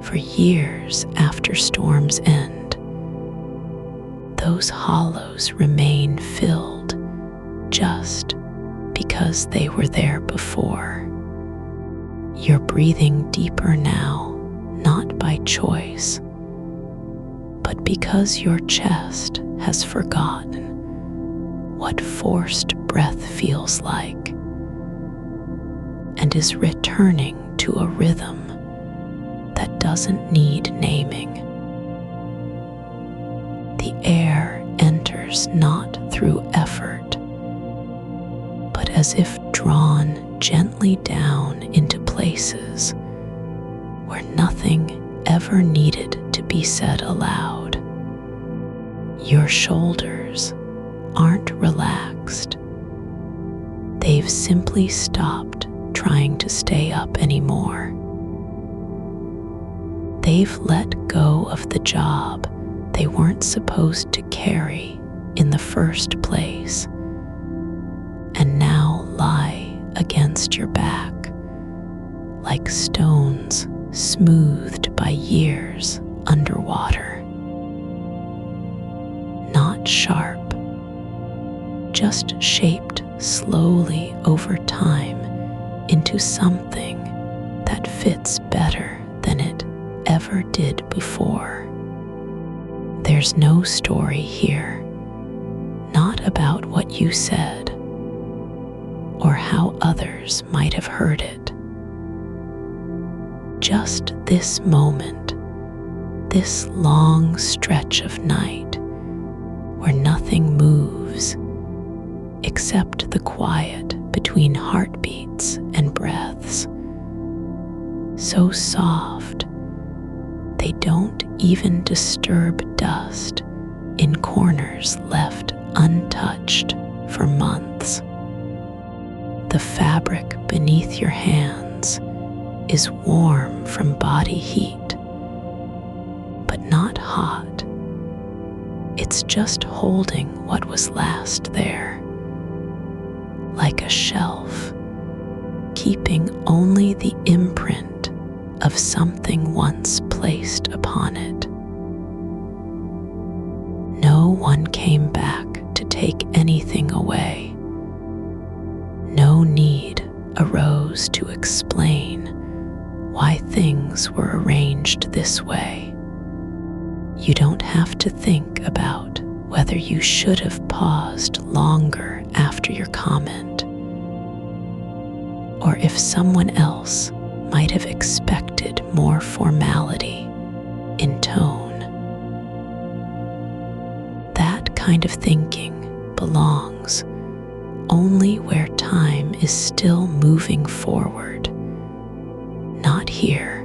For years after storms end, those hollows remain filled just because they were there before. You're breathing deeper now, not by choice, but because your chest has forgotten what forced breath feels like and is returning to a rhythm that doesn't need naming. The air enters not through effort, but as if drawn gently down into places where nothing ever needed to be said aloud. Your shoulders aren't relaxed. They've simply stopped trying to stay up anymore. They've let go of the job they weren't supposed to carry in the first place, and now lie against your back like stones smoothed by years underwater. Not sharp, just shaped slowly over time into something that fits better than it ever did before. There's no story here, not about what you said or how others might have heard it. Just this moment, this long stretch of night where nothing moves except the quiet between heartbeats and breaths. so soft they don't even disturb dust in corners left untouched for months. The fabric beneath your hands is warm from body heat, but not hot. It's just holding what was last there, like a shelf, keeping only the imprint of something once placed upon it. No one came back to take anything away. No need arose to explain why things were arranged this way. You don't have to think about whether you should have paused longer after your comment, or if someone else might have expected more formality in tone. That kind of thinking belongs only where time is still moving forward, not here,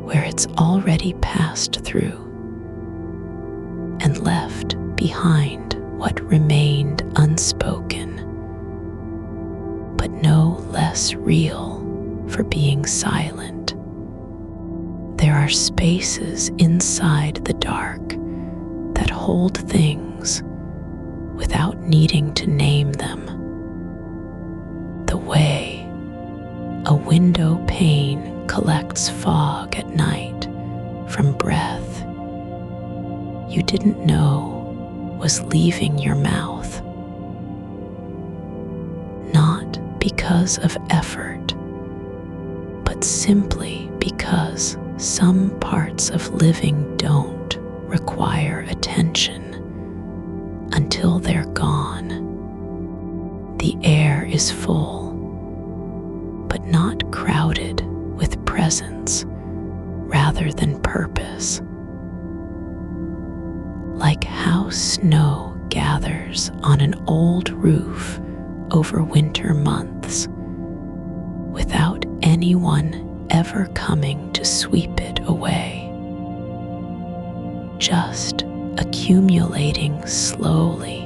where it's already passed through and left behind what remained unspoken, but no less real for being silent. There are spaces inside the dark that hold things without needing to name them. The way a window pane collects fog at night from breath you didn't know was leaving your mouth. Not because of effort, but simply because some parts of living don't require attention until they're gone. The air is full, but not crowded with presence rather than purpose. Like how snow gathers on an old roof over winter months, without anyone ever coming to sweep it away, just accumulating slowly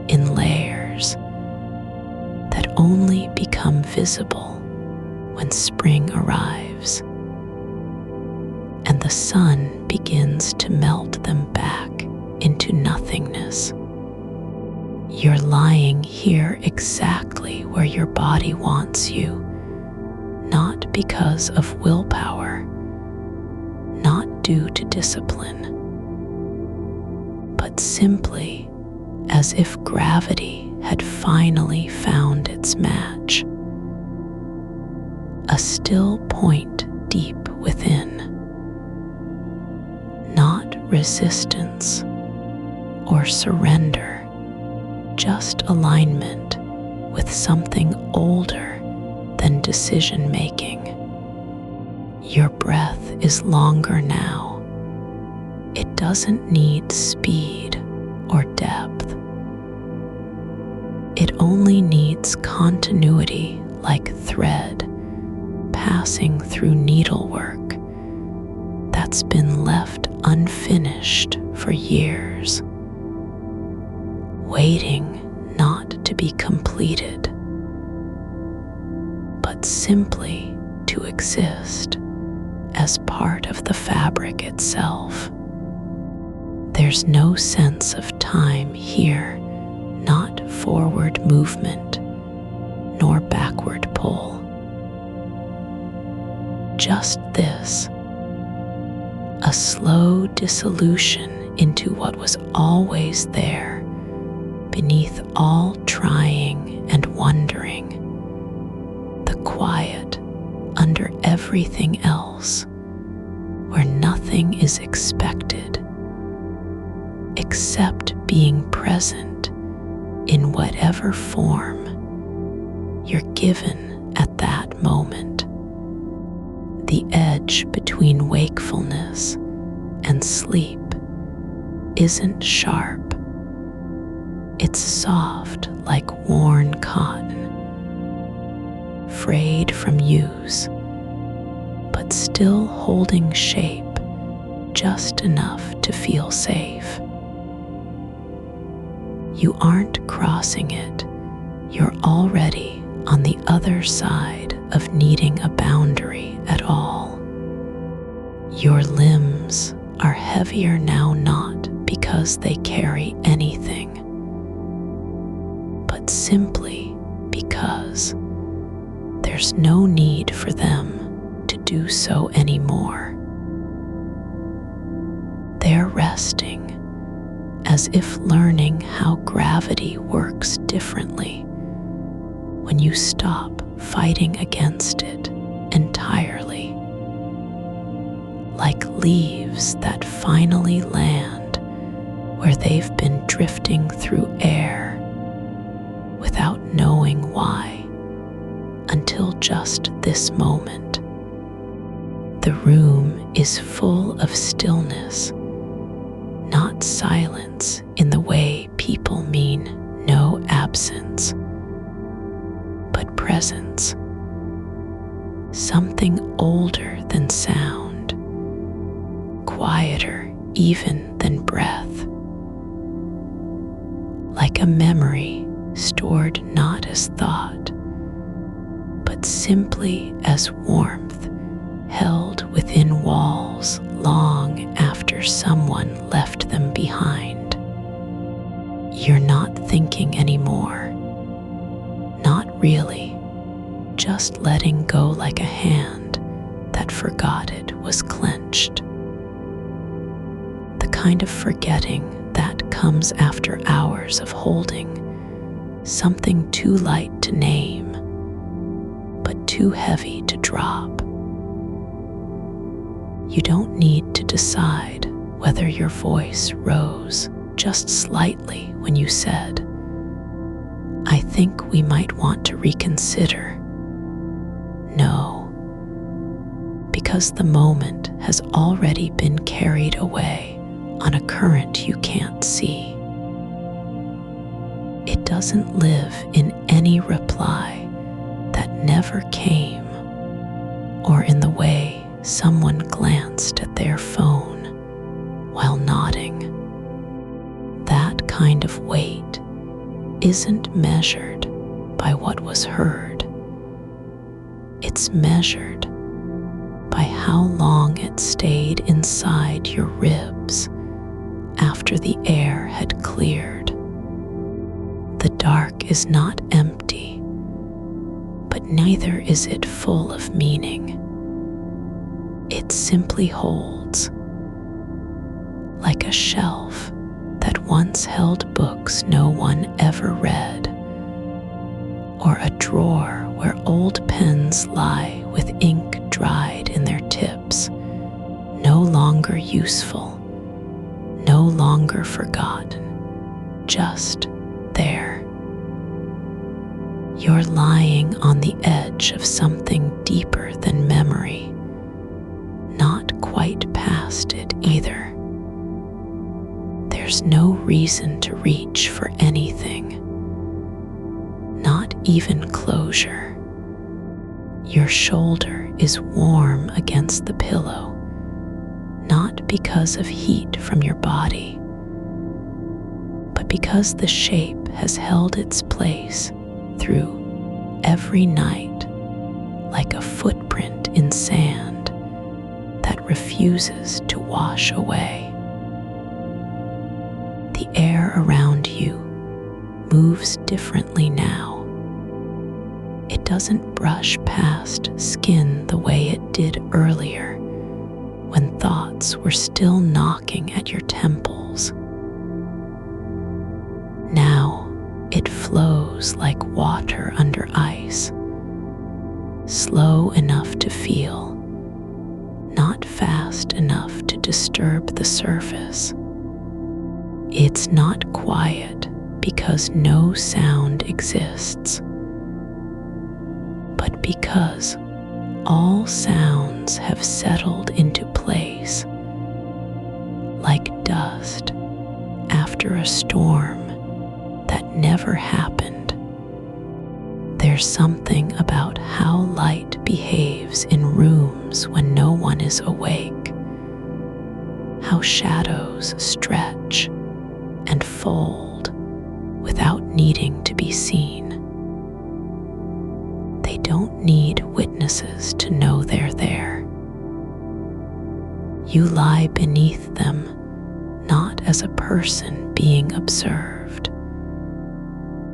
in layers that only become visible when spring arrives and the sun begins to melt them back into nothingness. You're lying here exactly where your body wants you, not because of willpower, not due to discipline, but simply as if gravity had finally found its match. A still point deep within, not resistance or surrender, just alignment with something older than decision making. Your breath is longer now. It doesn't need speed or depth. It only needs continuity, like thread passing through needlework that's been left unfinished for years, waiting not to be completed, but simply to exist as part of the fabric itself. There's no sense of time here, not forward movement, nor backward pull. Just this, a slow dissolution into what was always there, beneath all trying and wondering, the quiet under everything else, where nothing is expected except being present in whatever form you're given at that moment. The edge between wakefulness and sleep isn't sharp. It's soft like worn cotton, frayed from use, still holding shape just enough to feel safe. You aren't crossing it, you're already on the other side of needing a boundary at all. Your limbs are heavier now not because they carry anything, but simply because there's no need for them to do so anymore. They're resting, as if learning how gravity works differently when you stop fighting against it entirely. Like leaves that finally land where they've been drifting through air without knowing why until just this moment. The room is full of stillness, not silence in the way people mean no absence, but presence. Something older than sound, quieter even than breath. Like a memory stored not as thought, but simply as warmth held within walls long after someone left them behind. You're not thinking anymore. Not really, just letting go like a hand that forgot it was clenched. The kind of forgetting that comes after hours of holding something too light to name, but too heavy to drop. You don't need to decide whether your voice rose just slightly when you said, "I think we might want to reconsider." No, because the moment has already been carried away on a current you can't see. It doesn't live in any reply that never came, or in the way someone glanced at their phone while nodding. That kind of weight isn't measured by what was heard. It's measured by how long it stayed inside your ribs after the air had cleared. The dark is not empty, but neither is it full of meaning. It simply holds, like a shelf that once held books no one ever read, or a drawer where old pens lie with ink dried in their tips, no longer useful, no longer forgotten, just there. You're lying on the edge of something deeper than memory, not quite past it either. There's no reason to reach for anything, not even closure. Your shoulder is warm against the pillow, not because of heat from your body, but because the shape has held its place through every night, like a footprint in sand that refuses to wash away. The air around you moves differently now. It doesn't brush past skin the way it did earlier, when thoughts were still knocking at your temples. Now it flows like water under ice, slow enough to feel, not fast enough to disturb the surface. It's not quiet because no sound exists, but because all sounds have settled into place, like dust after a storm that never happened. There's something about how light behaves in rooms when no one is awake, how shadows stretch and fold without needing to be seen. They don't need witnesses to know they're there. You lie beneath them, not as a person being observed,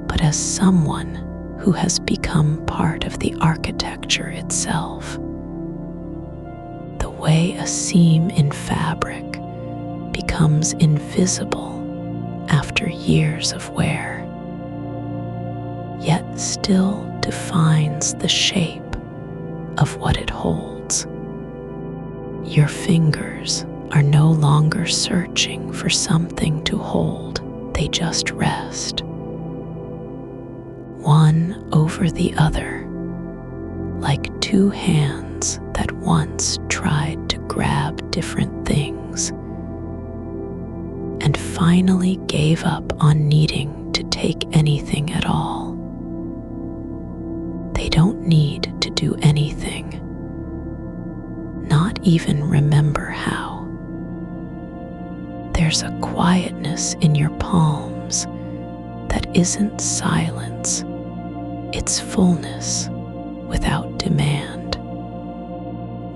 but as someone who has become part of the architecture itself. The way a seam in fabric becomes invisible after years of wear, yet still defines the shape of what it holds. Your fingers are no longer searching for something to hold, they just rest, one over the other, like two hands that once tried to grab different things and finally gave up on needing to take anything at all. They don't need to do anything, not even remember how. There's a quietness in your palms that isn't silence, it's fullness without demand.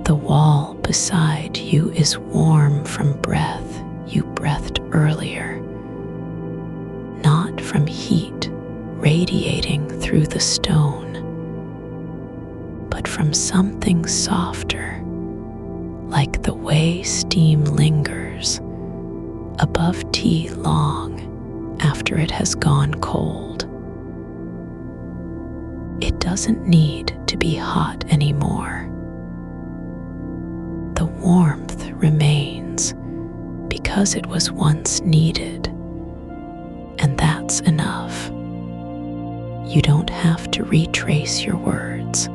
The wall beside you is warm from breath you breathed earlier, not from heat radiating through the stone, but from something softer, like the way steam lingers above tea long after it has gone cold. It doesn't need to be hot anymore. The warmth remains because it was once needed, and that's enough. You don't have to retrace your words.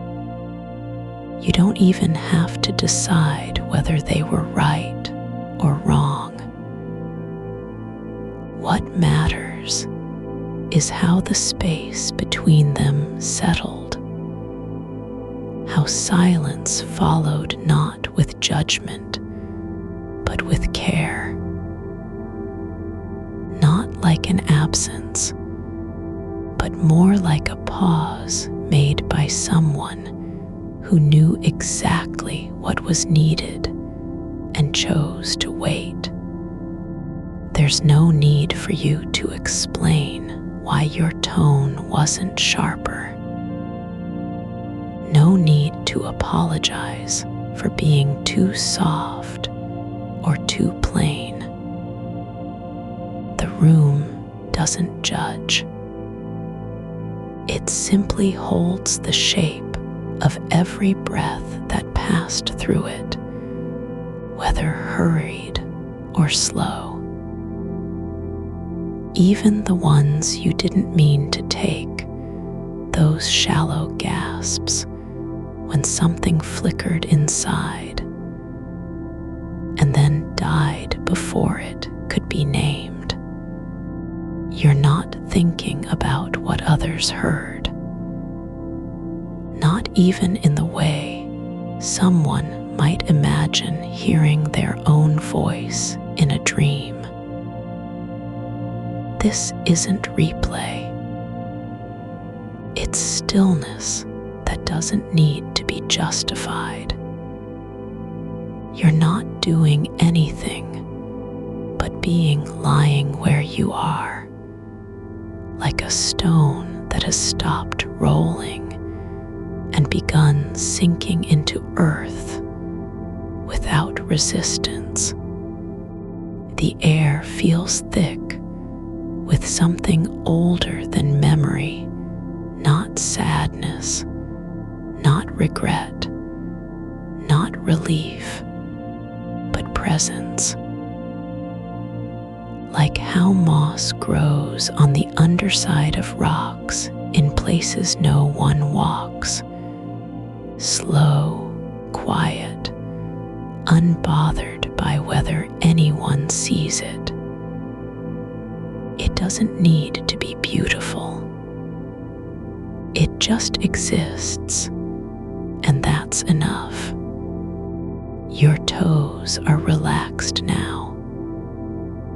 You don't even have to decide whether they were right or wrong. What matters is how the space between them settled, how silence followed not with judgment, but with care. Not like an absence, but more like a pause made by someone who knew exactly what was needed and chose to wait. There's no need for you to explain why your tone wasn't sharper. No need to apologize for being too soft or too plain. The room doesn't judge. It simply holds the shape of every breath that passed through it, whether hurried or slow. Even the ones you didn't mean to take, those shallow gasps when something flickered inside and then died before it could be named. You're not thinking about what others heard, not even in the way someone might imagine hearing their own voice in a dream. This isn't replay. It's stillness that doesn't need to be justified. You're not doing anything but being lying where you are, like a stone that has stopped rolling and begun sinking into earth without resistance. The air feels thick with something older than memory, not sadness, not regret, not relief, but presence. Like how moss grows on the underside of rocks in places no one walks. Slow, quiet, unbothered by whether anyone sees it. It doesn't need to be beautiful. It just exists, and that that's enough. Your toes are relaxed now,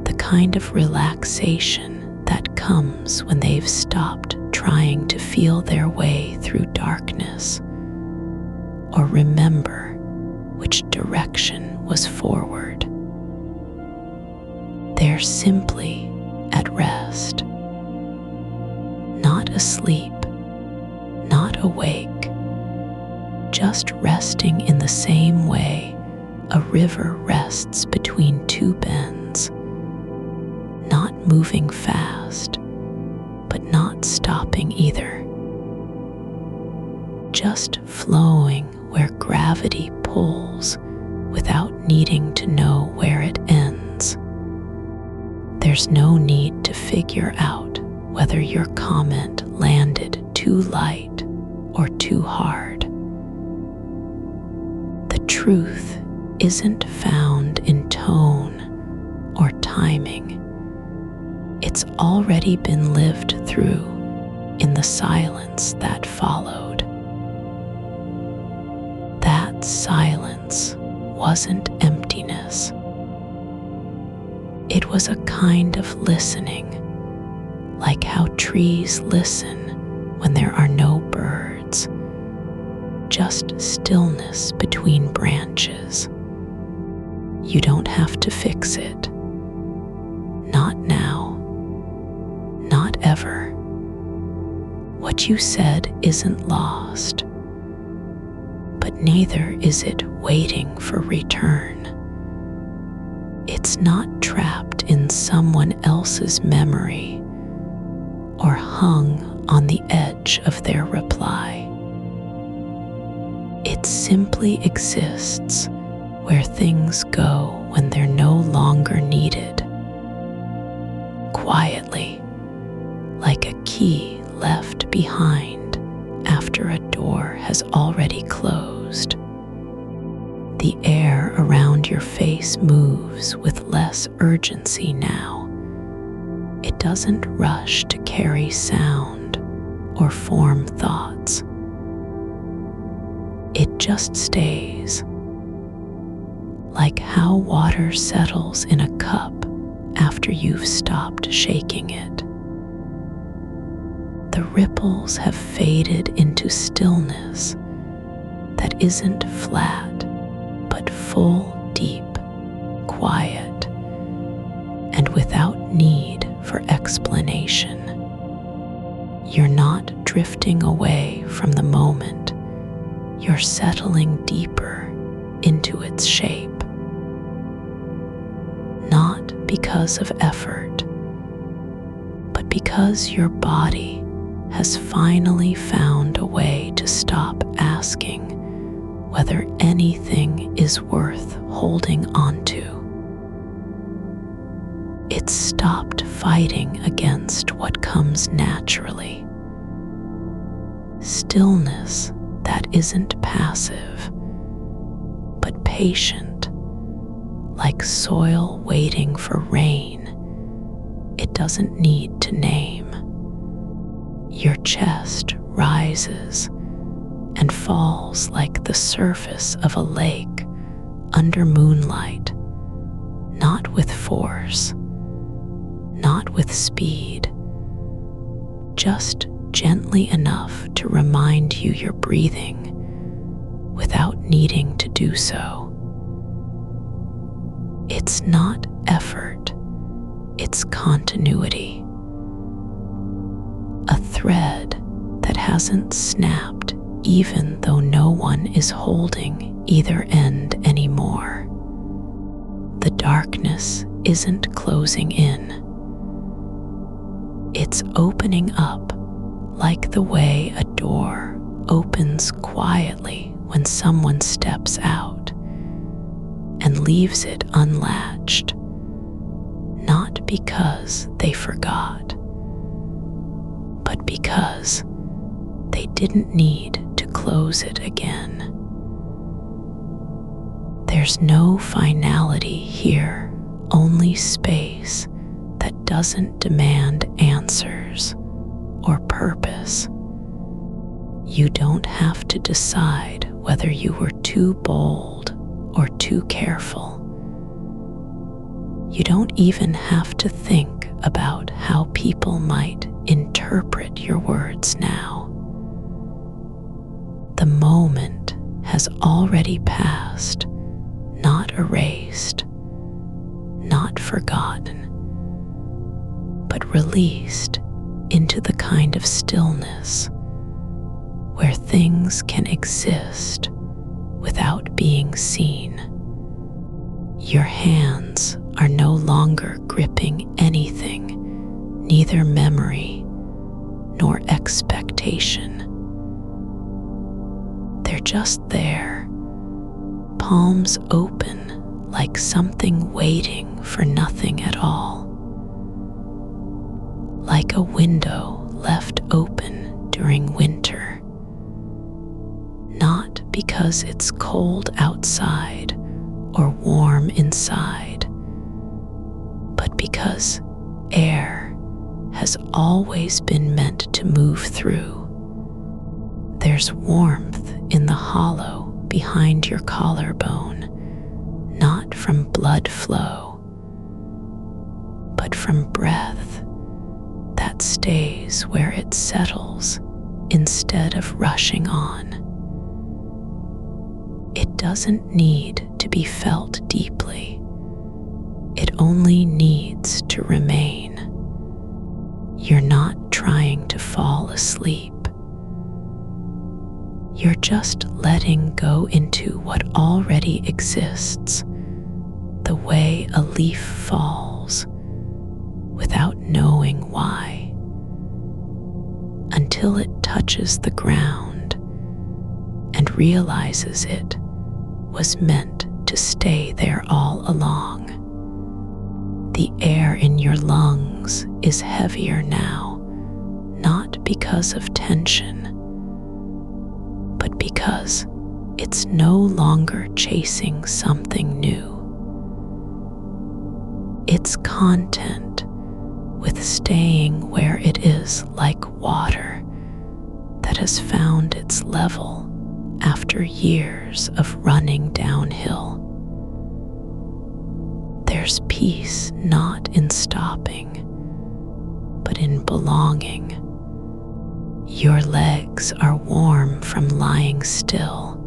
the kind of relaxation that comes when they've stopped trying to feel their way through darkness or remember which direction was forward. They're simply at rest, not asleep, not awake, just resting in the same way a river rests between two bends, not moving fast, but not stopping either, just flowing where gravity pulls without needing to know where it ends. There's no need to figure out whether your comment landed too light or too hard. The truth isn't found in tone or timing. It's already been lived through in the silence that followed. That silence wasn't emptiness. It was a kind of listening, like how trees listen when there are no birds, just stillness between branches. You don't have to fix it. Not now. Not ever. What you said isn't lost, but neither is it waiting for return. It's not trapped in someone else's memory or hung on the edge of their reply. It simply exists where things go when they're no longer needed, quietly, like a key left behind after a door has already closed. The air around your face moves with less urgency now. It doesn't rush to carry sound or form thoughts. It just stays, like how water settles in a cup after you've stopped shaking it. The ripples have faded into stillness that isn't flat, but full, deep, quiet, and without need for explanation. You're not drifting away from the moment. You're settling deeper into its shape. Not because of effort, but because your body has finally found a way to stop asking whether anything is worth holding onto. It's stopped fighting against what comes naturally. Stillness that isn't passive, but patient, like soil waiting for rain. It doesn't need to name. Your chest rises and falls like the surface of a lake under moonlight, not with force, not with speed, just gently enough to remind you you're breathing without needing to do so. It's not effort, it's continuity. A thread that hasn't snapped even though no one is holding either end anymore. The darkness isn't closing in. It's opening up like the way a door opens quietly when someone steps out and leaves it unlatched, not because they forgot, but because they didn't need to close it again. There's no finality here, only space that doesn't demand answers or purpose. You don't have to decide whether you were too bold or too careful. You don't even have to think about how people might interpret your words now. The moment has already passed, not erased, not forgotten, but released into the kind of stillness where things can exist without being seen. Your hands are no longer gripping anything, neither memory nor expectation. They're just there, palms open like something waiting for nothing at all. Like a window left open during winter, not because it's cold outside or warm inside, but because air has always been meant to move through. There's warmth in the hollow behind your collarbone, not from blood flow, but from breath that stays where it settles instead of rushing on. It doesn't need to be felt deeply. It only needs to remain. You're not trying to fall asleep. You're just letting go into what already exists, the way a leaf falls, without knowing why, until it touches the ground and realizes it was meant to stay there all along. The air in your lungs is heavier now, not because of tension, but because it's no longer chasing something new. It's content with staying where it is, like water that has found its level after years of running downhill. There's peace not in stopping, but in belonging. Your legs are warm from lying still.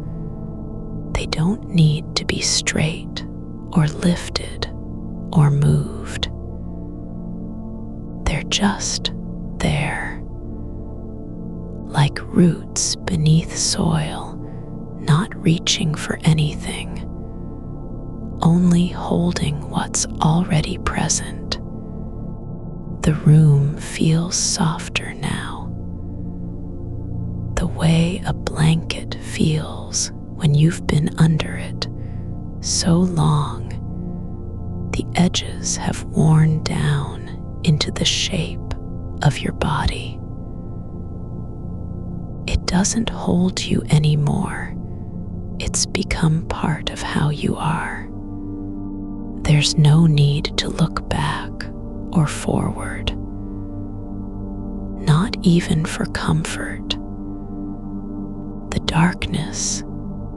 They don't need to be straight or lifted or moved. They're just there, like roots beneath soil, not reaching for anything, only holding what's already present. The room feels softer now, the way a blanket feels when you've been under it so long the edges have worn down into the shape of your body. It doesn't hold you anymore. It's become part of how you are. There's no need to look back or forward, not even for comfort. The darkness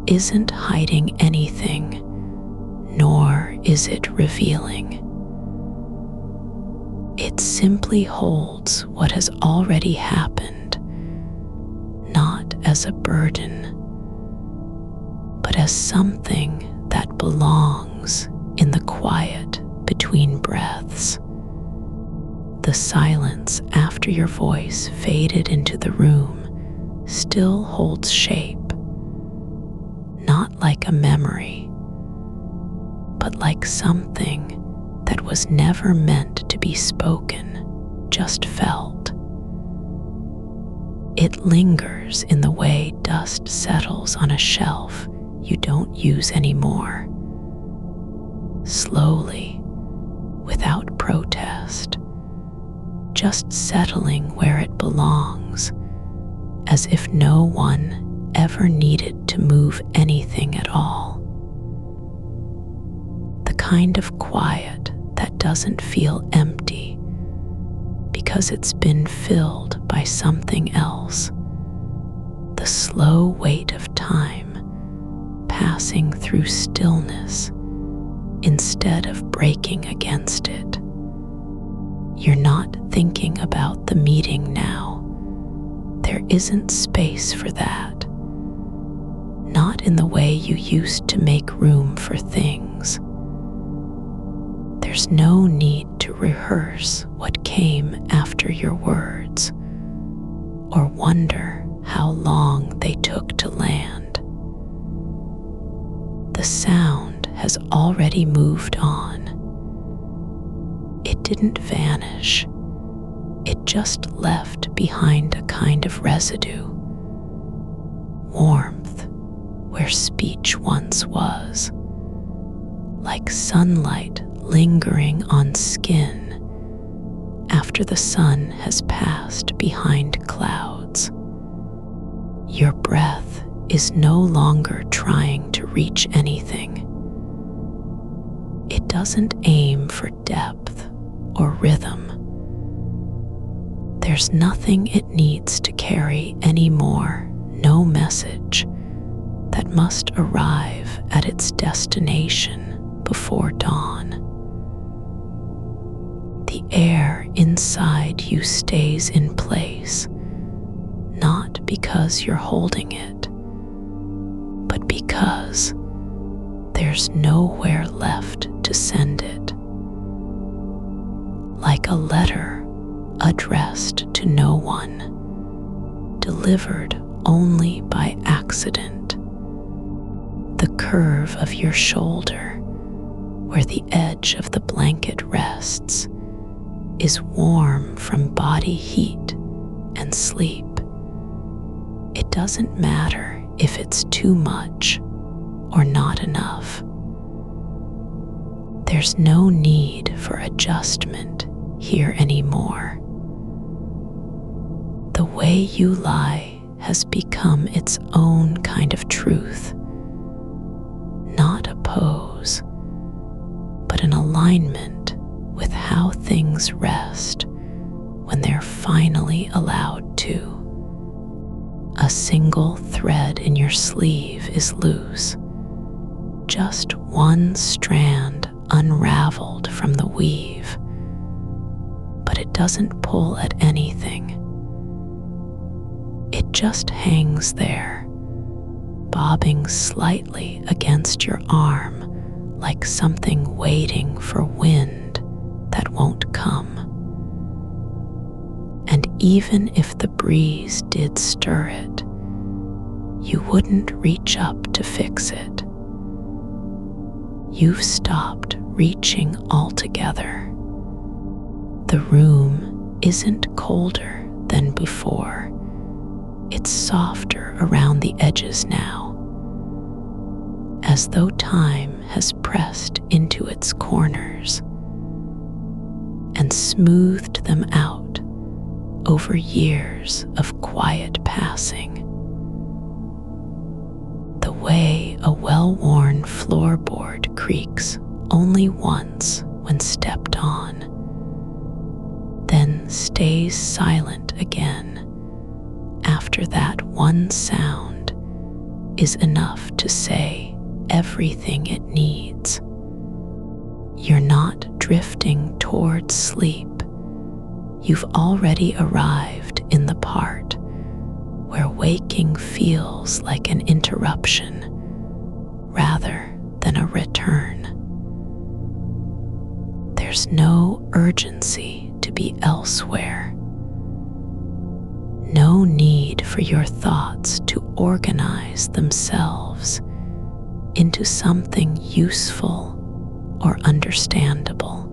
isn't hiding anything, nor is it revealing. It simply holds what has already happened, not as a burden, but as something that belongs in the quiet between breaths. The silence after your voice faded into the room still holds shape, not like a memory, but like something that was never meant to be spoken, just felt. It lingers in the way dust settles on a shelf you don't use anymore. Slowly, without protest, just settling where it belongs, as if no one ever needed to move anything at all. The kind of quiet that doesn't feel empty because it's been filled by something else. The slow weight of time passing through stillness instead of breaking against it. You're not thinking about the meeting now. There isn't space for that. Not in the way you used to make room for things. There's no need to rehearse what came after your words, or wonder how long they took to land. The sound has already moved on. It didn't vanish. It just left behind a kind of residue, warmth where speech once was, like sunlight lingering on skin after the sun has passed behind clouds. Your breath is no longer trying to reach anything. It doesn't aim for depth or rhythm. There's nothing it needs to carry anymore, no message that must arrive at its destination before dawn. The air inside you stays in place, not because you're holding it, but because there's nowhere left to send it. Like a letter addressed to no one, delivered only by accident. The curve of your shoulder, where the edge of the blanket rests, is warm from body heat and sleep. It doesn't matter if it's too much or not enough. There's no need for adjustment here anymore. The way you lie has become its own kind of truth, not a pose, but an alignment with how things rest when they're finally allowed to. A single thread in your sleeve is loose, just one strand unraveled from the weave, but it doesn't pull at anything. It just hangs there, bobbing slightly against your arm like something waiting for wind that won't come. And even if the breeze did stir it, you wouldn't reach up to fix it. You've stopped reaching altogether. The room isn't colder than before. It's softer around the edges now, as though time has pressed into its corners and smoothed them out over years of quiet passing. The way a well-worn floorboard creaks only once when stepped on, then stays silent again after that one sound is enough to say everything it needs. You're not drifting towards sleep. You've already arrived in the part where waking feels like an interruption rather than a return. There's no urgency to be elsewhere. No need for your thoughts to organize themselves into something useful or understandable.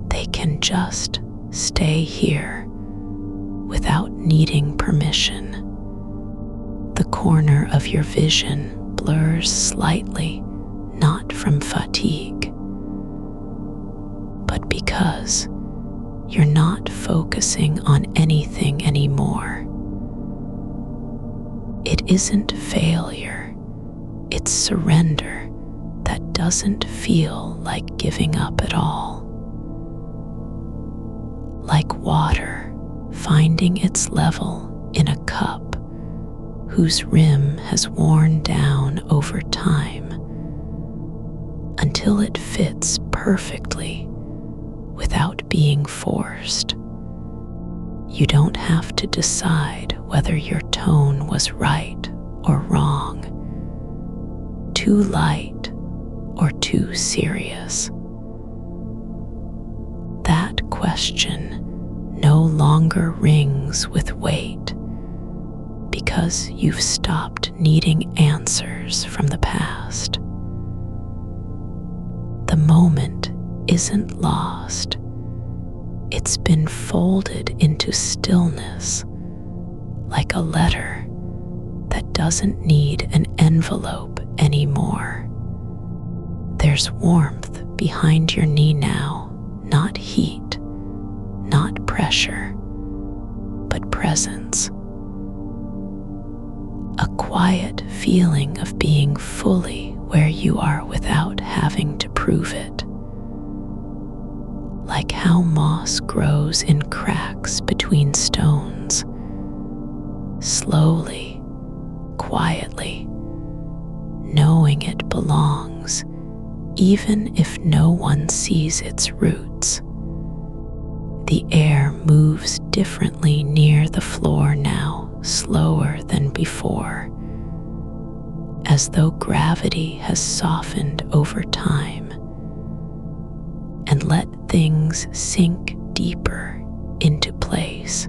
They can just stay here without needing permission. The corner of your vision blurs slightly, not from fatigue, but because you're not focusing on anything anymore. It isn't failure, it's surrender that doesn't feel like giving up at all. Like water finding its level in a cup whose rim has worn down over time until it fits perfectly without being forced. You don't have to decide whether your tone was right or wrong, too light or too serious. That question no longer rings with weight because you've stopped needing answers from the past. The moment isn't lost. It's been folded into stillness, like a letter that doesn't need an envelope anymore. There's warmth behind your knee now, not heat, not pressure, but presence. A quiet feeling of being fully where you are without having to prove it. Like how moss grows in cracks between stones, slowly, quietly, knowing it belongs, even if no one sees its roots. The air moves differently near the floor now, slower than before, as though gravity has softened over time and let things sink deeper into place.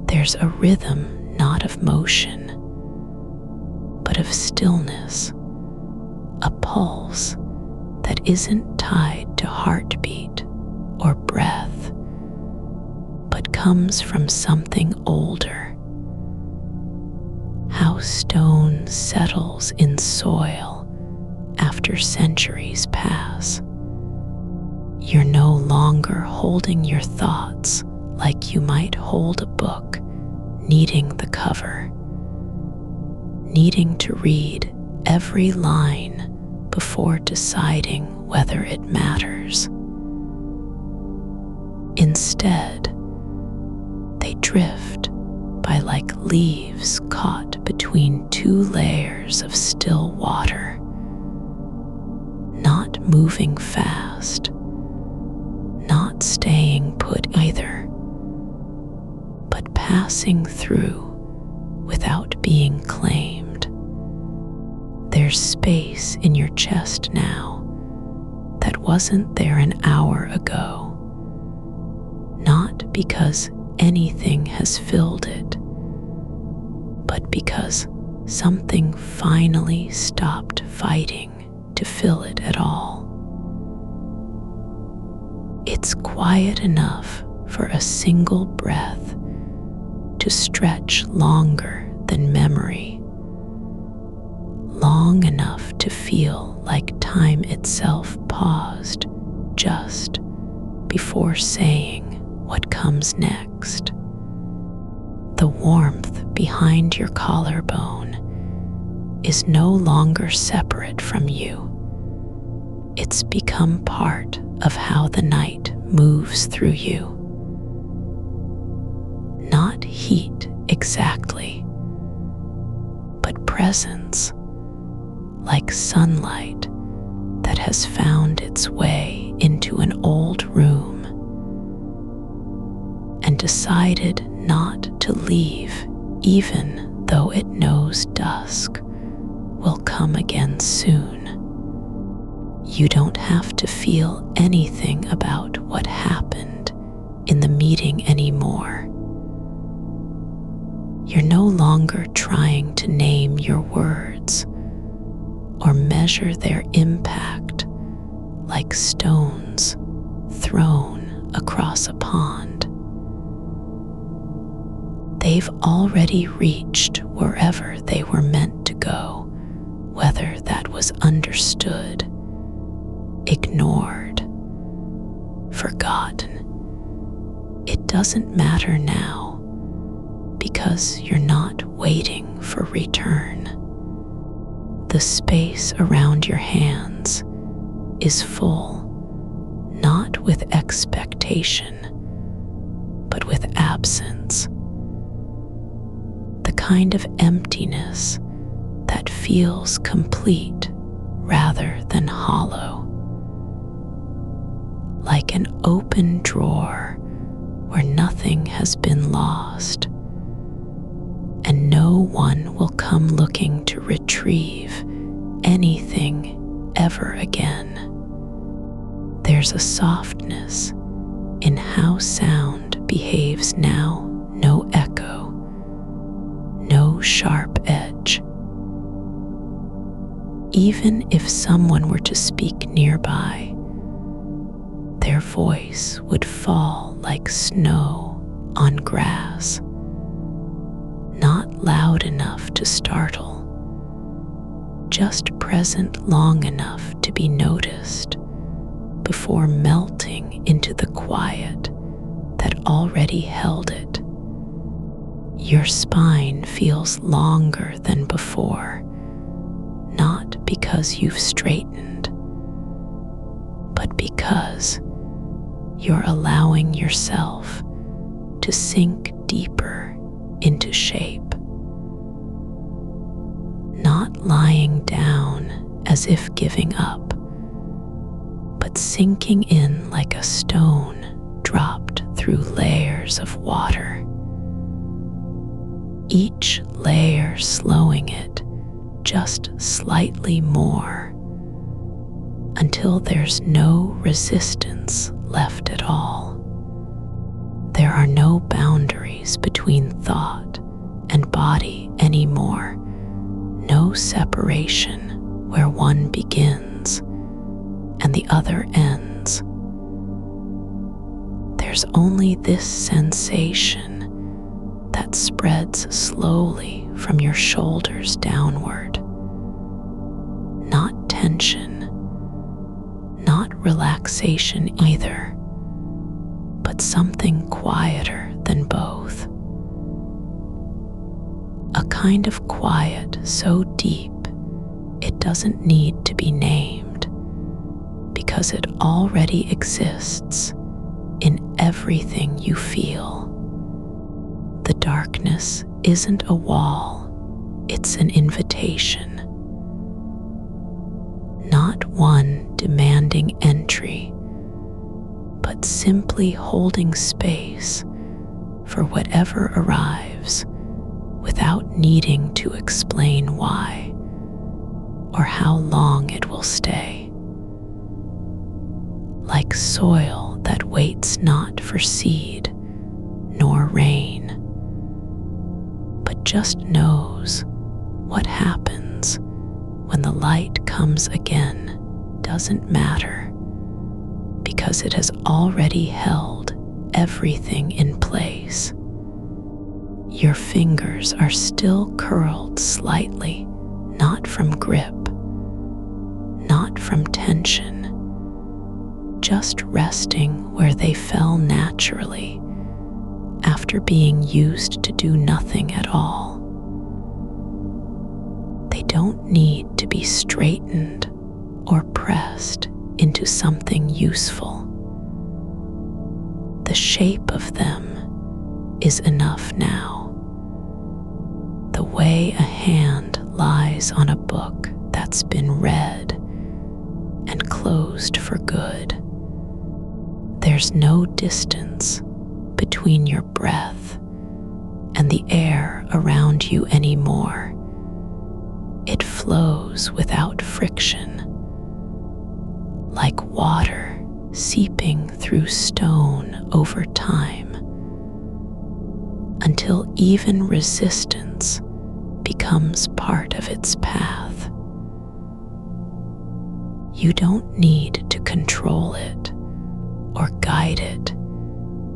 There's a rhythm not of motion, but of stillness, a pulse that isn't tied to heartbeat or breath, but comes from something older. How stone settles in soil after centuries pass. You're no longer holding your thoughts like you might hold a book, needing the cover, needing to read every line before deciding whether it matters. Instead, they drift by like leaves caught between two layers of still water, not moving fast, not staying put either, but passing through without being claimed. There's space in your chest now that wasn't there an hour ago, not because anything has filled it, but because something finally stopped fighting to fill it at all. It's quiet enough for a single breath to stretch longer than memory, long enough to feel like time itself paused just before saying what comes next. The warmth behind your collarbone is no longer separate from you. It's become part of how the night moves through you. Not heat exactly, but presence, like sunlight that has found its way into an old room and decided not to leave even though it knows dusk will come again soon. You don't have to feel anything about what happened in the meeting anymore. You're no longer trying to name your words or measure their impact like stones thrown across a pond. They've already reached wherever they were meant to go, whether that was understood, ignored, forgotten. It doesn't matter now because you're not waiting for return. The space around your hands is full, not with expectation, but with absence. The kind of emptiness that feels complete rather than hollow. Like an open drawer where nothing has been lost, and no one will come looking to retrieve anything ever again. There's a softness in how sound behaves now, no echo, no sharp edge. Even if someone were to speak nearby, their voice would fall like snow on grass, not loud enough to startle, just present long enough to be noticed before melting into the quiet that already held it. Your spine feels longer than before, not because you've straightened, but because you're allowing yourself to sink deeper into shape. Not lying down as if giving up, but sinking in like a stone dropped through layers of water. Each layer slowing it just slightly more until there's no resistance left at all. There are no boundaries between thought and body anymore, no separation where one begins and the other ends. There's only this sensation that spreads slowly from your shoulders downward. Not tension, not relaxation either, but something quieter than both. A kind of quiet so deep it doesn't need to be named, because it already exists in everything you feel. The darkness isn't a wall, it's an invitation. Not one demanding entry, but simply holding space for whatever arrives without needing to explain why or how long it will stay. Like soil that waits not for seed nor rain, but just knows what happens when the light comes again doesn't matter, because it has already held everything in place. Your fingers are still curled slightly, not from grip, not from tension, just resting where they fell naturally after being used to do nothing at all. They don't need to be straightened or pressed into something useful. The shape of them is enough now. The way a hand lies on a book that's been read and closed for good. There's no distance between your breath and the air around you anymore. It flows without friction, like water seeping through stone over time, until even resistance becomes part of its path. You don't need to control it or guide it.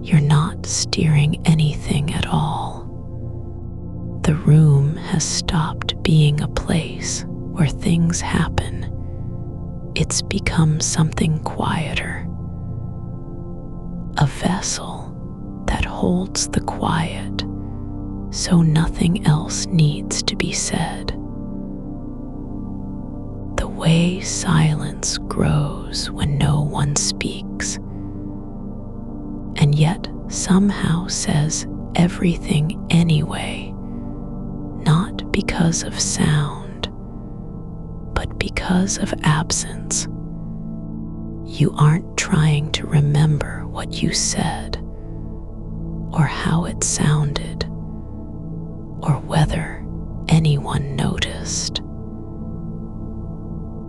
You're not steering anything at all. The room has stopped being a place where things happen. It's become something quieter. A vessel that holds the quiet, so nothing else needs to be said. The way silence grows when no one speaks, and yet somehow says everything anyway, because of sound, but because of absence. You aren't trying to remember what you said, or how it sounded, or whether anyone noticed.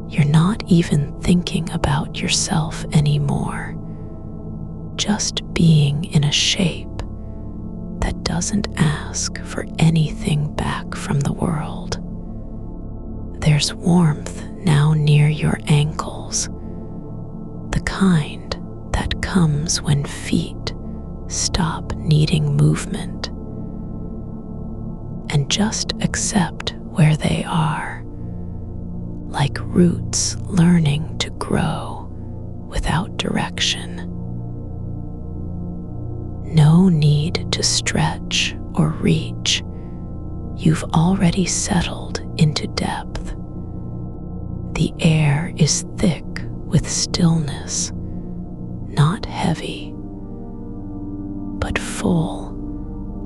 You're not even thinking about yourself anymore, just being in a shape that doesn't ask for anything back from the world. There's warmth now near your ankles, the kind that comes when feet stop needing movement and just accept where they are, like roots learning to grow without direction. No need to stretch or reach. You've already settled into depth. The air is thick with stillness, not heavy, but full,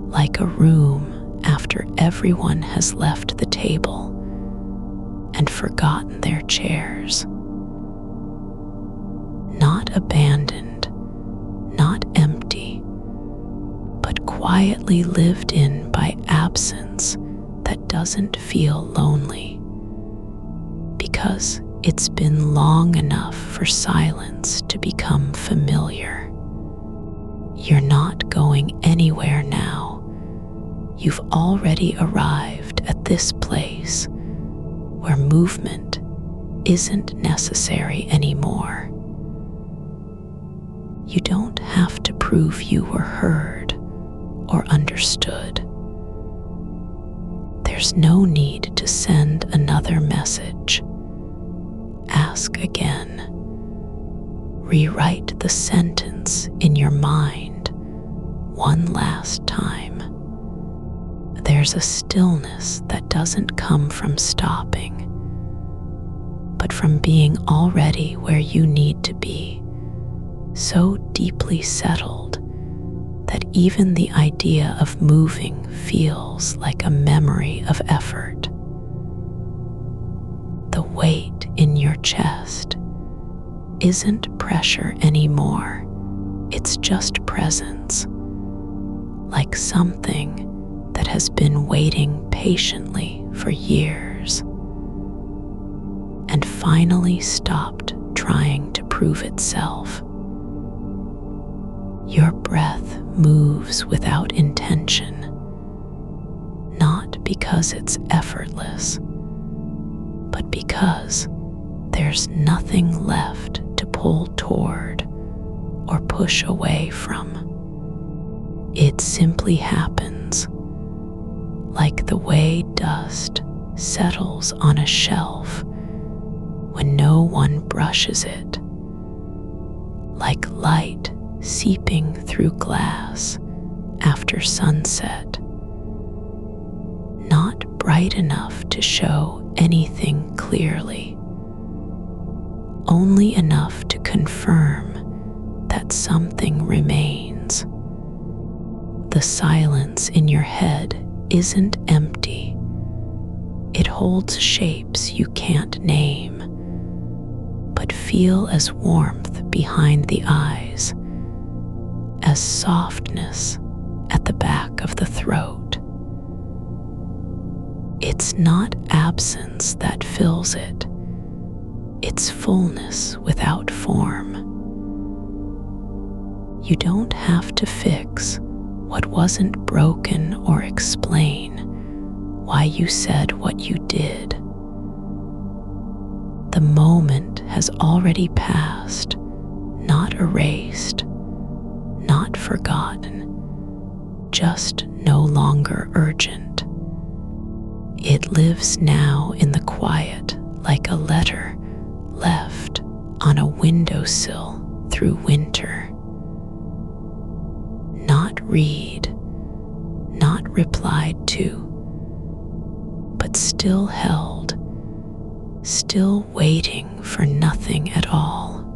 like a room after everyone has left the table and forgotten their chairs. Not abandoned, not empty, but quietly lived in by absence that doesn't feel lonely, because it's been long enough for silence to become familiar. You're not going anywhere now. You've already arrived at this place where movement isn't necessary anymore. You don't have to prove you were heard or understood. There's no need to send another message. Ask again. Rewrite the sentence in your mind one last time. There's a stillness that doesn't come from stopping, but from being already where you need to be, so deeply settled that even the idea of moving feels like a memory of effort. The weight in your chest isn't pressure anymore, it's just presence, like something that has been waiting patiently for years and finally stopped trying to prove itself. Your breath moves without intention, not because it's effortless, but because there's nothing left to pull toward or push away from. It simply happens, like the way dust settles on a shelf when no one brushes it, like light seeping through glass after sunset, not bright enough to show anything clearly, only enough to confirm that something remains. The silence in your head isn't empty. It holds shapes you can't name, but feel as warmth behind the eyes, as softness at the back of the throat. It's not absence that fills it. It's fullness without form. You don't have to fix what wasn't broken or explain why you said what you did. The moment has already passed, not erased, not forgotten, just no longer urgent. It lives now in the quiet like a letter left on a windowsill through winter. Not read, not replied to, but still held, still waiting for nothing at all.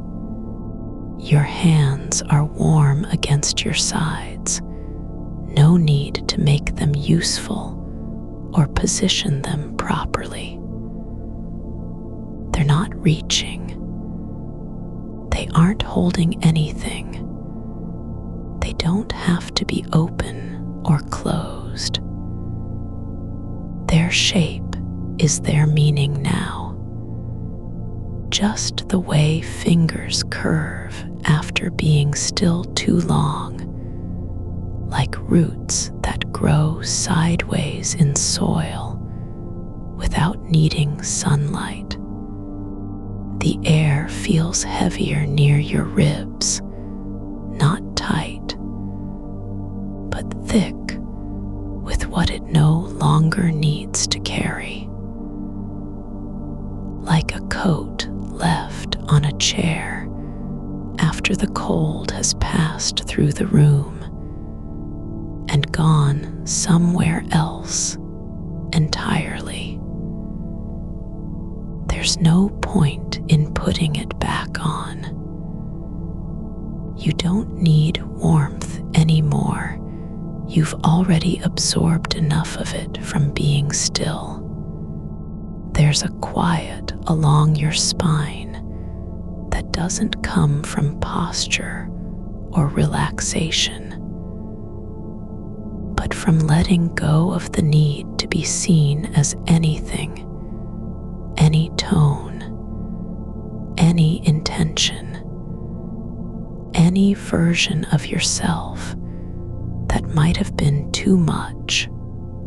Your hands are warm against your sides. No need to make them useful or position them properly. They're not reaching. They aren't holding anything. They don't have to be open or closed. Their shape is their meaning now, just the way fingers curve after being still too long, like roots that grow sideways in soil without needing sunlight. The air feels heavier near your ribs, not tight, but thick with what it no longer needs to carry. Like a coat left on a chair after the cold has passed through the room and gone somewhere else entirely. There's no point in putting it back on. You don't need warmth anymore. You've already absorbed enough of it from being still. There's a quiet along your spine that doesn't come from posture or relaxation, but from letting go of the need to be seen as anything, any tone, any intention, any version of yourself that might have been too much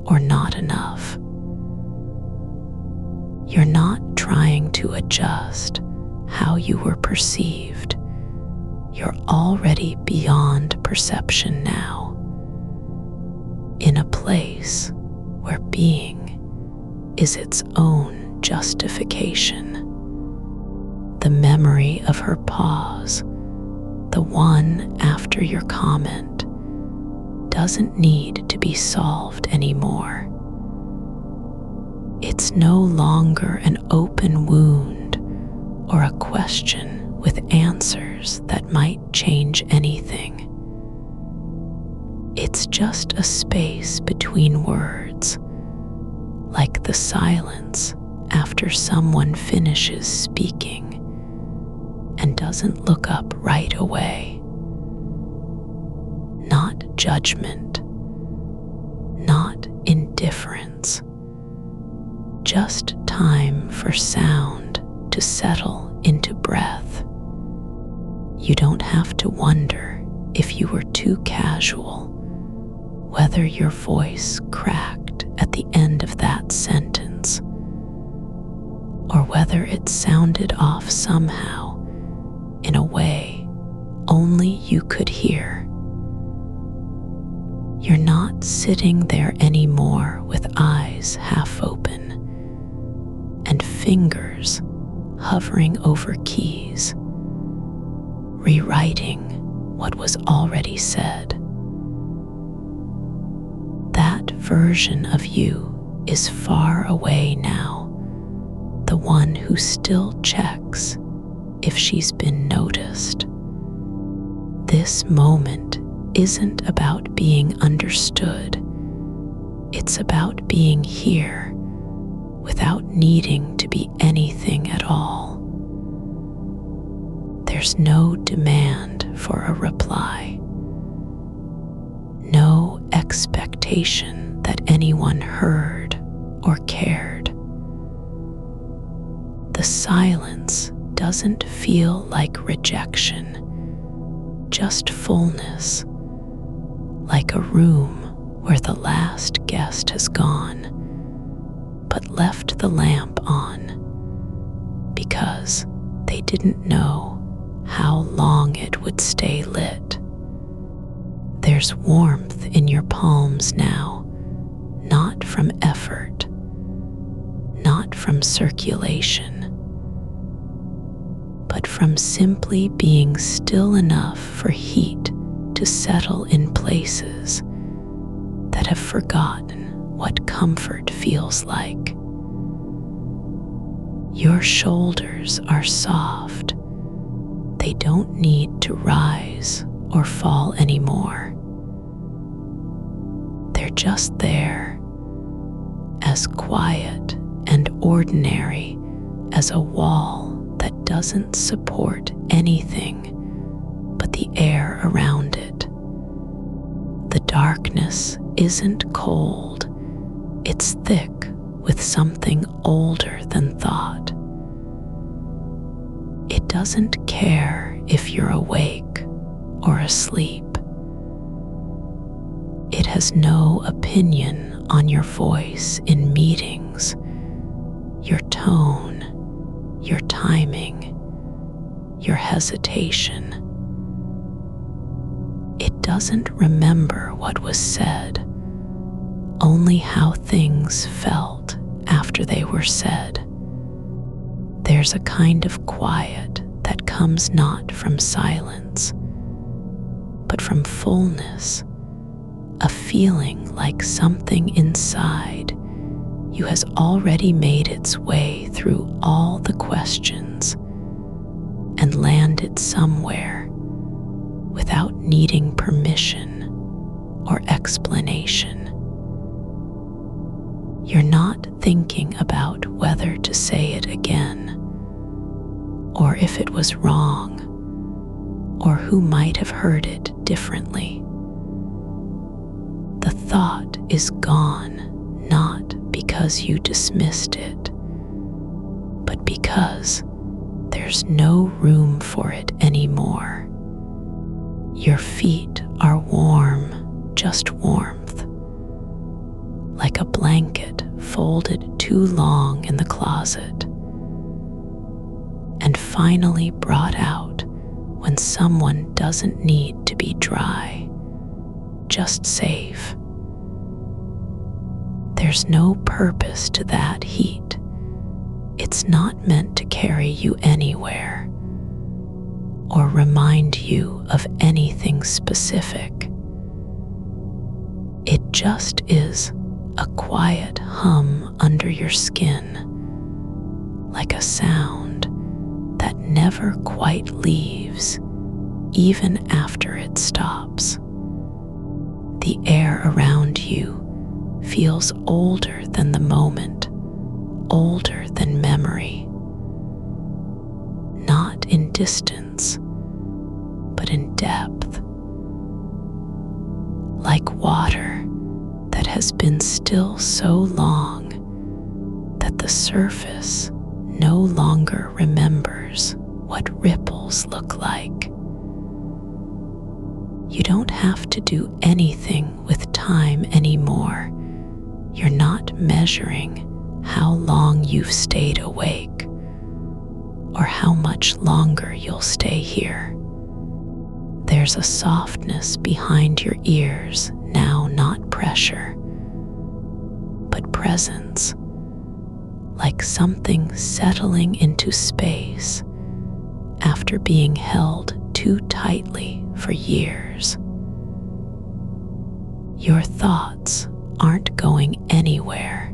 or not enough. You're not trying to adjust how you were perceived. You're already beyond perception now, in a place where being is its own justification. The memory of her pause, the one after your comment, doesn't need to be solved anymore. It's no longer an open wound or a question with answers that might change anything. It's just a space between words, like the silence after someone finishes speaking and doesn't look up right away. Not judgment, not indifference, just time for sound to settle into breath. You don't have to wonder if you were too casual, whether your voice cracked at the end of that sentence, or whether it sounded off somehow in a way only you could hear. You're not sitting there anymore with eyes half open and fingers hovering over keys, rewriting what was already said. That version of you is far away now, the one who still checks if she's been noticed. This moment isn't about being understood. It's about being here without needing to be anything at all. There's no demand for a reply, no expectation that anyone heard or cared. The silence doesn't feel like rejection, just fullness, like a room where the last guest has gone, but left the lamp on because they didn't know how long it would stay lit. There's warmth in your palms now, not from effort, not from circulation, but from simply being still enough for heat to settle in places that have forgotten what comfort feels like. Your shoulders are soft. They don't need to rise or fall anymore. They're just there, as quiet and ordinary as a wall that doesn't support anything but the air around it. The darkness isn't cold, it's thick with something older than thought. It doesn't care if you're awake or asleep. It has no opinion on your voice in meetings, your tone, your timing, your hesitation. It doesn't remember what was said, only how things felt after they were said. There's a kind of quiet that comes not from silence, but from fullness, a feeling like something inside you has already made its way through all the questions and landed somewhere without needing permission or explanation. You're not thinking about whether to say it again, or if it was wrong, or who might have heard it differently. The thought is gone, not because you dismissed it, but because there's no room for it anymore. Your feet are warm, just warmth, like a blanket folded too long in the closet, and finally brought out when someone doesn't need to be dry, just safe. There's no purpose to that heat. It's not meant to carry you anywhere or remind you of anything specific. It just is a quiet hum under your skin, like a sound that never quite leaves, even after it stops. The air around you feels older than the moment, older than memory. Not in distance, but in depth. Like water that has been still so long that the surface no longer remembers what ripples look like. You don't have to do anything with time anymore. You're not measuring how long you've stayed awake or how much longer you'll stay here. There's a softness behind your ears now, not pressure, but presence, like something settling into space after being held too tightly for years. Your thoughts aren't going anywhere.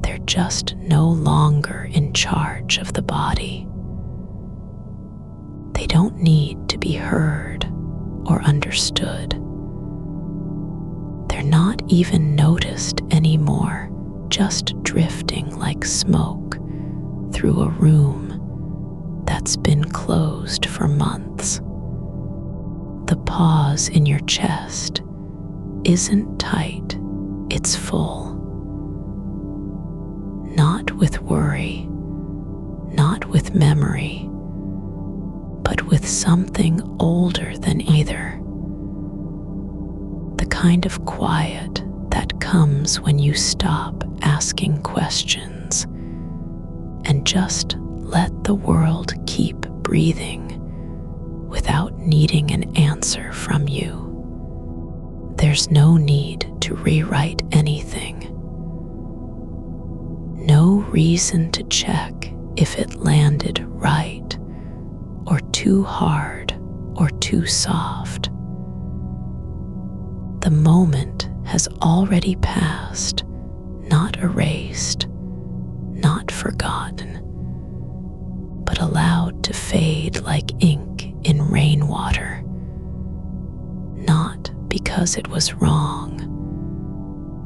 They're just no longer in charge of the body. They don't need to be heard or understood. They're not even noticed anymore, just drifting like smoke through a room that's been closed for months. The pause in your chest isn't tight, it's full. Not with worry, not with memory, but with something older than either. The kind of quiet that comes when you stop asking questions and just let the world keep breathing without needing an answer from you. There's no need to rewrite anything. No reason to check if it landed right or too hard or too soft. The moment has already passed, not erased, not forgotten, but allowed to fade like ink in rainwater, not because it was wrong,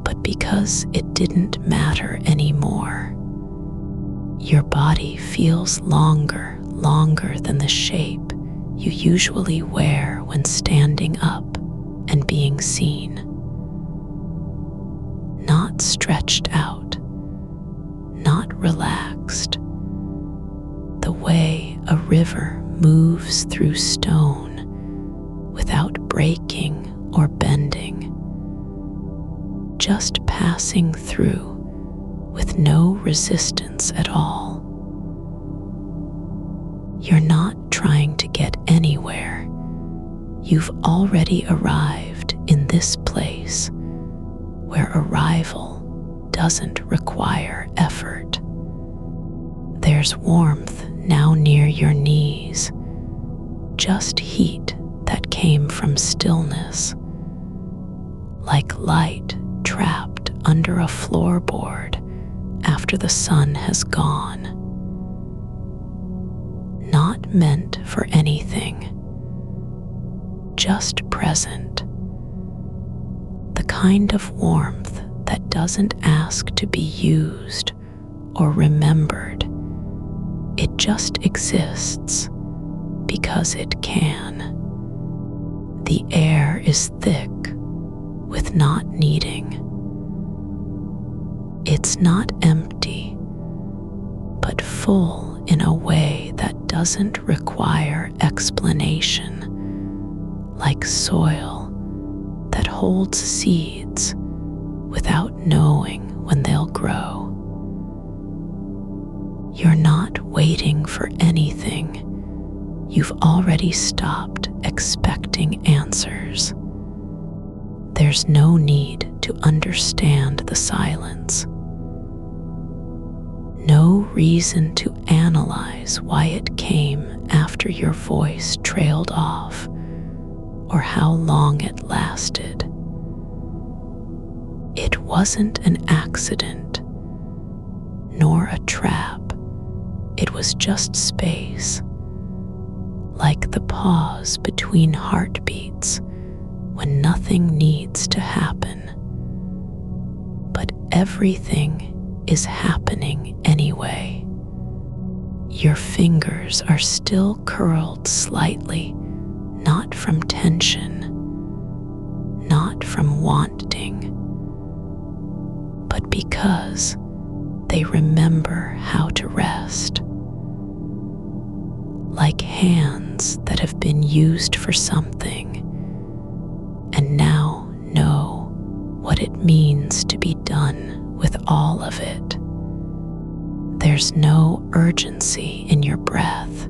but because it didn't matter anymore. Your body feels longer than the shape you usually wear when standing up and being seen. Not stretched out, not relaxed. The way a river moves through stone without breaking or bending, just passing through with no resistance at all. You're not trying to get anywhere. You've already arrived in this place where arrival doesn't require effort. There's warmth now near your knees, just heat that came from stillness, like light trapped under a floorboard after the sun has gone. Not meant for anything, just present. The kind of warmth that doesn't ask to be used or remembered. It just exists because it can. The air is thick with not needing. It's not empty, but full in a way that doesn't require explanation, like soil that holds seeds without knowing when they'll grow. You're not waiting for anything. You've already stopped expecting answers. There's no need to understand the silence. No reason to analyze why it came after your voice trailed off or how long it lasted. It wasn't an accident, nor a trap. It was just space, like the pause between heartbeats when nothing needs to happen. But everything is happening anyway. Your fingers are still curled slightly, not from tension, not from wanting, but because they remember how to rest. Like hands that have been used for something and now know what it means to be done with all of it. There's no urgency in your breath.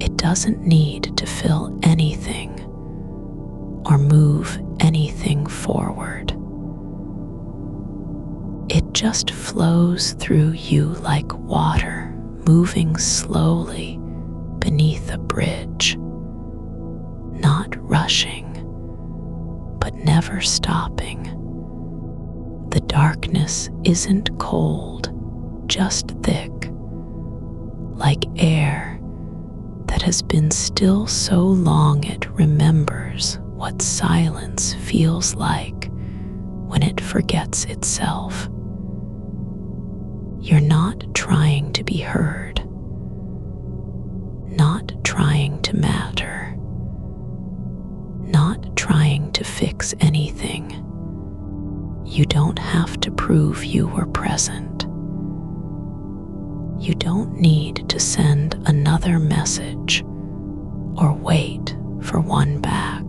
It doesn't need to fill anything or move anything forward. It just flows through you like water moving slowly beneath a bridge, not rushing, but never stopping. The darkness isn't cold, just thick, like air that has been still so long it remembers what silence feels like when it forgets itself. You're not trying to be heard, not trying to matter, not trying to fix anything. You don't have to prove you were present. You don't need to send another message or wait for one back.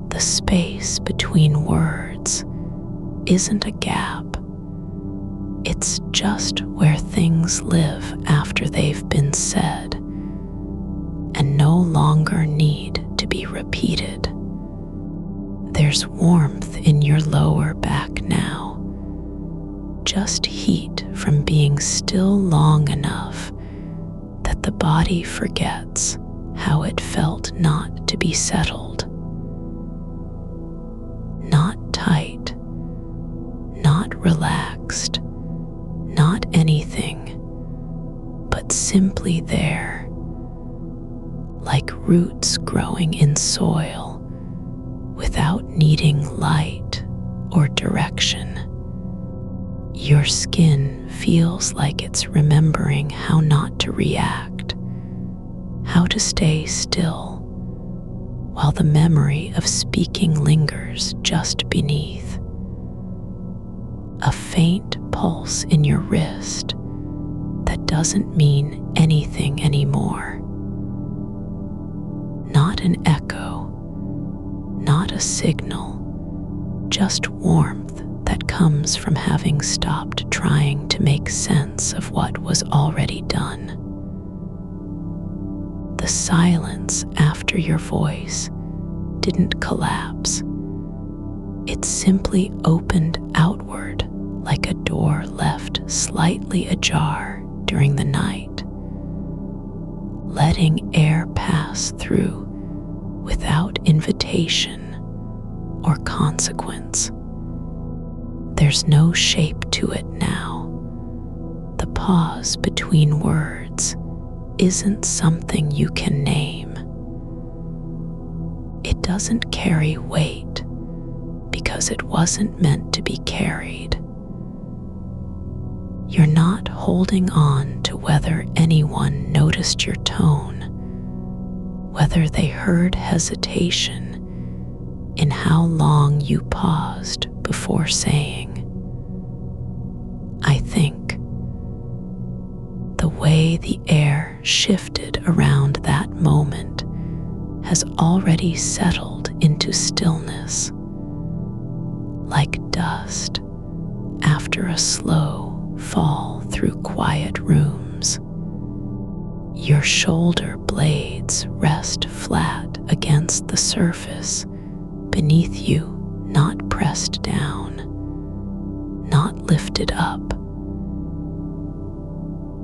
The space between words isn't a gap. It's just where things live after they've been said and no longer need to be repeated. There's warmth in your lower back now, just heat from being still long enough that the body forgets how it felt not to be settled. Not tight, not relaxed, not anything, but simply there, like roots growing in soil without needing light or direction. Your skin feels like it's remembering how not to react, how to stay still, while the memory of speaking lingers just beneath. A faint pulse in your wrist that doesn't mean anything anymore. Not an echo, not a signal, just warmth that comes from having stopped trying to make sense of what was already done. The silence after your voice didn't collapse. It simply opened outward like a door left slightly ajar during the night, letting air pass through without invitation or consequence. There's no shape to it now. The pause between words isn't something you can name. It doesn't carry weight because it wasn't meant to be carried. You're not holding on to whether anyone noticed your tone, whether they heard hesitation in how long you paused before saying, "I think." The way the air shifted around that moment has already settled into stillness, like dust after a slow fall through quiet rooms. Your shoulder blades rest flat against the surface beneath you, not pressed down, not lifted up.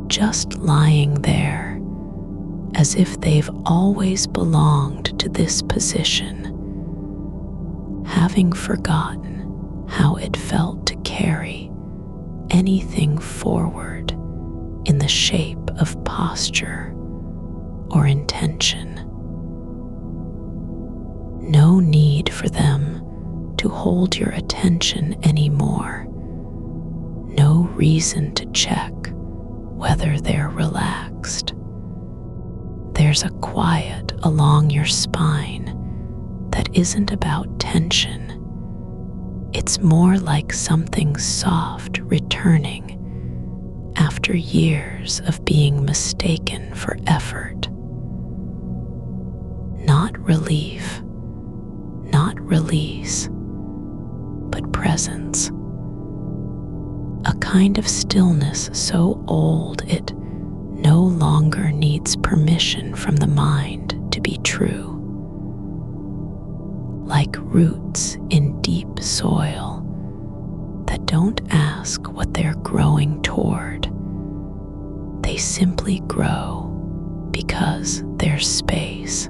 Just lying there as if they've always belonged to this position, having forgotten how it felt to carry anything forward in the shape of posture or intention. No need for them to hold your attention anymore. No reason to check whether they're relaxed. There's a quiet along your spine that isn't about tension. It's more like something soft returning after years of being mistaken for effort. Not relief, not release, but presence. A kind of stillness so old it no longer needs permission from the mind to be true. Like roots in deep soil that don't ask what they're growing toward. They simply grow because there's space.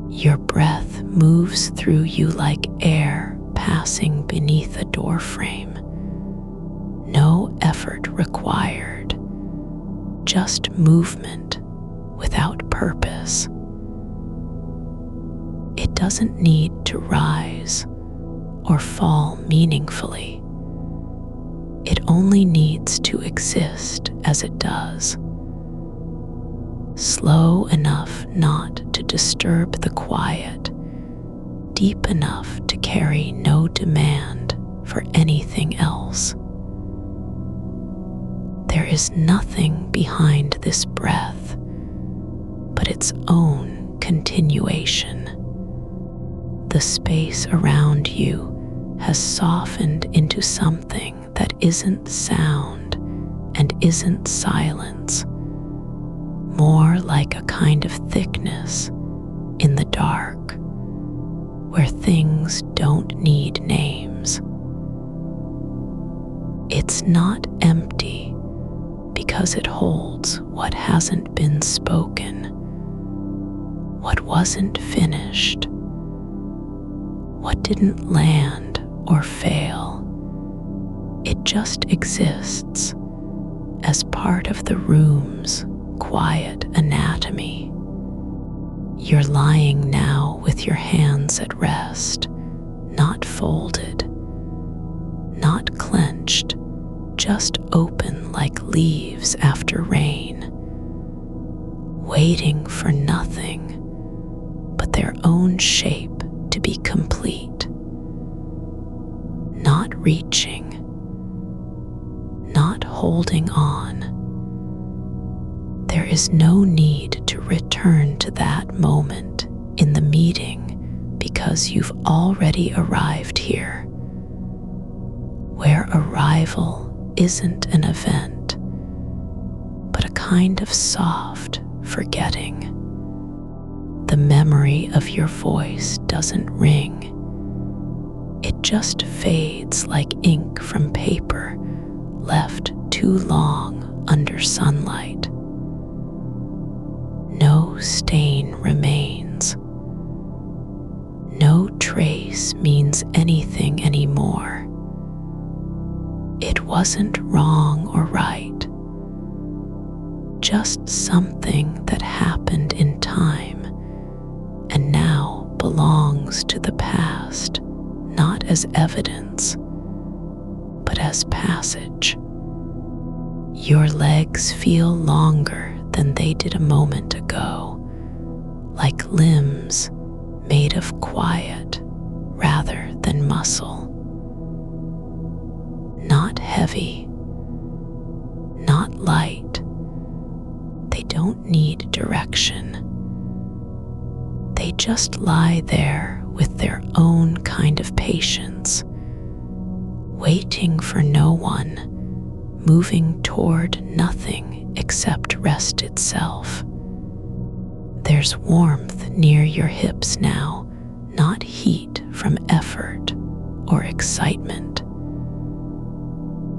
Your breath moves through you like air passing beneath a doorframe. No effort required, just movement without purpose. It doesn't need to rise or fall meaningfully. It only needs to exist as it does. Slow enough not to disturb the quiet, deep enough to carry no demand for anything else. There is nothing behind this breath but its own continuation. The space around you has softened into something that isn't sound and isn't silence, more like a kind of thickness in the dark, where things don't need names. It's not empty because it holds what hasn't been spoken, what wasn't finished, what didn't land or fail. It just exists as part of the room's quiet anatomy. You're lying now with your hands at rest, not folded, not clenched, just open like leaves after rain, waiting for nothing but their own shape to be complete, not reaching, not holding on. There is no need to return to that moment in the meeting because you've already arrived here, where arrival isn't an event, but a kind of soft forgetting. The memory of your voice doesn't ring. It just fades like ink from paper left too long under sunlight. No stain remains. No trace means anything anymore. It wasn't wrong or right, just something that happened in time and now belongs to the past, not as evidence, but as passage. Your legs feel longer than they did a moment ago, like limbs made of quiet rather than muscle. Not heavy, not light. They don't need direction. They just lie there with their own kind of patience, waiting for no one, moving toward nothing except rest itself. There's warmth near your hips now, not heat from effort or excitement,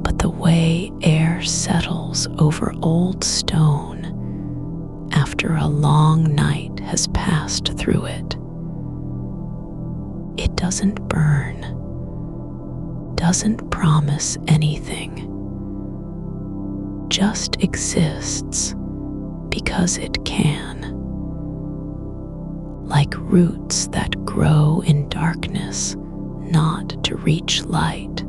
but the way air settles over old stone after a long night has passed through it. It doesn't burn, doesn't promise anything, just exists because it can. Like roots that grow in darkness, not to reach light,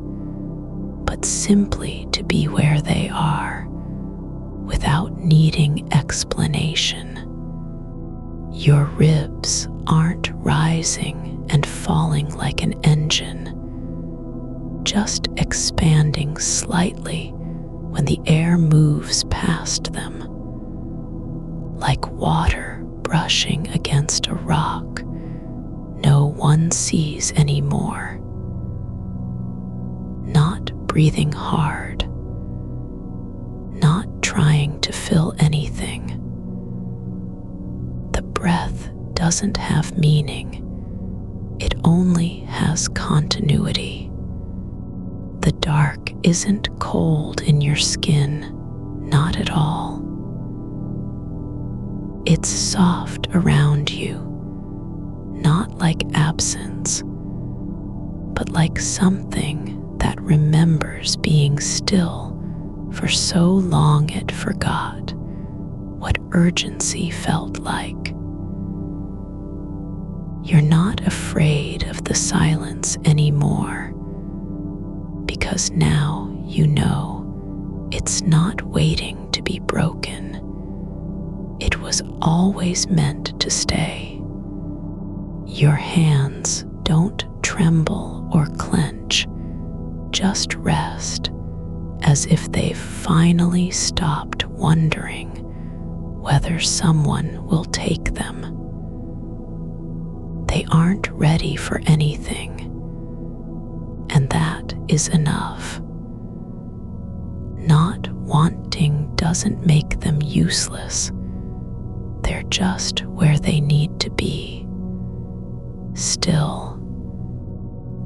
but simply to be where they are, without needing explanation. Your ribs aren't rising and falling like an engine, just expanding slightly when the air moves past them, like water brushing against a rock no one sees anymore. Not breathing hard, not trying to fill anything. The breath doesn't have meaning, it only has continuity. The dark isn't cold in your skin, not at all. It's soft around you, not like absence, but like something that remembers being still for so long it forgot what urgency felt like. You're not afraid of the silence anymore, because now you know it's not waiting to be broken. It was always meant to stay. Your hands don't tremble or clench, just rest, as if they've finally stopped wondering whether someone will take them. They aren't ready for anything, and that is enough. Not wanting doesn't make them useless. They're just where they need to be. Still,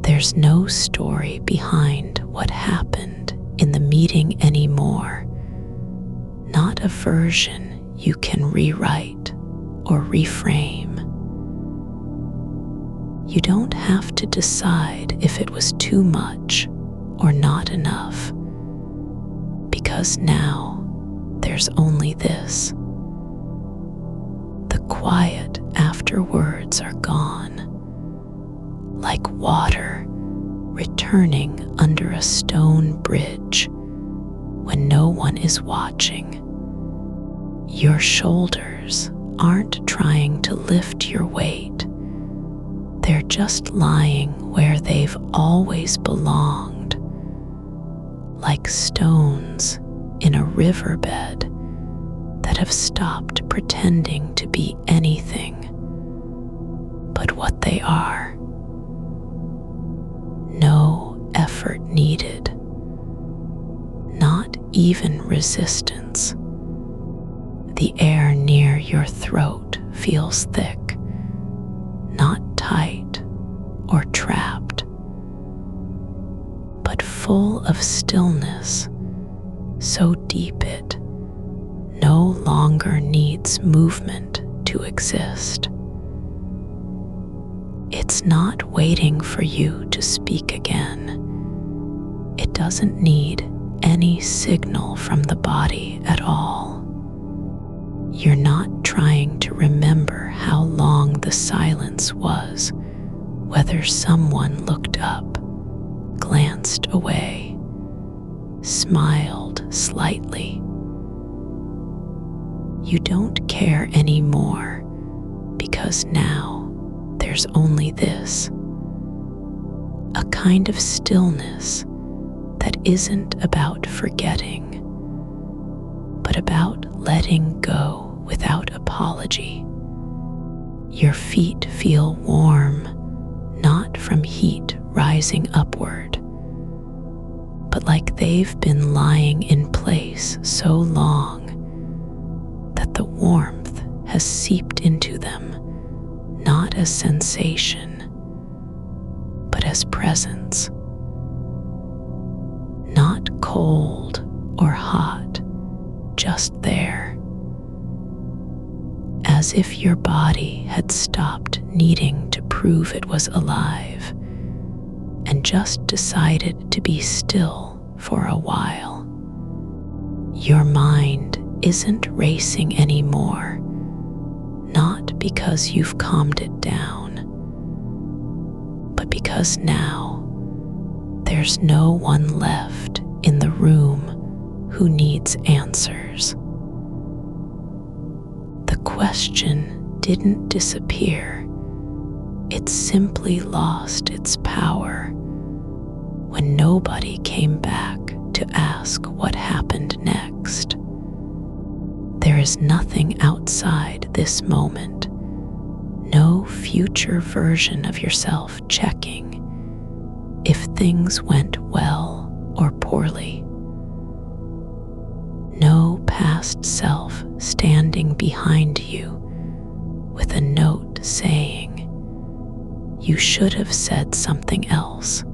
there's no story behind what happened in the meeting anymore. Not a version you can rewrite or reframe. You don't have to decide if it was too much or not enough, because now there's only this. The quiet after words are gone, like water returning under a stone bridge when no one is watching. Your shoulders aren't trying to lift your weight. They're just lying where they've always belonged, like stones in a riverbed that have stopped pretending to be anything but what they are. No effort needed, not even resistance. The air near your throat feels thick, not tight or trapped, but full of stillness, so deep it no longer needs movement to exist. It's not waiting for you to speak again. It doesn't need any signal from the body at all. You're not trying to remember how long the silence was, whether someone looked up, glanced away, smiled slightly. You don't care anymore because now there's only this, a kind of stillness that isn't about forgetting, but about letting go without apology. Your feet feel warm, not from heat rising upward, but like they've been lying in place so long that the warmth has seeped into them, not as sensation, but as presence. Not cold or hot, just there. As if your body had stopped needing to prove it was alive and just decided to be still for a while. Your mind isn't racing anymore, not because you've calmed it down, but because now there's no one left in the room who needs answers. The question didn't disappear. It simply lost its power when nobody came back to ask what happened next. There is nothing outside this moment, no future version of yourself checking if things went well or poorly. No past self standing behind you with a note saying, "You should have said something else."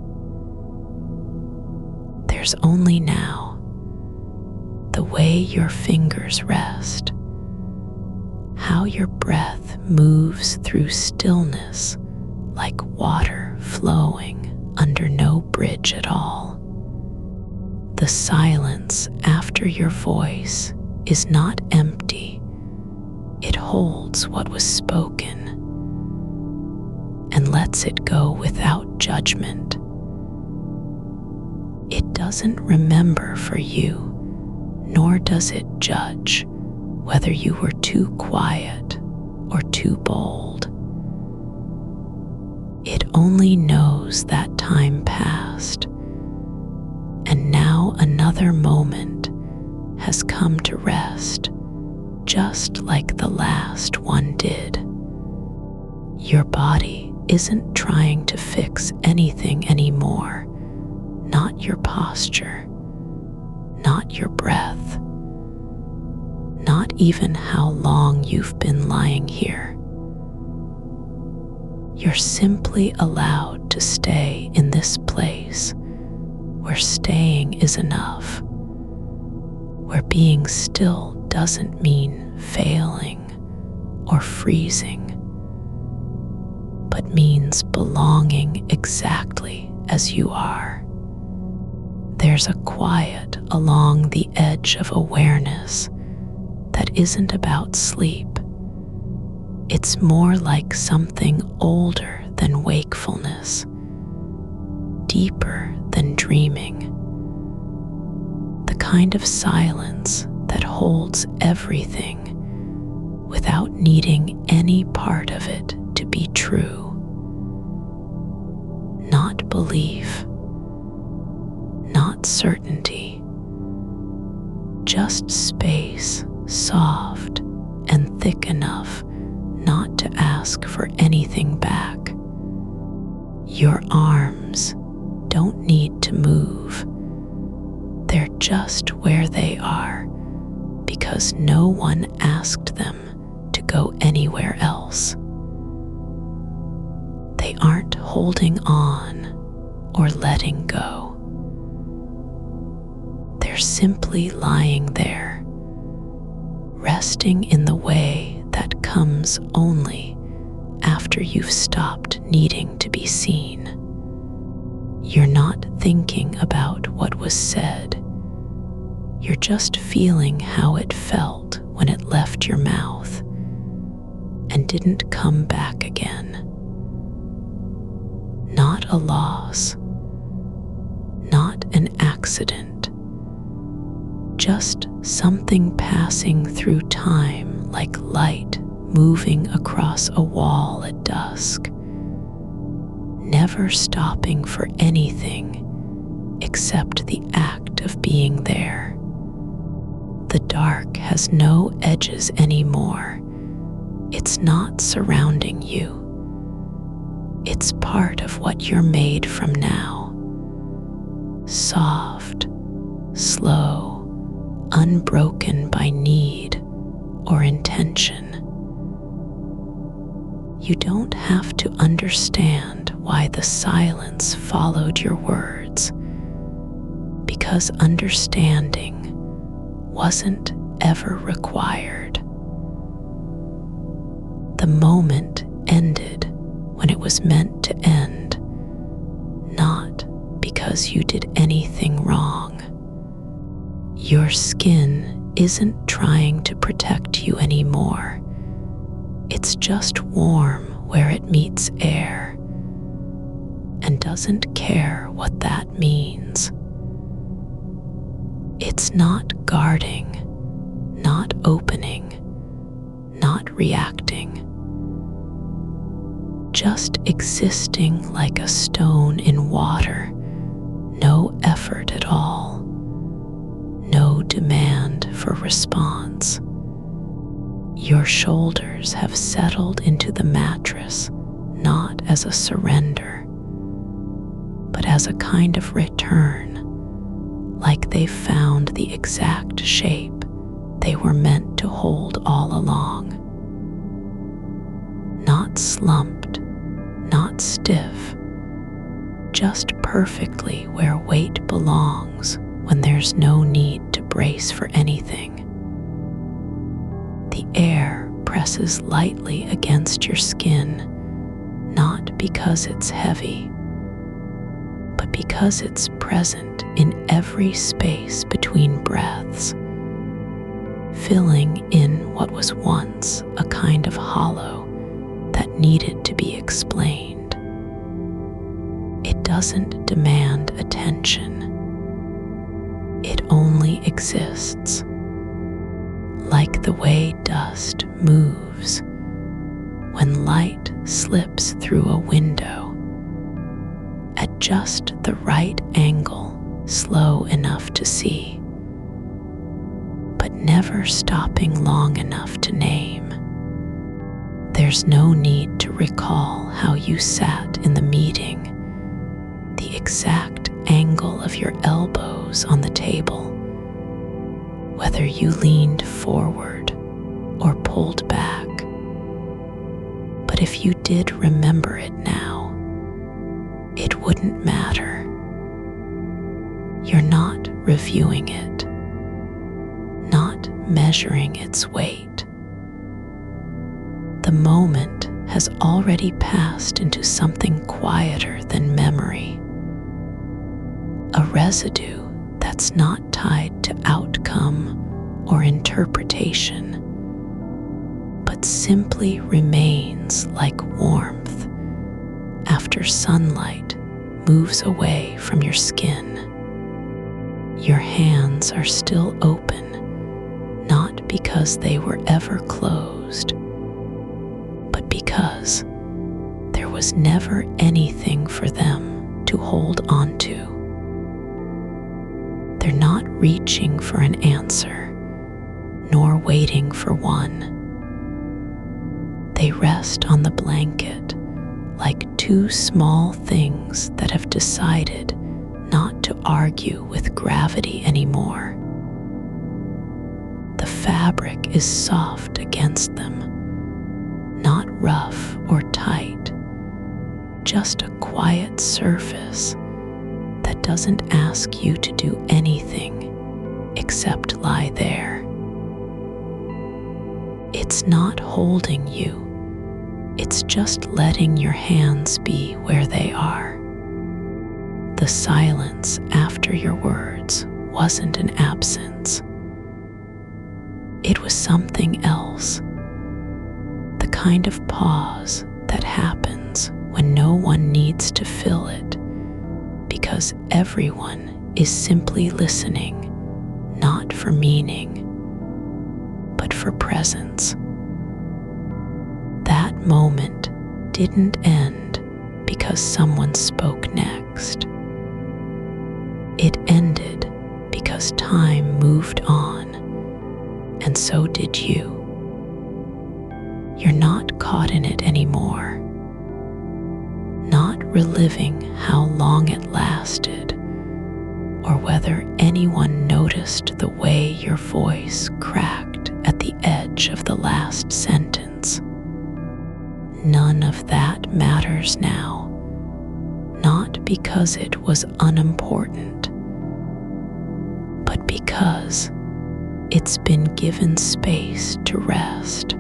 There's only now, the way your fingers rest, how your breath moves through stillness like water flowing under no bridge at all. The silence after your voice is not empty. It holds what was spoken and lets it go without judgment. It doesn't remember for you, nor does it judge whether you were too quiet or too bold. It only knows that time passed, and now another moment has come to rest, just like the last one did. Your body isn't trying to fix anything anymore, not your posture, not your breath, not even how long you've been lying here. You're simply allowed to stay in this place where staying is enough, where being still doesn't mean failing or freezing, but means belonging exactly as you are. There's a quiet along the edge of awareness that isn't about sleep. It's more like something older than wakefulness, deeper than dreaming. The kind of silence that holds everything without needing any part of it to be true. Not belief, not certainty, just space soft and thick enough not to ask for anything back. Your arms don't need to move. They're just where they are because no one asked them to go anywhere else. They aren't holding on or letting go. They're simply lying there, resting in the way that comes only after you've stopped needing to be seen. You're not thinking about what was said. You're just feeling how it felt when it left your mouth and didn't come back again. Not a loss, not an accident, just something passing through time like light moving across a wall at dusk, never stopping for anything except the act of being there. The dark has no edges anymore. It's not surrounding you. It's part of what you're made from now. Soft, slow, unbroken by need or intention. You don't have to understand why the silence followed your words, because understanding wasn't ever required. The moment ended when it was meant to end, not because you did anything wrong. Your skin isn't trying to protect you anymore. It's just warm where it meets air and doesn't care what that means. It's not guarding, not opening, not reacting. Just existing like a stone in water, no effort at all, no demand for response. Your shoulders have settled into the mattress, not as a surrender, but as a kind of return, like they've found the exact shape they were meant to hold all along. Not slumped, not stiff, just perfectly where weight belongs when there's no need to brace for anything. The air presses lightly against your skin, not because it's heavy, but because it's present in every space between breaths, filling in what was once a kind of hollow that needed to be explained. It doesn't demand attention. It only exists. Like the way dust moves when light slips through a window at just the right angle, slow enough to see, but never stopping long enough to name. There's no need to recall how you sat in the meeting, the exact angle of your elbows on the table, whether you leaned forward or pulled back. But if you did remember it now, it wouldn't matter. You're not reviewing it, not measuring its weight. The moment has already passed into something quieter than memory, a residue that's not tied to outcome or interpretation, but simply remains like warmth after sunlight moves away from your skin. Your hands are still open, not because they were ever closed, but because there was never anything for them to hold on to. They're not reaching for an answer, nor waiting for one. They rest on the blanket like two small things that have decided not to argue with gravity anymore. The fabric is soft against them, not rough or tight, just a quiet surface that doesn't ask you to do anything except lie there. It's not holding you, it's just letting your hands be where they are. The silence after your words wasn't an absence. It was something else, the kind of pause that happens when no one needs to fill it, because everyone is simply listening, not for meaning, but for presence. That moment didn't end because someone spoke next. It ended because time moved on, and so did you. You're not caught in it anymore, not reliving how long it lasted, or whether anyone noticed the way your voice cracked at the edge of the last sentence. None of that matters now, not because it was unimportant, but because it's been given space to rest.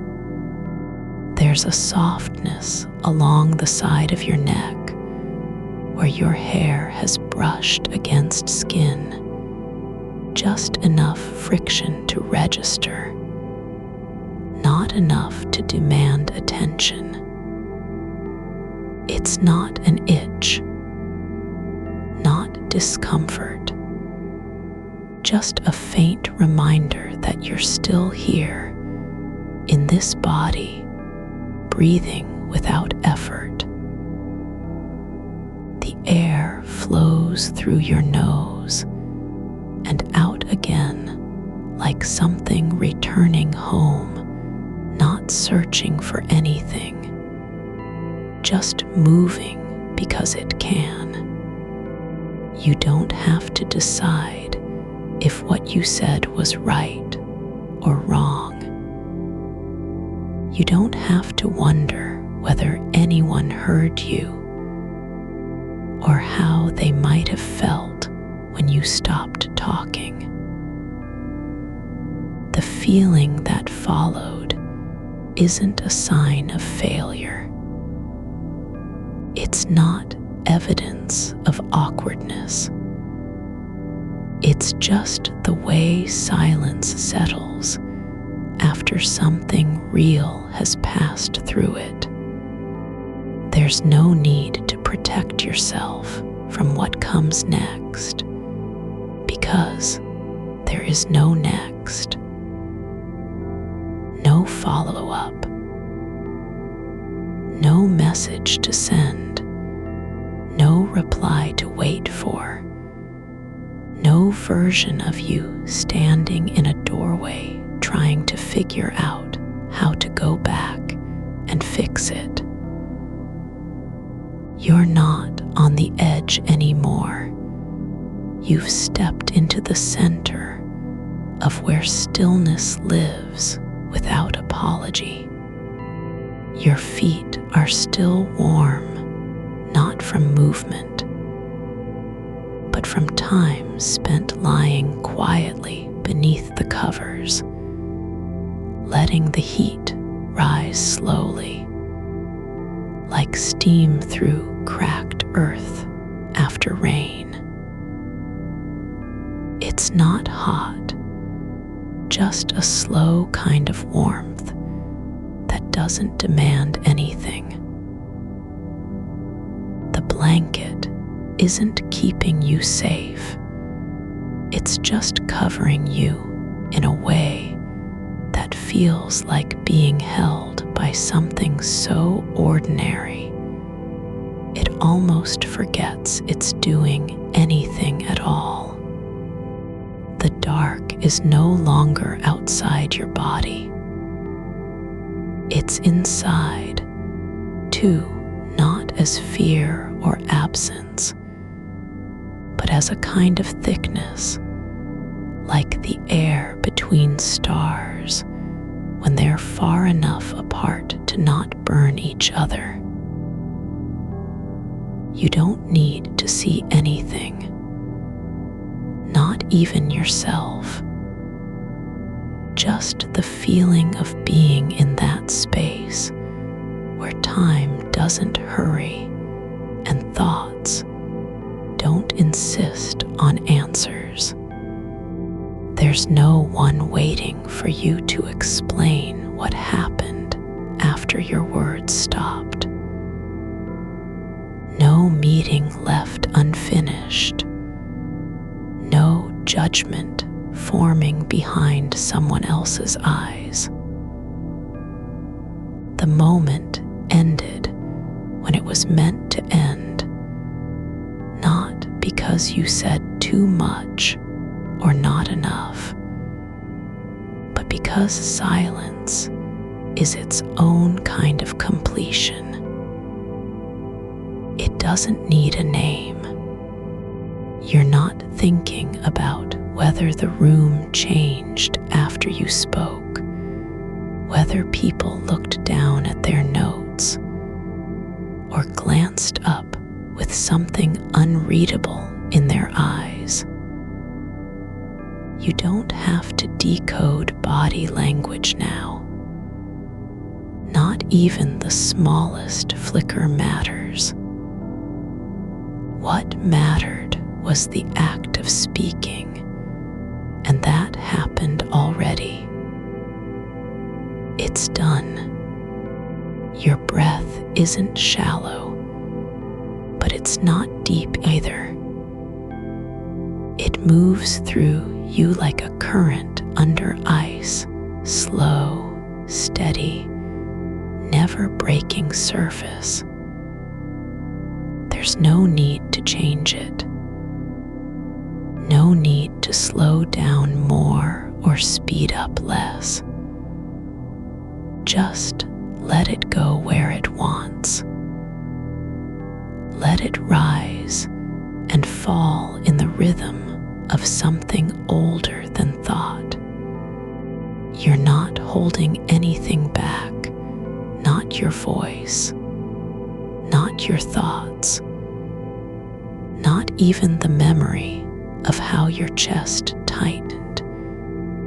There's a softness along the side of your neck where your hair has brushed against skin, just enough friction to register, not enough to demand attention. It's not an itch, not discomfort, just a faint reminder that you're still here, in this body, breathing without effort. The air flows through your nose and out again like something returning home, not searching for anything, just moving because it can. You don't have to decide if what you said was right or wrong. You don't have to wonder whether anyone heard you or how they might have felt when you stopped talking. The feeling that followed isn't a sign of failure. It's not evidence of awkwardness. It's just the way silence settles after something real has passed through it. There's no need to protect yourself from what comes next, because there is no next. No follow-up. No message to send. No reply to wait for. No version of you standing in a doorway trying to figure out how to go back and fix it. You're not on the edge anymore. You've stepped into the center of where stillness lives without apology. Your feet are still warm, not from movement, but from time spent lying quietly beneath the covers, letting the heat rise slowly, like steam through cracked earth after rain. It's not hot, just a slow kind of warmth that doesn't demand anything. The blanket isn't keeping you safe. It's just covering you in a way that feels like being held by something so ordinary it almost forgets it's doing anything at all. The dark is no longer outside your body. It's inside, too, not as fear or absence, but as a kind of thickness, like the air between stars when they're far enough apart to not burn each other. You don't need to see anything, not even yourself. Just the feeling of being in that space where time doesn't hurry and thoughts don't insist on answers. There's no one waiting for you to explain what happened after your words stopped. No meeting left unfinished. No judgment forming behind someone else's eyes. The moment ended when it was meant to end, not because you said too much or not enough, but because silence is its own kind of completion. It doesn't need a name. You're not thinking about whether the room changed after you spoke, whether people looked down at their notes, or glanced up with something unreadable in their eyes. You don't have to decode body language now. Not even the smallest flicker matters. What mattered was the act of speaking, and that happened already. It's done. Your breath isn't shallow, but it's not deep either. It moves through you like a current under ice, slow, steady, never breaking surface. There's no need to change it. No need to slow down more or speed up less. Just let it go where it wants. Let it rise and fall in the rhythm of something older than thought. You're not holding anything back, not your voice, not your thoughts, not even the memory of how your chest tightened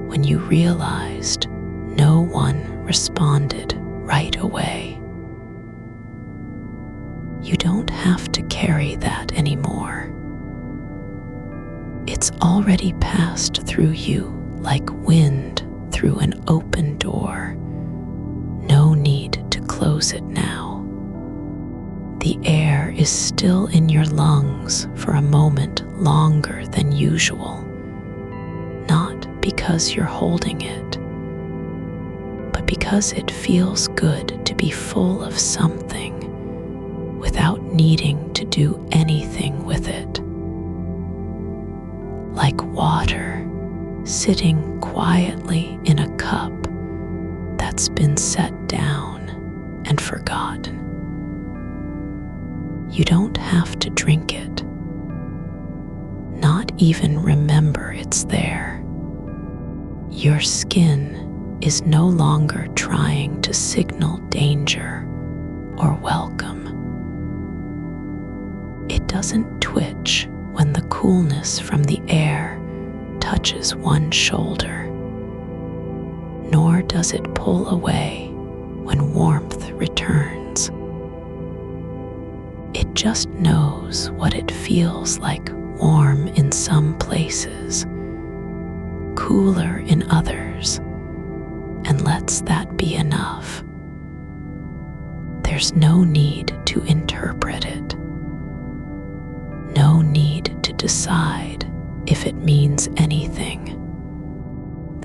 when you realized no one responded right away. You don't have to carry that anymore. It's already passed through you like wind through an open door. No need to close it now. The air is still in your lungs for a moment longer than usual, not because you're holding it, but because it feels good to be full of something without needing to do anything with it. Like water sitting quietly in a cup that's been set down and forgotten. You don't have to drink it, not even remember it's there. Your skin is no longer trying to signal danger or welcome. It doesn't twitch when the coolness from the air touches one shoulder, nor does it pull away when warmth returns. It just knows what it feels like warm in some places, cooler in others, and lets that be enough. There's no need to interpret it. No no need to decide if it means anything.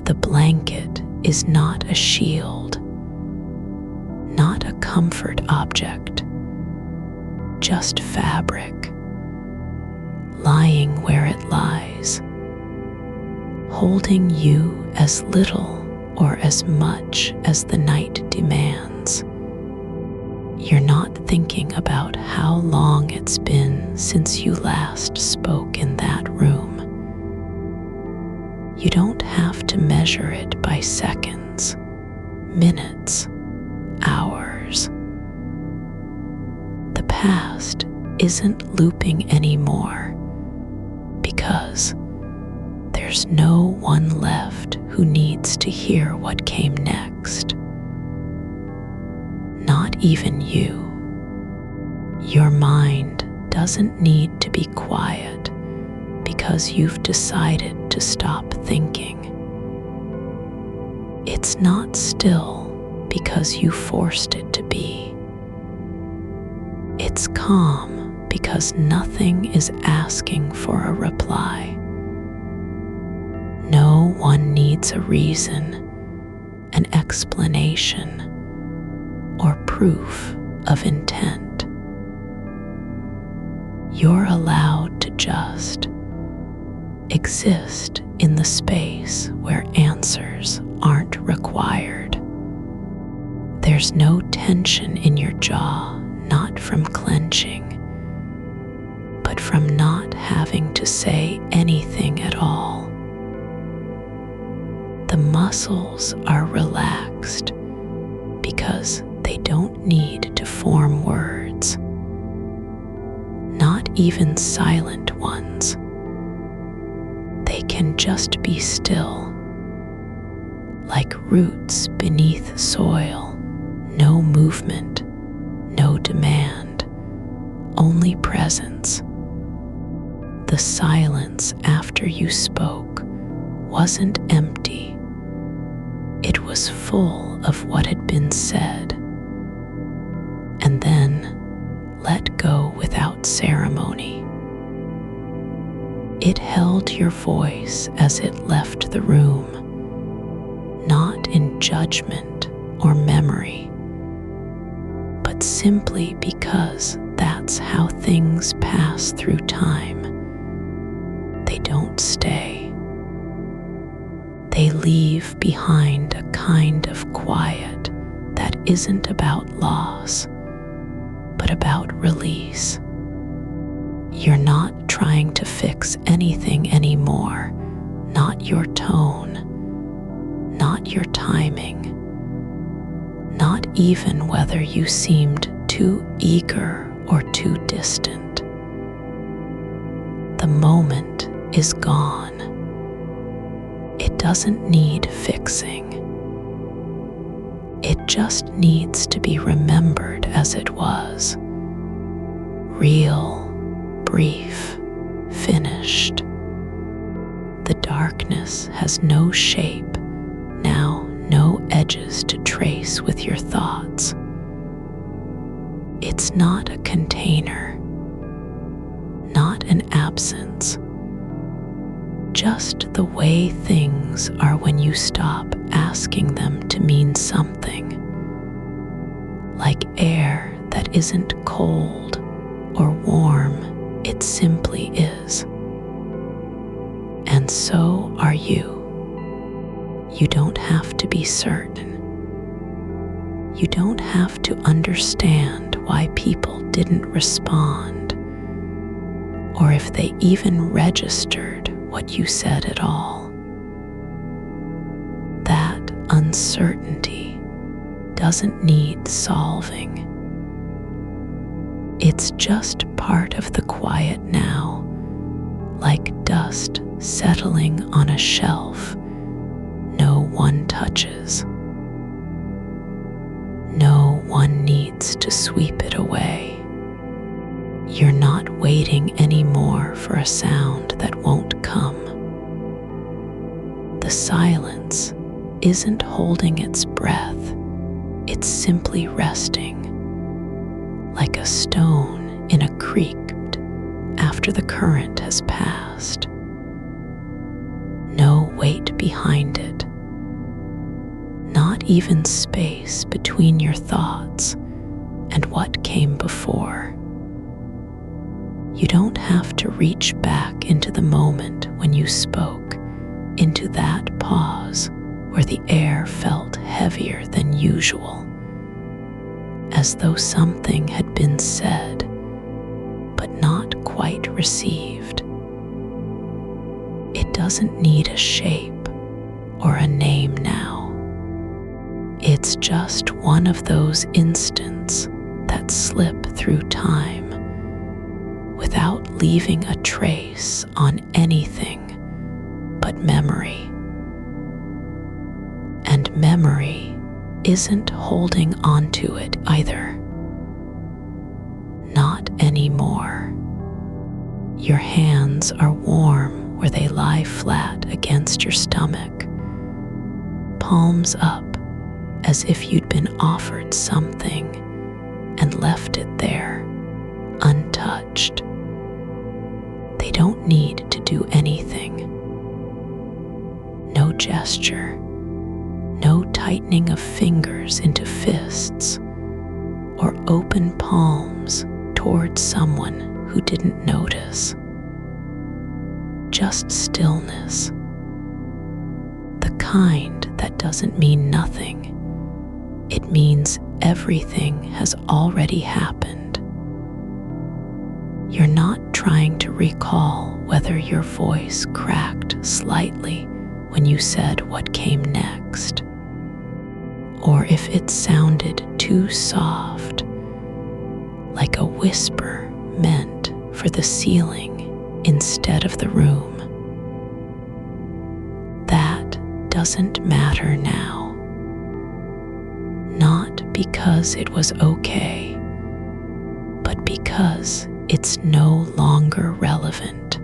The blanket is not a shield, not a comfort object, just fabric, lying where it lies, holding you as little or as much as the night demands. You're not thinking about how long it's been since you last spoke in that room. You don't have to measure it by seconds, minutes, hours. The past isn't looping anymore because there's no one left who needs to hear what came next. Not even you. Your mind doesn't need to be quiet because you've decided to stop thinking. It's not still because you forced it to be. It's calm because nothing is asking for a reply. No one needs a reason, an explanation, or proof of intent. You're allowed to just exist in the space where answers aren't required. There's no tension in your jaw, not from clenching, but from not having to say anything at all. The muscles are relaxed because they don't need to form words, not even silent ones. They can just be still, like roots beneath soil, no movement, no demand, only presence. The silence after you spoke wasn't empty. It was full of what had been said, and then let go without ceremony. It held your voice as it left the room, not in judgment or memory, but simply because that's how things pass through time. They don't stay. They leave behind a kind of quiet that isn't about loss, but about release. You're not trying to fix anything anymore, not your tone, not your timing, not even whether you seemed too eager or too distant. The moment is gone. It doesn't need fixing. It just needs to be remembered as it was. Real, brief, finished. The darkness has no shape, now no edges to trace with your thoughts. It's not a container, not an absence. Just the way things are when you stop asking them to mean something. Like air that isn't cold or warm, it simply is. And so are you. You don't have to be certain. You don't have to understand why people didn't respond, or if they even registered what you said at all. That uncertainty doesn't need solving. It's just part of the quiet now, like dust settling on a shelf no one touches. No one needs to sweep it away. You're not waiting anymore for a sound that won't come. The silence isn't holding its breath, it's simply resting, like a stone in a creaked, after the current has passed. No weight behind it, not even space between your thoughts and what came before. You don't have to reach back into the moment when you spoke, into that pause where the air felt heavier than usual, as though something had been said, but not quite received. It doesn't need a shape or a name now. It's just one of those instants that slip through time without leaving a trace on anything but memory. And memory isn't holding onto it either. Not anymore. Your hands are warm where they lie flat against your stomach, palms up as if you'd been offered something and left it there, untouched. They don't need to do anything. No gesture, no tightening of fingers into fists, or open palms towards someone who didn't notice. Just stillness. The kind that doesn't mean nothing. It means everything has already happened. You're not trying to recall whether your voice cracked slightly when you said what came next, or if it sounded too soft, like a whisper meant for the ceiling instead of the room. That doesn't matter now. Not because it was okay, but because it's no longer relevant.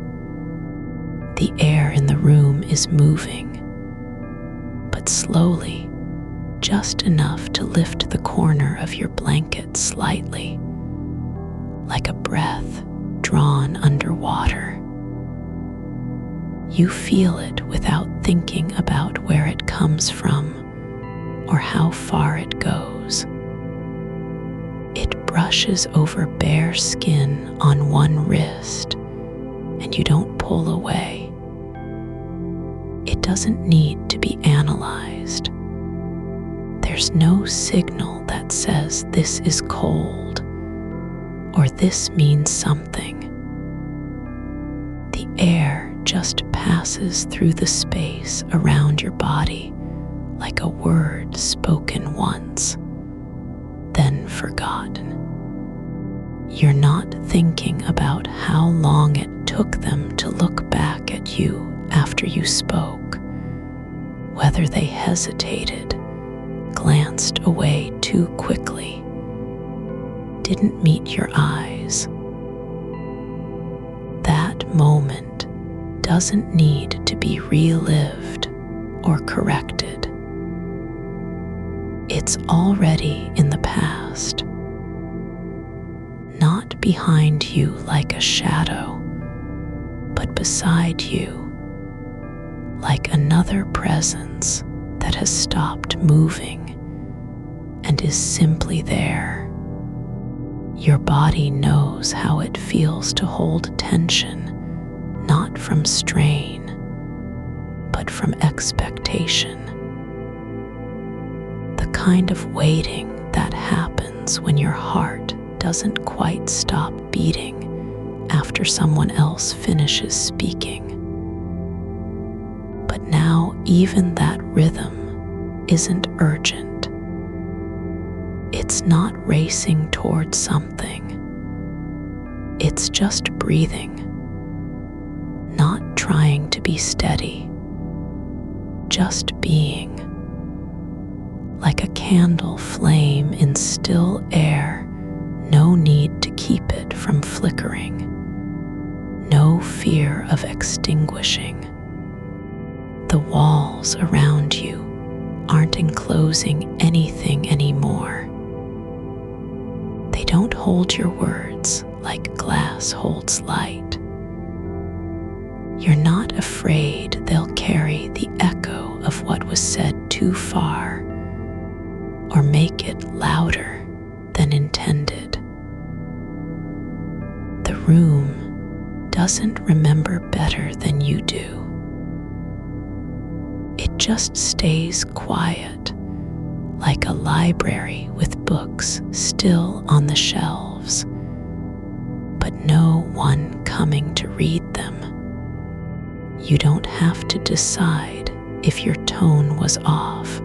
The air in the room is moving, but slowly, just enough to lift the corner of your blanket slightly, like a breath drawn underwater. You feel it without thinking about where it comes from or how far it goes. It brushes over bare skin on one wrist, and you don't pull away. It doesn't need to be analyzed. There's no signal that says this is cold or this means something. The air just passes through the space around your body like a word spoken once, then forgotten. You're not thinking about how long it took them to look back at you after you spoke, whether they hesitated, glanced away too quickly, didn't meet your eyes. That moment doesn't need to be relived or corrected. It's already in the past, not behind you like a shadow, but beside you, like another presence that has stopped moving and is simply there. Your body knows how it feels to hold tension, not from strain, but from expectation. The kind of waiting that happens when your heart doesn't quite stop beating after someone else finishes speaking. But now even that rhythm isn't urgent. It's not racing towards something. It's just breathing, not trying to be steady, just being. Like a candle flame in still air, no need to keep it from flickering, no fear of extinguishing. The walls around you aren't enclosing anything anymore. They don't hold your words like glass holds light. You're not afraid they'll carry the echo of what was said too far or make it louder than intended. The room doesn't remember better than you do. It just stays quiet, like a library with books still on the shelves, but no one coming to read them. You don't have to decide if your tone was off.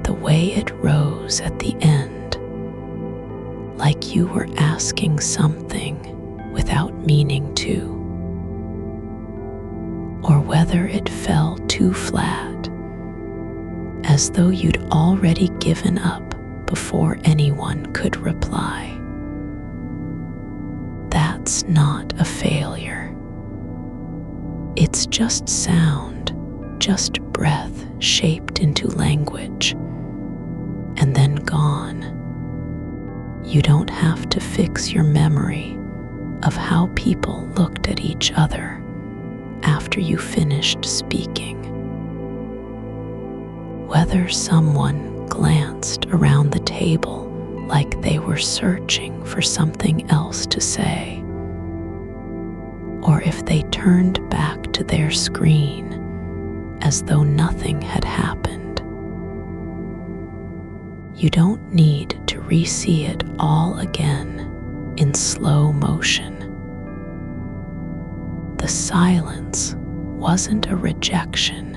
The way it rose at the end, like you were asking something without meaning to, or whether it fell too flat, as though you'd already given up before anyone could reply. That's not a failure. It's just sound, just breath shaped into language, and then gone. You don't have to fix your memory of how people looked at each other after you finished speaking. Whether someone glanced around the table like they were searching for something else to say, or if they turned back to their screen as though nothing had happened. You don't need to re-see it all again in slow motion. The silence wasn't a rejection.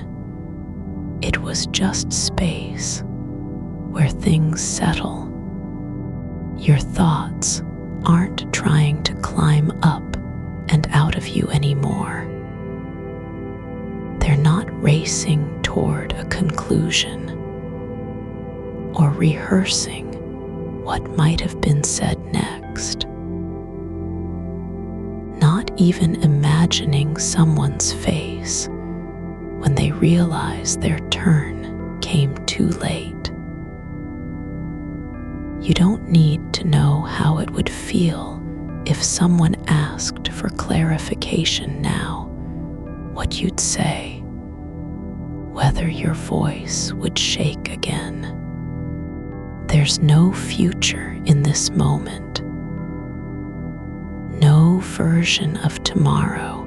It was just space where things settle. Your thoughts aren't trying to climb up and out of you anymore. They're not racing toward a conclusion or rehearsing what might have been said next. Not even imagining someone's face when they realize their turn came too late. You don't need to know how it would feel if someone asked for clarification now, what you'd say, whether your voice would shake again. There's no future in this moment, no version of tomorrow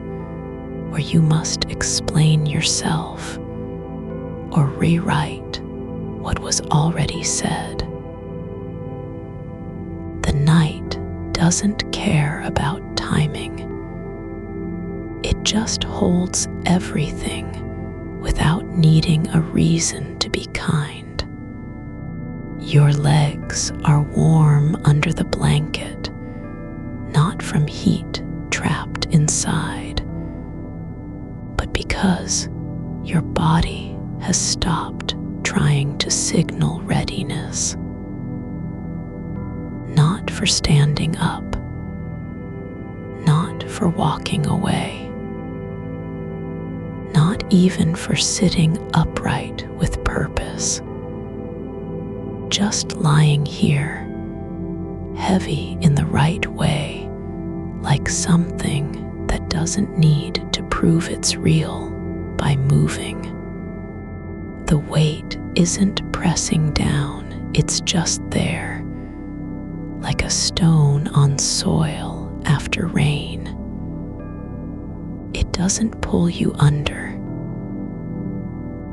where you must explain yourself or rewrite what was already said. The night doesn't care about timing. It just holds everything without needing a reason to be kind. Your legs are warm under the blanket, not from heat trapped inside, but because your body has stopped trying to signal readiness. Not for standing up, not for walking away, not even for sitting upright with purpose. Just lying here, heavy in the right way, like something that doesn't need to prove it's real by moving. The weight isn't pressing down, it's just there, like a stone on soil after rain. It doesn't pull you under.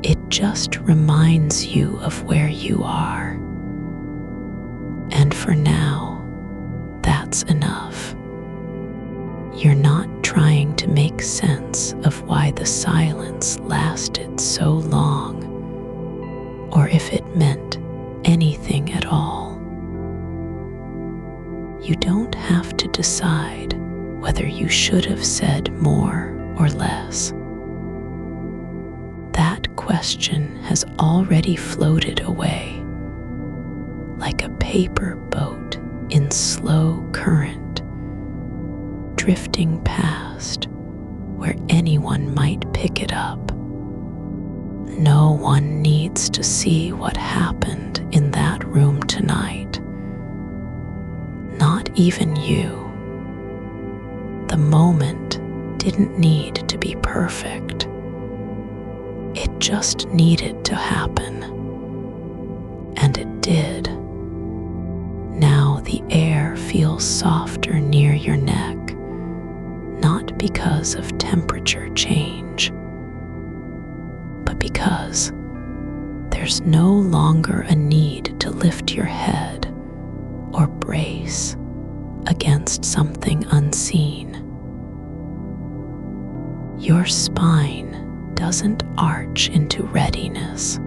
It just reminds you of where you are. And for now, that's enough. You're not trying to make sense of why the silence lasted so long, or if it meant anything at all. You don't have to decide whether you should have said more or less. That question has already floated away, like a paper boat in slow current, drifting past where anyone might pick it up. No one needs to see what happened in that room tonight. Not even you. moment didn't need to be perfect. It just needed to happen. And it did. Now the air feels softer near your neck, not because of temperature change, but because there's no longer a need to lift your head or brace against something unseen. Your spine doesn't arch into readiness.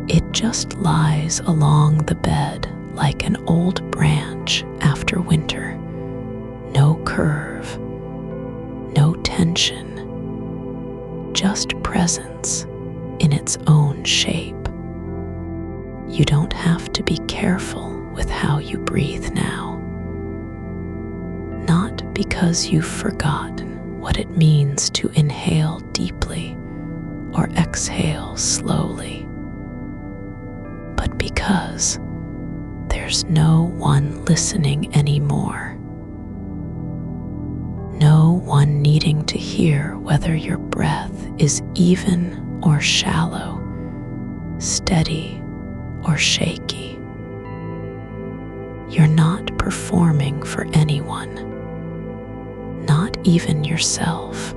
It just lies along the bed like an old branch after winter. No curve, no tension, just presence in its own shape. You don't have to be careful with how you breathe now. Not because you've forgotten what it means to inhale deeply or exhale slowly, but because there's no one listening anymore. No one needing to hear whether your breath is even or shallow, steady or shaky. You're not performing for anyone, not even yourself.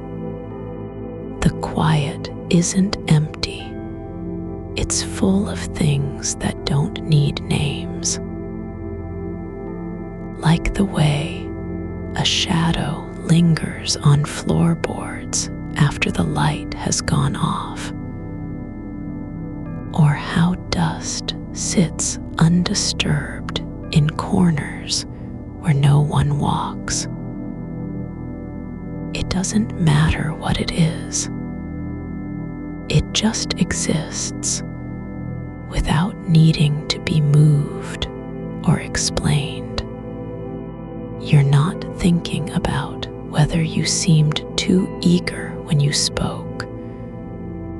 The quiet isn't empty. It's full of things that don't need names. Like the way a shadow lingers on floorboards after the light has gone off, or how dust sits undisturbed in corners where no one walks. It doesn't matter what it is. It just exists without needing to be moved or explained. You're not thinking about whether you seemed too eager when you spoke,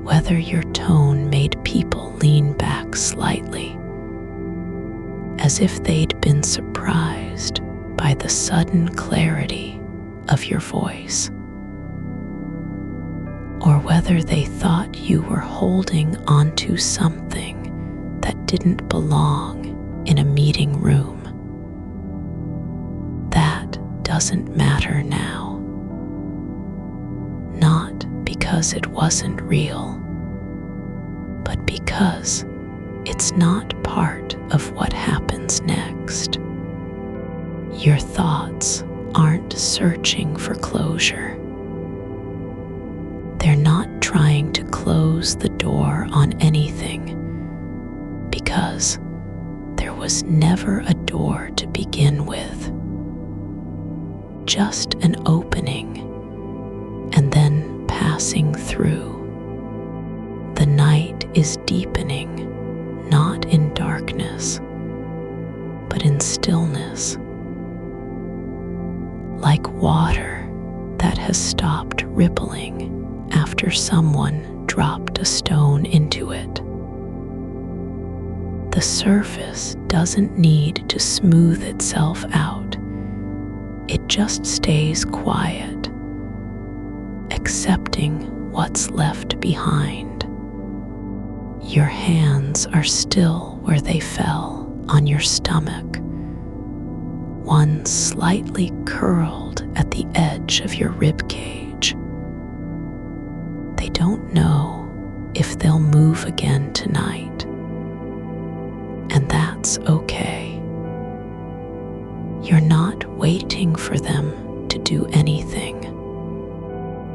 whether your tone made people lean back slightly, as if they'd been surprised by the sudden clarity of your voice, or whether they thought you were holding onto something that didn't belong in a meeting room. That doesn't matter now. Not because it wasn't real, but because it's not part of what happens next. Your thoughts aren't searching for closure. They're not trying to close the door on anything, because there was never a door to begin with. Just an opening, and then passing through. The night is deepening, not in darkness, but in stillness. Like water that has stopped rippling after someone dropped a stone into it. The surface doesn't need to smooth itself out. It just stays quiet, accepting what's left behind. Your hands are still where they fell, on your stomach, one slightly curled at the edge of your rib cage. They don't know if they'll move again tonight, and that's okay. You're not waiting for them to do anything.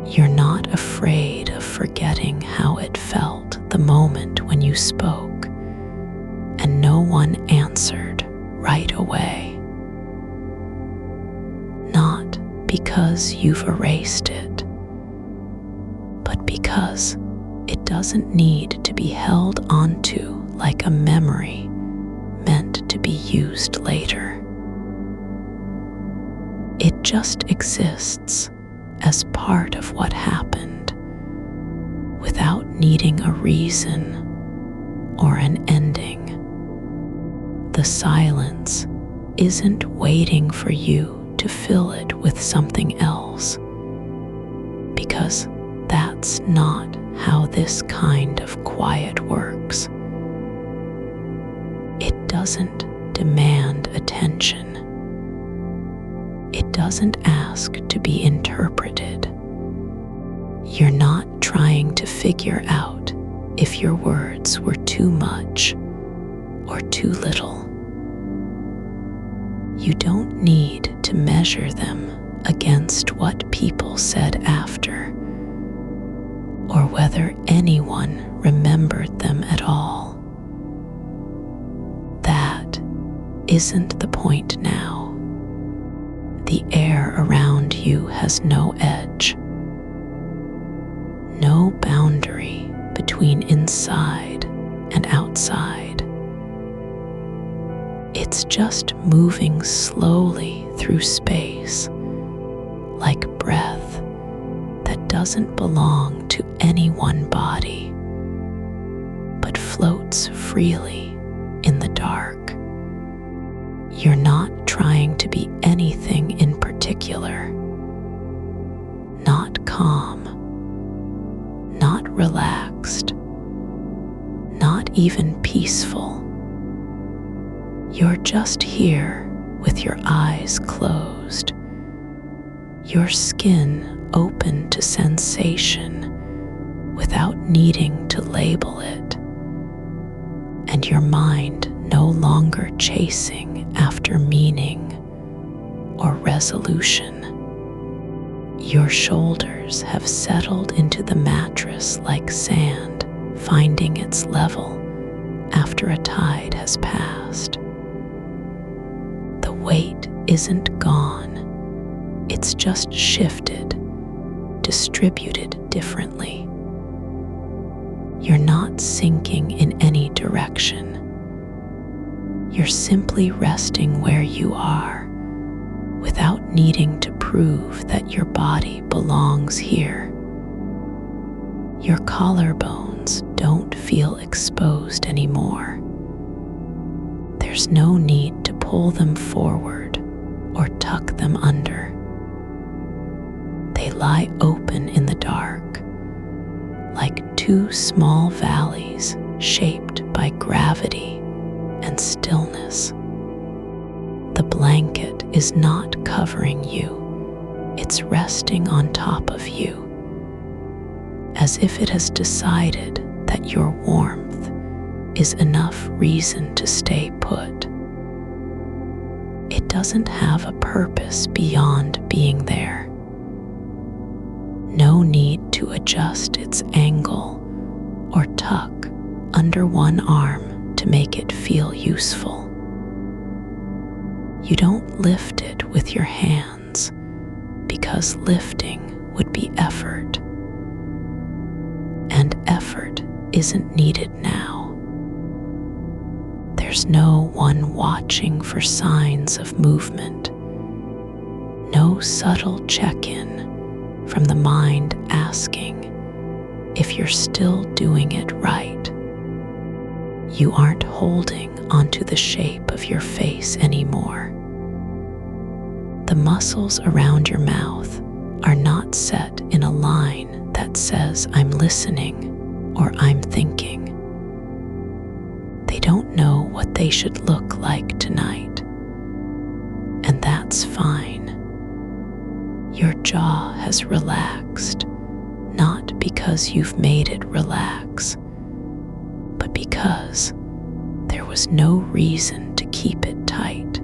You're not afraid of forgetting how it felt the moment when you spoke, and no one answered right away. Not because you've erased it, but because it doesn't need to be held onto like a memory meant to be used later. It just exists as part of what happened, without needing a reason or an ending. The silence isn't waiting for you to fill it with something else, because that's not how this kind of quiet works. It doesn't demand attention. It doesn't ask to be interpreted. You're not trying to figure out if your words were too much or too little. You don't need to measure them against what people said after, or whether anyone remembered them at all. That isn't the point now. The air around you has no edge, no boundary between inside and outside. It's just moving slowly through space, like breath that doesn't belong to any one body, but floats freely in the dark. You're not trying to be anything in particular. Not calm, not relaxed, not even peaceful. You're just here with your eyes closed, your skin open to sensation without needing to label it, and your mind no longer chasing after meaning or resolution. Your shoulders have settled into the mattress like sand finding its level after a tide has passed. The weight isn't gone, it's just shifted, distributed differently. You're not sinking in any direction. You're simply resting where you are without needing to prove that your body belongs here. Your collarbones don't feel exposed anymore. There's no need to pull them forward or tuck them under. They lie open in the dark, like two small valleys shaped by gravity and stillness. The blanket is not covering you, it's resting on top of you, as if it has decided that your warmth is enough reason to stay put. It doesn't have a purpose beyond being there. No need to adjust its angle or tuck under one arm to make it feel useful. You don't lift it with your hands because lifting would be effort. And effort isn't needed now. There's no one watching for signs of movement. No subtle check-in from the mind asking if you're still doing it right. You aren't holding onto the shape of your face anymore. The muscles around your mouth are not set in a line that says I'm listening or I'm thinking. They don't know what they should look like tonight, and that's fine. Your jaw has relaxed, not because you've made it relax, but because there was no reason to keep it tight.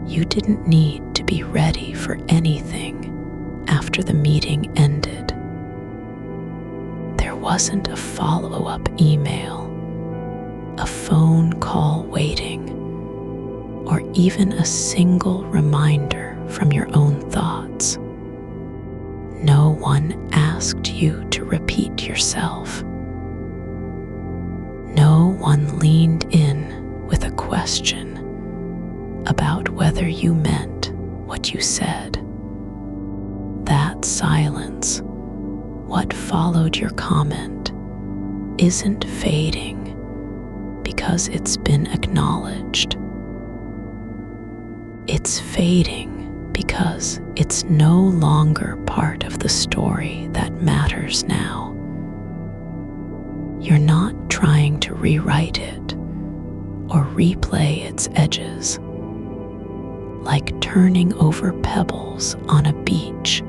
You didn't need to be ready for anything after the meeting ended. There wasn't a follow-up email, a phone call waiting, or even a single reminder from your own thoughts. No one asked you to repeat yourself. No one leaned in with a question about whether you meant what you said. That silence, what followed your comment, isn't fading because it's been acknowledged. It's fading because it's no longer part of the story that matters now. You're not trying to rewrite it or replay its edges, like turning over pebbles on a beach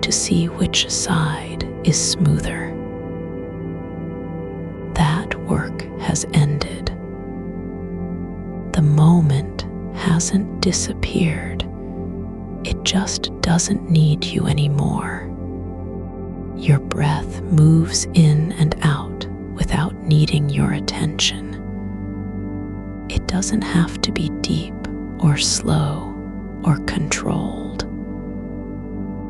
to see which side is smoother. That work has ended. The moment hasn't disappeared. It just doesn't need you anymore. Your breath moves in and out without needing your attention. It doesn't have to be deep or slow or controlled.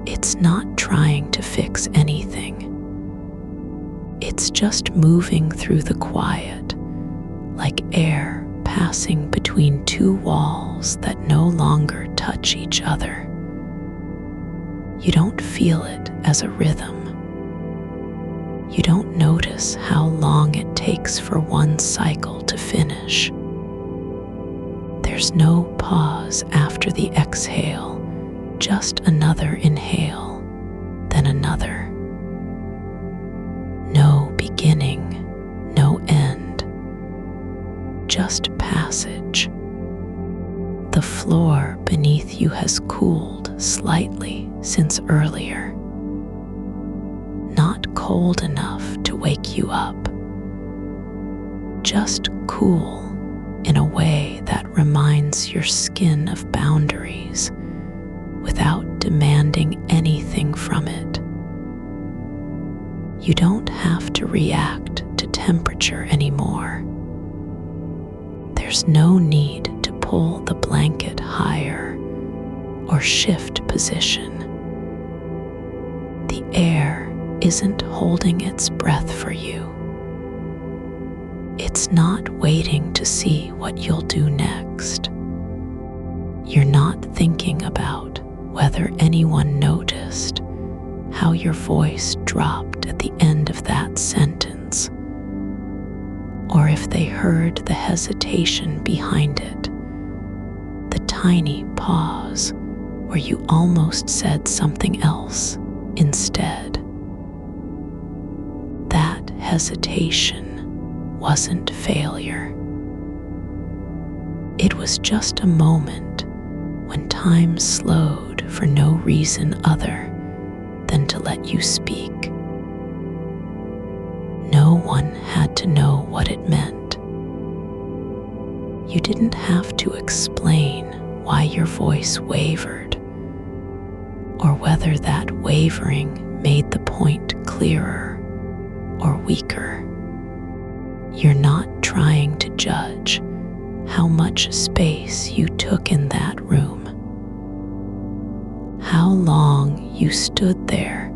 It's not trying to fix anything. It's just moving through the quiet, like air passing between two walls that no longer touch each other. You don't feel it as a rhythm. You don't notice how long it takes for one cycle to finish. There's no pause after the exhale, just another inhale, then another. No beginning, no end, just passage. The floor beneath you has cooled slightly since earlier. Not cold enough to wake you up, just cool in a way that reminds your skin of boundaries without demanding anything from it. You don't have to react to temperature anymore. There's no need to pull the blanket higher or shift position. The air isn't holding its breath for you. It's not waiting to see what you'll do next. You're not thinking about whether anyone noticed how your voice dropped at the end of that sentence, or if they heard the hesitation behind it, the tiny pause where you almost said something else instead. That hesitation wasn't failure. It was just a moment when time slowed for no reason other than to let you speak. No one had to know what it meant. You didn't have to explain why your voice wavered, or whether that wavering made the point clearer or weaker. You're not trying to judge how much space you took in that room, how long you stood there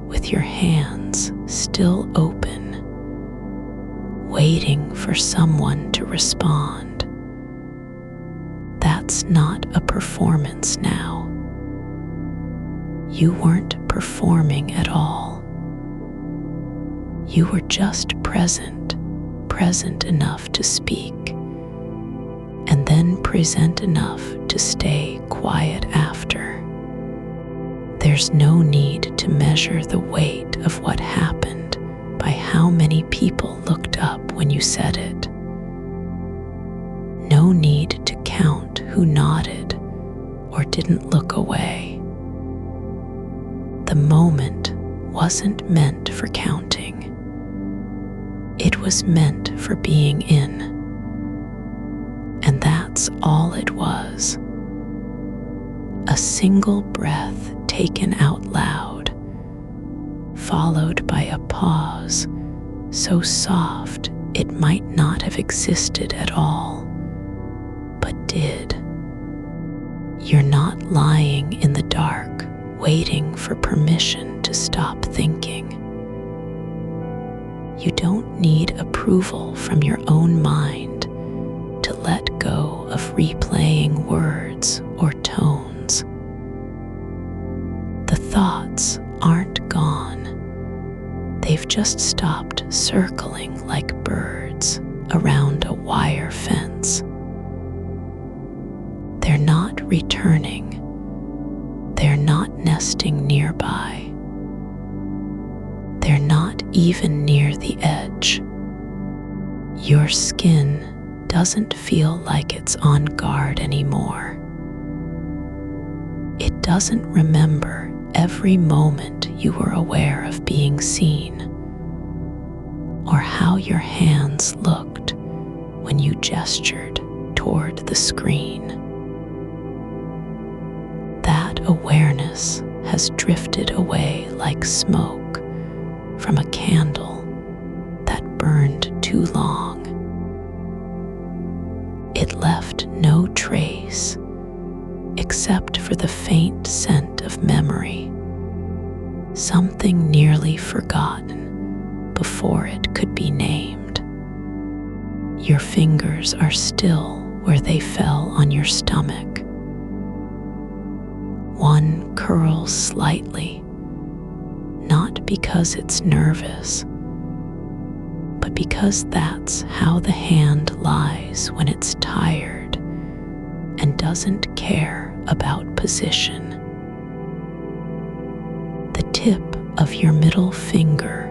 with your hands still open, waiting for someone to respond. That's not a performance now. You weren't performing at all. You were just present enough to speak, and then present enough to stay quiet after. There's no need to measure the weight of what happened by how many people looked up when you said it. No need to count who nodded or didn't look away. The moment wasn't meant for counting. It was meant for being in. And that's all it was. A single breath taken out loud, followed by a pause so soft it might not have existed at all, but did. You're not lying in the dark, waiting for permission to stop thinking. You don't need approval from your own mind to let go of replaying words or tones. The thoughts aren't gone. They've just stopped circling like birds around a wire fence. They're not returning. They're not nesting nearby. They're not even near the edge. Your skin doesn't feel like it's on guard anymore. It doesn't remember every moment you were aware of being seen, or how your hands looked when you gestured toward the screen. That awareness has drifted away like smoke from a candle that burned too long. It left no trace except for the faint scent of memory, something nearly forgotten before it could be named. Your fingers are still where they fell on your stomach. One curls slightly, not because it's nervous, but because that's how the hand lies when it's tired and doesn't care about position. The tip of your middle finger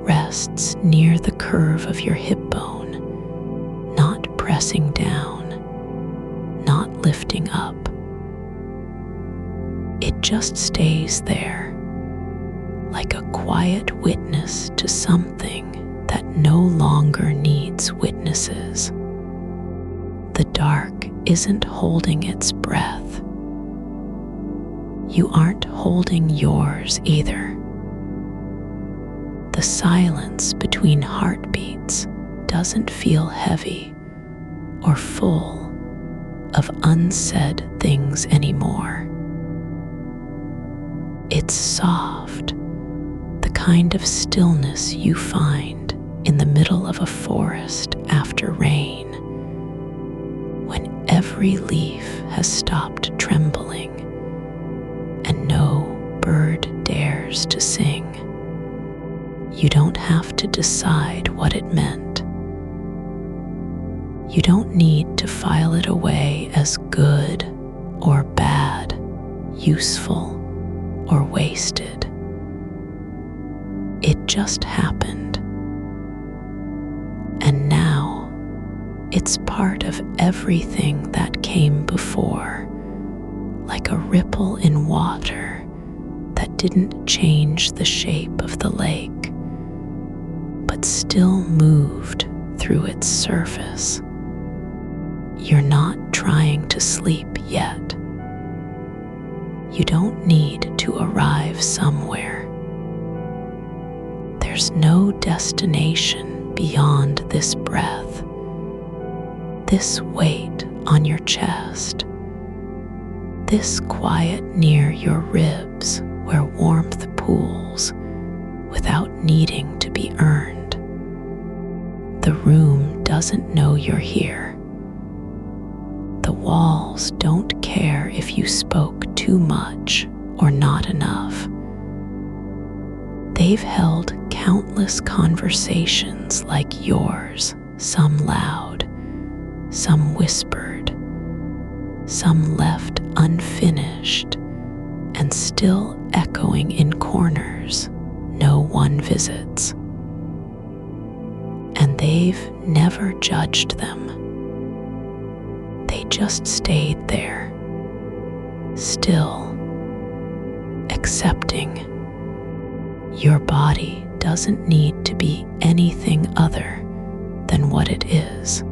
rests near the curve of your hip bone, not pressing down, not lifting up. It just stays there, like a quiet witness to something that no longer needs witnesses. The dark isn't holding its breath. You aren't holding yours either. The silence between heartbeats doesn't feel heavy or full of unsaid things anymore. It's soft, the kind of stillness you find in the middle of a forest after rain, when every leaf has stopped trembling and no bird dares to sing. You don't have to decide what it meant. You don't need to file it away as good or bad, useful or wasted. It just happened. And now it's part of everything that came before, like a ripple in water that didn't change the shape of the lake, but still moved through its surface. You're not trying to sleep yet. You don't need to arrive somewhere. There's no destination beyond this breath, this weight on your chest, this quiet near your ribs where warmth pools without needing to be earned. The room doesn't know you're here. The walls don't care if you spoke too much or not enough. They've held countless conversations like yours, some loud, some whispered, some left unfinished, and still echoing in corners no one visits. And they've never judged them. They just stayed there, still, accepting. Your body doesn't need to be anything other than what it is.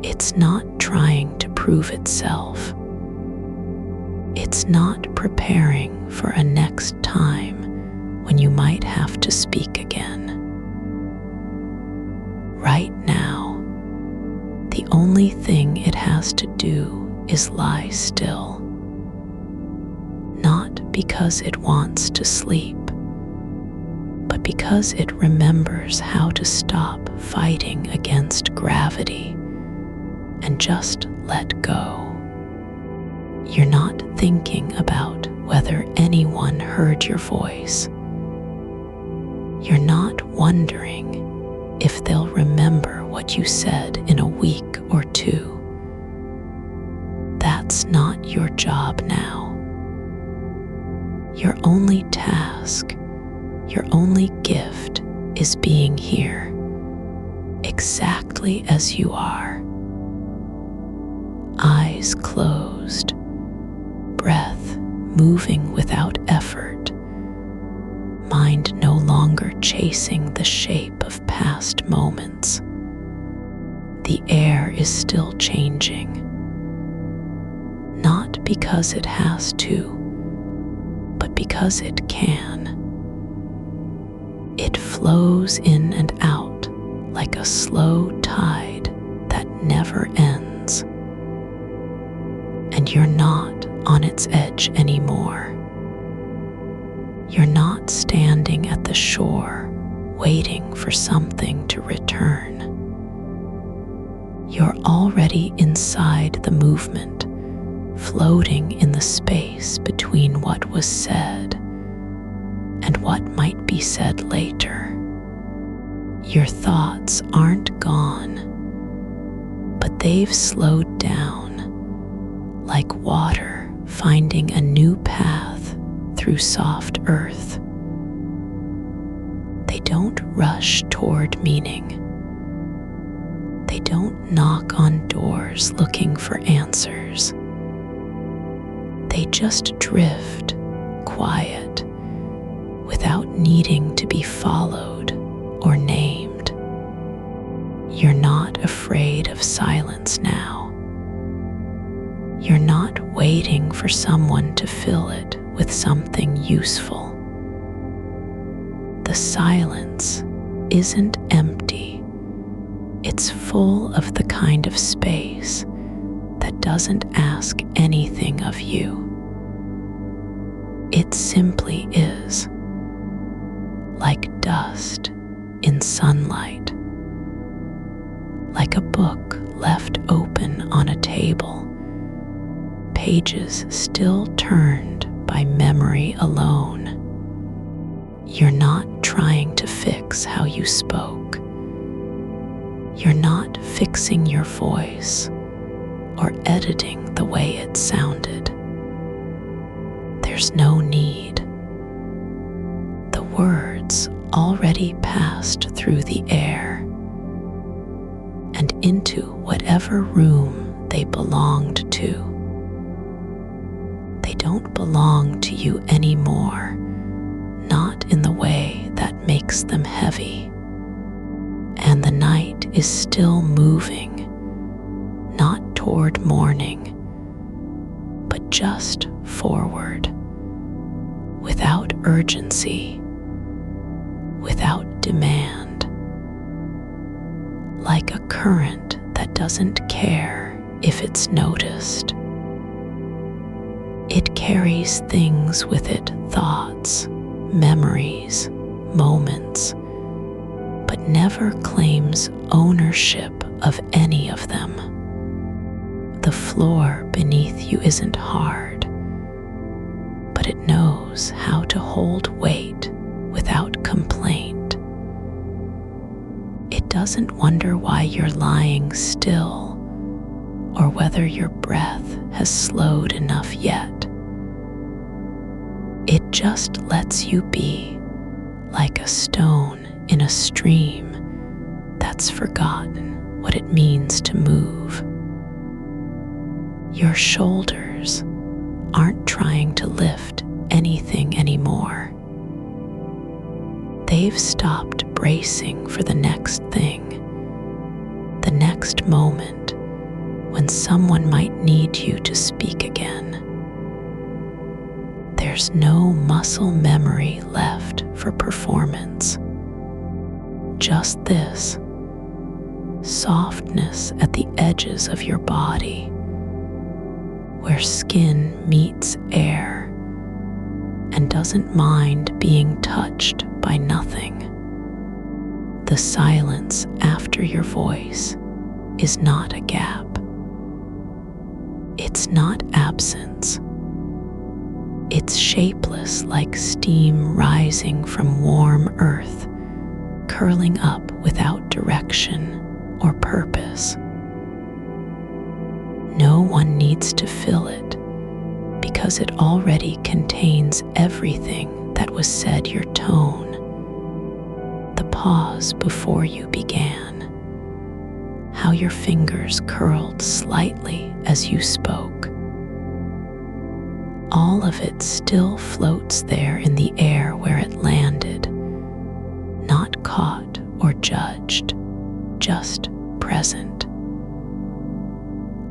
It's not trying to prove itself. It's not preparing for a next time when you might have to speak again. Right now, the only thing it has to do is lie still. Not because it wants to sleep, but because it remembers how to stop fighting against gravity and just let go. You're not thinking about whether anyone heard your voice. You're not wondering if they'll remember what you said in a week or two. That your job now. Your only task, your only gift is being here, exactly as you are. Eyes closed, breath moving without effort, mind no longer chasing the shape of past moments. The air is still changing, not because it has to, but because it can. It flows in and out like a slow tide that never ends. And you're not on its edge anymore. You're not standing at the shore waiting for something to return. You're already inside the movement, floating in the space between what was said and what might be said later. Your thoughts aren't gone, but they've slowed down, like water finding a new path through soft earth. They don't rush toward meaning. They don't knock on doors looking for answers. They just drift, quiet, without needing to be followed or named. You're not afraid of silence now. You're not waiting for someone to fill it with something useful. The silence isn't empty. It's full of the kind of space that doesn't ask anything of you. It simply is, like dust in sunlight, like a book left open on a table, pages still turned by memory alone. You're not trying to fix how you spoke. You're not fixing your voice or editing the way it sounded. There's no need. The words already passed through the air and into whatever room they belonged to. They don't belong to you anymore, not in the way that makes them heavy. And the night is still moving, not toward morning, but just forward, without urgency, without demand, like a current that doesn't care if it's noticed. It carries things with it, thoughts, memories, moments, but never claims ownership of any of them. The floor beneath you isn't hard, but it knows how to hold weight without complaint. It doesn't wonder why you're lying still or whether your breath has slowed enough yet. It just lets you be, like a stone in a stream that's forgotten what it means to move. Your shoulders aren't trying to lift anything anymore. They've stopped bracing for the next thing, the next moment when someone might need you to speak again. There's no muscle memory left for performance. Just this softness at the edges of your body, where skin meets air and doesn't mind being touched by nothing. The silence after your voice is not a gap. It's not absence. It's shapeless, like steam rising from warm earth, curling up without direction or purpose. No one needs to fill it because it already contains everything that was said. Your tone, the pause before you began, how your fingers curled slightly as you spoke. All of it still floats there in the air where it landed, not caught or judged, just present.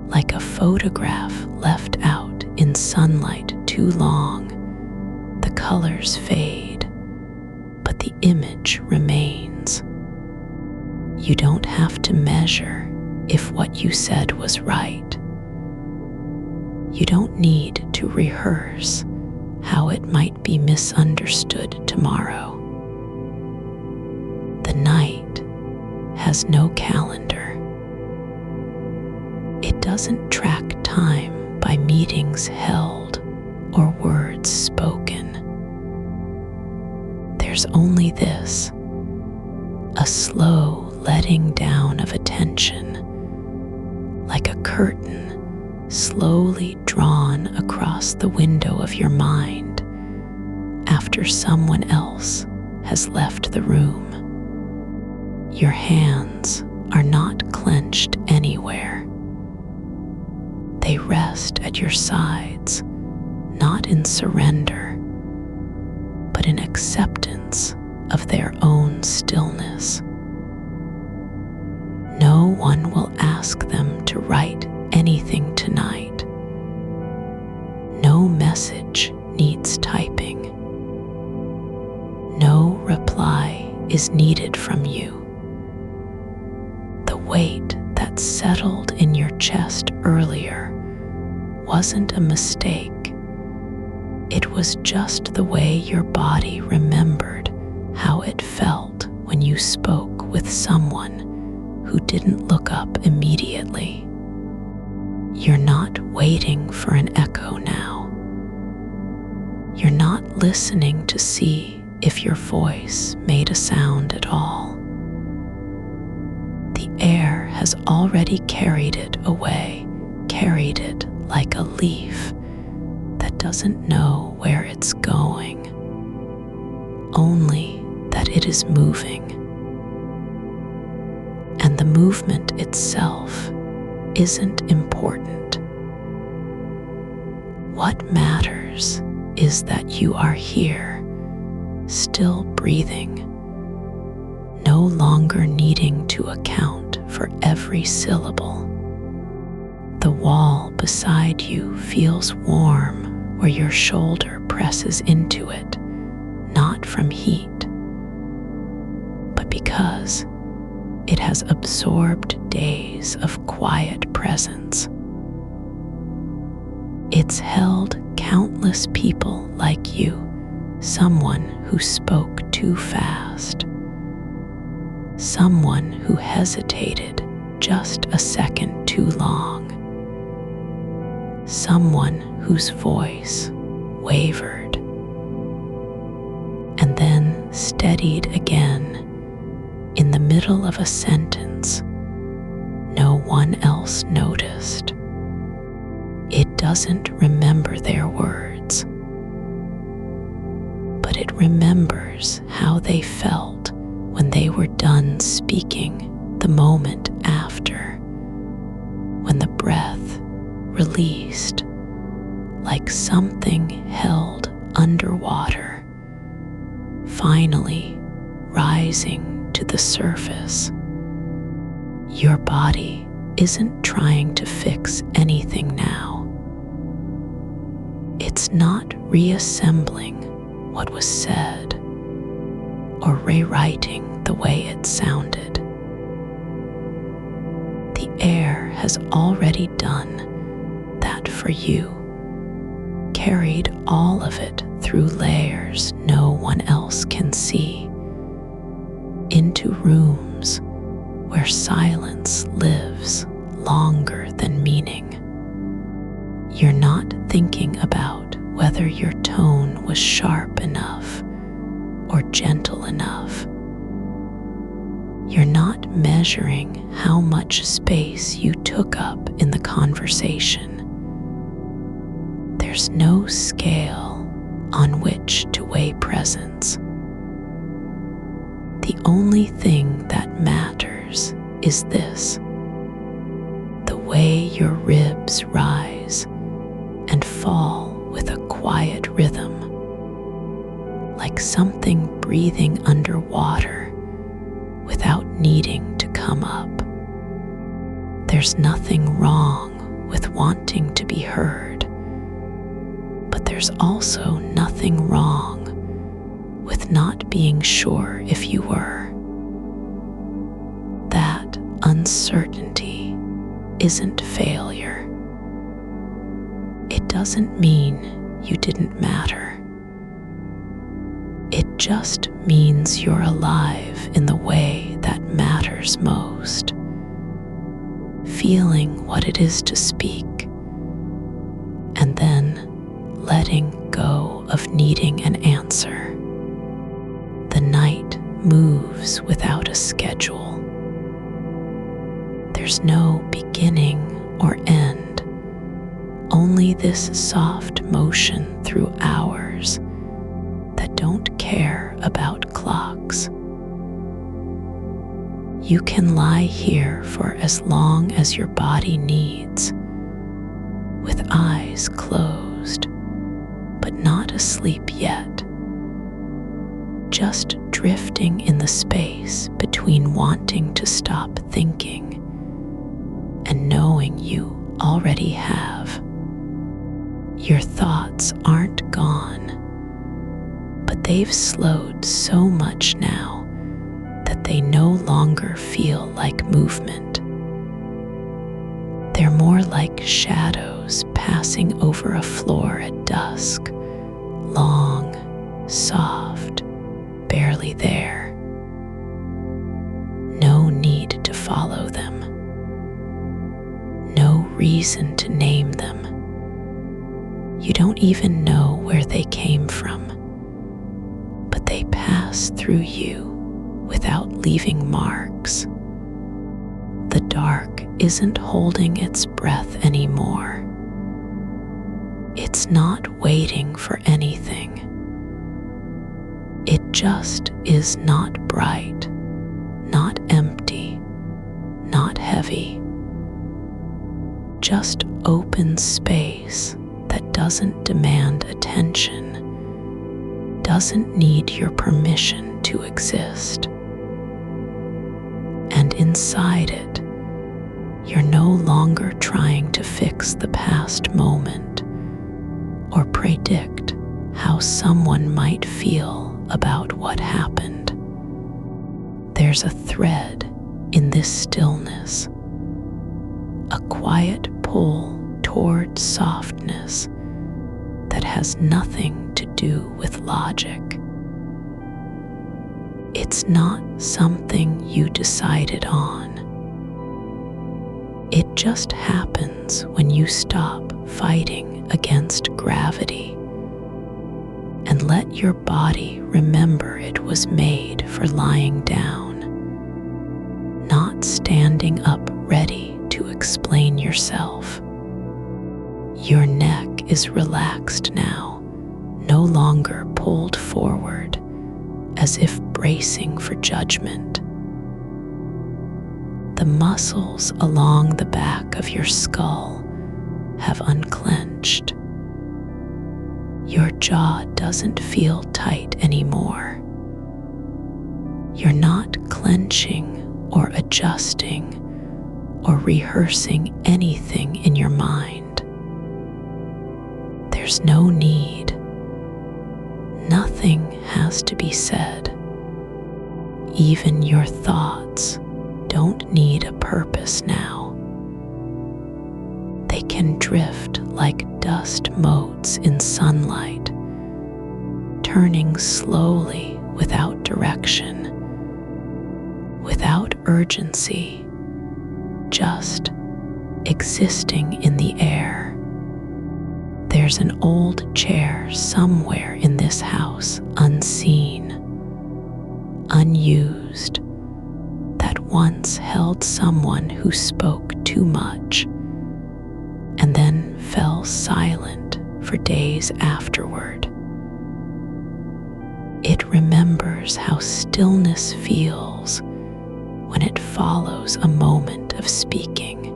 Like a photograph left out in sunlight too long, the colors fade, but the image remains. You don't have to measure if what you said was right. You don't need to rehearse how it might be misunderstood tomorrow. The night has no calendar. It doesn't track time by meetings held or words spoken. There's only this, a slow letting down of attention, like a curtain slowly drawn across the window of your mind after someone else has left the room. Your hands are not clenched anywhere. They rest at your sides, not in surrender, but in acceptance of their own stillness. No one will ask them to write anything tonight. No message needs typing. No reply is needed from you. The weight that settled in your chest earlier wasn't a mistake. It was just the way your body remembered how it felt when you spoke with someone who didn't look up immediately. You're not waiting for an echo now. You're not listening to see if your voice made a sound at all. The air has already carried it away, carried it like a leaf that doesn't know where it's going, only that it is moving. And the movement itself isn't important. What matters is that you are here, still breathing, no longer needing to account for every syllable. The wall beside you feels warm where your shoulder presses into it, not from heat, but because it has absorbed days of quiet presence. It's held countless people like you, someone who spoke too fast, someone who hesitated just a second too long, someone whose voice wavered and then steadied again in the middle of a sentence no one else noticed. It doesn't remember their words, but it remembers how they felt when they were done speaking the moment after, when the breath released like something held underwater, finally rising to the surface. Your body isn't trying to fix anything now. It's not reassembling what was said or rewriting the way it sounded. The air has already done that for you, carried all of it through layers no one else can see, into rooms where silence lives longer than meaning. You're not thinking about whether your tone was sharp enough or gentle enough. You're not measuring how much space you took up in the conversation. There's no scale on which to weigh presence. The only thing that matters is this: the way your ribs rise and fall with a quiet rhythm, like something breathing underwater without needing to come up. There's nothing wrong with wanting to be heard, but there's also nothing wrong with not being sure if you were. That uncertainty isn't failure. It doesn't mean you didn't matter. It just means you're alive in the way that matters most, feeling what it is to speak, and then letting go of needing an answer. The night moves without a schedule. There's no beginning or end, only this soft motion through hours that don't care about clocks. You can lie here for as long as your body needs, with eyes closed, but not asleep yet, just drifting in the space between wanting to stop thinking and knowing you already have. Your thoughts aren't gone, but they've slowed so much now that they no longer feel like movement. They're more like shadows passing over a floor at dusk, long, soft, barely there. No need to follow them. No reason to name them. You don't even know where they came from, but they pass through you without leaving marks. The dark isn't holding its breath anymore. It's not waiting for anything. It just is not bright, not empty, not heavy. Just open space that doesn't demand attention, doesn't need your permission to exist. And inside it, you're no longer trying to fix the past moment or predict how someone might feel about what happened. There's a thread in this stillness, a quiet pull toward softness that has nothing to do with logic. It's not something you decided on. It just happens when you stop fighting against gravity and let your body remember it was made for lying down, not standing up ready to explain yourself. Your neck is relaxed now, no longer pulled forward as if bracing for judgment. The muscles along the back of your skull have unclenched. Your jaw doesn't feel tight anymore. You're not clenching or adjusting or rehearsing anything in your mind. There's no need. Nothing has to be said. Even your thoughts don't need a purpose now. They can drift like dust motes in sunlight, turning slowly without direction, without urgency, just existing in the air. There's an old chair somewhere in this house, unseen, unused, that once held someone who spoke too much and then fell silent for days afterward. It remembers how stillness feels when it follows a moment of speaking,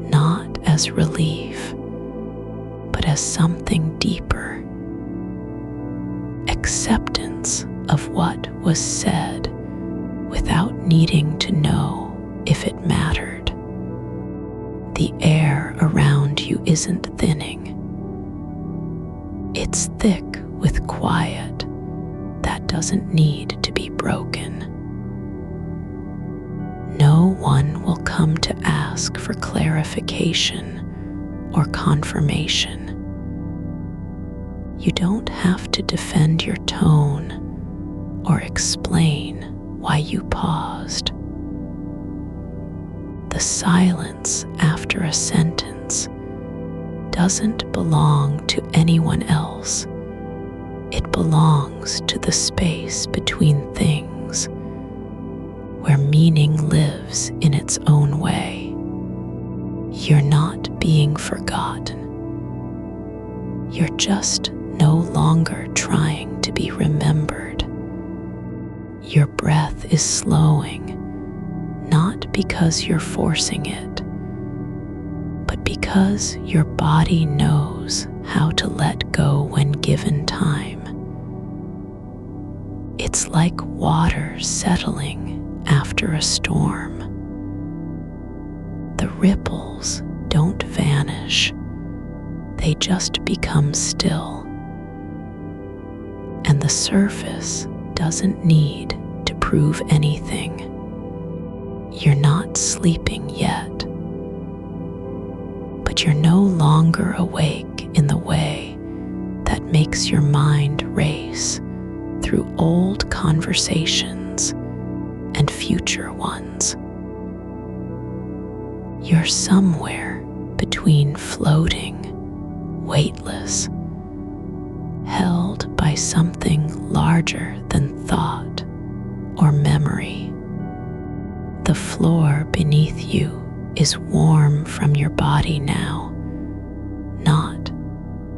not as relief, but as something deeper, acceptance of what was said without needing to know if it mattered. The air around you isn't thinning. It's thick with quiet that doesn't need to be broken. No one will come to ask for clarification or confirmation. You don't have to defend your tone or explain why you paused. The silence after a sentence doesn't belong to anyone else. It belongs to the space between things, where meaning lives in its own way. You're not being forgotten. You're just no longer trying to be remembered. Your breath is slowing, not because you're forcing it, but because your body knows how to let go when given time. It's like water settling after a storm. The ripples don't vanish, they just become still. And the surface doesn't need to prove anything. You're not sleeping yet, but you're no longer awake in the way that makes your mind race through old conversations and future ones. You're somewhere between floating, weightless, held by something larger than thought or memory. The floor beneath you is warm from your body now, not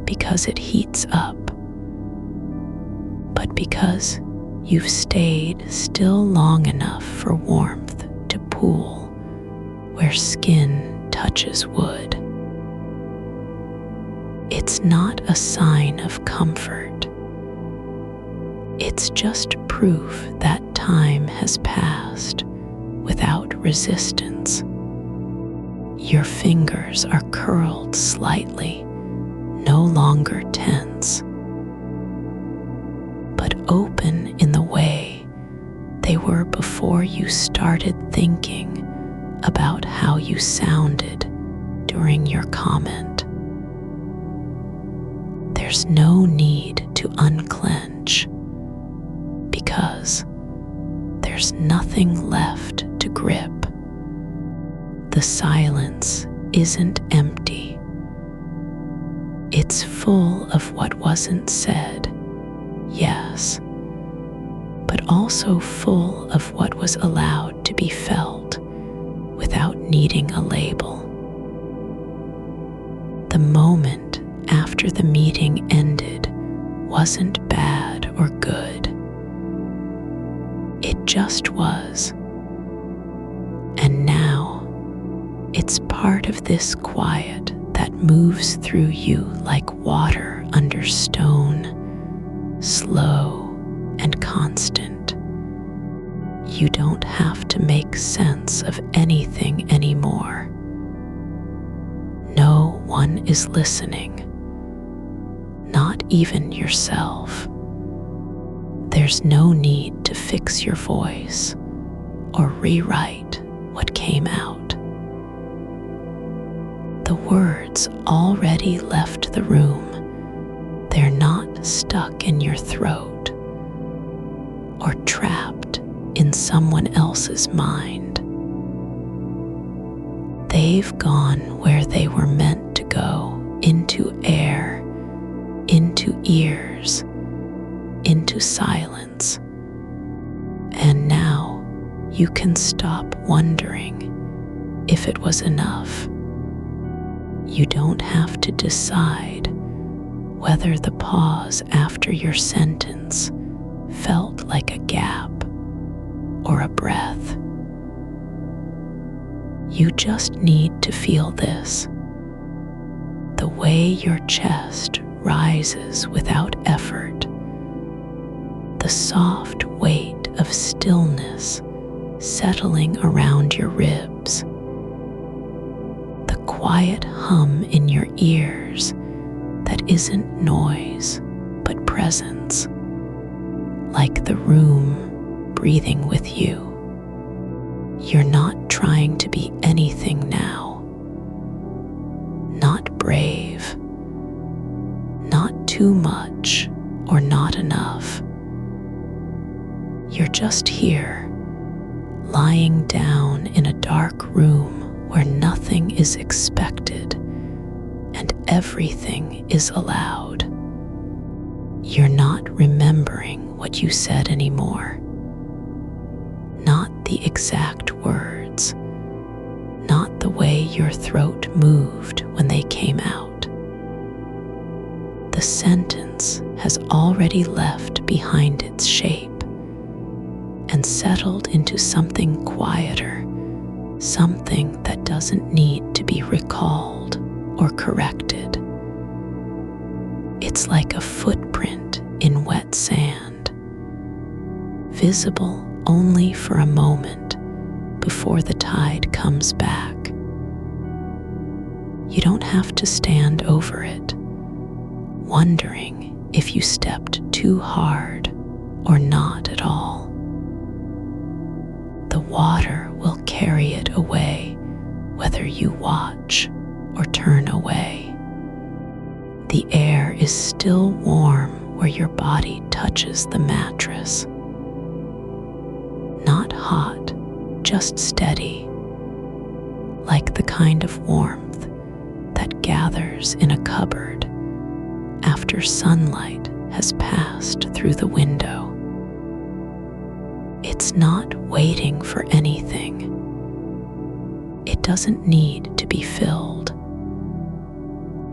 because it heats up, but because you've stayed still long enough for warmth to pool where skin touches wood. It's not a sign of comfort. It's just proof that time has passed without resistance. Your fingers are curled slightly, no longer tense, but open in the way they were before you started thinking about how you sounded during your comment. There's no need to unclench because there's nothing left to grip. The silence isn't empty. It's full of what wasn't said, yes, but also full of what was allowed to be felt without needing a label. The moment after the meeting ended wasn't bad or good. It just was. And now it's part of this quiet that moves through you like water under stone, slow and constant. You don't have to make sense of anything anymore. No one is listening, not even yourself. There's no need to fix your voice or rewrite what came out. The words already left the room. They're not stuck in your throat or trapped in someone else's mind. They've gone where they were meant to go, into air, into ears, into silence. And now you can stop wondering if it was enough. You don't have to decide whether the pause after your sentence felt like a gap or a breath. You just need to feel this, the way your chest rises without effort, the soft weight of stillness settling around your ribs, the quiet hum in your ears that isn't noise but presence, like the room breathing with you. You're not trying to be anything now. Not brave, not too much or not enough. You're just here, lying down in a dark room where nothing is expected and everything is allowed. You're not remembering what you said anymore. Not the exact words, not the way your throat moved when they came out. The sentence has already left behind its shape and settled into something quieter, something that doesn't need to be recalled or corrected. It's like a footprint in wet sand, visible only for a moment before the tide comes back. You don't have to stand over it, wondering if you stepped too hard or not at all. The water will carry it away whether you watch or turn away. The air is still warm where your body touches the mattress. Not hot, just steady, like the kind of warmth that gathers in a cupboard after sunlight has passed through the window. It's not waiting for anything. It doesn't need to be filled.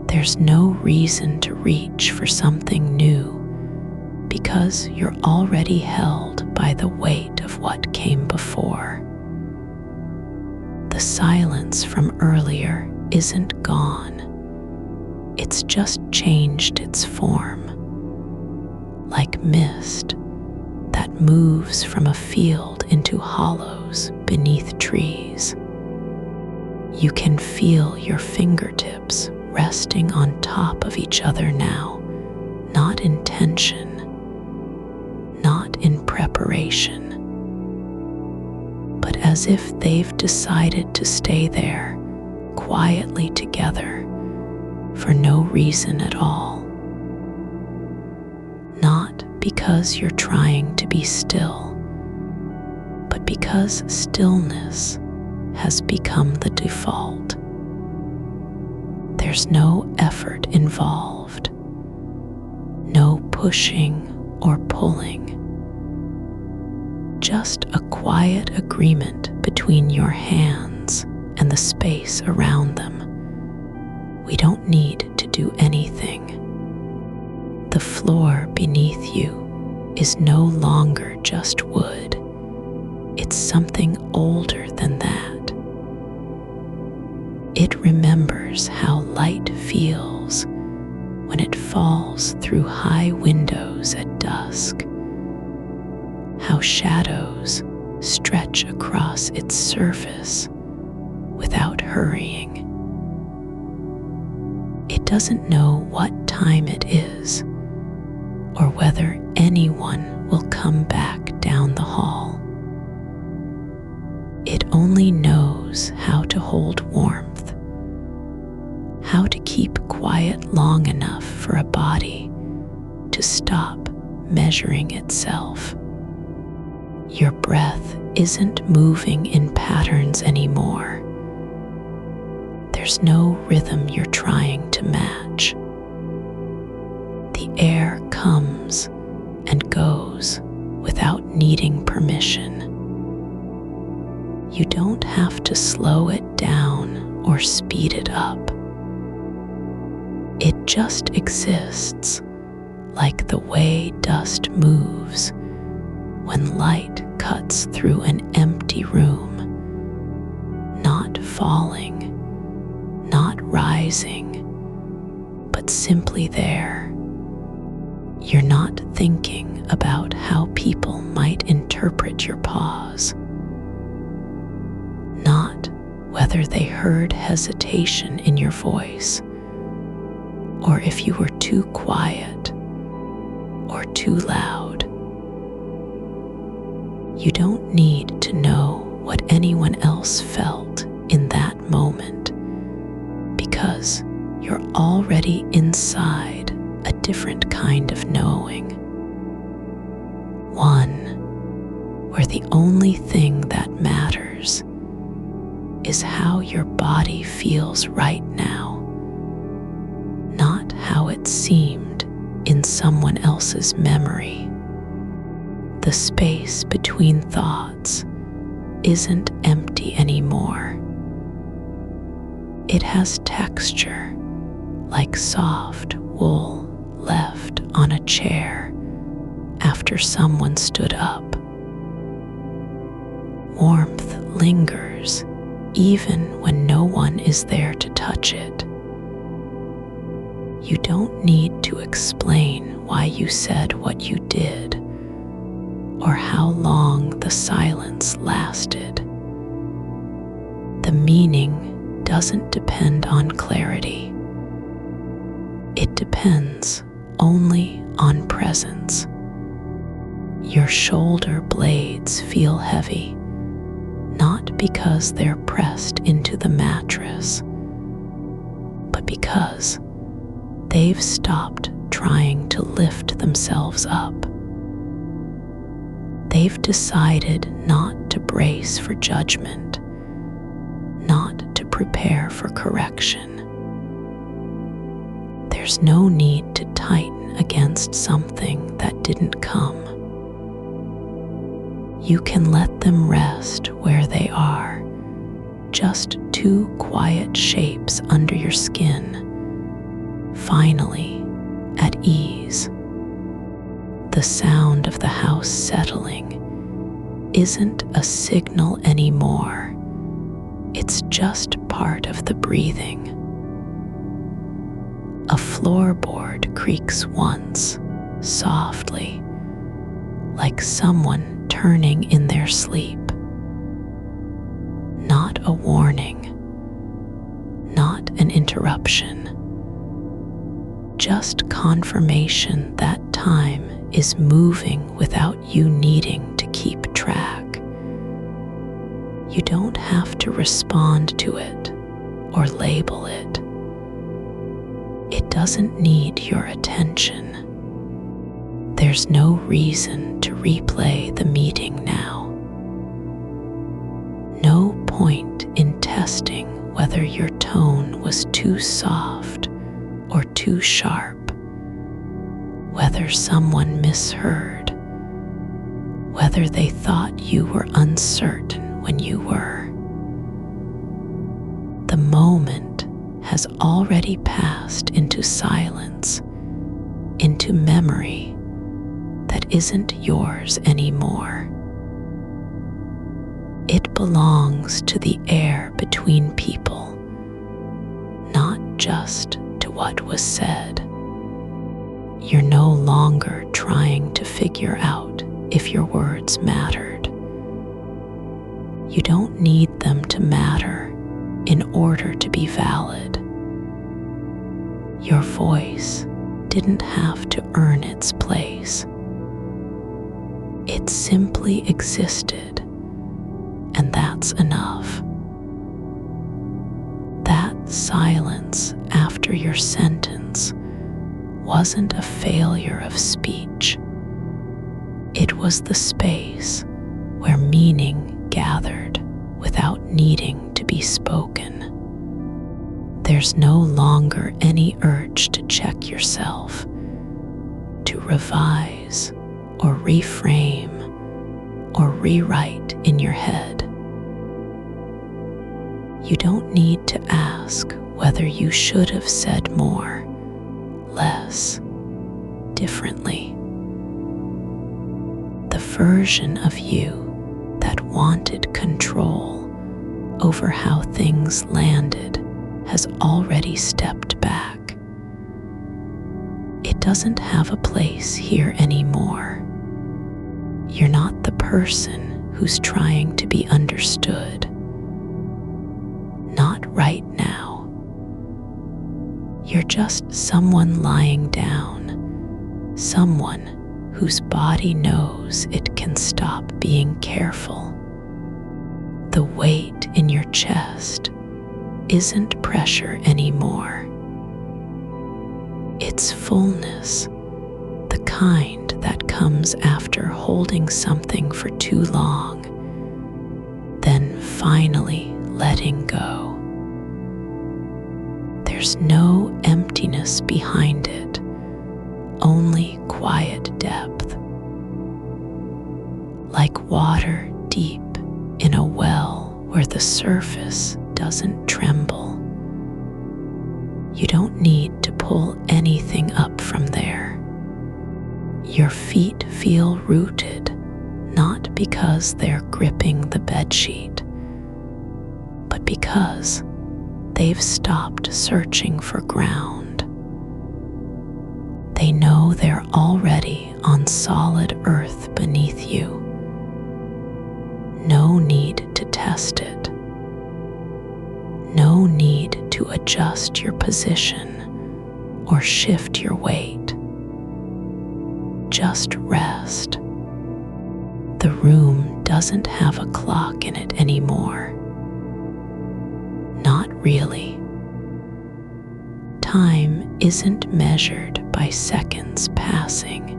There's no reason to reach for something new because you're already held by the weight of what came before. The silence from earlier isn't gone. It's just changed its form, like mist that moves from a field into hollows beneath trees. You can feel your fingertips resting on top of each other now, not in tension, not in preparation, but as if they've decided to stay there, quietly together, for no reason at all. Not because you're trying to be still, but because stillness has become the default. There's no effort involved, no pushing or pulling, just a quiet agreement between your hands and the space around them. We don't need to do anything. The floor beneath you is no longer just wood. It's something older than that. It remembers how light feels when it falls through high windows at dusk, how shadows stretch across its surface without hurrying. It doesn't know what time it is or whether anyone will come back down the hall. It only knows how to hold warmth, how to keep quiet long enough for a body to stop measuring itself. Your breath isn't moving in patterns anymore. There's no rhythm you're trying to match. The air comes and goes without needing permission. You don't have to slow it down or speed it up. It just exists, like the way dust moves when light cuts through an empty room, not falling, not rising, but simply there. You're not thinking about how people might interpret your pause, not whether they heard hesitation in your voice, or if you were too quiet or too loud. You don't need to know what anyone else felt in that moment, because you're already inside a different kind of knowing. One where the only thing that matters is how your body feels right now, not how it seemed in someone else's memory. The space between thoughts isn't empty anymore. It has texture, like soft wool left on a chair after someone stood up. Warmth lingers even when no one is there to touch it. You don't need to explain why you said what you did, or how long the silence lasted. The meaning doesn't depend on clarity. It depends only on presence. Your shoulder blades feel heavy, not because they're pressed into the mattress, but because they've stopped trying to lift themselves up. They've decided not to brace for judgment, not to prepare for correction. There's no need to tighten against something that didn't come. You can let them rest where they are, just two quiet shapes under your skin, finally at ease. The sound of the house settling isn't a signal anymore. It's just part of the breathing. A floorboard creaks once, softly, like someone turning in their sleep. Not a warning, not an interruption, just confirmation that time is moving without you needing to keep track. You don't have to respond to it or label it. It doesn't need your attention. There's no reason to replay the meeting now. No point in testing whether your tone was too soft or too sharp, whether someone misheard, whether they thought you were uncertain when you were. The moment has already passed into silence, into memory that isn't yours anymore. It belongs to the air between people, not just to what was said. You're no longer trying to figure out if your words mattered. You don't need them to matter in order to be valid. Your voice didn't have to earn its place. It simply existed, and that's enough. That silence after your sentence wasn't a failure of speech. It was the space where meaning gathered without needing to be spoken. There's no longer any urge to check yourself, to revise or reframe or rewrite in your head. You don't need to ask whether you should have said more yes, differently. The version of you that wanted control over how things landed has already stepped back. It doesn't have a place here anymore. You're not the person who's trying to be understood. Not right now. You're just someone lying down, someone whose body knows it can stop being careful. The weight in your chest isn't pressure anymore. It's fullness, the kind that comes after holding something for too long, then finally letting go. There's no emptiness behind it, only quiet depth. Like water deep in a well where the surface doesn't tremble. You don't need to pull anything up from there. Your feet feel rooted, not because they're gripping the bedsheet, but because they've stopped searching for ground. They know they're already on solid earth beneath you. No need to test it. No need to adjust your position or shift your weight. Just rest. The room doesn't have a clock in it anymore. Not really. Time isn't measured by seconds passing.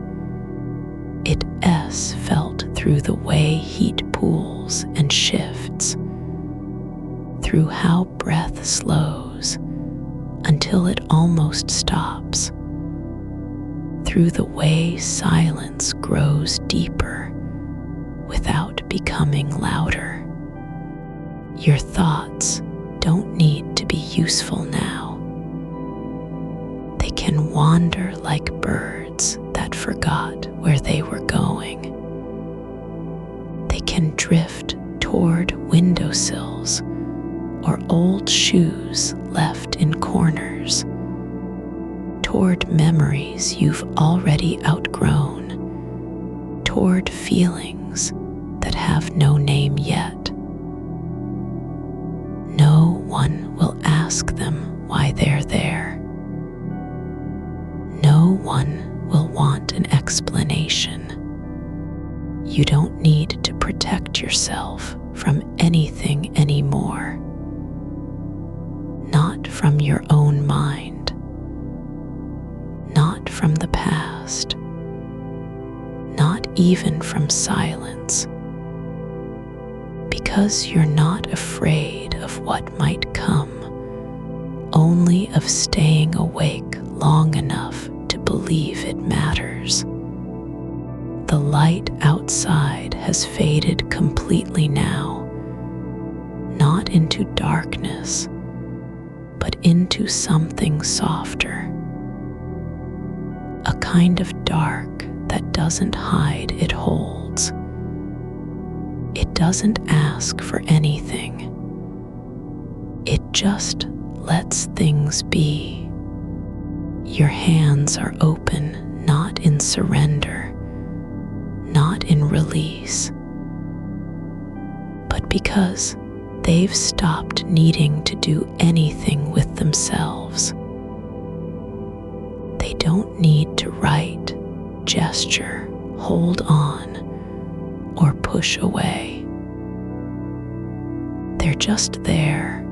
It's felt through the way heat pools and shifts, through how breath slows until it almost stops, through the way silence grows deeper without becoming louder. Your thoughts don't need to be useful now. They can wander like birds that forgot where they were going. They can drift toward windowsills or old shoes left in corners, toward memories you've already outgrown, toward feelings that have no name yet. No one will ask them why they're there. No one will want an explanation. You don't need to protect yourself from anything anymore. Not from your own mind. Not from the past. Not even from silence. Because you're not afraid of what might come, only of staying awake long enough to believe it matters. The light outside has faded completely now, not into darkness, but into something softer. A kind of dark that doesn't hide, it holds. It doesn't ask for anything. It just lets things be. Your hands are open, not in surrender, not in release, but because they've stopped needing to do anything with themselves. They don't need to write, gesture, hold on, or push away. They're just there,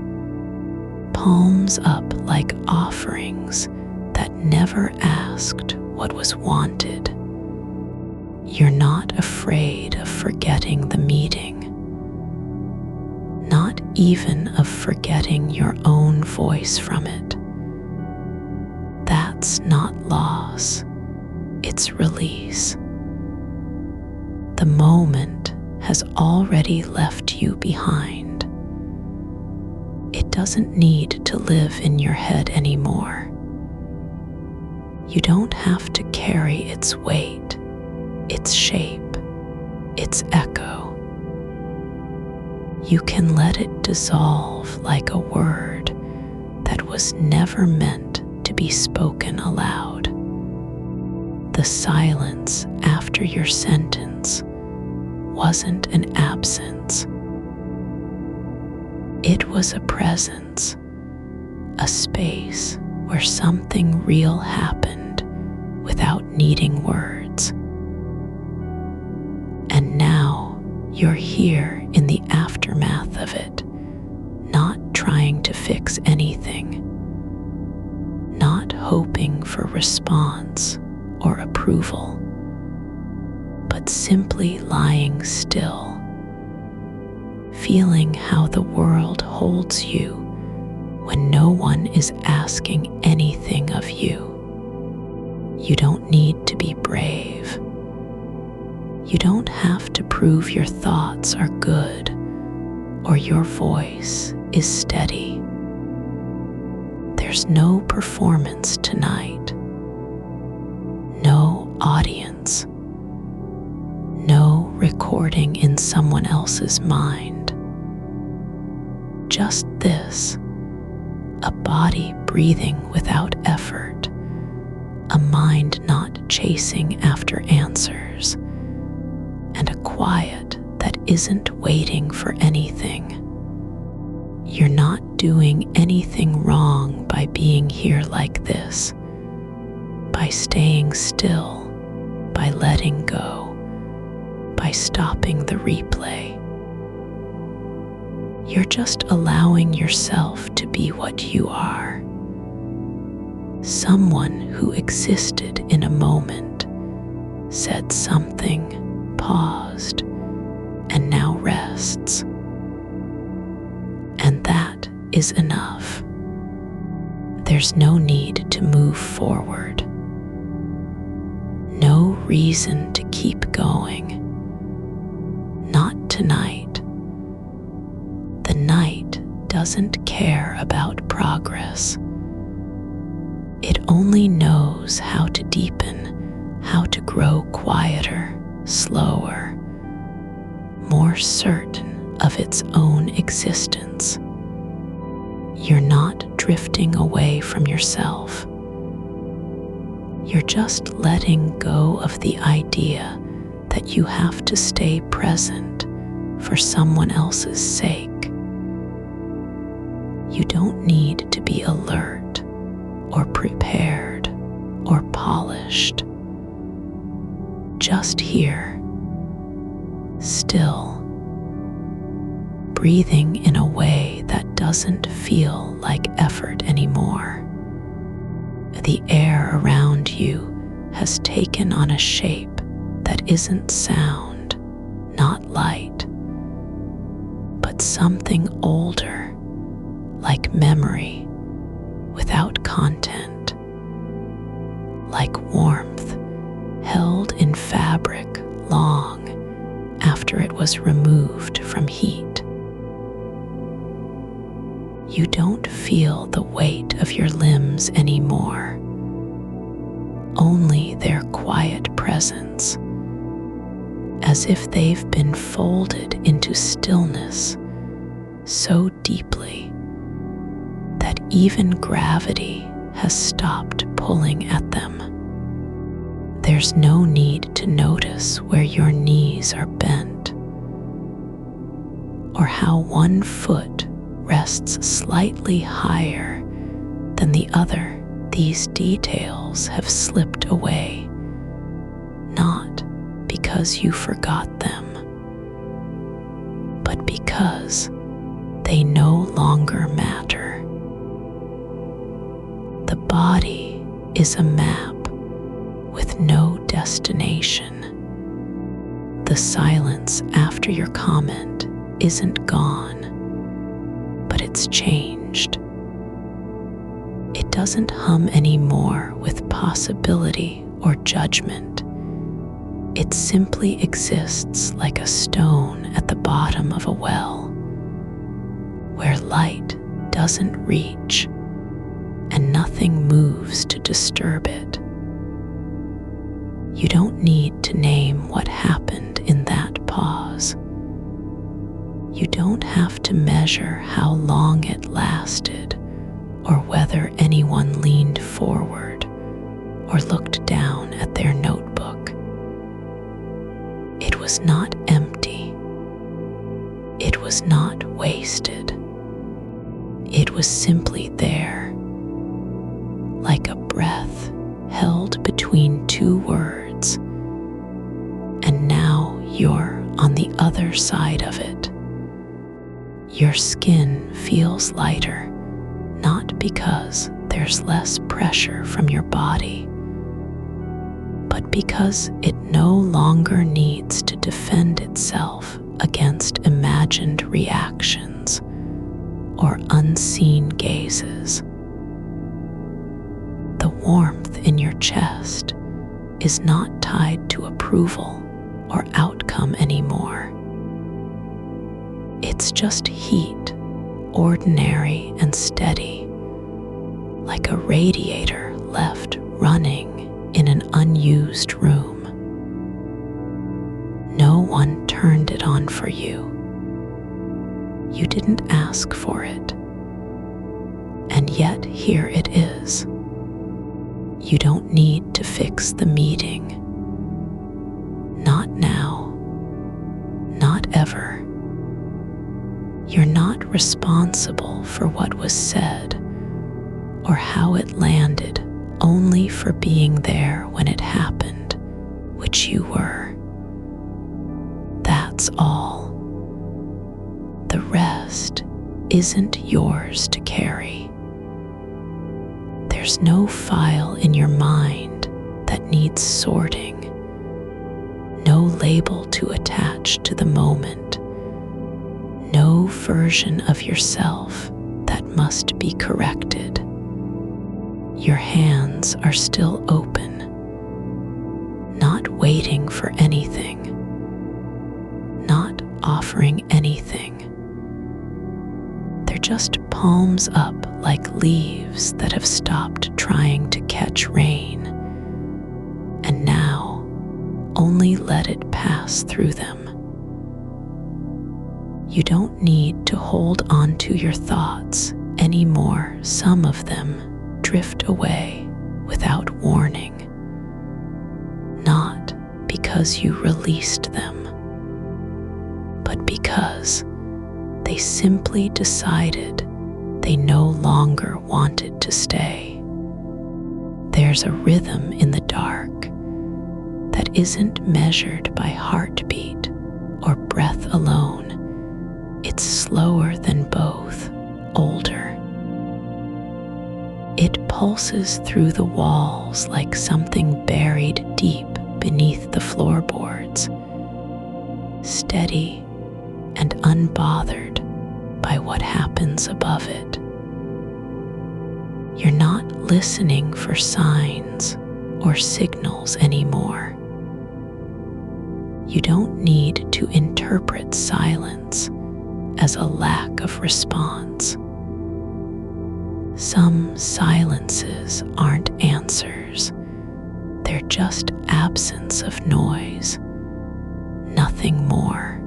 palms up like offerings that never asked what was wanted. You're not afraid of forgetting the meeting, not even of forgetting your own voice from it. That's not loss, it's release. The moment has already left you behind. It doesn't need to live in your head anymore. You don't have to carry its weight, its shape, its echo. You can let it dissolve like a word that was never meant to be spoken aloud. The silence after your sentence wasn't an absence. It was a presence, a space where something real happened without needing words. And now you're here in the aftermath of it, not trying to fix anything, not hoping for response or approval, but simply lying still, feeling how the world holds you when no one is asking anything of you. You don't need to be brave. You don't have to prove your thoughts are good or your voice is steady. There's no performance tonight, no audience, no recording in someone else's mind. Just this, a body breathing without effort, a mind not chasing after answers, and a quiet that isn't waiting for anything. You're not doing anything wrong by being here like this, by staying still, by letting go, by stopping the replay. You're just allowing yourself to be what you are. Someone who existed in a moment, said something, paused, and now rests. And that is enough. There's no need to move forward. No reason to keep going. Not tonight. The night doesn't care about progress. It only knows how to deepen, how to grow quieter, slower, more certain of its own existence. You're not drifting away from yourself. You're just letting go of the idea that you have to stay present for someone else's sake. You don't need to be alert or prepared or polished. Just here, still, breathing in a way that doesn't feel like effort anymore. The air around you has taken on a shape that isn't sound, not light, but something older, like memory, without content, like warmth held in fabric long after it was removed from heat. You don't feel the weight of your limbs anymore, only their quiet presence, as if they've been folded into stillness so deeply that even gravity has stopped pulling at them. There's no need to notice where your knees are bent, or how one foot rests slightly higher than the other. These details have slipped away, not because you forgot them, but because they no longer matter. The body is a map with no destination. The silence after your comment isn't gone, but it's changed. It doesn't hum anymore with possibility or judgment. It simply exists like a stone at the bottom of a well, where light doesn't reach and nothing moves to disturb it. You don't need to name what happened in that pause. You don't have to measure how long it lasted or whether anyone leaned forward or looked down at their notebook. It was not empty. It was not wasted. It was simply there, like a breath held between two words, and now you're on the other side of it. Your skin feels lighter, not because there's less pressure from your body, but because it no longer needs to defend itself against imagined reactions or unseen gazes. The warmth in your chest is not tied to approval or outcome anymore. It's just heat, ordinary and steady, like a radiator left running in an unused room. No one turned it on for you. You didn't ask for it. And yet here it is. You don't need to fix the meeting. Not now. Not ever. You're not responsible for what was said or how it landed, only for being there when it happened, which you were. That's all. The rest isn't yours to carry. There's no file in your mind that needs sorting, no label to attach to the moment, no version of yourself that must be corrected. Your hands are still open, not waiting for anything, not offering anything. They're just palms up like leaves that have stopped trying to catch rain, and now only let it pass through them. You don't need to hold on to your thoughts anymore. Some of them drift away without warning, not because you released them, but because they simply decided they no longer wanted to stay. There's a rhythm in the dark that isn't measured by heartbeat or breath alone. It's slower than both, older. It pulses through the walls like something buried deep beneath the floorboards, steady and unbothered by what happens above it. You're not listening for signs or signals anymore. You don't need to interpret silence as a lack of response. Some silences aren't answers. They're just absence of noise, nothing more.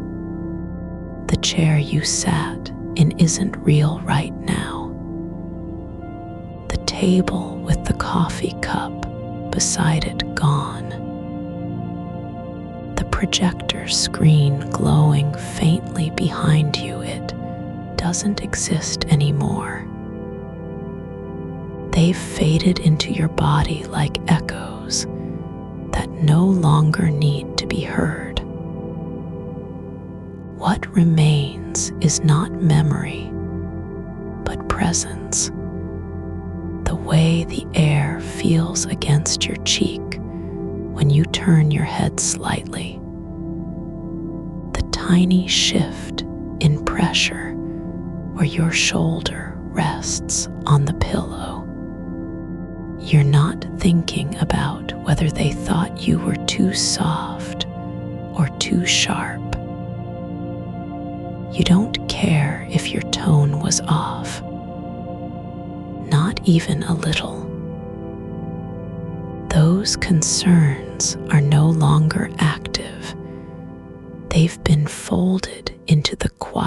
The chair you sat in isn't real right now. The table with the coffee cup beside it gone. The projector screen glowing faintly behind you, it doesn't exist anymore. They've faded into your body like echoes that no longer need to be heard. What remains is not memory, but presence. The way the air feels against your cheek when you turn your head slightly. The tiny shift in pressure where your shoulder rests on the pillow. You're not thinking about whether they thought you were too soft or too sharp. You don't care if your tone was off, not even a little. Those concerns emotions are no longer active. They've been folded into the quiet